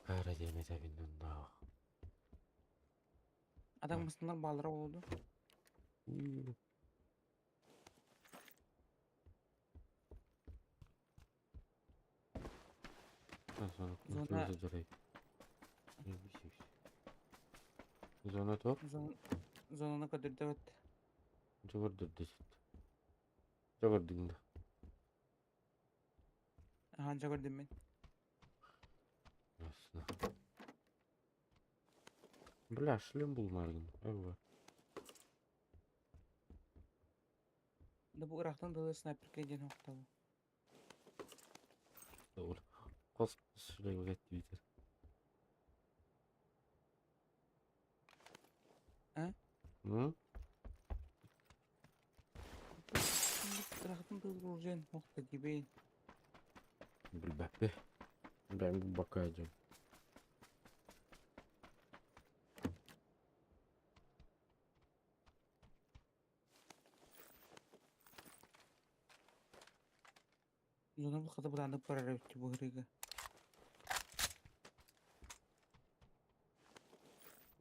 Кара демете бинден дагы. Adam mısınlar bağlara oldu. İyi. Ben sana Zona- kontrol ederek. İyi bir şey. Zona top. Zonuna kadar evet. Jogurdur desit. Jogurdun da. Hanca gördüm ben. Aslında. Bilashlım bulmalıyım. Evet. Da bu Irak'tan da sniper kayden hokta bu. Doğru. Kos şuraya vakit biter. Ha? Hı? Irak'tan da vuracaksın hokta gibi. Bilmem be. Ben bir bakacağım. Zona bu kadar bulanık para bitti bu hırıga.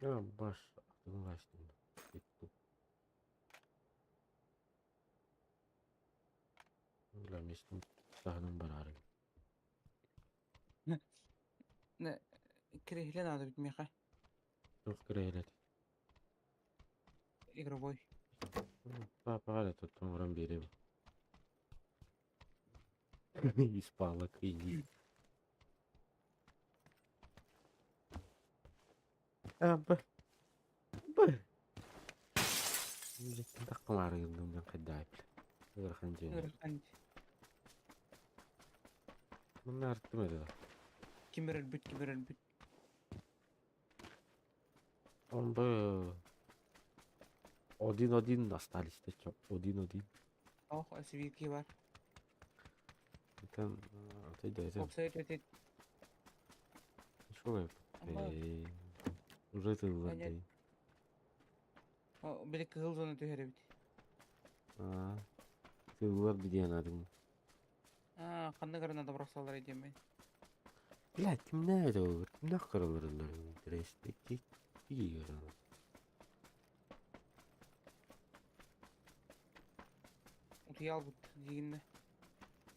Ya baş. Aklım kaçtı. Gitti. Bilemiştim. Sahanın bararı. Ne? Kirehlen adı bitmiyor ha. Çok kreylet. Igroboy. Papa hala tuttum oran biri bu. İspağlık iyi. Ha bu. Bu. Müzikten takım arayıldım ben kadayıf. Irak'ın cennet. Irak'tan. Bunlar arttı Kim büt. On bu. Odin остались-то чё? Odin. Oh, SVK var. Там это Offside ötet. что я Ama уже ты Aynen. владей. o bir kızıl zona tühere bit. А ты влад где надо? Ha, kanlı karına da bıraksalar edeyim ben. Блядь, темно это вот. Нахрен Дресты. İyi Utuyu al but diyinde.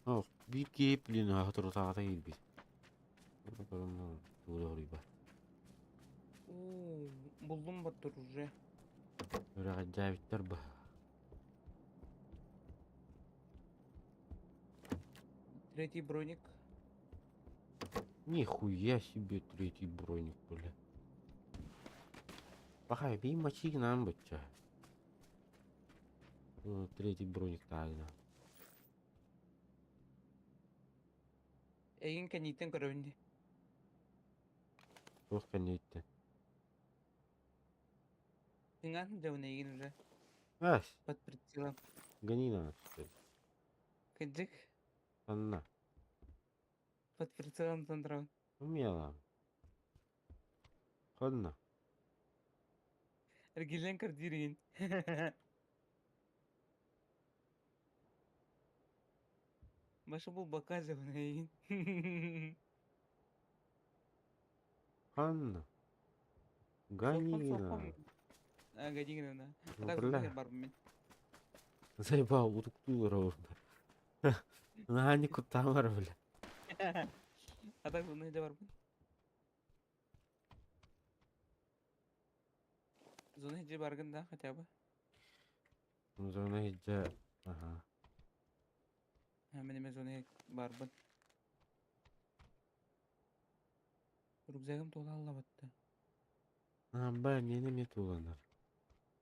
Oh, bir keyifli hatırlata değil bir. Bakalım ne olur. Doğru bak. Oo, buldum battır уже. Böyle acayipler bu. Третий броник. Нихуя себе третий броник, бля. Бахай, bir maçı нам бача. Третий броник тайна. Egin kaniten görevinde. Çok kanıttı. Singan javun egin уже. Аш, Под прицелом. гони нас, что ли. Кыджик. Анна, Под прицелом тондрон. умела. Ходна. Ergilen kırdırın. Başı bu bakar javun egin. Анна. Sokmam Гони sokmam. нас. Ha gacı girene. Ну, Atak бля. zor var ben. Заебал, утукту ровно. На не кутамар, бля. Atak zor ne var ben. Zona hiç bargın da хотя бы. Зона хиджа. Ага. Hemen hemen zona barbın. Rüzgarım tola Allah battı. Ben yeni mi tulanır?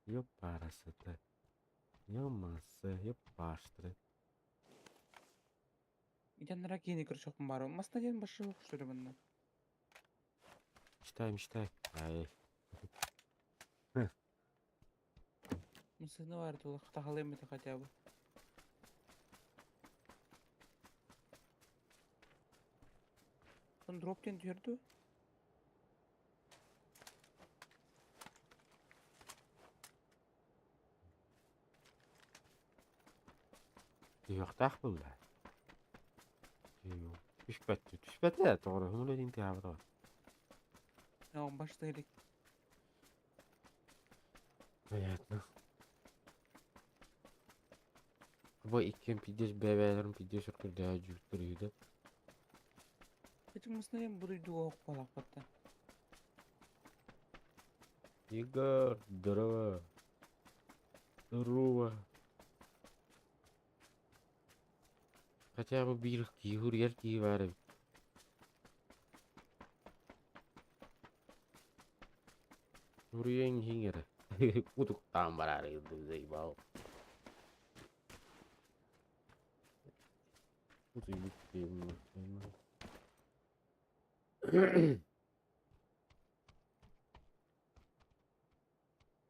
Yok parası da. Yok ması, yok baştırı. İnsanlara yeni kırışok mu var? Masna diyen başı yok şöyle benden. Мечтай. Ай. Mısır ne var tola? Tahalayım mı хотя бы? Son drop diyen düşürdü. Yok tak bu la. Yok. Düşbətdi də doğru. Onu öyle intihar var. Ya başta elik. Понятно. Bu ikken pidес bebelerin pidес ürkürdüğü cüktürüydü. Эти мысли буду иду около пота. Игорь, здорово. Здорово. Хотя бы bir hürriyer ki var. Hürriyen hingere. Kutuk tambar araydı zeybao. Kutuk bittim.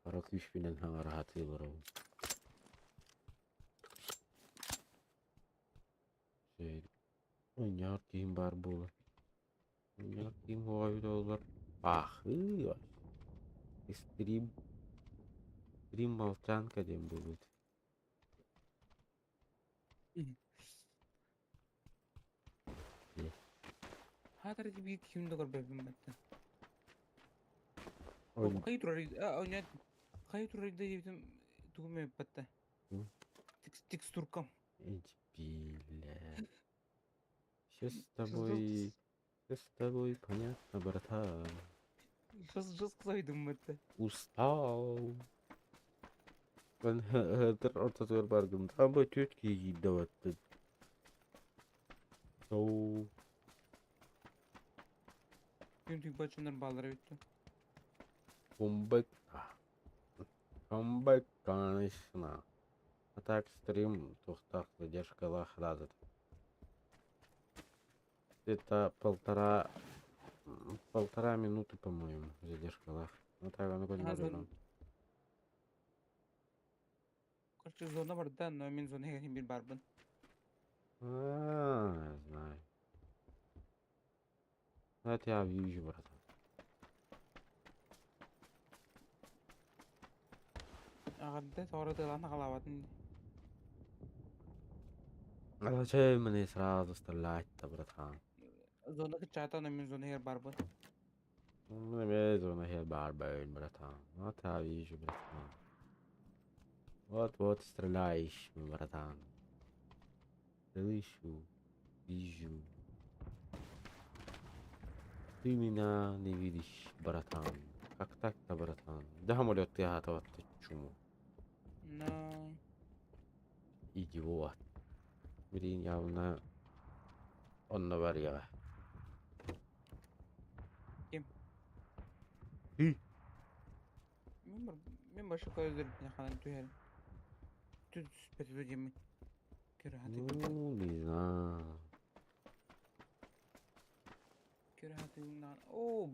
Para 3000'den hangi rahatı var o. Şey, oynar kim var bu? Oynar kim hoyda olur? Ah, var. Stream malcan kadem bu. هذا اللي بيجي كيم دكر بابن بتا. Oyun. خيط ريد أو خيط ريد يبتم تومي بتا. تكستور كم. Бля. Все с тобой понятно, братан. Just saydım bata. Устал. Ben her ortada bargın. Tam bu Türkiye'yi davattı. So, Gün tüy başından bağlara bitti. comeback. Comeback, конечно. А так стрим тухтах задержка хразит. Это полтора минуты, по-моему, задержка лах. Ну так оно Ha, не zon- Короче, зона var da no min zona her bir barbun. Знаю. Ну, это я вижу, братан. Ağırda sonra da lan ağlavatın. А зачем мне сразу стрелять-то, братан? Zona kıçata no min zona her barbun. Ну, не зона хер барбейн, братан. Вот я вижу, братан. Вот стреляешь, братан. Слышу, вижу. Ты меня не видишь, братан. Как так-то, братан? Да, молят, ты готов, ты чуму. No. Идиот. Блин, явно он наварил. Kim? Ты? Min başı koyuyorum ya kalan tüyerim. Tüt süpeti ödeyemi. Kere hadi bata. Ну, не знаю. Kere hadi bundan. Oo.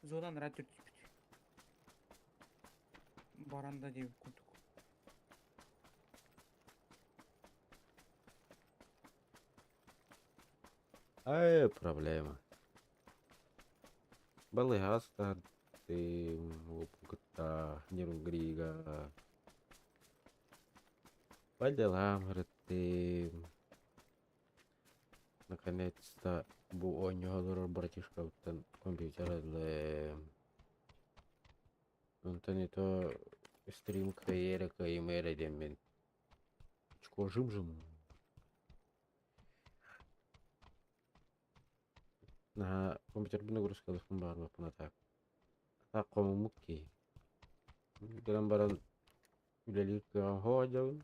Zodan rahat tüt süpeti. Baranda diye kutuk. Проблема. Балыгаста, ты лопуката, нерунгрига. По делам, говорит, ты наконец-то буонёдор братишка уттан компьютер для не то стрим каерека и мэра демен. Чко жим. На компьютер бы нагрузка бар на так. Так кому мукки. Грамбаран үлелик ходил.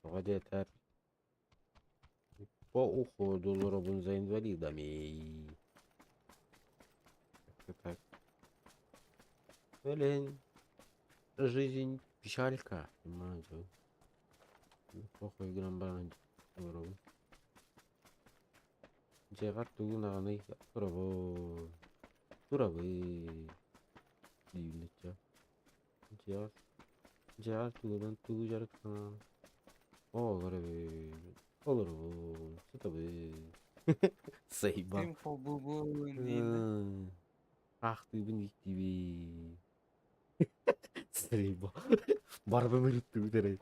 Водетер. По уходу робин за инвалидами. Как-то так. Блин. Жизнь печалька. Понимаете? Похуй грамбаран. Робин. 제가 누구나가는 돌아보이 이랬죠. 제가 누구는 누구 저렇게 그래 olur tabii Seyba. Tüm bu indiğinde. Ah dibin gibi. Seyba. Barbamı yuttu bir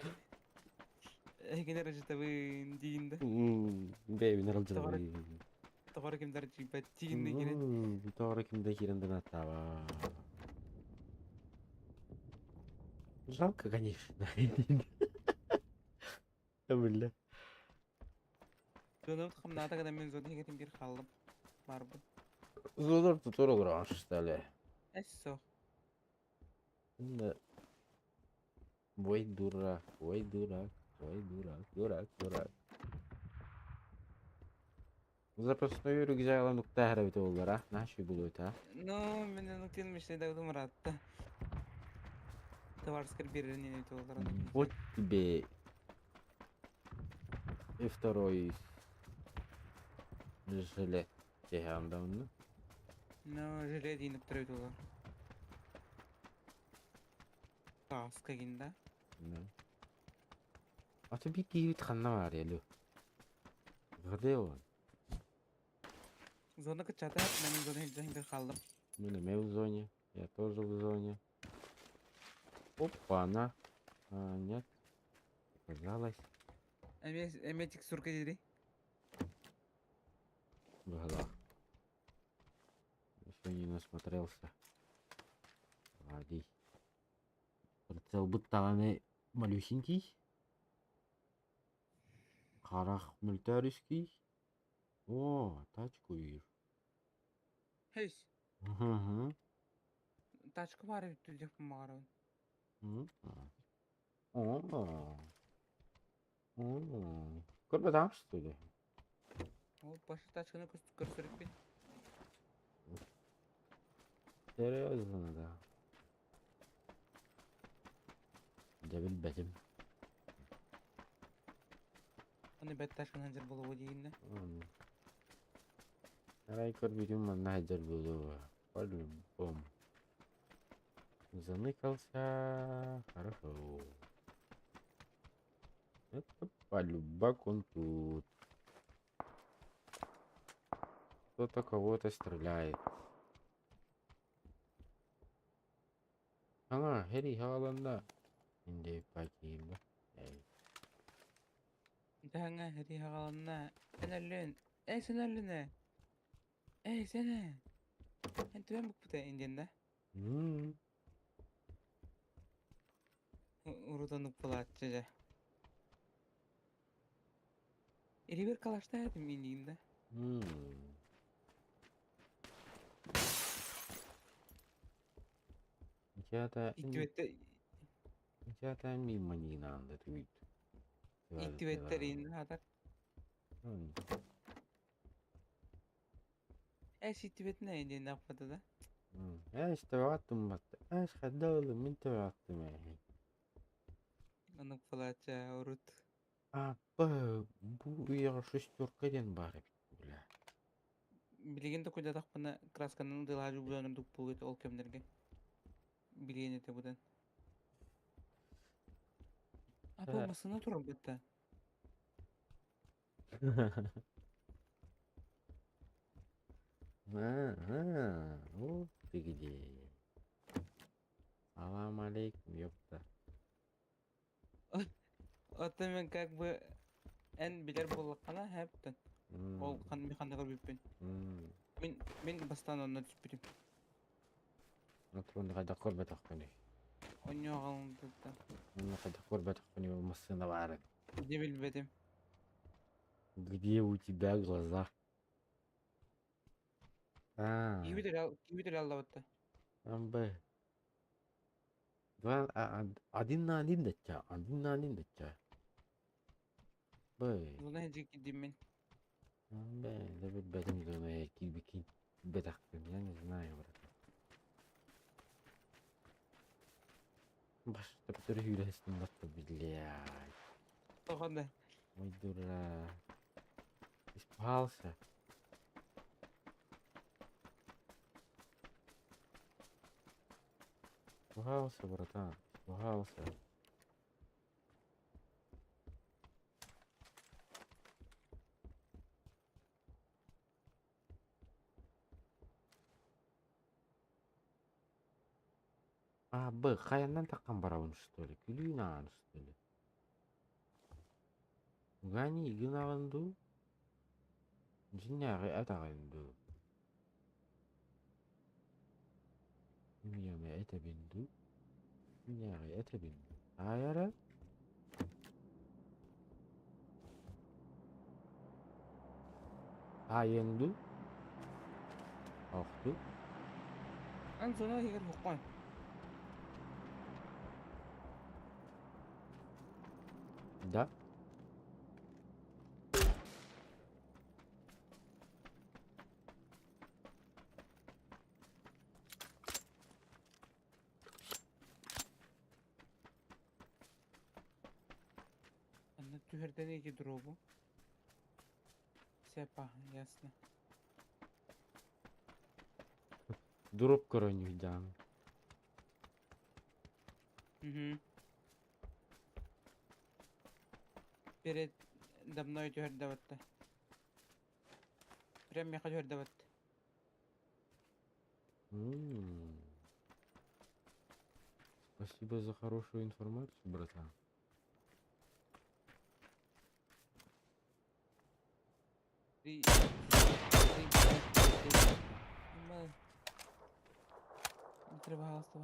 Gene rejite bu indiğinde. Baby naralcı da. Tavara kim der cibat ciğinde gene. Doğru kimde kirenden hatta var. Жалко, конечно. Бля. Зонут хамната когда мен зоны хегетин бир халлым. Барбы. Золор тутору гранж, что ли. Эссо. Да. Ой, дурак, ой, дурак, ой, дурак, дурак, дурак. Запасной рюкзак алан нукта бит олар, а? Наши булуйт, а? Ну, мен нуктин мишлей да удум ратта. Товарскер бирин не толдар Вот тебе и второй жилет. Тегам давно. Ну, жиле дейініп тұрай толар. Каска гинда. Да. А тебе киевит ханна var ya lu. Где он? Зона качата, мен зона хегетин бир халлым. Мы в зоне. Я тоже в зоне. Опа, она. А, нет. Показалось. Эметик сурка дедри. В головах. Еще не насмотрелся. Ладей. Прицел будто малюсенький. Харах милитаристский. О, тачку вижу. Хейс, Угу. тачка бар үттү деп мағарабын. О. О. Көрбе там что ли? Ол башы тачканы көрсөріп бен. Серьезно, да. Дебил бәтім. Оны бәт тачканы жыр болуы дейінді. Рай көрбейтім мана хайдар болу. По-любому. Заныкался. Хорошо. Это полюбак он тут. Кто-то кого-то стреляет. Ага, Хэри Халанда. Инде пакиба. Даңа хәри хағаланна. Әнәлін. Сен әліне. Сәне. Түбән бұк бұта инденда. Урутанып бұлатшы жа. Ирибер калашта әдім индейінда. Я-то мимо не надо твит. Иттибеттер иінді хатар. Иттибетіне индейінді ақпады да. ايش توعدتم بط ايش خدولة من توعدتم يعني Онық бұлатшы урут. bu ya шестеркаден бар бит бля. Билегенді көйдадақ бұны красканың дылажу бұланырдық бұл өті ол кемдерге. Билеген еті бұдан. Апа масына тұрым бұтта. Вот ты где. Салам алейкум, ёпта. Оты мен как бы ән білер болыққана әптін. Ол механикал беппен. Мен бастан онына түспедім. Атронды қайда көрбе тақпыны. Оны оғалым тұтта. Оны қайда көрбе тақпыны болмасына бары. Не білбедім. Где у тебя глаза? Кибітер алда бұтта. Б. Один на один дача. Один на один дача. Б. Зона хеджі кедім мен. Б. Да бәдім зона кибикин. Бетақпын, я не знаю, брат. Башта бітір үйресін башта, блядь. Тоқады. Ой, дурак. Испугался. Испугался, братан. Испугался. Б, хаяндан таққан барауын, что ли? Күлінаған, что ли? Гани, гынағынду? Жинағы әтағынду? Мияны әті бенду? Ya ete bin. Hayır. Hayındu. Aktu. An sonra higar hukkan. Da. Anna tüherden iki drop'u. Sepa ясно. Durup koronyu jam. Перед давно тюherде батты. Прям я тюherде батты. Спасибо за хорошую информацию, братан. Три... Треба галста.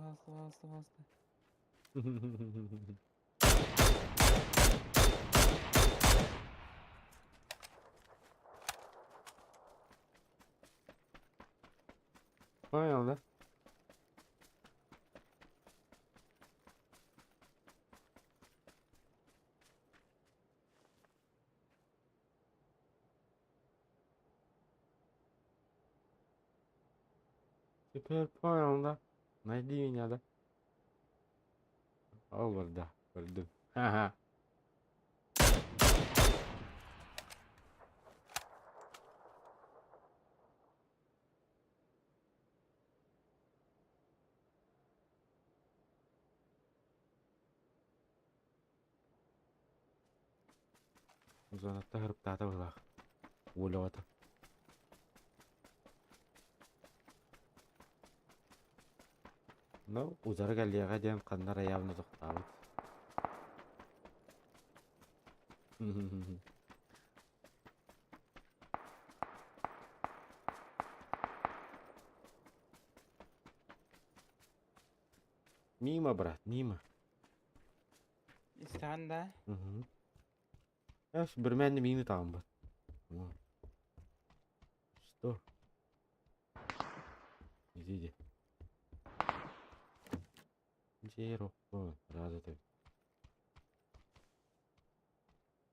Понял, да? Теперь понял, да? Найди меня, да? Овар, да. Пойду. Ха-ха. Зона тагырып тата была. Улёта. Ну, узарга лега дем каннара явно тоқтабыт. Мимо, брат, мимо. İsteyen de. Я ж бірменні мені там бат. Что? Иди. Джейро. Раза ты.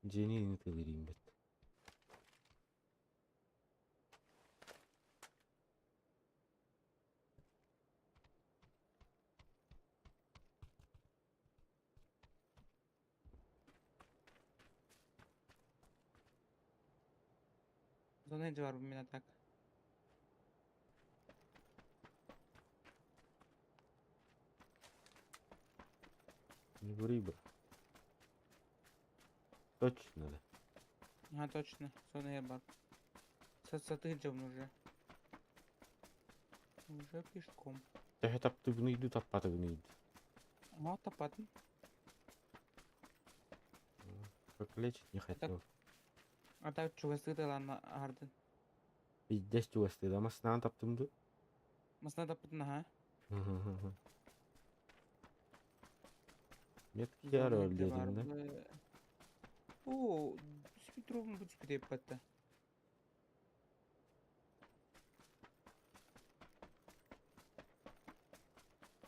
Джейни не ты лирим бат. Zona hiç var bu minatak. Не ври, брат. Точно, да. Ага, точно. Zona her бар. Satınca уже. Уже пешком. Я таптыгны иду, таппатыгны иду. Ага, тапатын. Как лечить не хотел. А так чугасы да lan ardın. Пиздец чувствую, да, маснан таптымды. Masna tapıtın ha. Метки Zona yarı her öldü var elimde. bu. Oo, bir drop'un bu tipi de yapattı.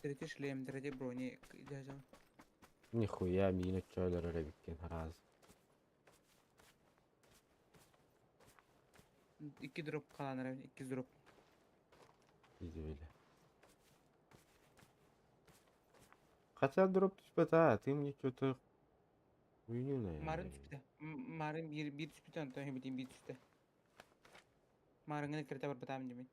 Третий шлем, третий брони. Дядя. Нихуя, мина чойлары ребеккен раз. İki drop kalan herhalde. İki drop. Biz öyle. Kaça drop düşmedi ha? Ты мне что-то хуйню, наверное. Marın tüpte. Marın bir tüpte anlatayım biteyim bir tüpte. Marın ne kriter var batam demin.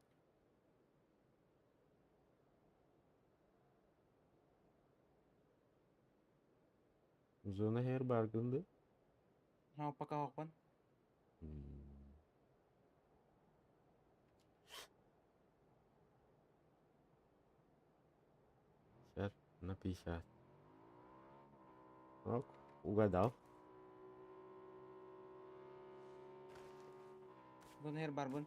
Zona her bargındı. Ha paka hakpan. Сейчас на 50. Ок, угадал. Zona her barbun.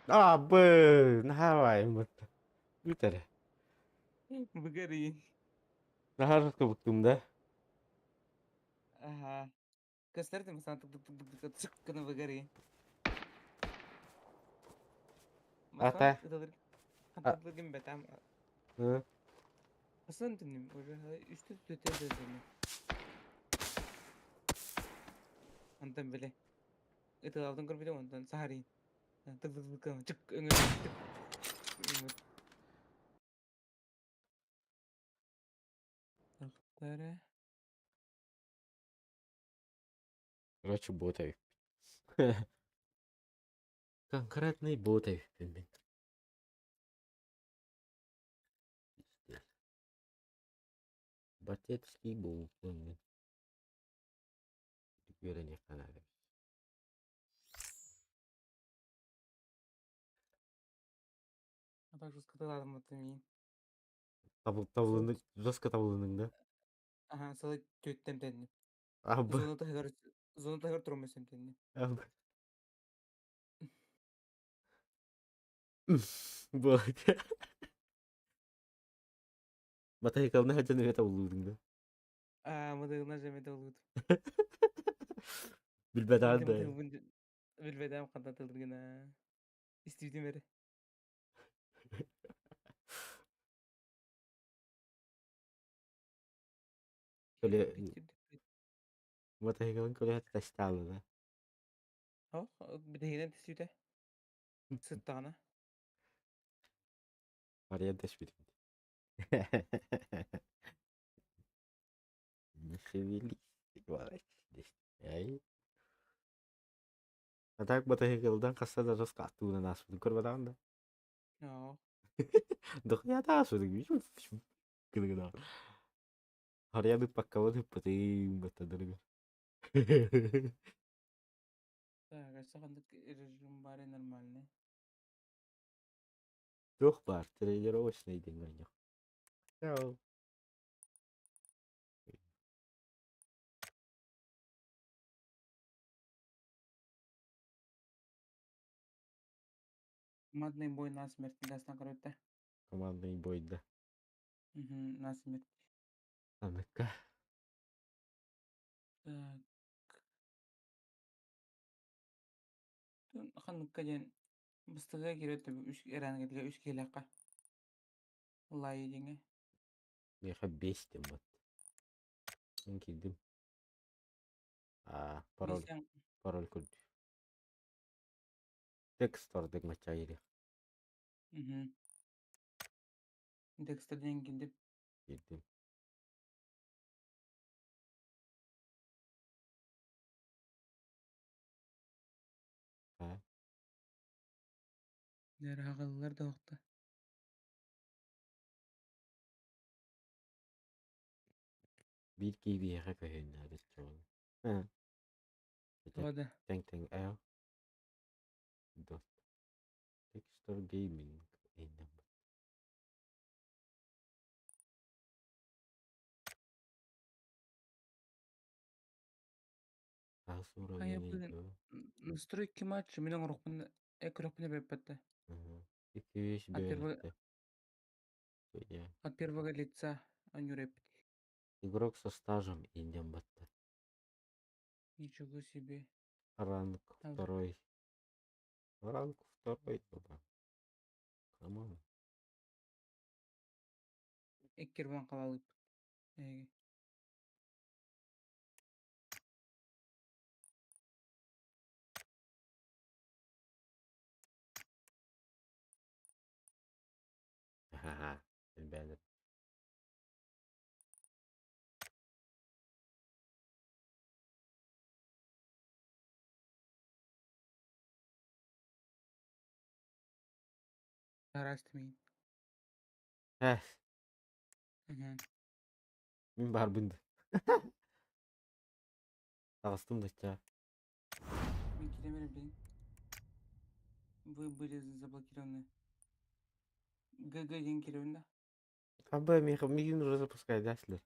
Abi, nah wae mut. Gitu deh. Begari. Nah harus kebuktum dah. Aha. Kasar tuh masalah tuk cek kena begari. Masalah Ata, itu tadi ah, kantor lagi betam. eh, Asan tuh nih, udah üstü tutuyor seni. Anten bile. Itu altın kır bir de ondan sehari. Tık tık tık çık önüne tık. Takları. короче, ботов. Конкретный ботов. Батецкий был. Görene kadar. Так что сказал ему ты мне. Табылының, жестко табылының да. Aha, sana tüyttem tenni. Абы, Zonu tahır turmasın tenni. абы. Вот. Батай калны хачан эме табылының да. Mıdığına cemede olurdu. Билбедаған Bildim да. mıdığım bunca. Bilbedem kandatılır gene. İstediğim beri. Көле, Bitirdi. батай калын көле хат ташталы да. Ha, bir de yine tüyte. Sıttağına. Ариян ташбит. Не шевелись, говорит. Ай. А так батай калдан касса да жос катуна насбын көрбадаған да. Ya. Дохуя да асбын. Гыда. Ариян паккавын хыппатын баттадырга. Так, саханdık rejim bari normalne. Жоқ бар, тренировочный день жоқ. Чао. Командный бой на смерть. Дасна коротта. Командный бой, да. На смерть. Аныкка. Так. Ханыкка ден. Быстыга кирет үш эранга диге үш келакка. Лай деңе. Меха бестим вот. Мен килдим. Пароль. Бисең. Пароль көрдү. Текст ордек мача ири. Декстерден киндип. Килдим. Дәрі ағалылар да оқты. Bir gibi köyüne bir çoğun. Ha. Тоғады. Тәң әу. Dot. Texture Gaming. Eğnem. Асура Ая гелейді. бүгін настройки матча менің рухпын беппетті. İki beş От первого, бөлікті. Böyle. от первого лица они рэпят. Игрок со стажем Eğnem battı. Ничего себе. Ранг А, второй. Ранг второй. Баба. Камон. Эккерман қалалып. Haha. Ben Тарастымен. Heh. Min бар бынды. Тағыстым да ча. Мен келемелем дейін. Вы были заблокированы. ГГ ден келеуін да. Абы мигін уже запускай дәсілер.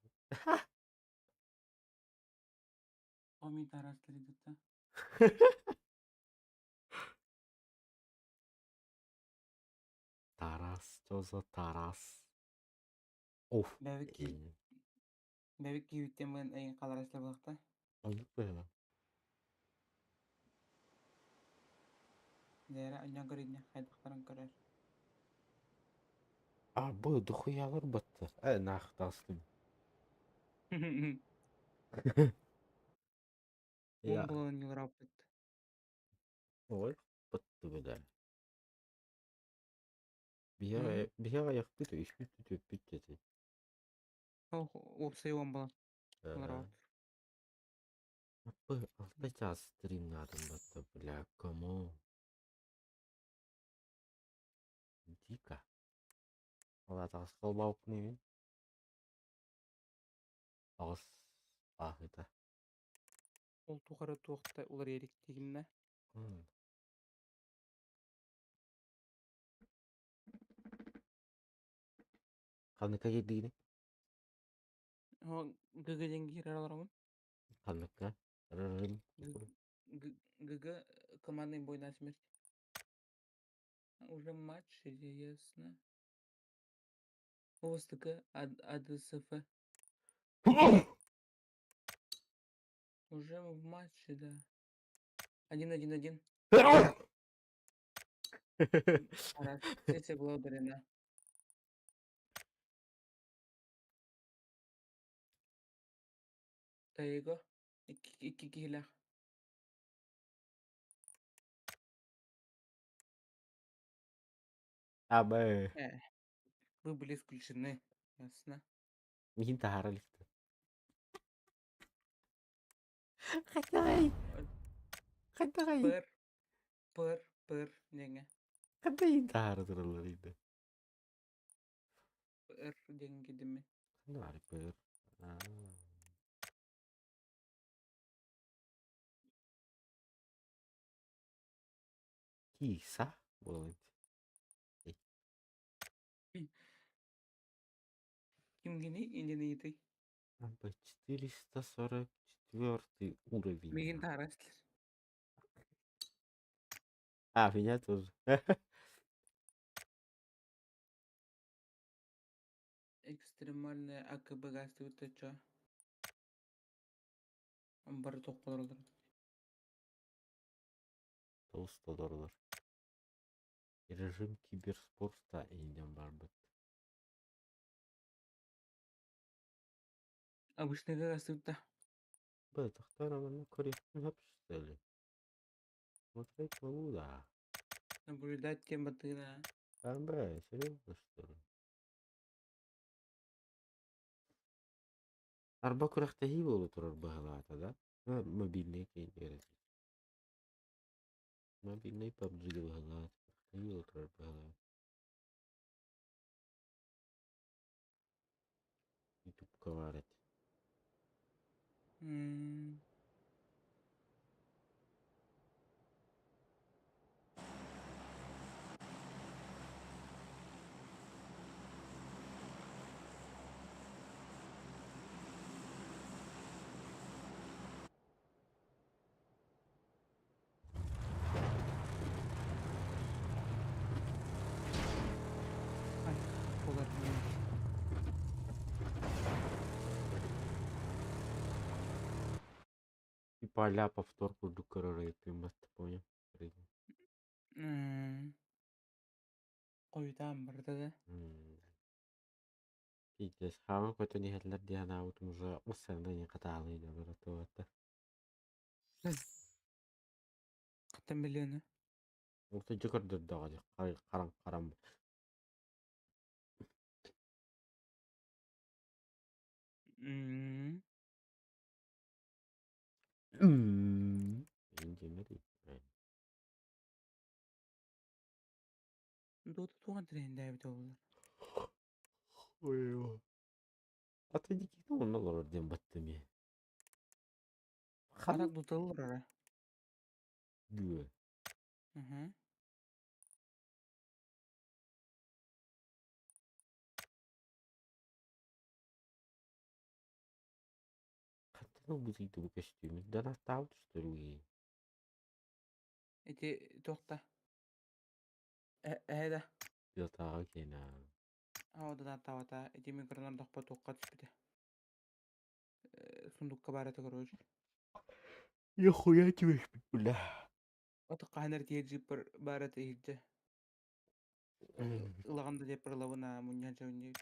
О, мен тарастыр едік та. Тарас. Чоза Тарас. Of. Бәбік кейбіттен бұған әйін қалар әсілі болақта. Aldık böyle. Дәрі анyan көрейіне қайдықтарын көрер. Абы дохуялар баттı. Нах тағыстым. Он болуын елер алып бітті. Ой. Баттı böyle. Bir аяқ бүті, үш бүті төп бүттеді. Опсай он болан. Олар алып. Абы 6 час стримнадым баттı. Бля, кому? Дико. Ола тағыс қалбауық немен? Тағыс ахыта. Ол туғары туақта олар ерек дегеніне. Қаныққа келдігіне? ГГ ден кері алар ғой. Қаныққа? Рырым. ГГ командный бой на смерть. Уже матч, ясно. ОСТК, АДСФ. Уже в матче, да. 1-1-1. Третья была удалена. Таего. Iki kişiler. Абы. Вы были исключены. Ясно. Мин тағарылықты. Қайтағай. Қайтағай. Пыр, неге. Қандай тағары тұрылыр еді? Пыр, деген кедеме. Қандай пыр? Киса? Болады. Ким гени, индені еті. Абы 444 уровень. Меген тарастылар. Меня тоже. Экстремальная АКБ гасты өтті. Бары тоқ боларлар. $100. Режим киберспорта Eğnem бар бұд. Обычный гасты өтті. Б, тақтар амана корректно написали. Смотреть могу, да. Наблюдать темы на. Там, бля, серьезно, что ли? Арба күрәкте хи болу турар бағалата, да? Мобильный кейн ерет. Мобильный PUBG бағалата. iyi oturur böyle. YouTube kavaret. Hmm. Ay, polar bilmiyorum. Bir pala повтор kurduk oraya kıymet ponya. Koyudan barda da. Пиздец, хава көтө нихеллер диэн аабытым уже мыссарда не катаалыйда бара туата. Каттан билиyorsun. Окта жыкырдыр дага же карам карам. Hmm. Инженери. Doğdu tuğan direğin David oldular. Ой. Ата диките оннолор дем баттыми. Хам Atak tutulur ara. дүү. Hı hı. Хаттан бузыйды бу костюм. Да настаут что ли? Eti tohta. Heda. Yatağa kena. Havada da tavata. Eti mikrolar dokpa tohka tüspüde. Sundukka barata koroj. Я хуя тебе бля. Ata kahner tiye jipper barata ihce. Ilaganda jepper lavuna munya jawin.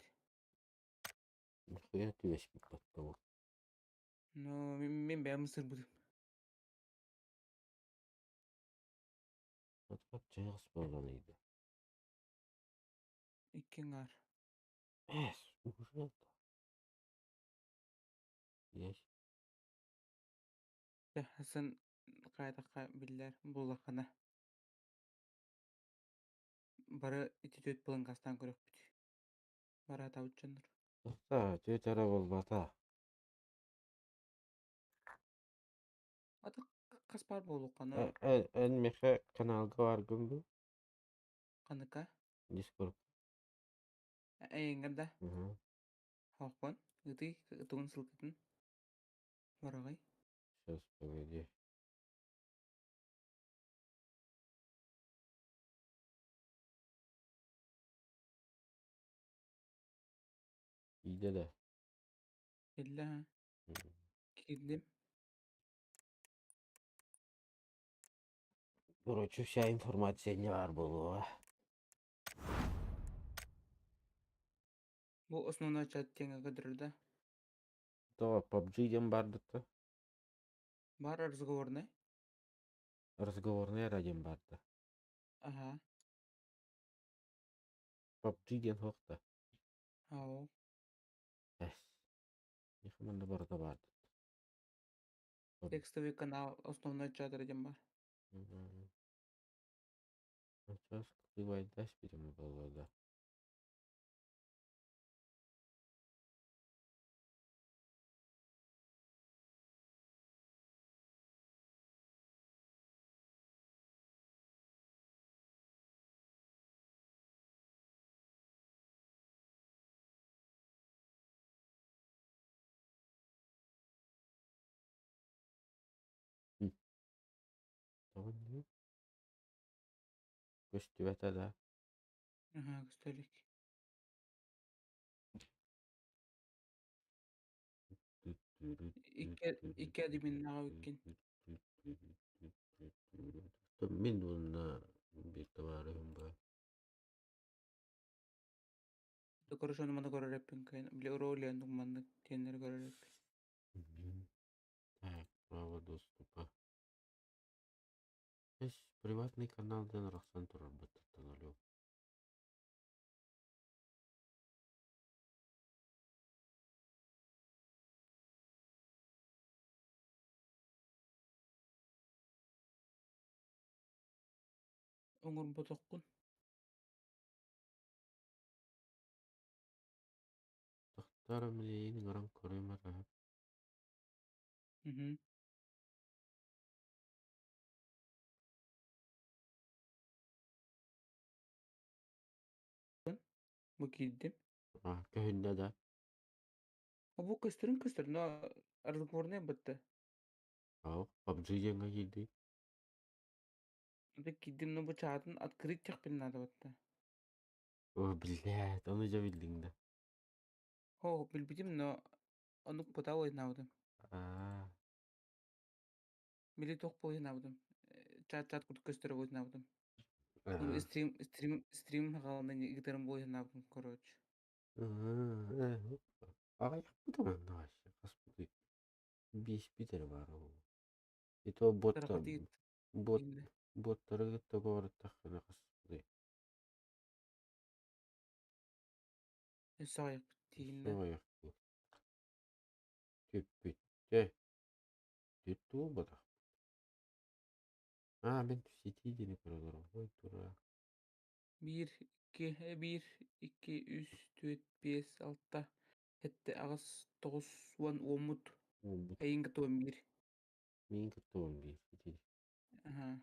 Хуя тебе баттау. No, min be mısır budu. Атка чайгас болганıydı. İkken gar. Уже. Яш. Hasan kayda biller bulakana. Bara iti töt bulan kastan körök büt. Bara tavuçandır. Ата, тетера болбата. Ata kaspar bolukana. Эн меха каналга баргын бу. Kanıka. Дискорд. Enganda. Ага. Hokpan. Gıtı tuğun sılkıtın. Baragay. Сейчас погоди. İyi de. İlla ha. Kildim. Короче, вся информация не var было. Bu osnona chat tenga kadırda. То PUBG бардыты. Бар разговорный. Разговорный радиом барды. Aha. PUBG хокта. Ау. Эс. Нихманда барда барды. Текстовый канал основной чат радим бар. Сейчас кывайдаш берем было, да. Tamam değil. Көстүбәтә да. Aha gösterlik. İki adimin nağa ükken. Мен bununla bir tavarım var. Dekorasyonu mana göre rapping kayın. Bile rol yandık mandık tenleri göre rapping. Так, право доступа. Есть приватный канал, да, Рахсан работает на нулю. Ongur botokkun. Tarım yayın garan koruyma da. Hı. Bu giddim. Ah köyünde de. O bu kıstırın. O arılık var ne battı. Ау, PUBG yenge girdi. O da giddim no bu çağatın at kırık çak bilin adı battı. Oh billahi, onu da bildin de. Ho bilbidim no onu pota oynamadım. Aa, Bili tok oynamadım. Çat kutu kıstırıp oynamadım. Onu aa. stream hakalından gitarım oynamadım koroç. Ага, yapmadım ben daha şey. Kasmadı. Bir iş biter var o. İşte o botta, Tarafati git. bot, Indi. botları gitti o kadar takına kasmadı. Soğuk bittiğinde. Sonra yaktı. Tüp bitti. Bitti o bada. Ha ben tüsiyetiydi koridorun. Oy dura. 1, 2, 3, 4, 5, 6, 7, 8, 9, 10, 11. O bu Ayın ketua 1. min gitti on bir. Bitti. Aha.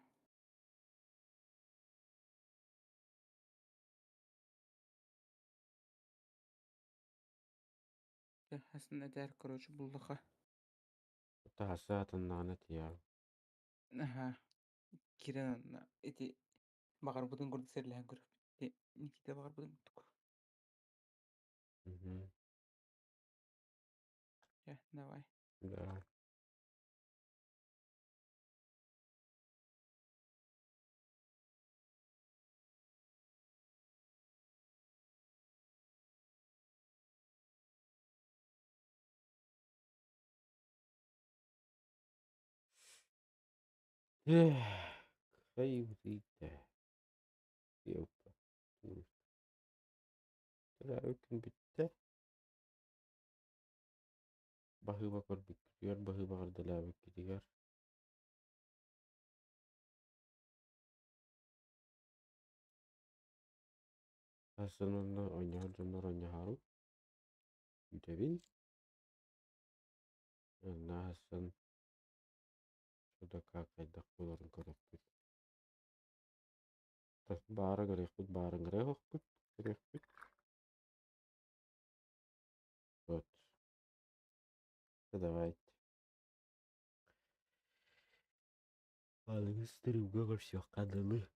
Ya aslında eder koroç bulduk. Daha saatin lanet ya. Aha. Kiren ona. Eti bakar budun kurdu serilen grup. Nikita bakar budun kurdu. Hı hı. Ya давай. Да. Hayırlıydı. Yok. Tedavi gün bitti. Bahı bakar bitiriyor. Bahı bakar devam gidiyor. Aslında oynuyor. Canlar oynuyor. Devin. Hasan şurada kakayda kullanın korkut. Tas bara gerekut bara gerekut. Gerekut. Вот. Давайте. Алгы стрим гогор всё кадылы.